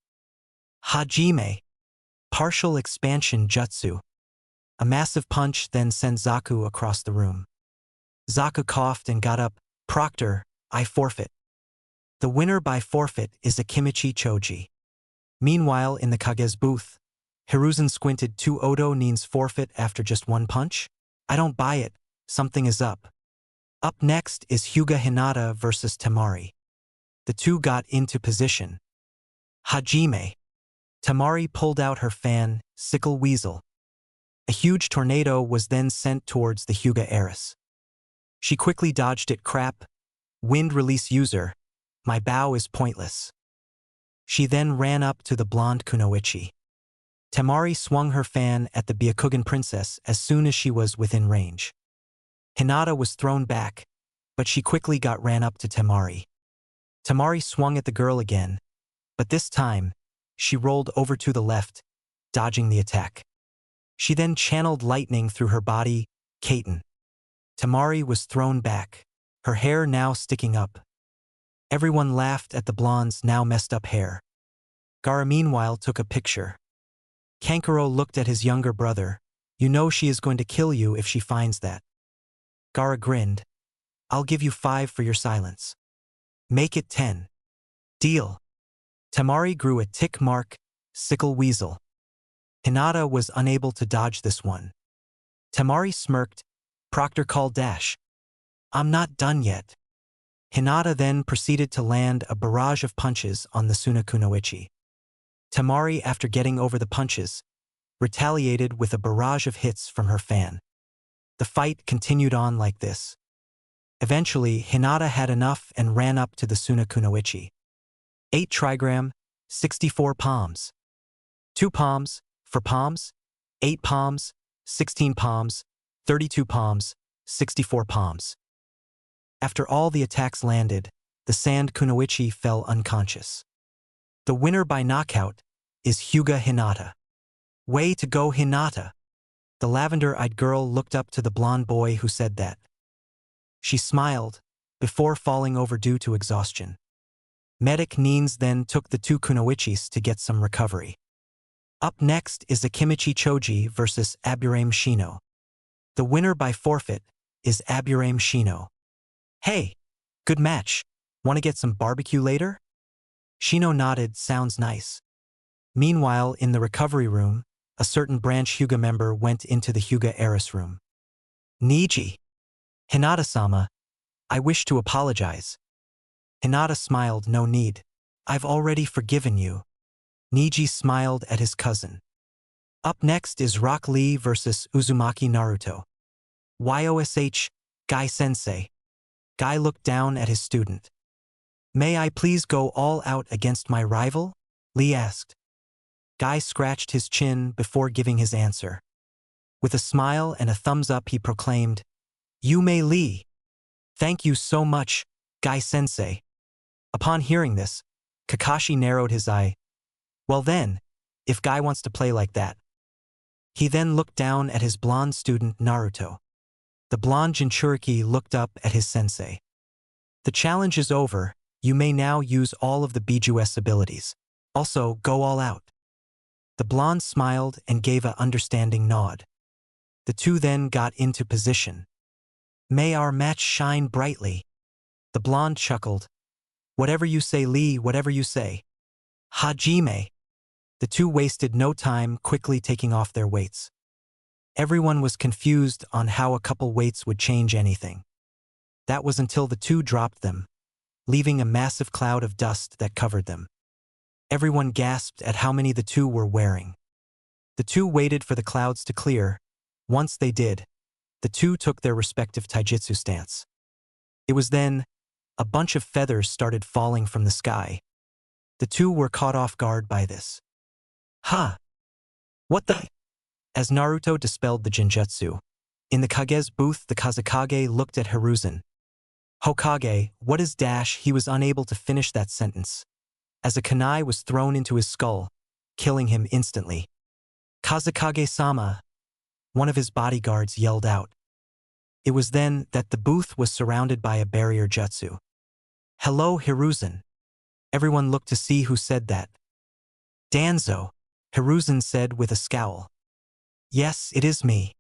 Hajime. Partial expansion jutsu. A massive punch then sent Zaku across the room. Zaku coughed and got up. Proctor, I forfeit. The winner by forfeit is Akimichi Choji. Meanwhile, in the Kage's booth, Hiruzen squinted. Two Odo Nins forfeit after just one punch? I don't buy it. Something is up. Up next is Hyuga Hinata versus Temari. The two got into position. Hajime. Temari pulled out her fan, Sickle Weasel. A huge tornado was then sent towards the Hyuga heiress. She quickly dodged it. Crap. Wind release user. My bow is pointless. She then ran up to the blonde Kunoichi. Temari swung her fan at the Byakugan princess as soon as she was within range. Hinata was thrown back, but she quickly ran up to Temari. Temari swung at the girl again, but this time, she rolled over to the left, dodging the attack. She then channeled lightning through her body. Kaiten. Temari was thrown back, her hair now sticking up. Everyone laughed at the blonde's now messed up hair. Gaara meanwhile took a picture. Kankuro looked at his younger brother. You know she is going to kill you if she finds that. Gaara grinned. I'll give you 5 for your silence. Make it 10. Deal. Temari grew a tick mark, Sickle Weasel. Hinata was unable to dodge this one. Temari smirked. Proctor called dash. I'm not done yet. Hinata then proceeded to land a barrage of punches on the Suna Kunoichi. Temari, after getting over the punches, retaliated with a barrage of hits from her fan. The fight continued on like this. Eventually, Hinata had enough and ran up to the Suna Kunoichi. 8 trigram, 64 palms. 2 palms, 4 palms, 8 palms, 16 palms, 32 palms, 64 palms. After all the attacks landed, the sand Kunoichi fell unconscious. The winner by knockout is Hyuga Hinata. Way to go, Hinata! The lavender-eyed girl looked up to the blonde boy who said that. She smiled, before falling over due to exhaustion. Medic Nins then took the 2 Kunoichis to get some recovery. Up next is Akimichi Choji versus Aburame Shino. The winner by forfeit is Aburame Shino. Hey, good match. Want to get some barbecue later? Shino nodded. Sounds nice. Meanwhile, in the recovery room, a certain branch Hyuga member went into the Hyuga heiress room. Niji. Hinata-sama, I wish to apologize. Hinata smiled. No need. I've already forgiven you. Niji smiled at his cousin. Up next is Rock Lee versus Uzumaki Naruto. YOSH, Guy-sensei. Guy looked down at his student. May I please go all out against my rival? Lee asked. Guy scratched his chin before giving his answer. With a smile and a thumbs up he proclaimed, You may Lee. Thank you so much, Guy-sensei. Upon hearing this, Kakashi narrowed his eye. Well then, if Guy wants to play like that. He then looked down at his blonde student Naruto. The blonde Jinchuriki looked up at his sensei. The challenge is over, you may now use all of the bijuu abilities. Also, go all out. The blonde smiled and gave an understanding nod. The two then got into position. May our match shine brightly. The blonde chuckled. Whatever you say, Lee, whatever you say. Hajime. The two wasted no time quickly taking off their weights. Everyone was confused on how a couple weights would change anything. That was until the two dropped them, leaving a massive cloud of dust that covered them. Everyone gasped at how many the two were wearing. The two waited for the clouds to clear. Once they did, the two took their respective taijutsu stance. It was then, a bunch of feathers started falling from the sky. The two were caught off guard by this. Ha! What the? As Naruto dispelled the genjutsu, in the Kage's booth the Kazekage looked at Hiruzen. Hokage, what is dash? He was unable to finish that sentence, as a kunai was thrown into his skull, killing him instantly. Kazekage-sama, one of his bodyguards yelled out. It was then that the booth was surrounded by a barrier jutsu. Hello, Hiruzen. Everyone looked to see who said that. Danzo, Hiruzen said with a scowl. Yes, it is me.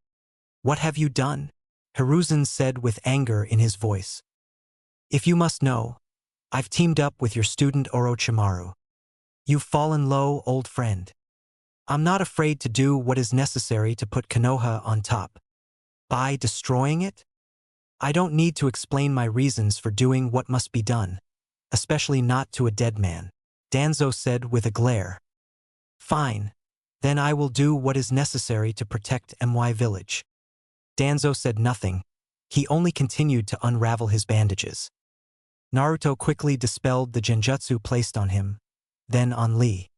What have you done? Hiruzen said with anger in his voice. If you must know, I've teamed up with your student Orochimaru. You've fallen low, old friend. I'm not afraid to do what is necessary to put Konoha on top. By destroying it? I don't need to explain my reasons for doing what must be done, especially not to a dead man, Danzo said with a glare. Fine. Then I will do what is necessary to protect My village. Danzo said nothing. He only continued to unravel his bandages. Naruto quickly dispelled the genjutsu placed on him, then on Lee.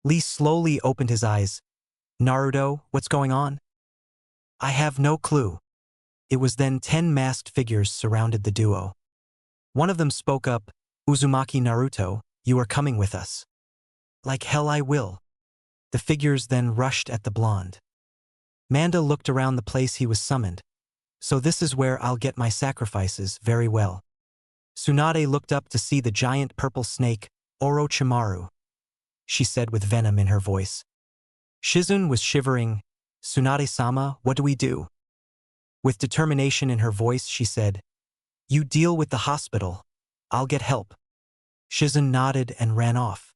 Lee slowly opened his eyes. Naruto, what's going on? I have no clue. It was then 10 masked figures surrounded the duo. One of them spoke up, Uzumaki Naruto, you are coming with us. Like hell I will. The figures then rushed at the blonde. Manda looked around the place he was summoned. So this is where I'll get my sacrifices, very well. Tsunade looked up to see the giant purple snake, Orochimaru. She said with venom in her voice. Shizune was shivering. Tsunade-sama, what do we do? With determination in her voice she said, you deal with the hospital. I'll get help. Shizune nodded and ran off.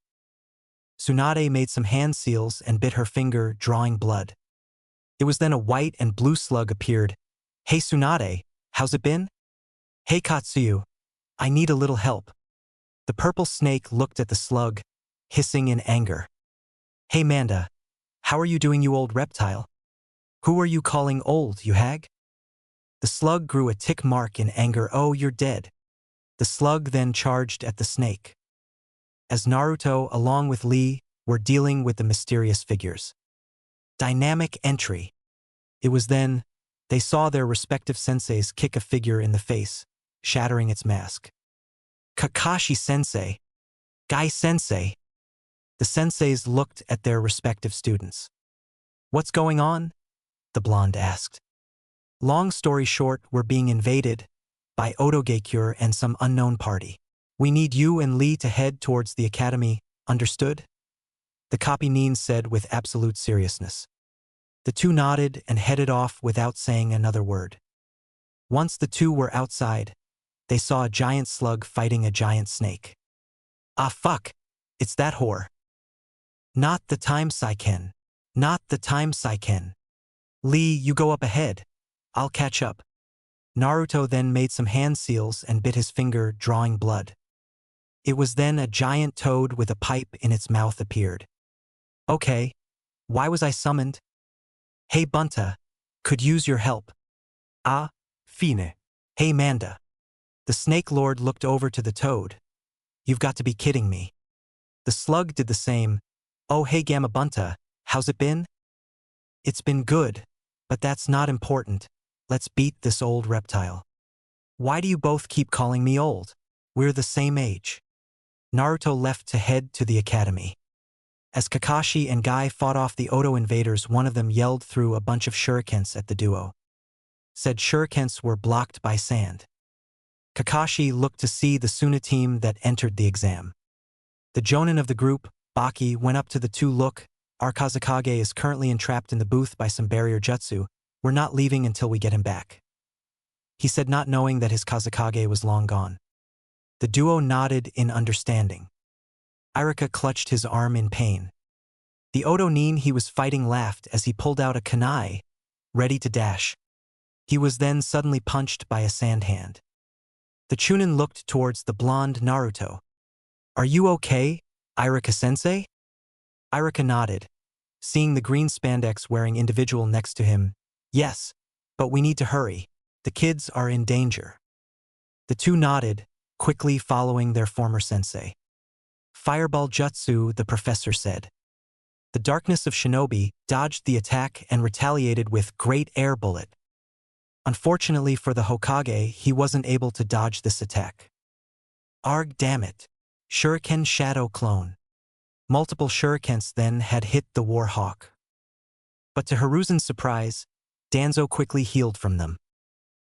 Tsunade made some hand seals and bit her finger, drawing blood. It was then a white and blue slug appeared. Hey Tsunade, how's it been? Hey Katsuyu, I need a little help. The purple snake looked at the slug, hissing in anger. Hey Manda, how are you doing, you old reptile? Who are you calling old, you hag? The slug grew a tick mark in anger. Oh, you're dead. The slug then charged at the snake. As Naruto, along with Lee, were dealing with the mysterious figures. Dynamic entry. It was then, they saw their respective senseis kick a figure in the face, shattering its mask. Kakashi-sensei. Gai-sensei. The senseis looked at their respective students. What's going on? The blonde asked. Long story short, we're being invaded by Otogekure and some unknown party. We need you and Lee to head towards the academy, understood? The copy-nin said with absolute seriousness. The two nodded and headed off without saying another word. Once the two were outside, they saw a giant slug fighting a giant snake. Ah fuck, it's that whore. Not the time Saiken. Not the time Saiken. Lee, you go up ahead. I'll catch up. Naruto then made some hand seals and bit his finger, drawing blood. It was then a giant toad with a pipe in its mouth appeared. Okay, why was I summoned? Hey Bunta, could use your help. Ah, fine. Hey Manda. The Snake Lord looked over to the toad. You've got to be kidding me. The slug did the same. Oh hey Gamma Bunta, how's it been? It's been good, but that's not important. Let's beat this old reptile. Why do you both keep calling me old? We're the same age. Naruto left to head to the academy. As Kakashi and Guy fought off the Oto invaders, one of them yelled through a bunch of shurikens at the duo. Said shurikens were blocked by sand. Kakashi looked to see the Suna team that entered the exam. The jonin of the group, Baki, went up to the two. Look, our Kazekage is currently entrapped in the booth by some barrier jutsu. We're not leaving until we get him back. He said, not knowing that his Kazekage was long gone. The duo nodded in understanding. Irika clutched his arm in pain. The Oto nin he was fighting laughed as he pulled out a kunai, ready to dash. He was then suddenly punched by a sand hand. The chunin looked towards the blonde Naruto. Are you okay? Irika-sensei? Irika nodded, seeing the green spandex wearing individual next to him. Yes, but we need to hurry. The kids are in danger. The two nodded, quickly following their former sensei. Fireball jutsu, the professor said. The darkness of Shinobi dodged the attack and retaliated with great air bullet. Unfortunately for the Hokage, he wasn't able to dodge this attack. Arg, damn it. Shuriken shadow clone. Multiple shurikens then had hit the war hawk. But to Hiruzen's surprise, Danzo quickly healed from them.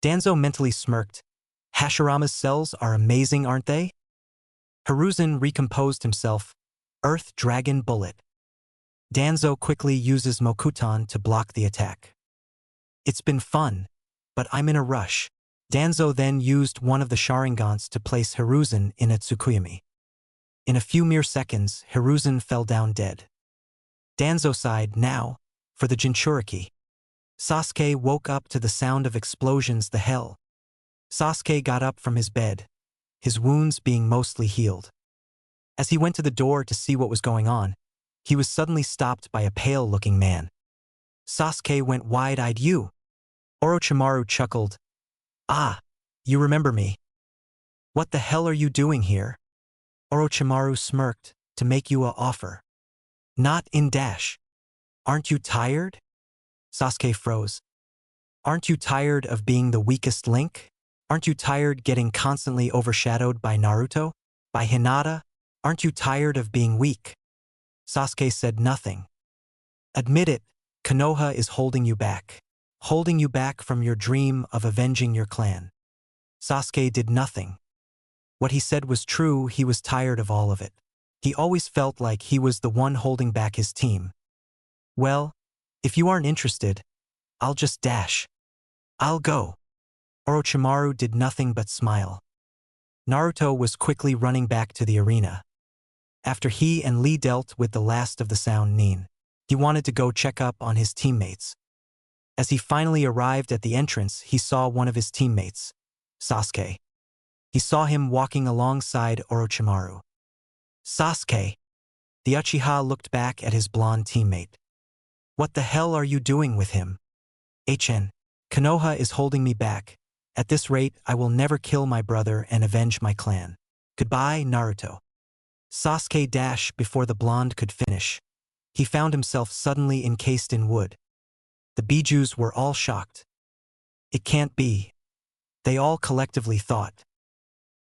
Danzo mentally smirked. Hashirama's cells are amazing, aren't they? Hiruzen recomposed himself. Earth Dragon Bullet. Danzo quickly uses Mokuton to block the attack. It's been fun, but I'm in a rush. Danzo then used one of the Sharingans to place Hiruzen in a Tsukuyomi. In a few mere seconds, Hiruzen fell down dead. Danzo sighed now, for the Jinchuriki. Sasuke woke up to the sound of explosions. The hell? Sasuke got up from his bed, his wounds being mostly healed. As he went to the door to see what was going on, he was suddenly stopped by a pale-looking man. Sasuke went wide-eyed. You? Orochimaru chuckled. Ah, you remember me. What the hell are you doing here? Orochimaru smirked. To make you a offer. Not in dash. Aren't you tired? Sasuke froze. Aren't you tired of being the weakest link? Aren't you tired getting constantly overshadowed by Naruto? By Hinata? Aren't you tired of being weak? Sasuke said nothing. Admit it, Konoha is holding you back. Holding you back from your dream of avenging your clan. Sasuke did nothing. What he said was true, he was tired of all of it. He always felt like he was the one holding back his team. Well, if you aren't interested, I'll just dash. I'll go. Orochimaru did nothing but smile. Naruto was quickly running back to the arena. After he and Lee dealt with the last of the Sound Nin, he wanted to go check up on his teammates. As he finally arrived at the entrance, he saw one of his teammates, Sasuke. He saw him walking alongside Orochimaru. Sasuke! The Uchiha looked back at his blonde teammate. What the hell are you doing with him? Konoha is holding me back. At this rate, I will never kill my brother and avenge my clan. Goodbye, Naruto. Sasuke dashed before the blonde could finish. He found himself suddenly encased in wood. The bijoos were all shocked. It can't be. They all collectively thought.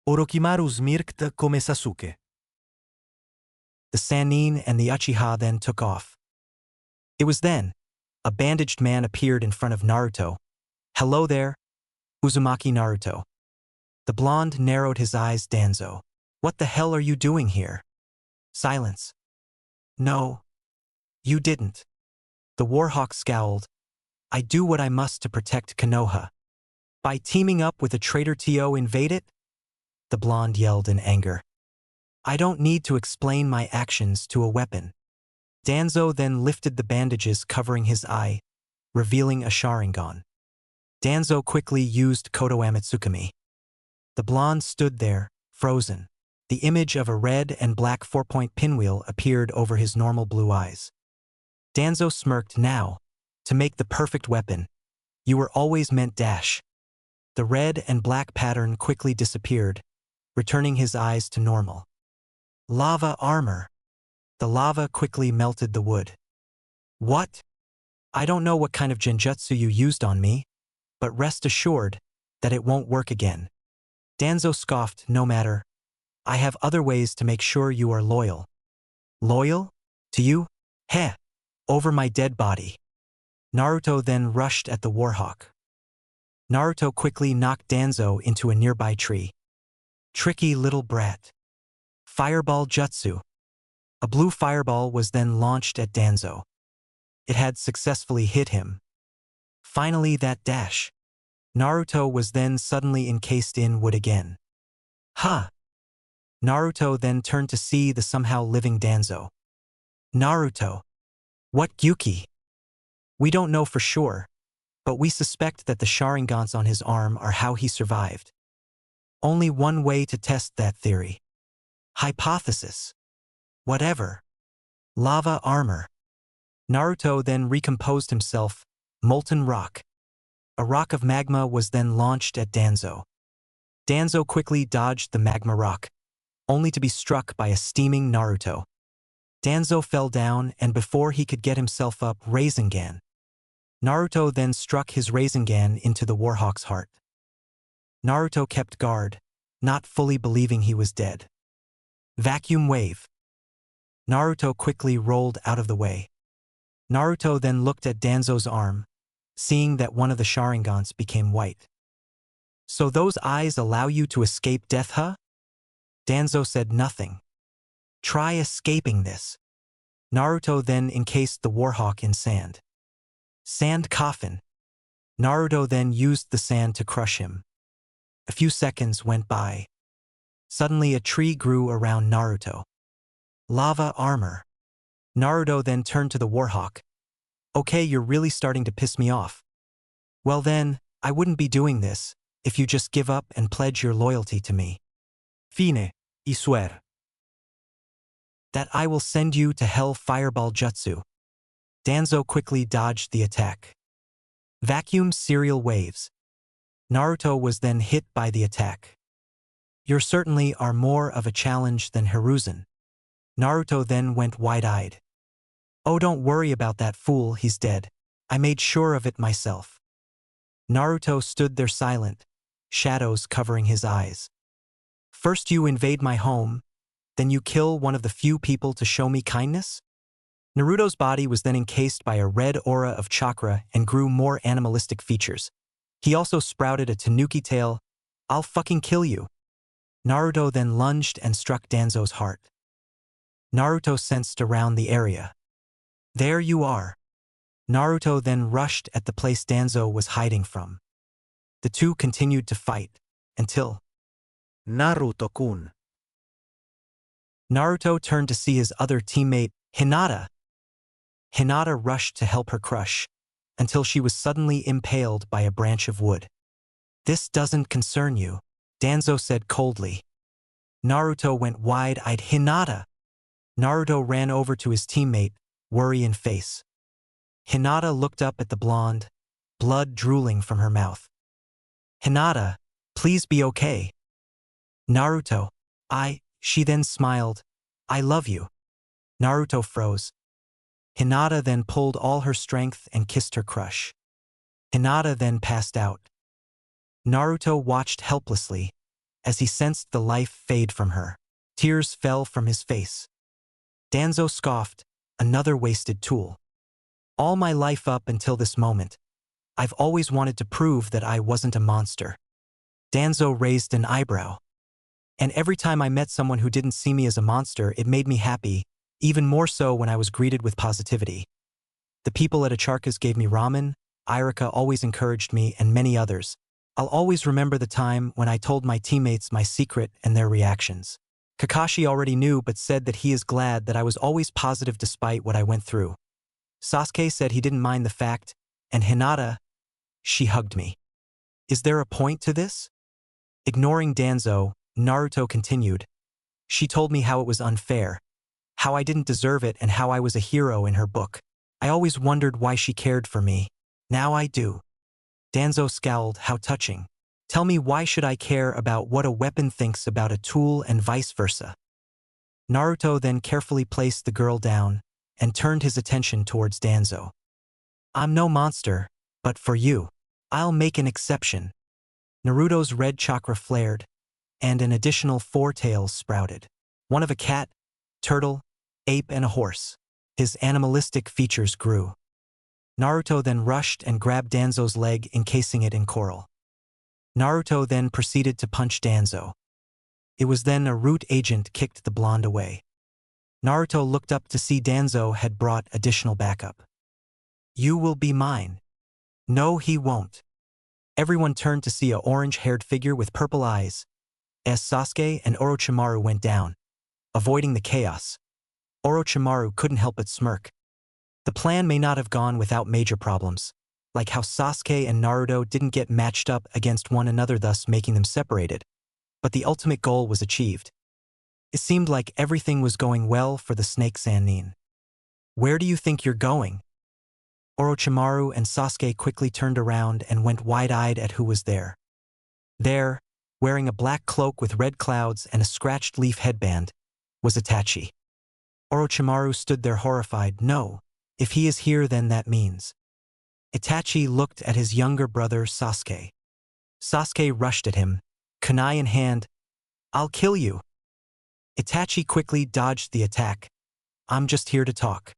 Orochimaru smirked come Sasuke. The Sannin and the Uchiha then took off. It was then, a bandaged man appeared in front of Naruto. Hello there, Uzumaki Naruto. The blonde narrowed his eyes. Danzo. What the hell are you doing here? Silence. No. You didn't. The Warhawk scowled. I do what I must to protect Konoha. By teaming up with a traitor To invade it? The blonde yelled in anger. I don't need to explain my actions to a weapon. Danzo then lifted the bandages covering his eye, revealing a Sharingan. Danzo quickly used Koto Amatsukami. The blonde stood there, frozen. The image of a red and black 4-point pinwheel appeared over his normal blue eyes. Danzo smirked. Now, to make the perfect weapon, you were always meant dash. The red and black pattern quickly disappeared, returning his eyes to normal. Lava armor. The lava quickly melted the wood. What? I don't know what kind of genjutsu you used on me, but rest assured that it won't work again. Danzo scoffed. No matter. I have other ways to make sure you are loyal. Loyal? To you? Heh. Over my dead body. Naruto then rushed at the Warhawk. Naruto quickly knocked Danzo into a nearby tree. Tricky little brat. Fireball jutsu. A blue fireball was then launched at Danzo. It had successfully hit him. Finally that dash. Naruto was then suddenly encased in wood again. Ha! Naruto then turned to see the somehow living Danzo. Naruto. What Gyuki? We don't know for sure, but we suspect that the Sharingans on his arm are how he survived. Only one way to test that theory. Hypothesis. Whatever. Lava armor. Naruto then recomposed himself, molten rock. A rock of magma was then launched at Danzo. Danzo quickly dodged the magma rock, only to be struck by a steaming Naruto. Danzo fell down, and before he could get himself up, Rasengan. Naruto then struck his Rasengan into the Warhawk's heart. Naruto kept guard, not fully believing he was dead. Vacuum wave. Naruto quickly rolled out of the way. Naruto then looked at Danzo's arm, seeing that one of the Sharingans became white. So those eyes allow you to escape death, huh? Danzo said nothing. Try escaping this. Naruto then encased the Warhawk in sand. Sand coffin. Naruto then used the sand to crush him. A few seconds went by. Suddenly a tree grew around Naruto. Lava armor. Naruto then turned to the Warhawk. Okay, you're really starting to piss me off. Well then, I wouldn't be doing this if you just give up and pledge your loyalty to me. Fine, y swear. That I will send you to hell fireball jutsu. Danzo quickly dodged the attack. Vacuum serial waves. Naruto was then hit by the attack. You certainly are more of a challenge than Hiruzen. Naruto then went wide-eyed. Oh, don't worry about that fool, he's dead. I made sure of it myself. Naruto stood there silent, shadows covering his eyes. First you invade my home, then you kill one of the few people to show me kindness? Naruto's body was then encased by a red aura of chakra and grew more animalistic features. He also sprouted a tanuki tail. I'll fucking kill you. Naruto then lunged and struck Danzo's heart. Naruto sensed around the area. There you are. Naruto then rushed at the place Danzo was hiding from. The two continued to fight, until Naruto-kun. Naruto turned to see his other teammate, Hinata. Hinata rushed to help her crush, until she was suddenly impaled by a branch of wood. This doesn't concern you, Danzo said coldly. Naruto went wide-eyed. Hinata! Naruto ran over to his teammate, worry in face. Hinata looked up at the blonde, blood drooling from her mouth. Hinata, please be okay. Naruto, she then smiled. I love you. Naruto froze. Hinata then pulled all her strength and kissed her crush. Hinata then passed out. Naruto watched helplessly as he sensed the life fade from her. Tears fell from his face. Danzo scoffed, another wasted tool. All my life up until this moment, I've always wanted to prove that I wasn't a monster. Danzo raised an eyebrow. And every time I met someone who didn't see me as a monster, it made me happy, even more so when I was greeted with positivity. The people at Acharka's gave me ramen, Irika always encouraged me, and many others. I'll always remember the time when I told my teammates my secret and their reactions. Kakashi already knew but said that he is glad that I was always positive despite what I went through. Sasuke said he didn't mind the fact, and Hinata, she hugged me. Is there a point to this? Ignoring Danzo, Naruto continued. She told me how it was unfair, how I didn't deserve it, and how I was a hero in her book. I always wondered why she cared for me. Now I do. Danzo scowled. How touching. Tell me, why should I care about what a weapon thinks about a tool and vice versa? Naruto then carefully placed the girl down and turned his attention towards Danzo. I'm no monster, but for you, I'll make an exception. Naruto's red chakra flared, and an additional 4 tails sprouted. One of a cat, turtle, ape, and a horse. His animalistic features grew. Naruto then rushed and grabbed Danzo's leg, encasing it in coral. Naruto then proceeded to punch Danzo. It was then a root agent kicked the blonde away. Naruto looked up to see Danzo had brought additional backup. You will be mine. No, he won't. Everyone turned to see a orange-haired figure with purple eyes, as Sasuke and Orochimaru went down, avoiding the chaos. Orochimaru couldn't help but smirk. The plan may not have gone without major problems, like how Sasuke and Naruto didn't get matched up against one another, thus making them separated. But the ultimate goal was achieved. It seemed like everything was going well for the snake Sannin. Where do you think you're going? Orochimaru and Sasuke quickly turned around and went wide-eyed at who was there. There, wearing a black cloak with red clouds and a scratched leaf headband, was Itachi. Orochimaru stood there horrified. No, if he is here then that means. Itachi looked at his younger brother Sasuke. Sasuke rushed at him, kunai in hand. I'll kill you. Itachi quickly dodged the attack. I'm just here to talk.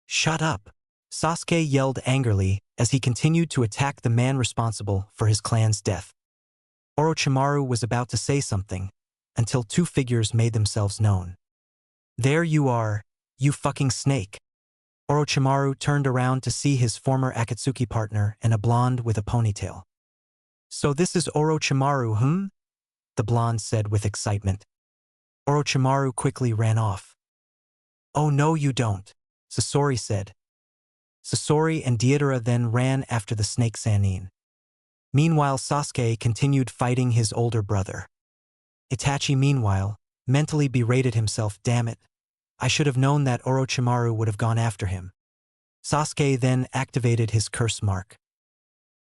Shut up. Sasuke yelled angrily as he continued to attack the man responsible for his clan's death. Orochimaru was about to say something, until two figures made themselves known. There you are, you fucking snake. Orochimaru turned around to see his former Akatsuki partner and a blonde with a ponytail. So this is Orochimaru, the blonde said with excitement. Orochimaru quickly ran off. Oh no you don't, Sasori said. Sasori and Deidara then ran after the snake Sannin. Meanwhile Sasuke continued fighting his older brother. Itachi meanwhile, mentally berated himself. Damn it. I should have known that Orochimaru would have gone after him. Sasuke then activated his curse mark.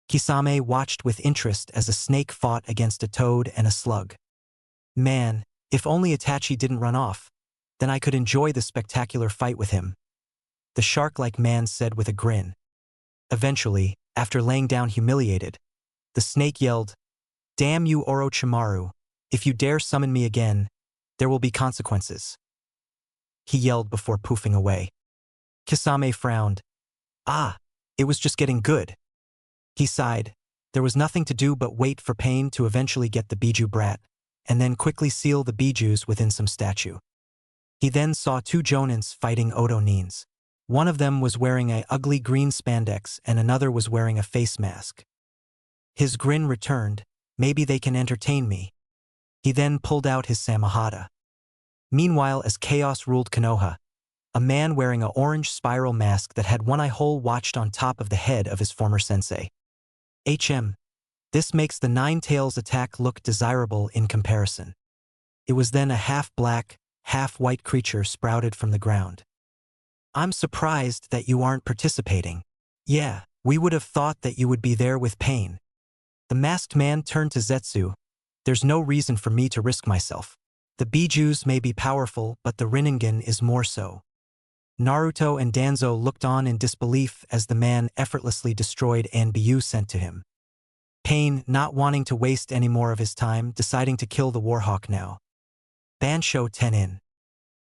Kisame watched with interest as a snake fought against a toad and a slug. Man, if only Itachi didn't run off, then I could enjoy the spectacular fight with him. The shark-like man said with a grin. Eventually, after laying down humiliated, the snake yelled, Damn you Orochimaru, if you dare summon me again, there will be consequences. He yelled before poofing away. Kisame frowned. Ah, it was just getting good. He sighed. There was nothing to do but wait for Pain to eventually get the bijuu brat, and then quickly seal the bijuus within some statue. He then saw two jonins fighting Oto Nins. One of them was wearing a ugly green spandex and another was wearing a face mask. His grin returned. Maybe they can entertain me. He then pulled out his Samahata. Meanwhile, as chaos ruled Konoha, a man wearing an orange spiral mask that had one eye hole watched on top of the head of his former sensei. This makes the Nine Tails attack look desirable in comparison. It was then a half-black, half-white creature sprouted from the ground. I'm surprised that you aren't participating. Yeah, we would have thought that you would be there with Pain. The masked man turned to Zetsu. There's no reason for me to risk myself. The bijuus may be powerful, but the Rinnegan is more so. Naruto and Danzo looked on in disbelief as the man effortlessly destroyed an bijuu sent to him. Pain, not wanting to waste any more of his time, deciding to kill the Warhawk now. Bansho Tenin.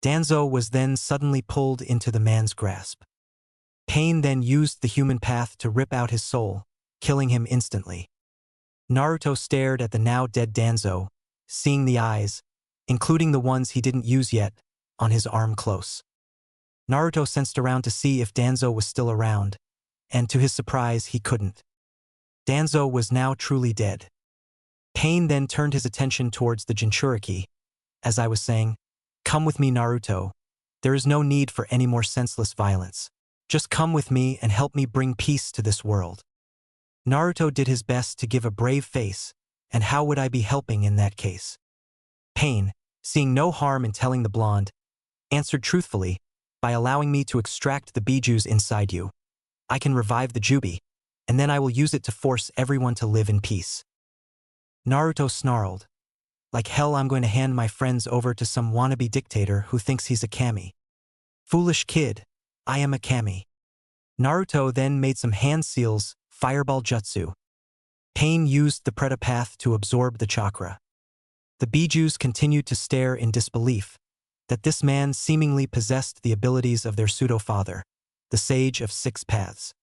Danzo was then suddenly pulled into the man's grasp. Pain then used the human path to rip out his soul, killing him instantly. Naruto stared at the now dead Danzo, seeing the eyes, including the ones he didn't use yet, on his arm close. Naruto sensed around to see if Danzo was still around, and to his surprise he couldn't. Danzo was now truly dead. Pain then turned his attention towards the Jinchuriki. As I was saying, come with me Naruto. There is no need for any more senseless violence. Just come with me and help me bring peace to this world. Naruto did his best to give a brave face, and how would I be helping in that case? Pain, seeing no harm in telling the blonde, answered truthfully, by allowing me to extract the bijuus inside you. I can revive the jubi, and then I will use it to force everyone to live in peace. Naruto snarled. Like hell I'm going to hand my friends over to some wannabe dictator who thinks he's a kami. Foolish kid, I am a kami. Naruto then made some hand seals, fireball jutsu. Pain used the Preta path to absorb the chakra. The bijuus continued to stare in disbelief that this man seemingly possessed the abilities of their pseudo-father, the Sage of Six Paths.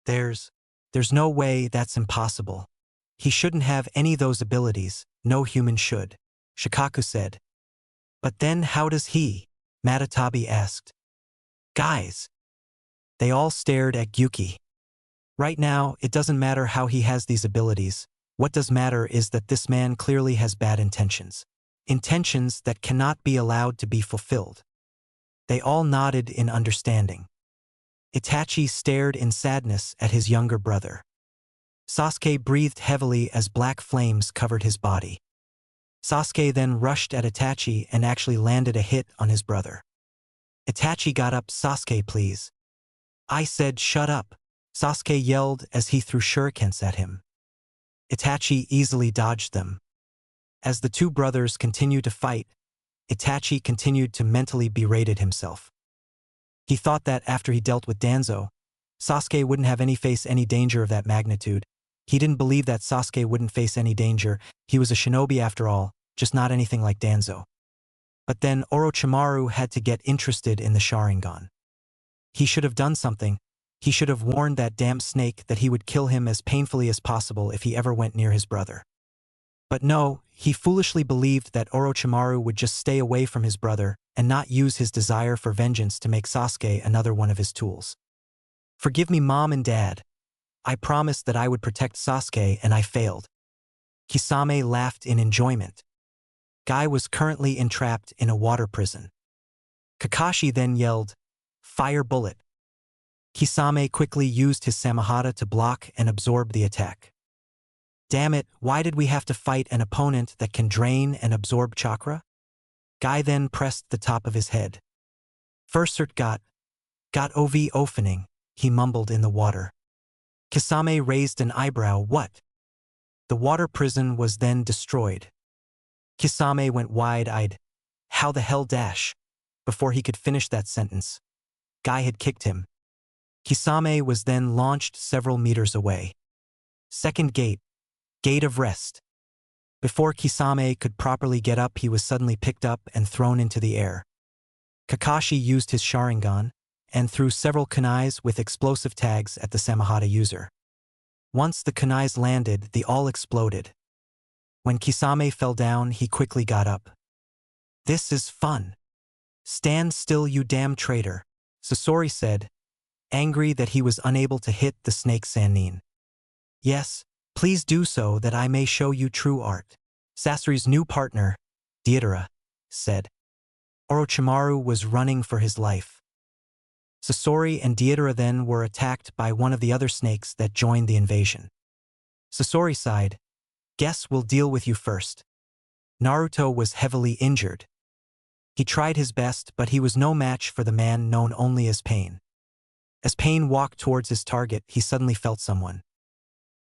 There's no way that's impossible. He shouldn't have any of those abilities, no human should, Shikaku said. But then how does he? Matatabi asked. Guys. They all stared at Gyuki. Right now, it doesn't matter how he has these abilities. What does matter is that this man clearly has bad intentions. Intentions that cannot be allowed to be fulfilled. They all nodded in understanding. Itachi stared in sadness at his younger brother. Sasuke breathed heavily as black flames covered his body. Sasuke then rushed at Itachi and actually landed a hit on his brother. Itachi got up. Sasuke, please. I said shut up, Sasuke yelled as he threw shurikens at him. Itachi easily dodged them. As the two brothers continued to fight, Itachi continued to mentally berate himself. He thought that after he dealt with Danzo, Sasuke wouldn't have face any danger of that magnitude. He didn't believe that Sasuke wouldn't face any danger. He was a shinobi after all, just not anything like Danzo. But then Orochimaru had to get interested in the Sharingan. He should have done something. He should have warned that damn snake that he would kill him as painfully as possible if he ever went near his brother. But no, he foolishly believed that Orochimaru would just stay away from his brother and not use his desire for vengeance to make Sasuke another one of his tools. Forgive me, Mom and Dad. I promised that I would protect Sasuke and I failed. Kisame laughed in enjoyment. Guy was currently entrapped in a water prison. Kakashi then yelled, "Fire bullet." Kisame quickly used his Samahata to block and absorb the attack. Damn it, why did we have to fight an opponent that can drain and absorb chakra? Guy then pressed the top of his head. Fursert got ov opening, he mumbled in the water. Kisame raised an eyebrow. What? The water prison was then destroyed. Kisame went wide-eyed. How the hell dash? Before he could finish that sentence, Guy had kicked him. Kisame was then launched several meters away. Second gate. Gate of rest. Before Kisame could properly get up, he was suddenly picked up and thrown into the air. Kakashi used his Sharingan and threw several kunais with explosive tags at the Samahata user. Once the kunais landed, they all exploded. When Kisame fell down, he quickly got up. This is fun. Stand still, you damn traitor, Sasori said, angry that he was unable to hit the snake Sannin. Yes, please do so that I may show you true art, Sasori's new partner, Deidara, said. Orochimaru was running for his life. Sasori and Deidara then were attacked by one of the other snakes that joined the invasion. Sasori sighed, "Guess we'll deal with you first." Naruto was heavily injured. He tried his best, but he was no match for the man known only as Pain. As Pain walked towards his target, he suddenly felt someone.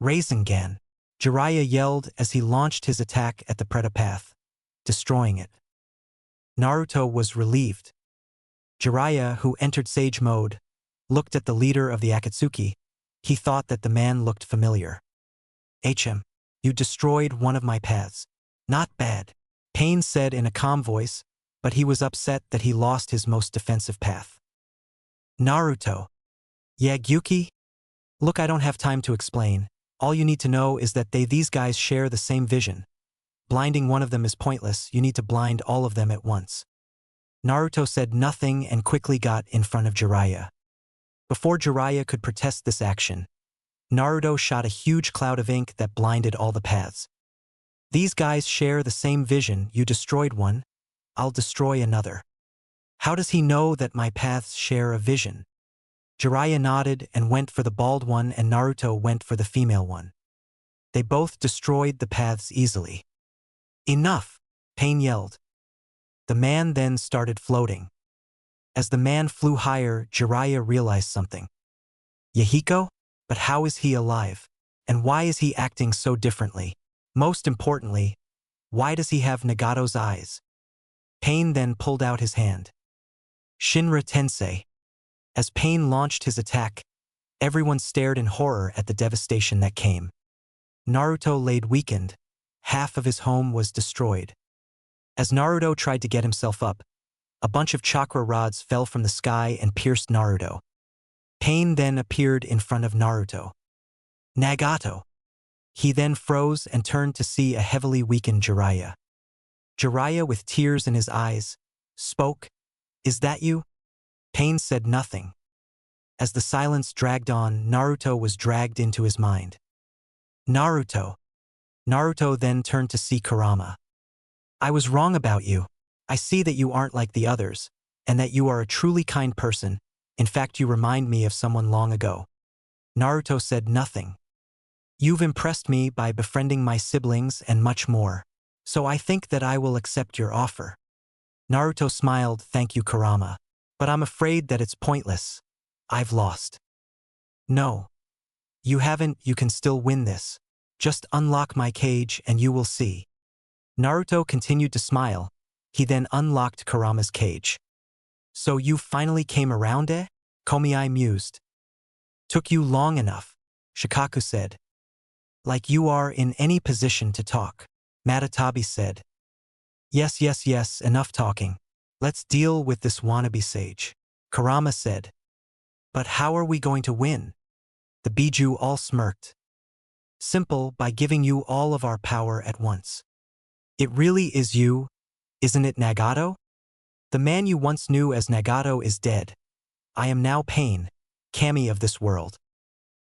Rasengan, Jiraiya yelled as he launched his attack at the Preta path, destroying it. Naruto was relieved. Jiraiya, who entered Sage mode, looked at the leader of the Akatsuki. He thought that the man looked familiar. "HM, you destroyed one of my paths. Not bad," Pain said in a calm voice, but he was upset that he lost his most defensive path. Naruto. "Yeah, Gyuki? Look, I don't have time to explain. All you need to know is that these guys share the same vision. Blinding one of them is pointless, you need to blind all of them at once." Naruto said nothing and quickly got in front of Jiraiya. Before Jiraiya could protest this action, Naruto shot a huge cloud of ink that blinded all the paths. "These guys share the same vision, you destroyed one, I'll destroy another. How does he know that my paths share a vision?" Jiraiya nodded and went for the bald one, and Naruto went for the female one. They both destroyed the paths easily. "Enough!" Pain yelled. The man then started floating. As the man flew higher, Jiraiya realized something. Yahiko? But how is he alive? And why is he acting so differently? Most importantly, why does he have Nagato's eyes? Pain then pulled out his hand. Shinra Tensei. As Pain launched his attack, everyone stared in horror at the devastation that came. Naruto laid weakened. Half of his home was destroyed. As Naruto tried to get himself up, a bunch of chakra rods fell from the sky and pierced Naruto. Pain then appeared in front of Naruto. Nagato. He then froze and turned to see a heavily weakened Jiraiya. Jiraiya, with tears in his eyes, spoke, "Is that you?" Pain said nothing. As the silence dragged on, Naruto was dragged into his mind. Naruto. Naruto then turned to see Kurama. "I was wrong about you. I see that you aren't like the others, and that you are a truly kind person. In fact, you remind me of someone long ago." Naruto said nothing. "You've impressed me by befriending my siblings and much more. So I think that I will accept your offer. Naruto smiled, thank you Kurama. But I'm afraid that it's pointless. I've lost. No. You haven't, you can still win this. Just unlock my cage and you will see. Naruto continued to smile. He then unlocked Kurama's cage. So you finally came around, eh? Komiai mused. Took you long enough, Shikaku said. Like you are in any position to talk. Matatabi said. Yes, yes, yes, enough talking. Let's deal with this wannabe sage. Kurama said. But how are we going to win? The bijuu all smirked. Simple, by giving you all of our power at once. It really is you, isn't it Nagato? The man you once knew as Nagato is dead. I am now Pain, Kami of this world.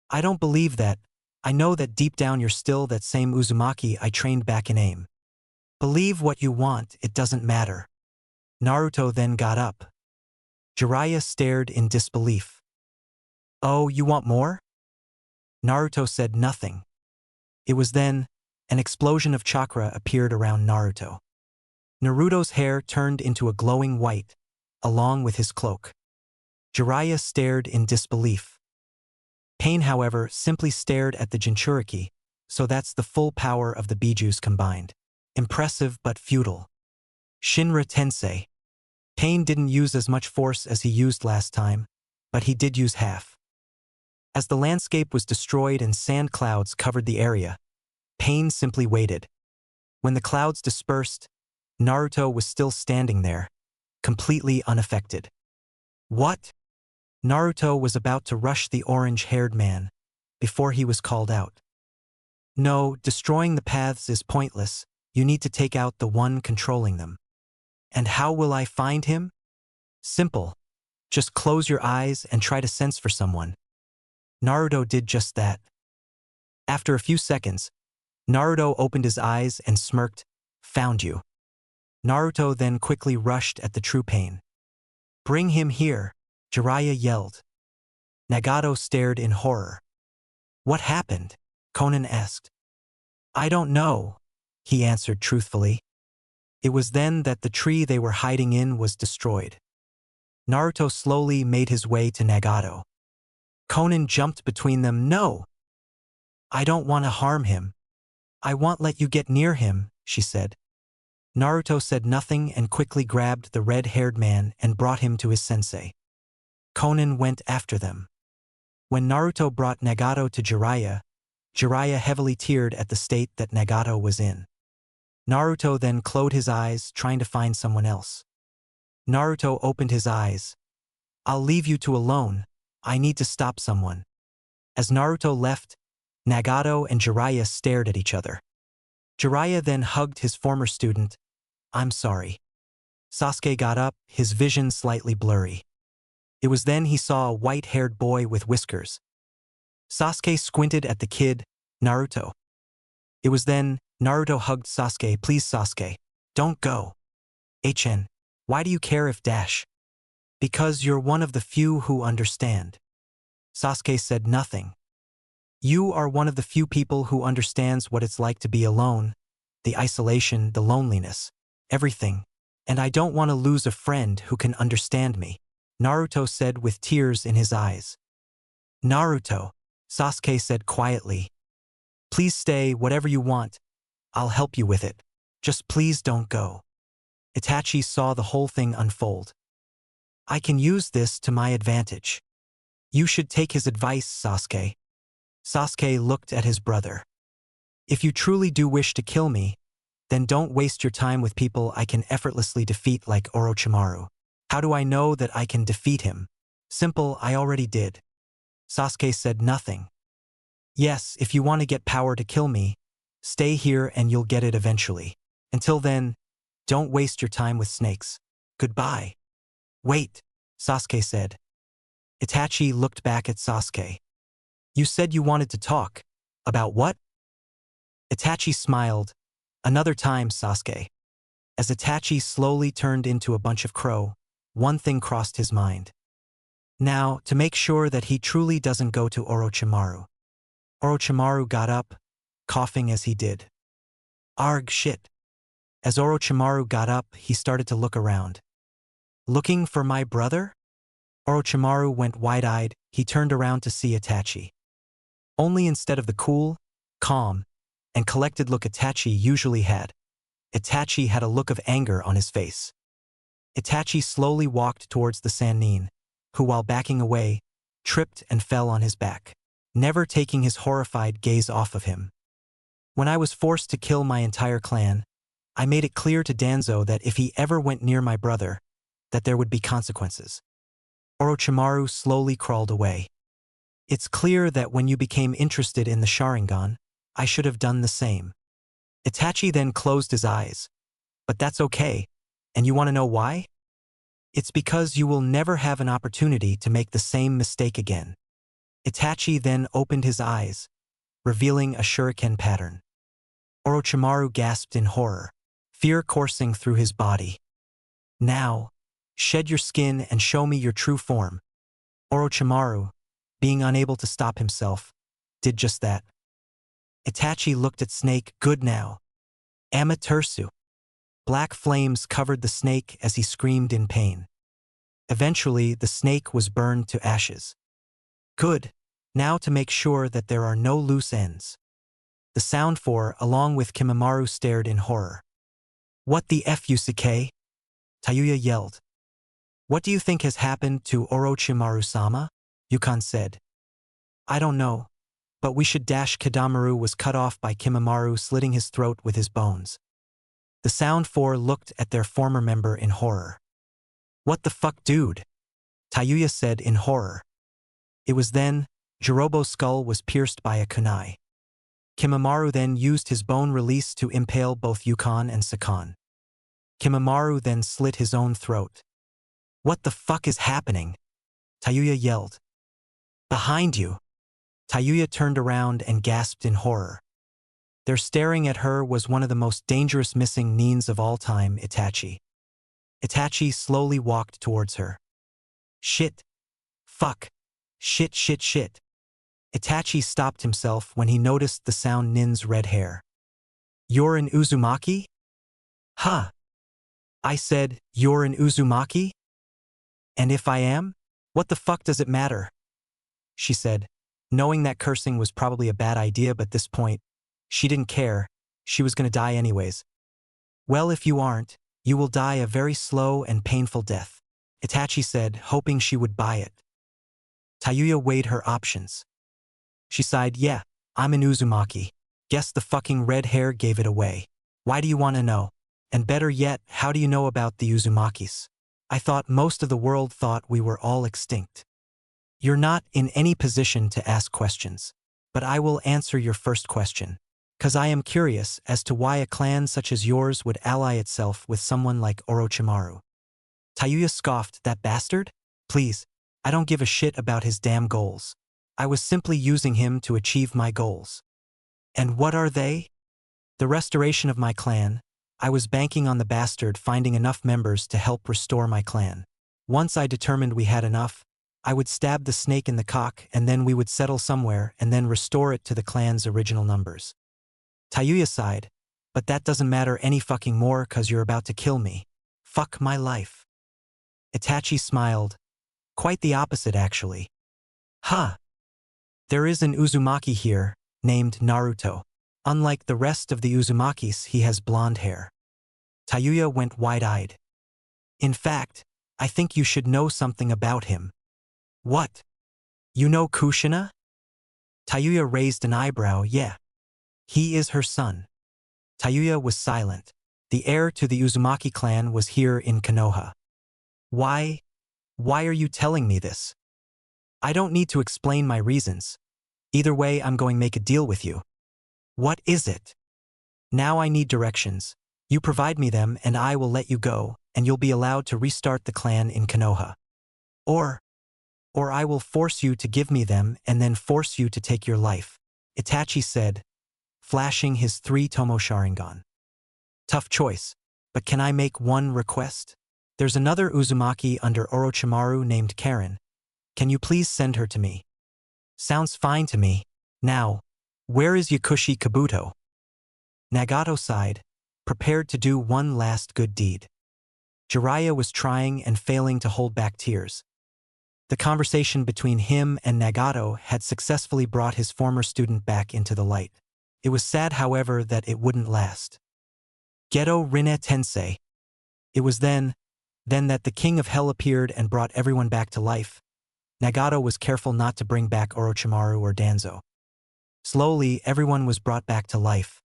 I don't believe that. I know that deep down you're still that same Uzumaki I trained back in AIM. Believe what you want, it doesn't matter. Naruto then got up. Jiraiya stared in disbelief. Oh, you want more? Naruto said nothing. It was then, an explosion of chakra appeared around Naruto. Naruto's hair turned into a glowing white, along with his cloak. Jiraiya stared in disbelief. Pain, however, simply stared at the Jinchuriki, so that's the full power of the bijuus combined. Impressive but futile. Shinra Tensei. Pain didn't use as much force as he used last time, but he did use half. As the landscape was destroyed and sand clouds covered the area, Pain simply waited. When the clouds dispersed, Naruto was still standing there, completely unaffected. What? Naruto was about to rush the orange-haired man, before he was called out. No, destroying the paths is pointless, you need to take out the one controlling them. And how will I find him? Simple. Just close your eyes and try to sense for someone. Naruto did just that. After a few seconds, Naruto opened his eyes and smirked, found you. Naruto then quickly rushed at the true Pain. Bring him here, Jiraiya yelled. Nagato stared in horror. What happened? Conan asked. I don't know, he answered truthfully. It was then that the tree they were hiding in was destroyed. Naruto slowly made his way to Nagato. Conan jumped between them. No! I don't want to harm him. I won't let you get near him, she said. Naruto said nothing and quickly grabbed the red-haired man and brought him to his sensei. Conan went after them. When Naruto brought Nagato to Jiraiya, Jiraiya heavily teared at the state that Nagato was in. Naruto then closed his eyes, trying to find someone else. Naruto opened his eyes. I'll leave you two alone. I need to stop someone. As Naruto left, Nagato and Jiraiya stared at each other. Jiraiya then hugged his former student. I'm sorry. Sasuke got up, his vision slightly blurry. It was then he saw a white-haired boy with whiskers. Sasuke squinted at the kid, Naruto. It was then Naruto hugged Sasuke. Please Sasuke, don't go. HN, why do you care if dash? Because you're one of the few who understand. Sasuke said nothing. You are one of the few people who understands what it's like to be alone, the isolation, the loneliness, everything, and I don't want to lose a friend who can understand me, Naruto said with tears in his eyes. Naruto, Sasuke said quietly. Please stay, whatever you want. I'll help you with it. Just please don't go. Itachi saw the whole thing unfold. I can use this to my advantage. You should take his advice, Sasuke. Sasuke looked at his brother. If you truly do wish to kill me, then don't waste your time with people I can effortlessly defeat like Orochimaru. How do I know that I can defeat him? Simple, I already did. Sasuke said nothing. Yes, if you want to get power to kill me, stay here and you'll get it eventually. Until then, don't waste your time with snakes. Goodbye. Wait, Sasuke said. Itachi looked back at Sasuke. You said you wanted to talk. About what? Itachi smiled. Another time, Sasuke. As Itachi slowly turned into a bunch of crow, one thing crossed his mind. Now, to make sure that he truly doesn't go to Orochimaru. Orochimaru got up, coughing as he did. Arg shit. As Orochimaru got up, he started to look around. Looking for my brother? Orochimaru went wide-eyed. He turned around to see Itachi. Only instead of the cool, calm, and collected look Itachi usually had, Itachi had a look of anger on his face. Itachi slowly walked towards the Sannin, who while backing away, tripped and fell on his back, never taking his horrified gaze off of him. When I was forced to kill my entire clan, I made it clear to Danzo that if he ever went near my brother, that there would be consequences. Orochimaru slowly crawled away. It's clear that when you became interested in the Sharingan, I should have done the same. Itachi then closed his eyes. But that's okay. And you want to know why? It's because you will never have an opportunity to make the same mistake again. Itachi then opened his eyes, revealing a shuriken pattern. Orochimaru gasped in horror, fear coursing through his body. Now, shed your skin and show me your true form. Orochimaru, being unable to stop himself, did just that. Itachi looked at Snake. Good now. Amaterasu. Black flames covered the snake as he screamed in pain. Eventually, the snake was burned to ashes. Good. Now to make sure that there are no loose ends. The Sound Four, along with Kimimaro, stared in horror. What the F, Yusuke? Tayuya yelled. What do you think has happened to Orochimaru-sama? Yukon said. I don't know, but we should dash. Kidamaru was cut off by Kimimaro slitting his throat with his bones. The Sound Four looked at their former member in horror. What the fuck, dude? Tayuya said in horror. It was then, Jirobo's skull was pierced by a kunai. Kimimaro then used his bone release to impale both Yukon and Sakan. Kimimaro then slit his own throat. What the fuck is happening? Tayuya yelled. Behind you. Tayuya turned around and gasped in horror. There staring at her was one of the most dangerous missing nins of all time, Itachi. Itachi slowly walked towards her. Shit. Fuck. Shit. Itachi stopped himself when he noticed the Sound Nin's red hair. You're an Uzumaki? Huh. I said, you're an Uzumaki? And if I am, what the fuck does it matter? She said, knowing that cursing was probably a bad idea, but at this point, she didn't care. She was gonna die anyways. Well, if you aren't, you will die a very slow and painful death, Itachi said, hoping she would buy it. Tayuya weighed her options. She sighed, yeah, I'm an Uzumaki. Guess the fucking red hair gave it away. Why do you want to know? And better yet, how do you know about the Uzumakis? I thought most of the world thought we were all extinct. You're not in any position to ask questions, but I will answer your first question. 'Cause I am curious as to why a clan such as yours would ally itself with someone like Orochimaru. Tayuya scoffed, that bastard? Please, I don't give a shit about his damn goals. I was simply using him to achieve my goals. And what are they? The restoration of my clan. I was banking on the bastard finding enough members to help restore my clan. Once I determined we had enough, I would stab the snake in the cock and then we would settle somewhere and then restore it to the clan's original numbers. Tayuya sighed, but that doesn't matter any fucking more 'cause you're about to kill me. Fuck my life. Itachi smiled. Quite the opposite, actually. Huh. There is an Uzumaki here, named Naruto. Unlike the rest of the Uzumakis, he has blonde hair. Tayuya went wide-eyed. In fact, I think you should know something about him. What? You know Kushina? Tayuya raised an eyebrow. Yeah. He is her son. Tayuya was silent. The heir to the Uzumaki clan was here in Konoha. Why are you telling me this? I don't need to explain my reasons. Either way, I'm going to make a deal with you. What is it? Now I need directions. You provide me them and I will let you go, and you'll be allowed to restart the clan in Konoha. Or I will force you to give me them and then force you to take your life, Itachi said, flashing his 3 Tomo Sharingan. Tough choice, but can I make one request? There's another Uzumaki under Orochimaru named Karen. Can you please send her to me? Sounds fine to me. Now, where is Yakushi Kabuto? Nagato sighed. prepared to do one last good deed. Jiraiya was trying and failing to hold back tears. The conversation between him and Nagato had successfully brought his former student back into the light. It was sad, however, that it wouldn't last. Geto Rinne Tensei. It was then that the king of hell appeared and brought everyone back to life. Nagato was careful not to bring back Orochimaru or Danzo. Slowly, everyone was brought back to life.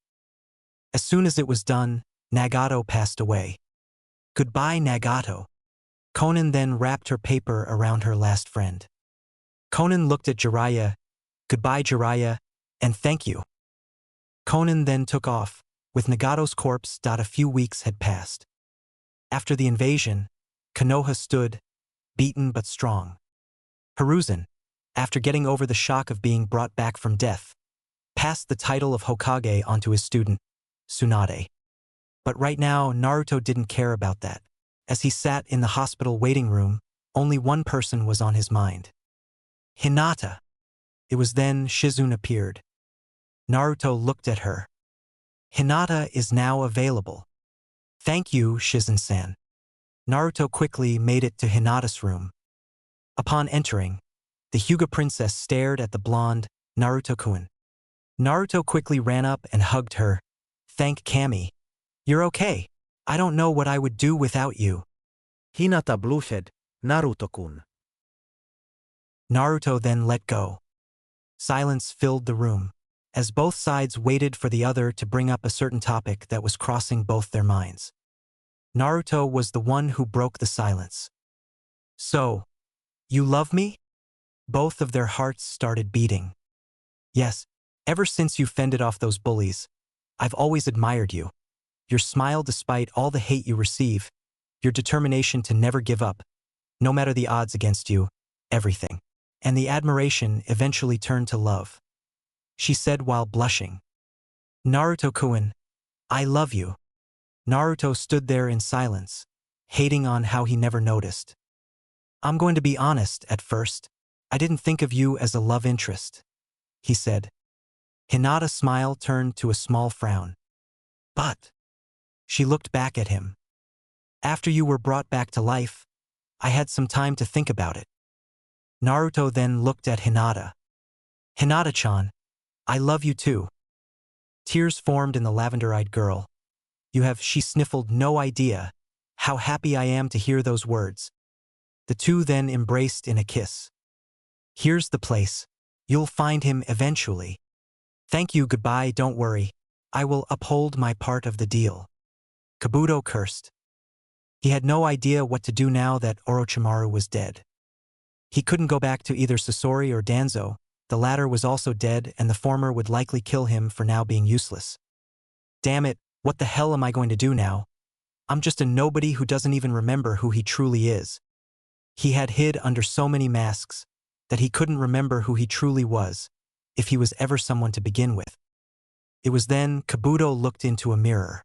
As soon as it was done, Nagato passed away. Goodbye, Nagato. Konan then wrapped her paper around her last friend. Konan looked at Jiraiya. Goodbye, Jiraiya, and thank you. Konan then took off, with Nagato's corpse. A few weeks had passed. After the invasion, Konoha stood, beaten but strong. Hiruzen, after getting over the shock of being brought back from death, passed the title of Hokage onto his student, Tsunade. But right now, Naruto didn't care about that. As he sat in the hospital waiting room, only one person was on his mind. Hinata. It was then Shizune appeared. Naruto looked at her. Hinata is now available. Thank you, Shizune-san. Naruto quickly made it to Hinata's room. Upon entering, the Hyuga princess stared at the blonde Naruto-kun. Naruto quickly ran up and hugged her. Thank Kami. You're okay. I don't know what I would do without you. Hinata blushed, Naruto-kun. Naruto then let go. Silence filled the room, as both sides waited for the other to bring up a certain topic that was crossing both their minds. Naruto was the one who broke the silence. So, you love me? Both of their hearts started beating. Yes, ever since you fended off those bullies, I've always admired you. Your smile despite all the hate you receive, your determination to never give up, no matter the odds against you, everything. And the admiration eventually turned to love. She said while blushing. Naruto-kun, I love you. Naruto stood there in silence, hating on how he never noticed. I'm going to be honest, at first, I didn't think of you as a love interest, he said. Hinata's smile turned to a small frown. But, she looked back at him. After you were brought back to life, I had some time to think about it. Naruto then looked at Hinata. Hinata-chan, I love you too. Tears formed in the lavender-eyed girl. She sniffled, no idea how happy I am to hear those words. The two then embraced in a kiss. Here's the place. You'll find him eventually. Thank you, goodbye, don't worry. I will uphold my part of the deal. Kabuto cursed. He had no idea what to do now that Orochimaru was dead. He couldn't go back to either Sasori or Danzo. The latter was also dead, and the former would likely kill him for now being useless. Damn it, what the hell am I going to do now? I'm just a nobody who doesn't even remember who he truly is. He had hid under so many masks that he couldn't remember who he truly was, if he was ever someone to begin with. It was then Kabuto looked into a mirror.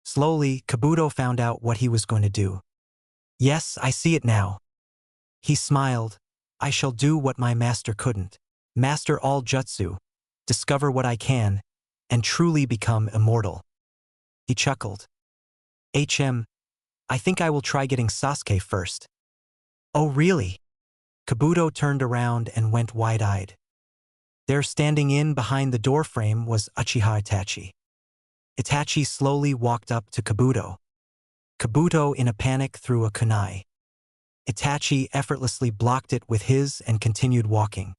Slowly, Kabuto found out what he was going to do. Yes, I see it now. He smiled. I shall do what my master couldn't. Master all jutsu, discover what I can, and truly become immortal. He chuckled. I think I will try getting Sasuke first. Oh really? Kabuto turned around and went wide-eyed. There standing in behind the doorframe was Uchiha Itachi. Itachi slowly walked up to Kabuto. Kabuto in a panic threw a kunai. Itachi effortlessly blocked it with his and continued walking.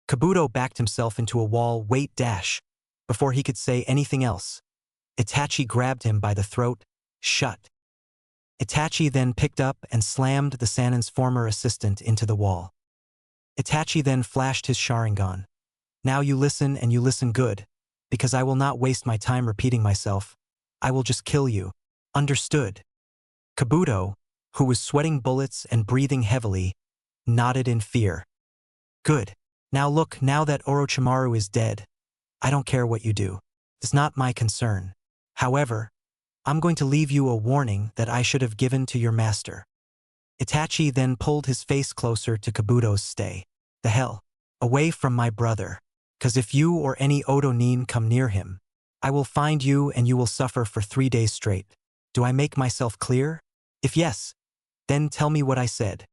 Kabuto backed himself into a wall, before he could say anything else. Itachi grabbed him by the throat, shut. Itachi then picked up and slammed the Sannin's former assistant into the wall. Itachi then flashed his Sharingan. Now you listen and you listen good, because I will not waste my time repeating myself. I will just kill you. Understood? Kabuto, who was sweating bullets and breathing heavily, nodded in fear. Good. Now look, now that Orochimaru is dead, I don't care what you do. It's not my concern. However, I'm going to leave you a warning that I should have given to your master. Itachi then pulled his face closer to Kabuto's. Stay the hell away from my brother, 'cause if you or any Odo Nin come near him, I will find you and you will suffer for 3 days straight. Do I make myself clear? If yes, then tell me what I said.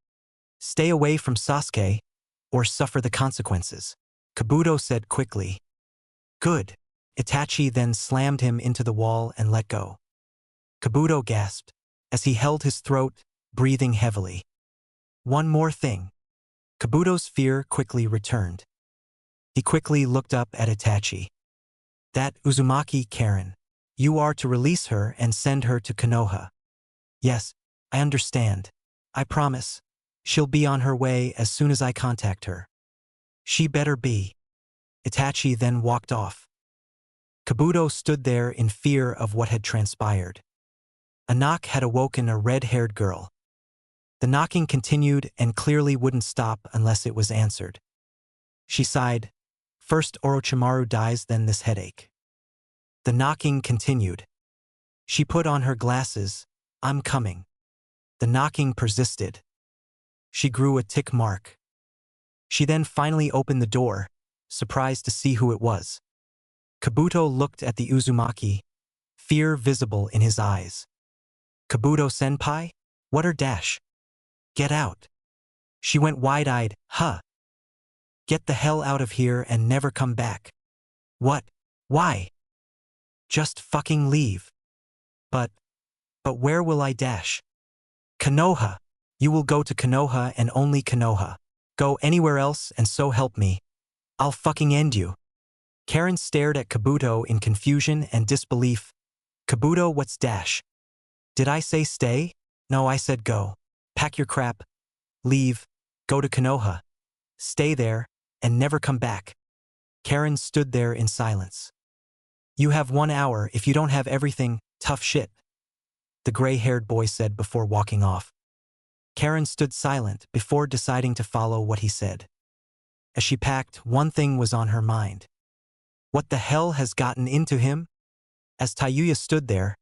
Stay away from Sasuke, or suffer the consequences. Kabuto said quickly. Good. Itachi then slammed him into the wall and let go. Kabuto gasped, as he held his throat, breathing heavily. One more thing. Kabuto's fear quickly returned. He quickly looked up at Itachi. That Uzumaki Karen. You are to release her and send her to Konoha. Yes, I understand. I promise. She'll be on her way as soon as I contact her. She better be. Itachi then walked off. Kabuto stood there in fear of what had transpired. A knock had awoken a red-haired girl. The knocking continued and clearly wouldn't stop unless it was answered. She sighed. First Orochimaru dies, then this headache. The knocking continued. She put on her glasses. I'm coming. The knocking persisted. She grew a tick mark. She then finally opened the door, surprised to see who it was. Kabuto looked at the Uzumaki, fear visible in his eyes. Kabuto-senpai? What are dash? Get out. She went wide-eyed, huh? Get the hell out of here and never come back. What? Why? Just fucking leave. But where will I dash? Konoha. You will go to Konoha and only Konoha. Go anywhere else and so help me. I'll fucking end you. Karen stared at Kabuto in confusion and disbelief. Kabuto, what's dash? Did I say stay? No, I said go. Pack your crap. Leave. Go to Konoha. Stay there and never come back. Karen stood there in silence. You have 1 hour. If you don't have everything, tough shit. The gray-haired boy said before walking off. Karen stood silent before deciding to follow what he said. As she packed, one thing was on her mind. What the hell has gotten into him? As Tayuya stood there,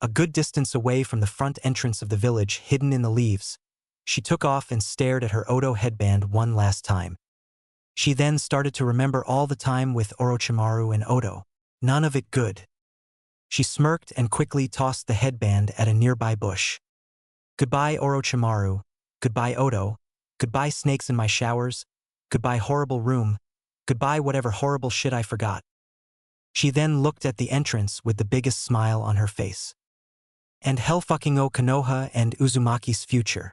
a good distance away from the front entrance of the village hidden in the leaves, she took off and stared at her Odo headband one last time. She then started to remember all the time with Orochimaru and Odo. None of it good. She smirked and quickly tossed the headband at a nearby bush. Goodbye, Orochimaru. Goodbye, Odo. Goodbye, snakes in my showers. Goodbye, horrible room. Goodbye, whatever horrible shit I forgot. She then looked at the entrance with the biggest smile on her face. And hell fucking o Konoha and Uzumaki's future.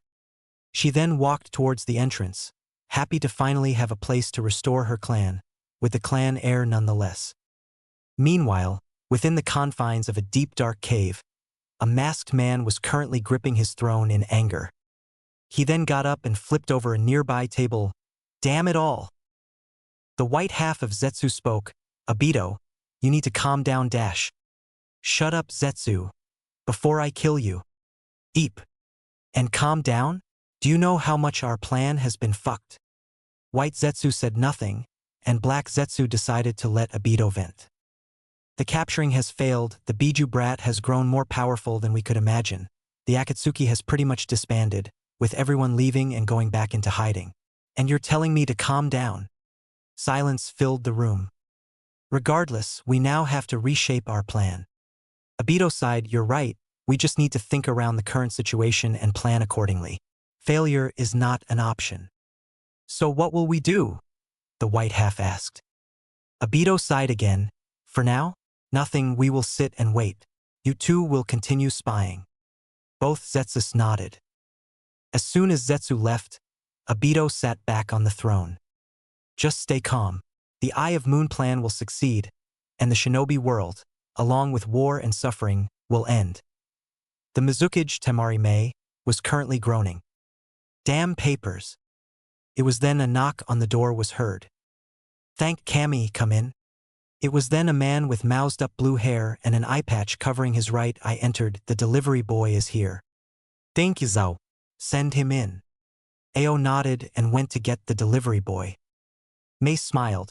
She then walked towards the entrance, happy to finally have a place to restore her clan, with the clan heir nonetheless. Meanwhile, within the confines of a deep dark cave, a masked man was currently gripping his throne in anger. He then got up and flipped over a nearby table. Damn it all! The white half of Zetsu spoke. Obito, you need to calm down dash. Shut up, Zetsu. Before I kill you. Eep. And calm down? Do you know how much our plan has been fucked? White Zetsu said nothing, and Black Zetsu decided to let Obito vent. The capturing has failed, the bijuu brat has grown more powerful than we could imagine. The Akatsuki has pretty much disbanded, with everyone leaving and going back into hiding. And you're telling me to calm down? Silence filled the room. Regardless, we now have to reshape our plan. Obito sighed, you're right, we just need to think around the current situation and plan accordingly. Failure is not an option. So what will we do? The white half asked. Obito sighed again. For now, nothing, we will sit and wait. You two will continue spying. Both Zetsus nodded. As soon as Zetsu left, Obito sat back on the throne. Just stay calm. The Eye of Moon plan will succeed, and the shinobi world, along with war and suffering, will end. The Mizukage Temari was currently groaning. Damn papers. It was then a knock on the door was heard. Thank Kami, come in. It was then a man with moused-up blue hair and an eye patch covering his right eye entered. The delivery boy is here. Thank you, Zhao. Send him in. Ao nodded and went to get the delivery boy. Mei smiled.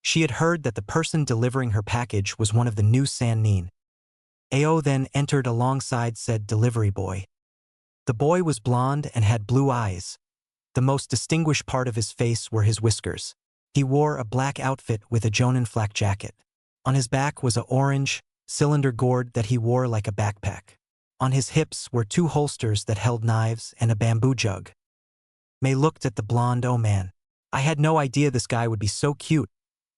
She had heard that the person delivering her package was one of the new Sannin. Ao then entered alongside said delivery boy. The boy was blonde and had blue eyes. The most distinguished part of his face were his whiskers. He wore a black outfit with a jonin flak jacket. On his back was a orange, cylinder gourd that he wore like a backpack. On his hips were 2 holsters that held knives and a bamboo jug. May looked at the blonde. Oh man. I had no idea this guy would be so cute,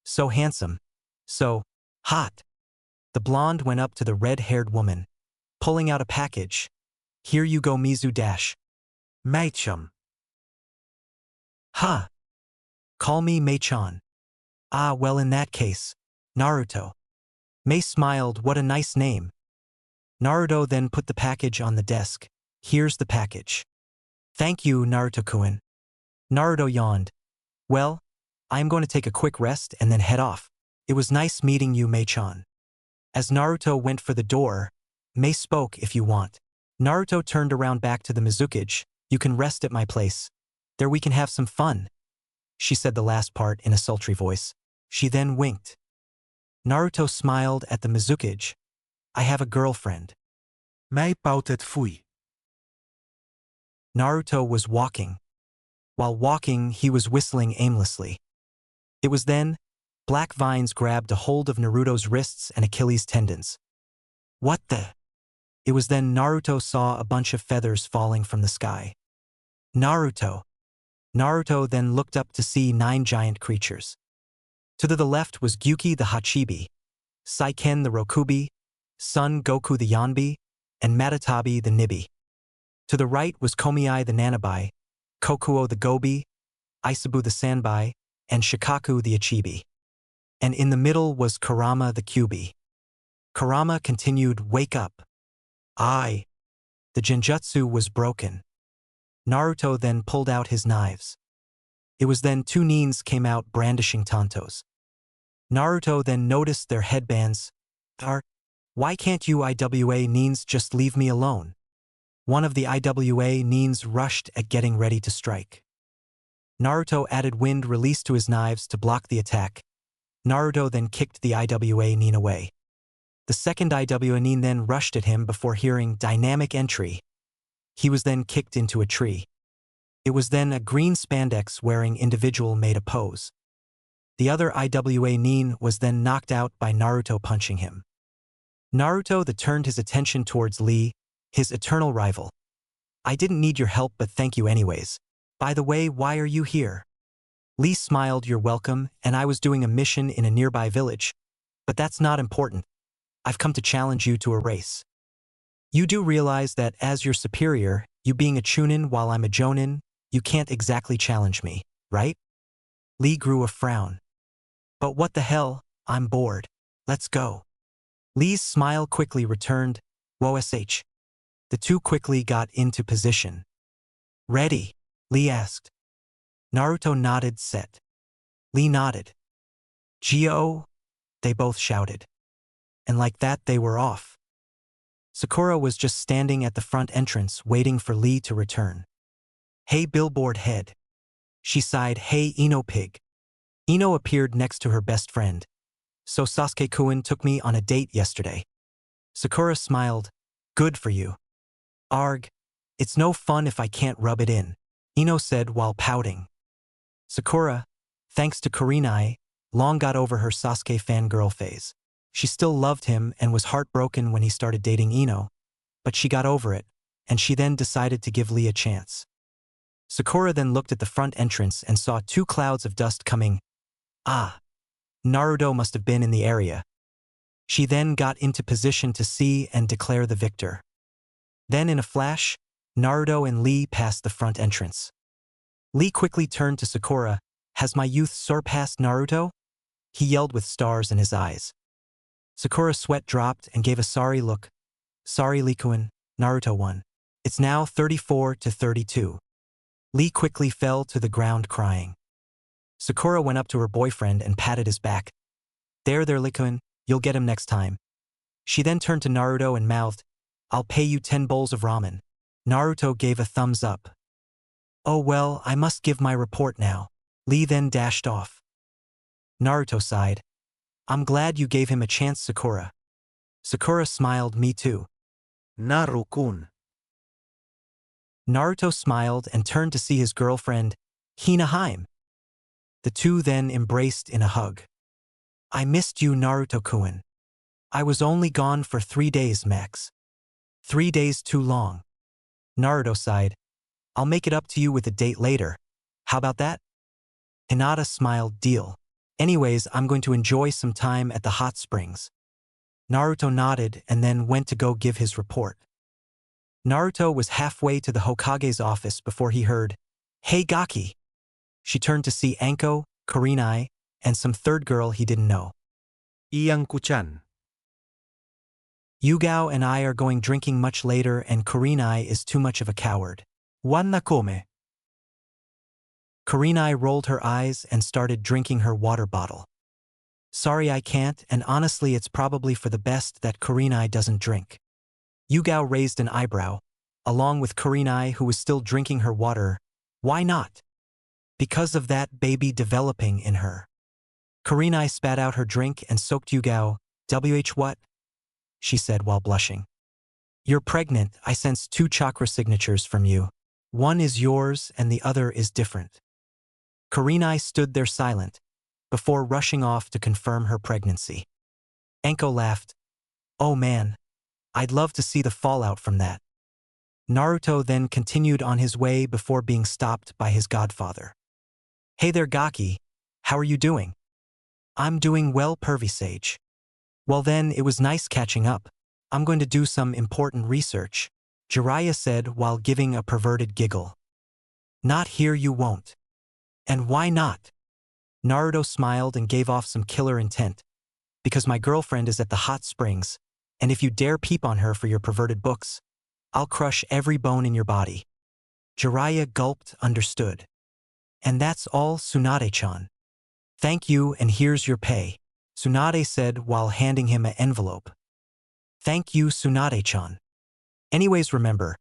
so handsome, so hot. The blonde went up to the red-haired woman, pulling out a package. Here you go, Mizu dash. Mei-chan. Ha! Call me Mei-chan. Ah, well in that case, Naruto. Mei smiled. What a nice name. Naruto then put the package on the desk. Here's the package. Thank you, Naruto-kun. Naruto yawned. Well, I am going to take a quick rest and then head off. It was nice meeting you, Mei-chan. As Naruto went for the door, Mei spoke. If you want. Naruto turned around back to the Mizukage. You can rest at my place. There we can have some fun. She said the last part in a sultry voice. She then winked. Naruto smiled at the Mizukage. I have a girlfriend. Mei pouted fui. Naruto was walking. While walking, he was whistling aimlessly. It was then, black vines grabbed a hold of Naruto's wrists and Achilles tendons. What the? It was then Naruto saw a bunch of feathers falling from the sky. Naruto. Naruto then looked up to see 9 giant creatures. To the left was Gyuki the Hachibi, Saiken the Rokubi, Son Goku the Yanbi, and Matatabi the Nibi. To the right was Komiai the Nanabai, Kokuo the Gobi, Isabu the Sanbai, and Shikaku the Ichibi. And in the middle was Kurama the Kyubi. Kurama continued, wake up. The genjutsu was broken. Naruto then pulled out his knives. It was then 2 nins came out brandishing tantos. Naruto then noticed their headbands. Why can't you IWA nins just leave me alone? One of the IWA nins rushed at getting ready to strike. Naruto added wind release to his knives to block the attack. Naruto then kicked the IWA nin away. The second IWA nin then rushed at him before hearing dynamic entry. He was then kicked into a tree. It was then a green spandex wearing individual made a pose. The other IWA nin was then knocked out by Naruto punching him. Naruto then turned his attention towards Lee, his eternal rival. I didn't need your help but thank you anyways. By the way, why are you here? Lee smiled. You're welcome, and I was doing a mission in a nearby village. But that's not important. I've come to challenge you to a race. You do realize that as your superior, you being a chunin while I'm a jonin, you can't exactly challenge me, right? Lee grew a frown. But what the hell, I'm bored. Let's go. Lee's smile quickly returned. Wosh. The 2 quickly got into position. Ready? Lee asked. Naruto nodded. Set. Lee nodded. Gyo? They both shouted. And like that they were off. Sakura was just standing at the front entrance waiting for Lee to return. Hey billboard head. She sighed. Hey Ino pig. Ino appeared next to her best friend. So Sasuke-kun took me on a date yesterday. Sakura smiled. Good for you. Arg. It's no fun if I can't rub it in, Ino said while pouting. Sakura, thanks to Kurenai, long got over her Sasuke fangirl phase. She still loved him and was heartbroken when he started dating Ino, but she got over it, and she then decided to give Lee a chance. Sakura then looked at the front entrance and saw 2 clouds of dust coming. Naruto must have been in the area. She then got into position to see and declare the victor. Then in a flash, Naruto and Lee passed the front entrance. Lee quickly turned to Sakura. Has my youth surpassed Naruto? He yelled with stars in his eyes. Sakura's sweat dropped and gave a sorry look. Sorry Lee-kun, Naruto won. It's now 34-32. Lee quickly fell to the ground crying. Sakura went up to her boyfriend and patted his back. There Lee-kun, you'll get him next time. She then turned to Naruto and mouthed, I'll pay you 10 bowls of ramen. Naruto gave a thumbs up. Oh well, I must give my report now. Lee then dashed off. Naruto sighed. I'm glad you gave him a chance, Sakura. Sakura smiled. Me too. Naru-kun. Naruto smiled and turned to see his girlfriend, Hina Haim. The 2 then embraced in a hug. I missed you, Naruto-kun. I was only gone for 3 days max. 3 days too long. Naruto sighed. I'll make it up to you with a date later. How about that? Hinata smiled. Deal. Anyways, I'm going to enjoy some time at the hot springs. Naruto nodded and then went to go give his report. Naruto was halfway to the Hokage's office before he heard, "Hey Gaki." She turned to see Anko, Kurenai, and some third girl he didn't know. Iyang kuchan. Yugao and I are going drinking much later and Kurenai is too much of a coward. Wan nakome. Kurenai rolled her eyes and started drinking her water bottle. Sorry I can't, and honestly it's probably for the best that Kurenai doesn't drink. Yugao raised an eyebrow, along with Kurenai who was still drinking her water. Why not? Because of that baby developing in her. Kurenai spat out her drink and soaked Yugao. What? She said while blushing. You're pregnant. I sense 2 chakra signatures from you. One is yours and the other is different. Kurenai stood there silent, before rushing off to confirm her pregnancy. Anko laughed. Oh man, I'd love to see the fallout from that. Naruto then continued on his way before being stopped by his godfather. Hey there Gaki, how are you doing? I'm doing well, Pervy Sage. Well then, it was nice catching up. I'm going to do some important research, Jiraiya said while giving a perverted giggle. Not here, you won't. And why not? Naruto smiled and gave off some killer intent. Because my girlfriend is at the hot springs, and if you dare peep on her for your perverted books, I'll crush every bone in your body. Jiraiya gulped. Understood. And that's all, Tsunade-chan. Thank you, and here's your pay, Tsunade said while handing him an envelope. Thank you, Tsunade-chan. Anyways, remember,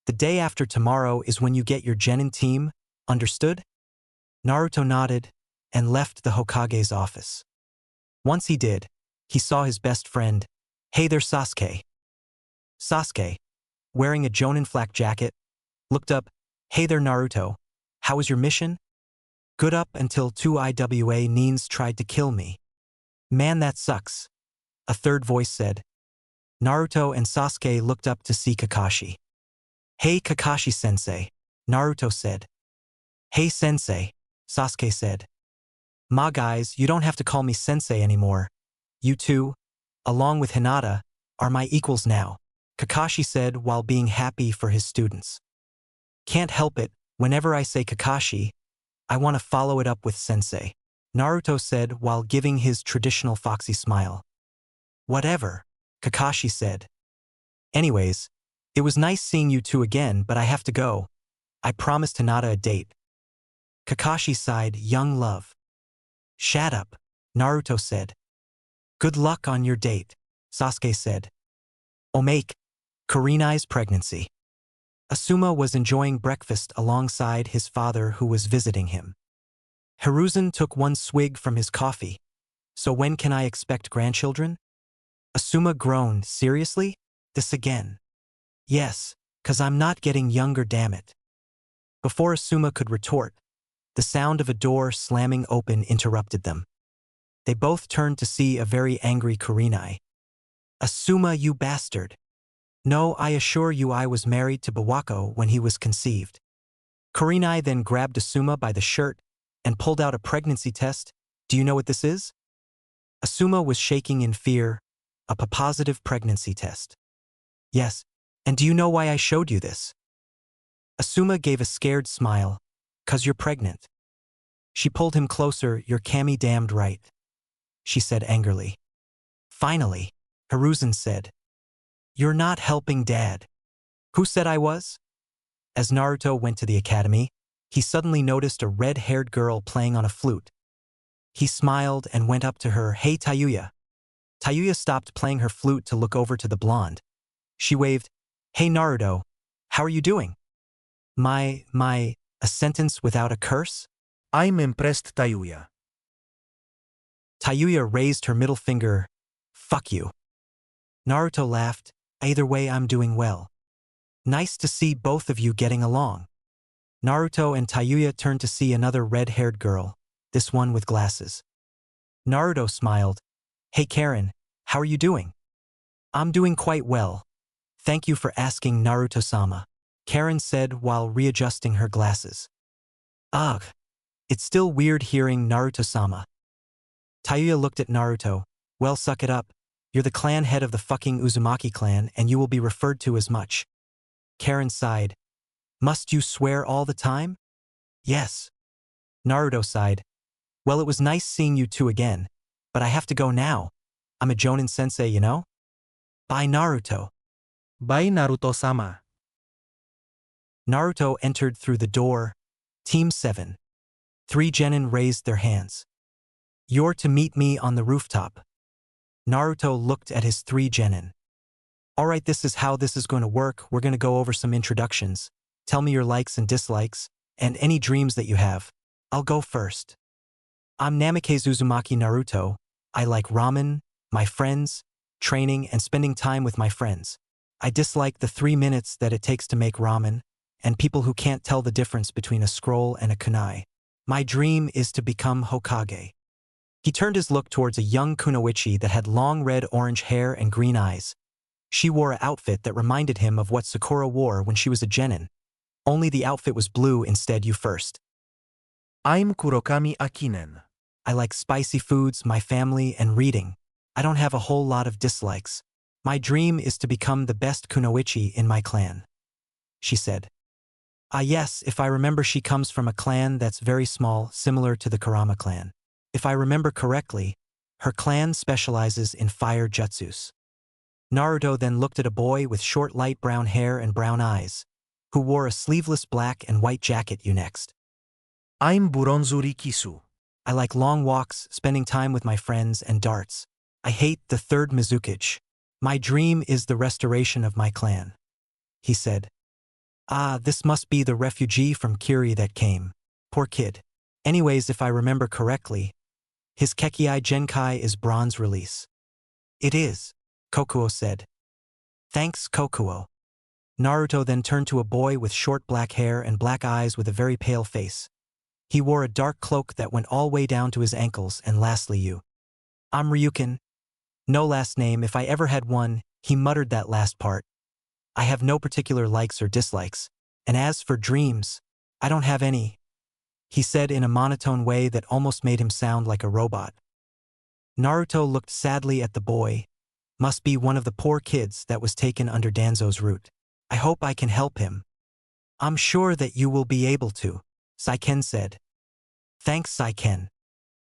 the day after tomorrow is when you get your Genin team, understood? Naruto nodded and left the Hokage's office. Once he did, he saw his best friend. Hey there, Sasuke. Sasuke, wearing a Jonin flak jacket, looked up. Hey there, Naruto. How was your mission? Good up until 2 IWA Nins tried to kill me. Man, that sucks, a third voice said. Naruto and Sasuke looked up to see Kakashi. Hey Kakashi-sensei, Naruto said. Hey sensei, Sasuke said. Ma guys, you don't have to call me sensei anymore. You two, along with Hinata, are my equals now, Kakashi said while being happy for his students. Can't help it, whenever I say Kakashi, I want to follow it up with sensei, Naruto said while giving his traditional foxy smile. Whatever, Kakashi said. Anyways, it was nice seeing you two again, but I have to go. I promised Hinata a date. Kakashi sighed. Young love. Shut up, Naruto said. Good luck on your date, Sasuke said. Omake, Kurenai's pregnancy. Asuma was enjoying breakfast alongside his father who was visiting him. Hiruzen took one swig from his coffee. So when can I expect grandchildren? Asuma groaned. Seriously? This again? Yes, 'cause I'm not getting younger, damn it. Before Asuma could retort, the sound of a door slamming open interrupted them. They both turned to see a very angry Kurenai. Asuma, you bastard. No, I assure you I was married to Bawako when he was conceived. Kurenai then grabbed Asuma by the shirt and pulled out a pregnancy test. Do you know what this is? Asuma was shaking in fear. A positive pregnancy test. Yes, and do you know why I showed you this? Asuma gave a scared smile. 'Cause you're pregnant. She pulled him closer. You're Kami damned right, she said angrily. Finally, Hiruzen said. You're not helping Dad. Who said I was? As Naruto went to the academy, he suddenly noticed a red-haired girl playing on a flute. He smiled and went up to her. Hey Tayuya. Tayuya stopped playing her flute to look over to the blonde. She waved. Hey Naruto, how are you doing? A sentence without a curse? I'm impressed, Tayuya. Tayuya raised her middle finger. Fuck you. Naruto laughed. Either way, I'm doing well. Nice to see both of you getting along. Naruto and Tayuya turned to see another red-haired girl, this one with glasses. Naruto smiled. Hey Karen, how are you doing? I'm doing quite well. Thank you for asking, Naruto-sama, Karen said while readjusting her glasses. Ugh, it's still weird hearing Naruto-sama. Tayuya looked at Naruto. Well, suck it up. You're the clan head of the fucking Uzumaki clan and you will be referred to as much. Karen sighed. Must you swear all the time? Yes. Naruto sighed. Well, it was nice seeing you two again, but I have to go now. I'm a Jonin sensei, you know? Bye, Naruto. Bye, Naruto-sama. Naruto entered through the door. Team 7. 3 genin raised their hands. You're to meet me on the rooftop. Naruto looked at his 3 genin. Alright, this is how this is going to work. We're going to go over some introductions. Tell me your likes and dislikes, and any dreams that you have. I'll go first. I'm Namikaze Uzumaki Naruto. I like ramen, my friends, training, and spending time with my friends. I dislike the 3 minutes that it takes to make ramen, and people who can't tell the difference between a scroll and a kunai. My dream is to become Hokage. He turned his look towards a young kunoichi that had long red-orange hair and green eyes. She wore an outfit that reminded him of what Sakura wore when she was a genin. Only the outfit was blue instead. You first. I'm Kurokami Akinen. I like spicy foods, my family, and reading. I don't have a whole lot of dislikes. My dream is to become the best kunoichi in my clan. She said. Ah yes, if I remember, she comes from a clan that's very small, similar to the Kurama clan. If I remember correctly, her clan specializes in fire jutsus. Naruto then looked at a boy with short light brown hair and brown eyes, who wore a sleeveless black and white jacket. You next. I'm Buronzu Rikisu. I like long walks, spending time with my friends, and darts. I hate the third Mizukage. My dream is the restoration of my clan. He said. Ah, this must be the refugee from Kiri that came. Poor kid. Anyways, if I remember correctly, his Kekkei Genkai is bronze release. It is, Kokuo said. Thanks, Kokuo. Naruto then turned to a boy with short black hair and black eyes with a very pale face. He wore a dark cloak that went all the way down to his ankles, and lastly you. I'm Ryukin. No last name. If I ever had one, he muttered that last part. I have no particular likes or dislikes, and as for dreams, I don't have any, he said in a monotone way that almost made him sound like a robot. Naruto looked sadly at the boy. Must be one of the poor kids that was taken under Danzo's root. I hope I can help him. I'm sure that you will be able to, Saiken said. Thanks, Saiken.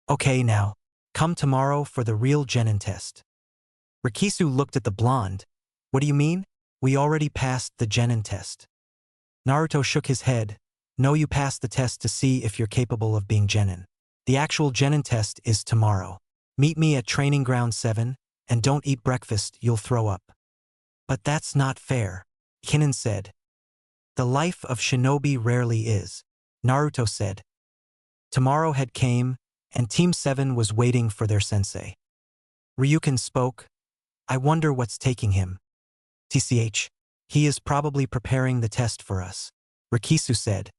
Okay now, come tomorrow for the real genin test. Rikisu looked at the blonde. What do you mean? We already passed the genin test. Naruto shook his head. No, you passed the test to see if you're capable of being genin. The actual genin test is tomorrow. Meet me at Training Ground 7, and don't eat breakfast, you'll throw up. But that's not fair, Kinin said. The life of shinobi rarely is, Naruto said. Tomorrow had came, and Team 7 was waiting for their sensei. Ryukin spoke. I wonder what's taking him. TCH. He is probably preparing the test for us, Rikisu said.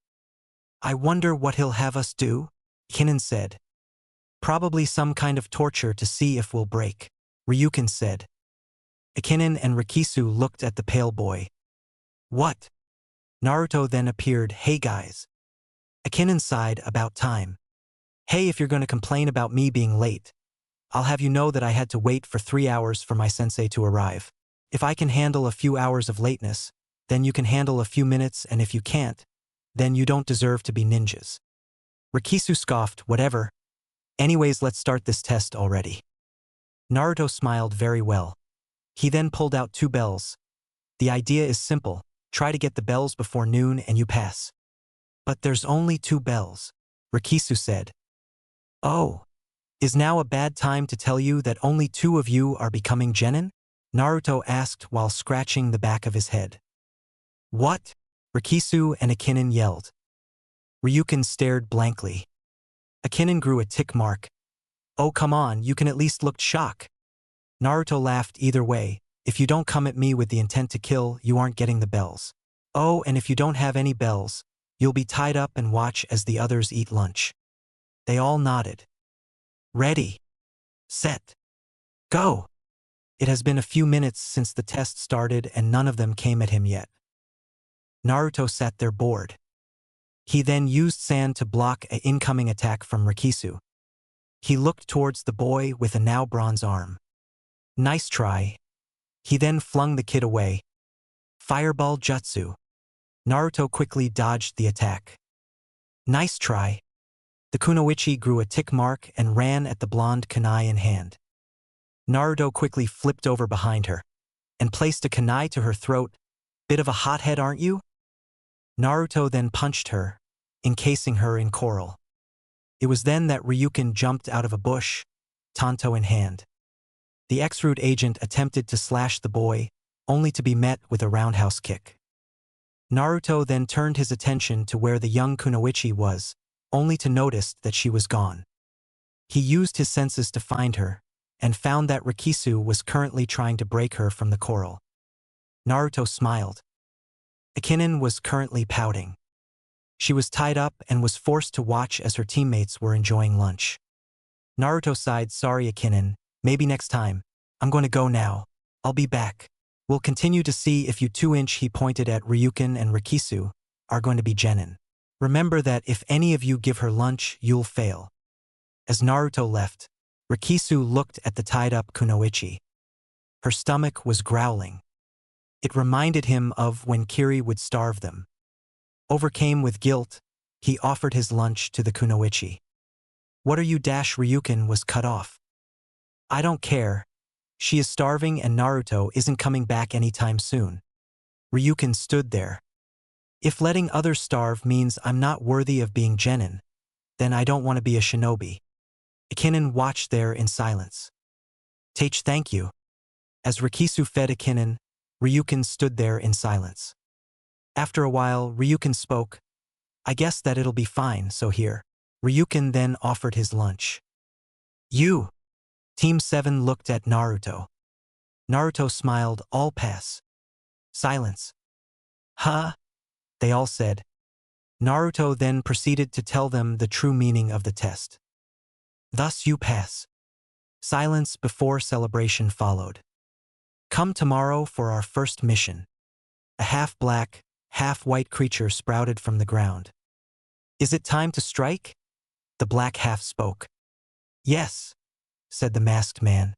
I wonder what he'll have us do, Kinin said. Probably some kind of torture to see if we'll break, Ryukin said. Akinen and Rikisu looked at the pale boy. What? Naruto then appeared. Hey guys. Akinen sighed. About time. Hey, if you're going to complain about me being late, I'll have you know that I had to wait for 3 hours for my sensei to arrive. If I can handle a few hours of lateness, then you can handle a few minutes, and if you can't, then you don't deserve to be ninjas. Rikisu scoffed. Whatever. Anyways, let's start this test already. Naruto smiled very well. He then pulled out 2 bells. The idea is simple. Try to get the bells before noon and you pass. But there's only 2 bells, Rikisu said. Oh. Is now a bad time to tell you that only 2 of you are becoming genin? Naruto asked while scratching the back of his head. What? Rikisu and Akinen yelled. Ryukin stared blankly. Akinen grew a tick mark. Oh come on, you can at least look shocked. Naruto laughed. Either way, if you don't come at me with the intent to kill, you aren't getting the bells. Oh, and if you don't have any bells, you'll be tied up and watch as the others eat lunch. They all nodded. Ready. Set. Go! It has been a few minutes since the test started and none of them came at him yet. Naruto sat there bored. He then used sand to block an incoming attack from Rikisu. He looked towards the boy with a now bronze arm. Nice try. He then flung the kid away. Fireball jutsu. Naruto quickly dodged the attack. Nice try. The kunoichi grew a tick mark and ran at the blonde kunai in hand. Naruto quickly flipped over behind her and placed a kunai to her throat. Bit of a hothead, aren't you? Naruto then punched her, encasing her in coral. It was then that Ryukin jumped out of a bush, tanto in hand. The ex-root agent attempted to slash the boy, only to be met with a roundhouse kick. Naruto then turned his attention to where the young kunoichi was, only to notice that she was gone. He used his senses to find her, and found that Rikisu was currently trying to break her from the coral. Naruto smiled. Akinen was currently pouting. She was tied up and was forced to watch as her teammates were enjoying lunch. Naruto sighed, sorry Akinen, maybe next time. I'm going to go now. I'll be back. We'll continue to see if you 2-inch, he pointed at Ryukin, and Rikisu, are going to be genin. Remember that if any of you give her lunch, you'll fail. As Naruto left, Rikisu looked at the tied-up kunoichi. Her stomach was growling. It reminded him of when Kiri would starve them. Overcome with guilt, he offered his lunch to the kunoichi. What are you? Ryukin was cut off. I don't care. She is starving and Naruto isn't coming back anytime soon. Ryukin stood there. If letting others starve means I'm not worthy of being genin, then I don't want to be a shinobi. Akinen watched there in silence. Teich, thank you. As Rikisu fed Akinen, Ryukin stood there in silence. After a while, Ryukin spoke. I guess that it'll be fine, so here. Ryukin then offered his lunch. You! Team 7 looked at Naruto. Naruto smiled, all pass. Silence. Huh? They all said. Naruto then proceeded to tell them the true meaning of the test. Thus you pass. Silence before celebration followed. Come tomorrow for our first mission. A half-black, half-white creature sprouted from the ground. Is it time to strike? The black half spoke. Yes, said the masked man.